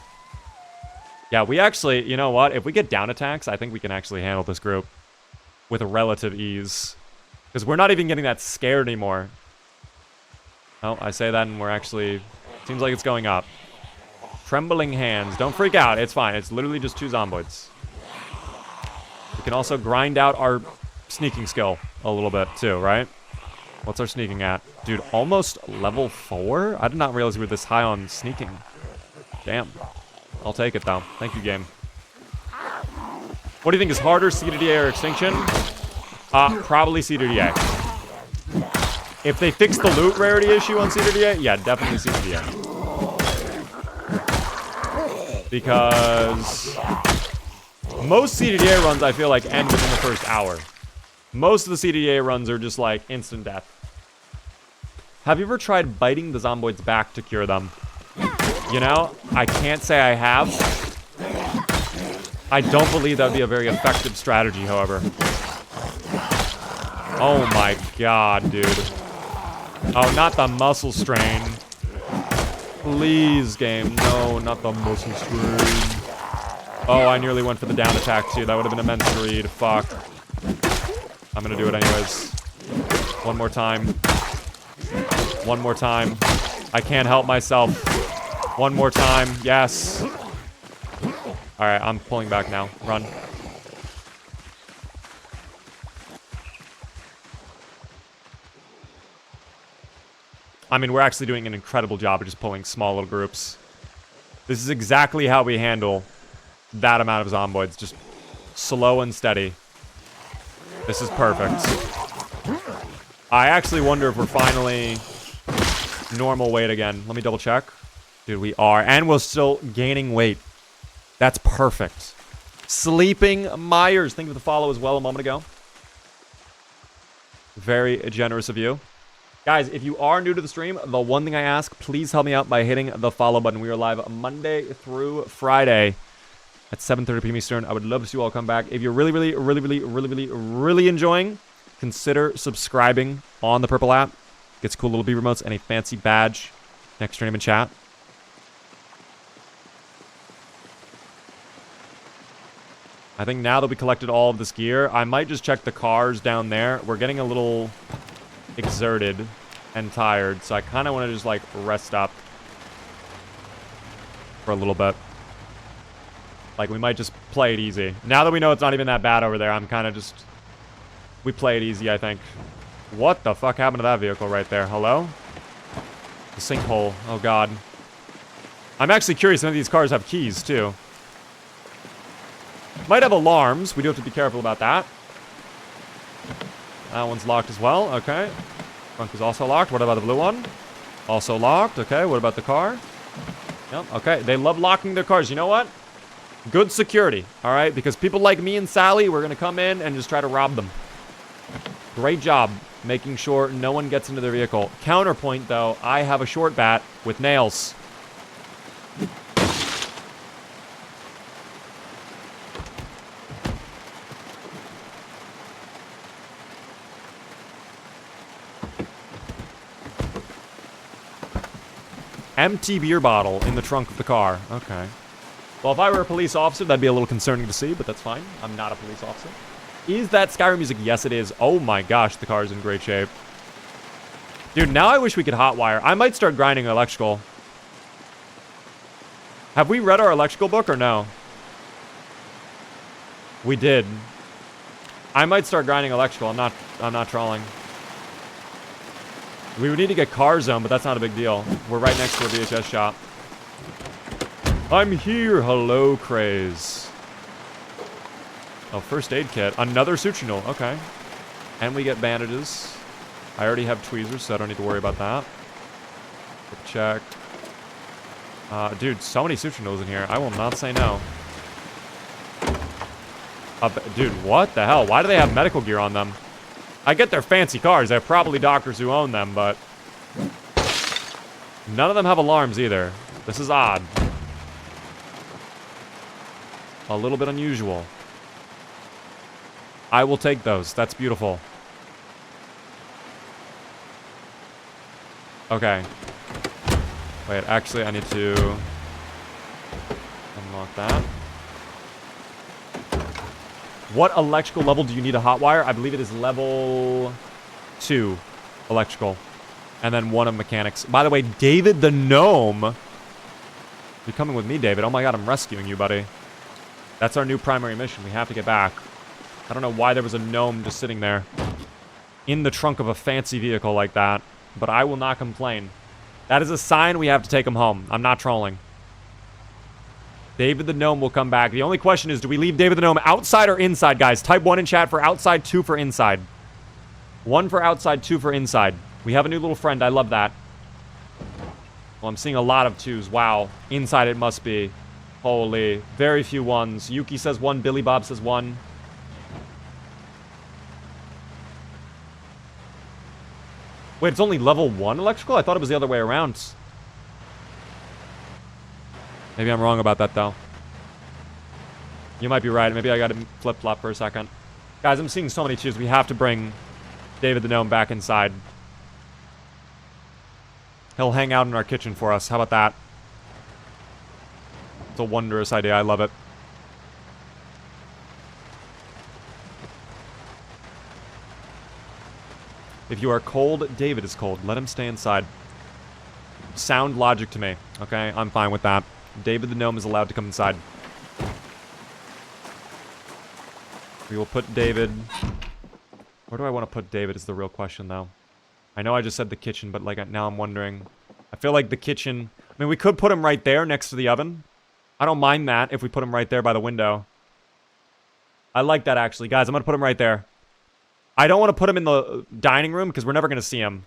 Yeah, we actually, you know what? If we get down attacks, I think we can actually handle this group with relative ease. Because we're not even getting that scared anymore. Oh, I say that and we're actually... Seems like it's going up. Trembling hands. Don't freak out. It's fine. It's literally just 2 Zomboids. We can also grind out our sneaking skill a little bit too, right? What's our sneaking at? Dude, almost level 4? I did not realize we were this high on sneaking. Damn. I'll take it, though. Thank you, game. What do you think is harder, CDDA or Extinction? Probably CDDA. If they fix the loot rarity issue on CDDA, yeah, definitely CDDA. Because most CDDA runs, I feel like, end within the first hour. Most of the CDDA runs are just like instant death. Have you ever tried biting the Zomboid's back to cure them? You know, I can't say I have. I don't believe that would be a very effective strategy, however. Oh my god, dude. Oh, not the muscle strain. Please, game. No, not the muscle strain. Oh, I nearly went for the down attack, too. That would have been immense greed. Fuck. I'm gonna do it anyways. One more time. One more time. I can't help myself. One more time. Yes. Alright, I'm pulling back now. Run. I mean, we're actually doing an incredible job of just pulling small little groups. This is exactly how we handle that amount of Zomboids. Just slow and steady. This is perfect. I actually wonder if we're finally normal weight again. Let me double check. Dude, we are. And we're still gaining weight. That's perfect. Sleeping Myers. Thank you for the follow as well a moment ago. Very generous of you. Guys, if you are new to the stream, the one thing I ask, please help me out by hitting the follow button. We are live Monday through Friday at 7:30 p.m. Eastern. I would love to see you all come back. If you're really enjoying, consider subscribing on the Purple app. Gets cool little beaver emotes and a fancy badge next to your name in chat. I think now that we collected all of this gear, I might just check the cars down there. We're getting a little exerted and tired, so I kind of want to just like rest up for a little bit. Like, we might just play it easy. Now that we know it's not even that bad over there, I'm kind of just... We play it easy, I think. What the fuck happened to that vehicle right there? Hello? The sinkhole. Oh, God. I'm actually curious. Some of these cars have keys, too. Might have alarms. We do have to be careful about that. That one's locked as well. Okay. Trunk is also locked. What about the blue one? Also locked. Okay. What about the car? Yep. Okay. They love locking their cars. You know what? Good security. All right. Because people like me and Sally, we're going to come in and just try to rob them. Great job making sure no one gets into their vehicle. Counterpoint, though, I have a short bat with nails. Empty beer bottle in the trunk of the car. Okay. Well, if I were a police officer, that'd be a little concerning to see, but that's fine. I'm not a police officer. Is that Skyrim music? Yes, it is. Oh my gosh, the car's in great shape. Dude, now I wish we could hotwire. I might start grinding electrical. Have we read our electrical book or no? We did. I might start grinding electrical. I'm not trolling. We would need to get car zone, but that's not a big deal. We're right next to a VHS shop. I'm here. Hello, Craze. Oh, first aid kit. Another suture needle. Okay. And we get bandages. I already have tweezers, so I don't need to worry about that. Quick check. Dude, so many suture needles in here. I will not say no. Dude, what the hell? Why do they have medical gear on them? I get their fancy cars. They're probably doctors who own them, but... none of them have alarms either. This is odd. A little bit unusual. I will take those. That's beautiful. Okay. Wait, actually, I need to... unlock that. What electrical level do you need a hot wire? I believe it is level 2 electrical. And then 1 of mechanics. By the way, David the Gnome. You're coming with me, David. Oh my god, I'm rescuing you, buddy. That's our new primary mission. We have to get back. I don't know why there was a gnome just sitting there. In the trunk of a fancy vehicle like that. But I will not complain. That is a sign we have to take him home. I'm not trolling. David the Gnome will come back. The only question is, do we leave David the Gnome outside or inside, guys? Type 1 in chat for outside, 2 for inside. 1 for outside, 2 for inside. We have a new little friend. I love that. Well, I'm seeing a lot of 2s. Wow. Inside it must be. Holy. Very few 1s. Yuki says 1. Billy Bob says 1. Wait, it's only level 1 electrical? I thought it was the other way around. Maybe I'm wrong about that, though. You might be right. Maybe I got to flip-flop for a second. Guys, I'm seeing so many 2s. We have to bring David the Gnome back inside. He'll hang out in our kitchen for us. How about that? It's a wondrous idea. I love it. If you are cold, David is cold. Let him stay inside. Sound logic to me. Okay, I'm fine with that. David the Gnome is allowed to come inside. We will put David... where do I want to put David is the real question, though. I know I just said the kitchen, but like now I'm wondering... I feel like the kitchen... I mean, we could put him right there next to the oven. I don't mind that if we put him right there by the window. I like that, actually. Guys, I'm going to put him right there. I don't want to put him in the dining room because we're never going to see him.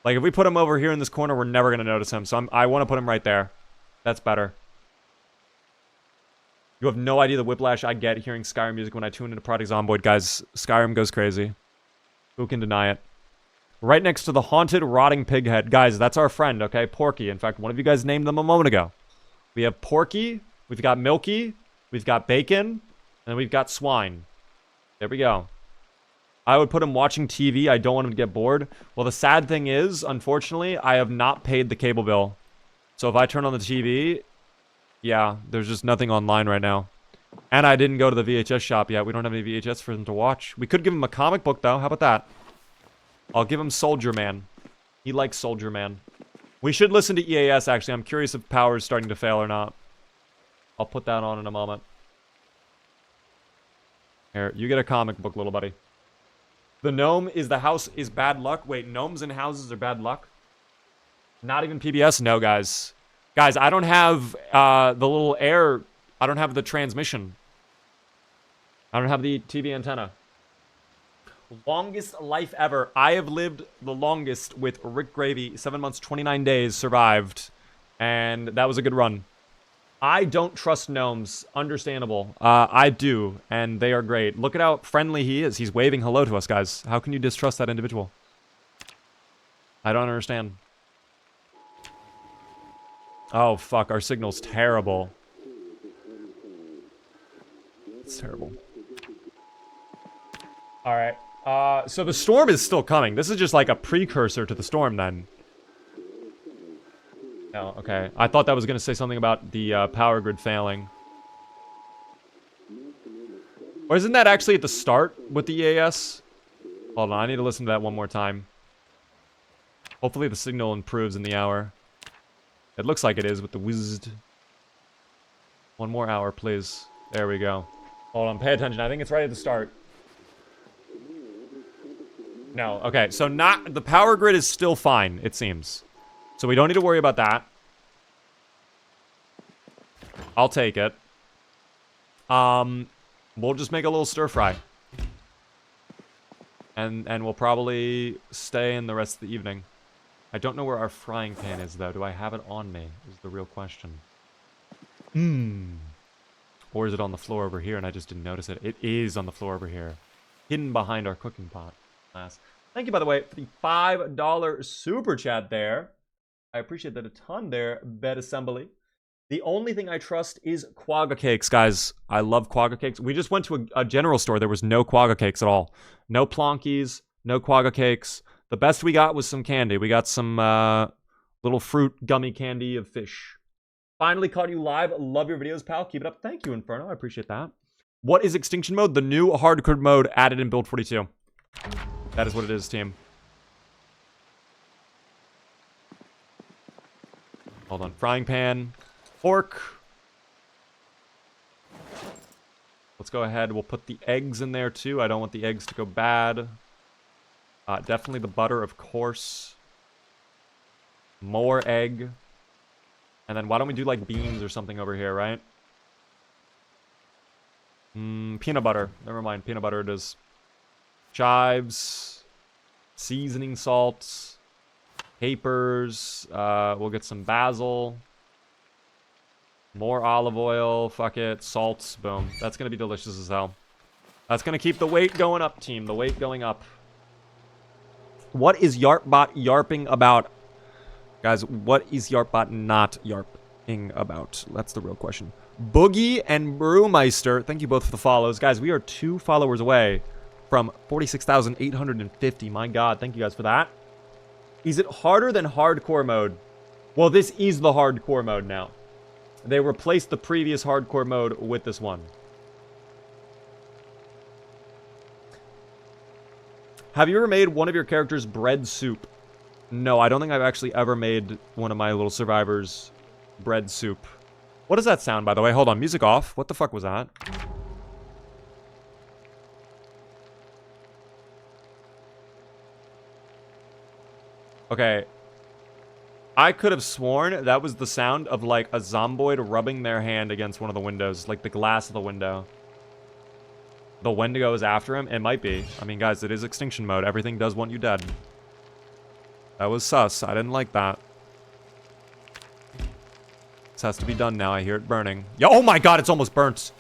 Like, if we put him over here in this corner, we're never going to notice him. So I want to put him right there. That's better. You have no idea the whiplash I get hearing Skyrim music when I tune into Project Zomboid. Guys, Skyrim goes crazy. Who can deny it? Right next to the haunted, rotting pig head. Guys, that's our friend, okay? Porky. In fact, one of you guys named them a moment ago. We have Porky. We've got Milky. We've got Bacon. And we've got Swine. There we go. I would put him watching TV. I don't want him to get bored. Well, the sad thing is, unfortunately, I have not paid the cable bill. So if I turn on the TV, yeah, there's just nothing online right now. And I didn't go to the VHS shop yet. We don't have any VHS for him to watch. We could give him a comic book, though. How about that? I'll give him Soldier Man. He likes Soldier Man. We should listen to EAS, actually. I'm curious if power is starting to fail or not. I'll put that on in a moment. Here, you get a comic book, little buddy. The gnome is the house is bad luck. Wait, gnomes and houses are bad luck? Not even PBS? No, guys. Guys, I don't have the little air. I don't have the transmission. I don't have the TV antenna. Longest life ever. I have lived the longest with Rick Gravy. 7 months, 29 days, survived. And that was a good run. I don't trust gnomes. Understandable. I do, and they are great. Look at how friendly he is. He's waving hello to us, guys. How can you distrust that individual? I don't understand. Oh, fuck. Our signal's terrible. It's terrible. Alright. So the storm is still coming. This is just like a precursor to the storm, then. No, okay. I thought that was going to say something about the power grid failing. Or isn't that actually at the start with the EAS? Hold on, I need to listen to that one more time. Hopefully the signal improves in the hour. It looks like it is with the whizzed. One more hour, please. There we go. Hold on, pay attention. I think it's right at the start. No, okay, so not... The power grid is still fine, it seems. So we don't need to worry about that. I'll take it. We'll just make a little stir fry. And we'll probably stay in the rest of the evening. I don't know where our frying pan is, though. Do I have it on me? Is the real question. Or is it on the floor over here and I just didn't notice it? It is on the floor over here. Hidden behind our cooking pot. Thank you, by the way, for the $5 super chat there. I appreciate that a ton there, Bed Assembly. The only thing I trust is quagga cakes, guys. I love quagga cakes. We just went to a general store. There was no quagga cakes at all. No plonkies, no quagga cakes. The best we got was some candy. We got some little fruit gummy candy of fish. Finally caught you live. Love your videos, pal. Keep it up. Thank you, Inferno. I appreciate that. What is Extinction Mode? The new hardcore mode added in Build 42. That is what it is, team. Hold on. Frying pan. Fork. Let's go ahead. We'll put the eggs in there, too. I don't want the eggs to go bad. Definitely the butter, of course. More egg. And then why don't we do, like, beans or something over here, right? Peanut butter. Never mind. Peanut butter it is. Chives. Seasoning salts. Capers. We'll get some basil. More olive oil. Fuck it. Salts. Boom. That's going to be delicious as hell. That's going to keep the weight going up, team. The weight going up. What is YarpBot yarping about? Guys, what is YarpBot not yarping about? That's the real question. Boogie and Brewmeister, thank you both for the follows. Guys, we are 2 followers away from 46,850. My God, thank you guys for that. Is it harder than hardcore mode? Well, this is the hardcore mode now. They replaced the previous hardcore mode with this one. Have you ever made one of your characters bread soup? No, I don't think I've actually ever made one of my little survivors bread soup. What does that sound, by the way? Hold on, music off. What the fuck was that? Okay. I could have sworn that was the sound of, like, a zomboid rubbing their hand against one of the windows. Like, the glass of the window. The Wendigo is after him? It might be. I mean, guys, it is extinction mode. Everything does want you dead. That was sus. I didn't like that. This has to be done now. I hear it burning. Yo, oh my God, it's almost burnt.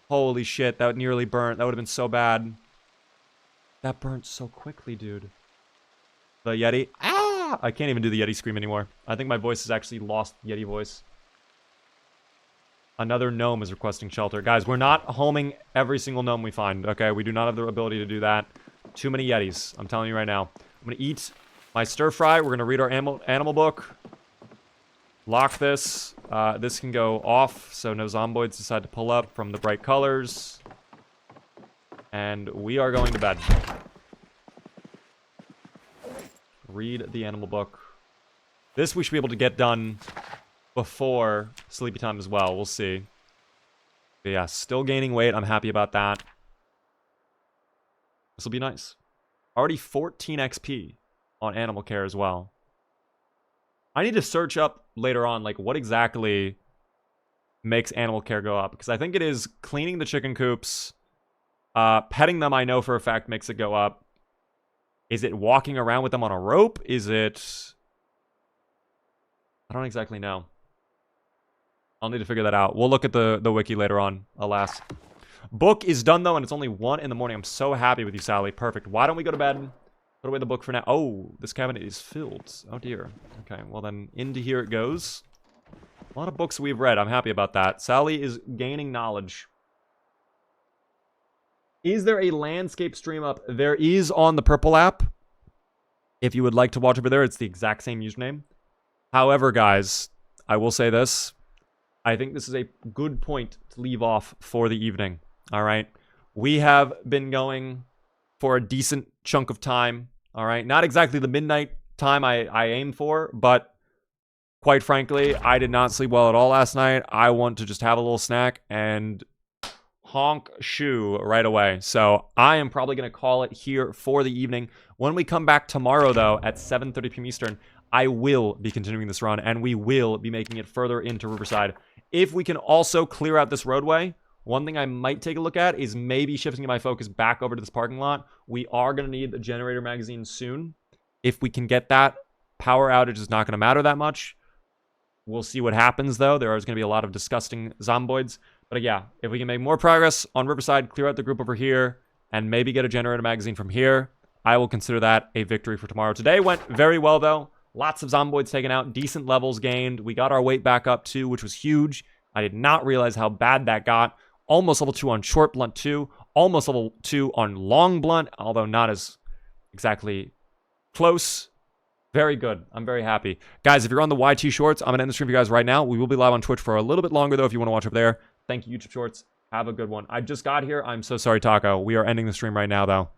Holy shit, that nearly burnt. That would have been so bad. That burnt so quickly, dude. The Yeti. Ah! I can't even do the Yeti scream anymore. I think my voice has actually lost the Yeti voice. Another gnome is requesting shelter. Guys, we're not homing every single gnome we find, okay? We do not have the ability to do that. Too many Yetis. I'm telling you right now. I'm going to eat my stir fry. We're going to read our animal book. Lock this. This can go off, so no zomboids decide to pull up from the bright colors. And we are going to bed. Read the animal book. This we should be able to get done before sleepy time as well. We'll see. But yeah, still gaining weight. I'm happy about that. This will be nice. Already 14 XP on animal care as well. I need to search up later on, like, what exactly makes animal care go up. Because I think it is cleaning the chicken coops. Petting them, I know for a fact, makes it go up. Is it walking around with them on a rope? Is it... I don't exactly know. I'll need to figure that out. We'll look at the wiki later on, alas. Book is done, though, and it's only 1 in the morning. I'm so happy with you, Sally. Perfect. Why don't we go to bed? Put away the book for now. Oh, this cabinet is filled. Oh, dear. Okay, well then, into here it goes. A lot of books we've read. I'm happy about that. Sally is gaining knowledge. Is there a landscape stream up? There is on the Purple app. If you would like to watch over there, it's the exact same username. However, guys, I will say this. I think this is a good point to leave off for the evening. All right. We have been going for a decent chunk of time. All right. Not exactly the midnight time I aim for, but quite frankly, I did not sleep well at all last night. I want to just have a little snack and honk shoe right away. So I am probably going to call it here for the evening. When we come back tomorrow, though, at 7:30 p.m. Eastern, I will be continuing this run, and we will be making it further into Riverside. If we can also clear out this roadway, one thing I might take a look at is maybe shifting my focus back over to this parking lot. We are going to need the generator magazine soon. If we can get that, power outage is not going to matter that much. We'll see what happens, though. There is going to be a lot of disgusting zomboids. But yeah, if we can make more progress on Riverside, clear out the group over here, and maybe get a generator magazine from here, I will consider that a victory for tomorrow. Today went very well, though. Lots of zomboids taken out, decent levels gained. We got our weight back up, too, which was huge. I did not realize how bad that got. Almost level 2 on short blunt, too. Almost level 2 on long blunt, although not as exactly close. Very good. I'm very happy. Guys, if you're on the YT Shorts, I'm going to end the stream for you guys right now. We will be live on Twitch for a little bit longer, though, if you want to watch over there. Thank you, YouTube Shorts. Have a good one. I just got here. I'm so sorry, Taco. We are ending the stream right now, though.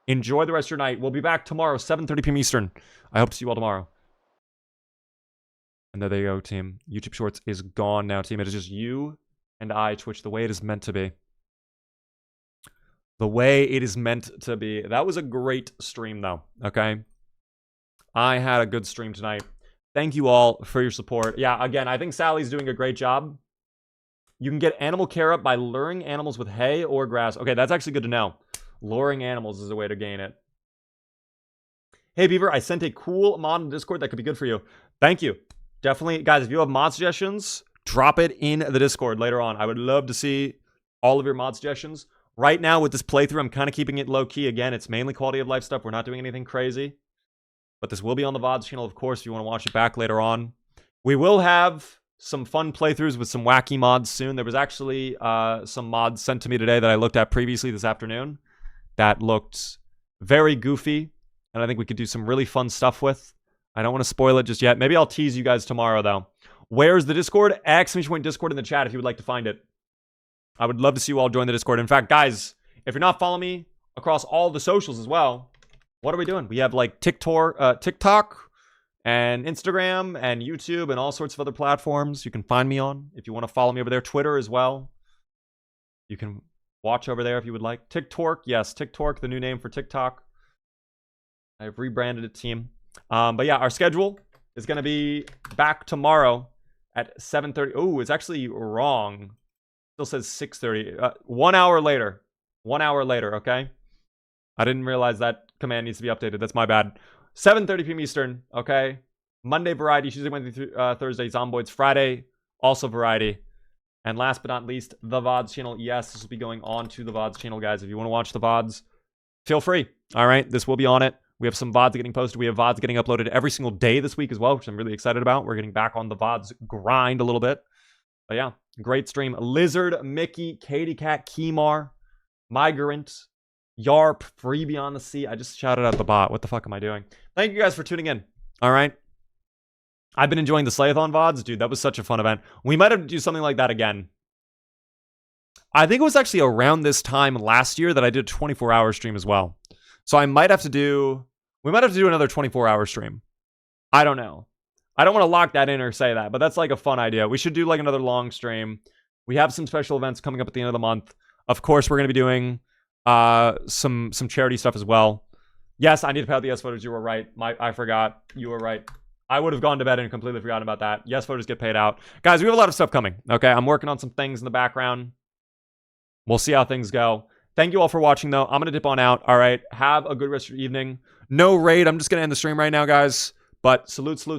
Enjoy the rest of your night. We'll be back tomorrow, 7:30 p.m. Eastern. I hope to see you all tomorrow. And there they go, team. YouTube Shorts is gone now, team. It is just you and I, Twitch, the way it is meant to be. The way it is meant to be. That was a great stream, though, okay? I had a good stream tonight. Thank you all for your support. Yeah, again, I think Sally's doing a great job. You can get animal care up by luring animals with hay or grass. Okay, that's actually good to know. Luring animals is a way to gain it. Hey, Beaver, I sent a cool mod in Discord that could be good for you. Thank you. Definitely, guys, if you have mod suggestions, drop it in the Discord later on. I would love to see all of your mod suggestions. Right now, with this playthrough, I'm kind of keeping it low-key. Again, it's mainly quality of life stuff. We're not doing anything crazy. But this will be on the VODs channel, of course, if you want to watch it back later on. We will have some fun playthroughs with some wacky mods soon. There was actually some mods sent to me today that I looked at previously this afternoon that looked very goofy, and I think we could do some really fun stuff with. I don't want to spoil it just yet. Maybe I'll tease you guys tomorrow, though. Where's the Discord? ! Discord in the chat if you would like to find it. I would love to see you all join the Discord. In fact, guys, if you're not following me across all the socials as well, what are we doing? We have like TikTok and Instagram and YouTube and all sorts of other platforms you can find me on. If you want to follow me over there, Twitter as well. You can watch over there if you would like. TikTok, yes, TikTok, the new name for TikTok. I've rebranded it, team. But yeah, our schedule is going to be back tomorrow at 7:30. Oh, it's actually wrong. Still says 6:30. 1 hour later. 1 hour later, okay? I didn't realize that command needs to be updated. That's my bad. 7:30 p.m. Eastern, okay? Monday, Variety. Tuesday, Wednesday, Thursday, Zomboids. Friday, also Variety. And last but not least, the VODs channel. Yes, this will be going on to the VODs channel, guys. If you want to watch the VODs, feel free. All right, this will be on it. We have some VODs getting posted. We have VODs getting uploaded every single day this week as well, which I'm really excited about. We're getting back on the VODs grind a little bit. But yeah, great stream. Lizard, Mickey, Katie Cat, Keymar, Migrant, Yarp, Free Beyond the Sea. I just shouted out the bot. What the fuck am I doing? Thank you guys for tuning in. All right. I've been enjoying the Slayathon VODs. Dude, that was such a fun event. We might have to do something like that again. I think it was actually around this time last year that I did a 24-hour stream as well. So I might have to do... We might have to do another 24-hour stream. I don't know. I don't want to lock that in or say that, but that's like a fun idea. We should do like another long stream. We have some special events coming up at the end of the month. Of course, we're going to be doing some charity stuff as well. Yes, I need to pay out the yes voters. You were right. I forgot. You were right. I would have gone to bed and completely forgotten about that. Yes voters get paid out. Guys, we have a lot of stuff coming. Okay, I'm working on some things in the background. We'll see how things go. Thank you all for watching, though. I'm going to dip on out. All right, have a good rest of your evening. No raid. I'm just going to end the stream right now, guys. But salute, salute,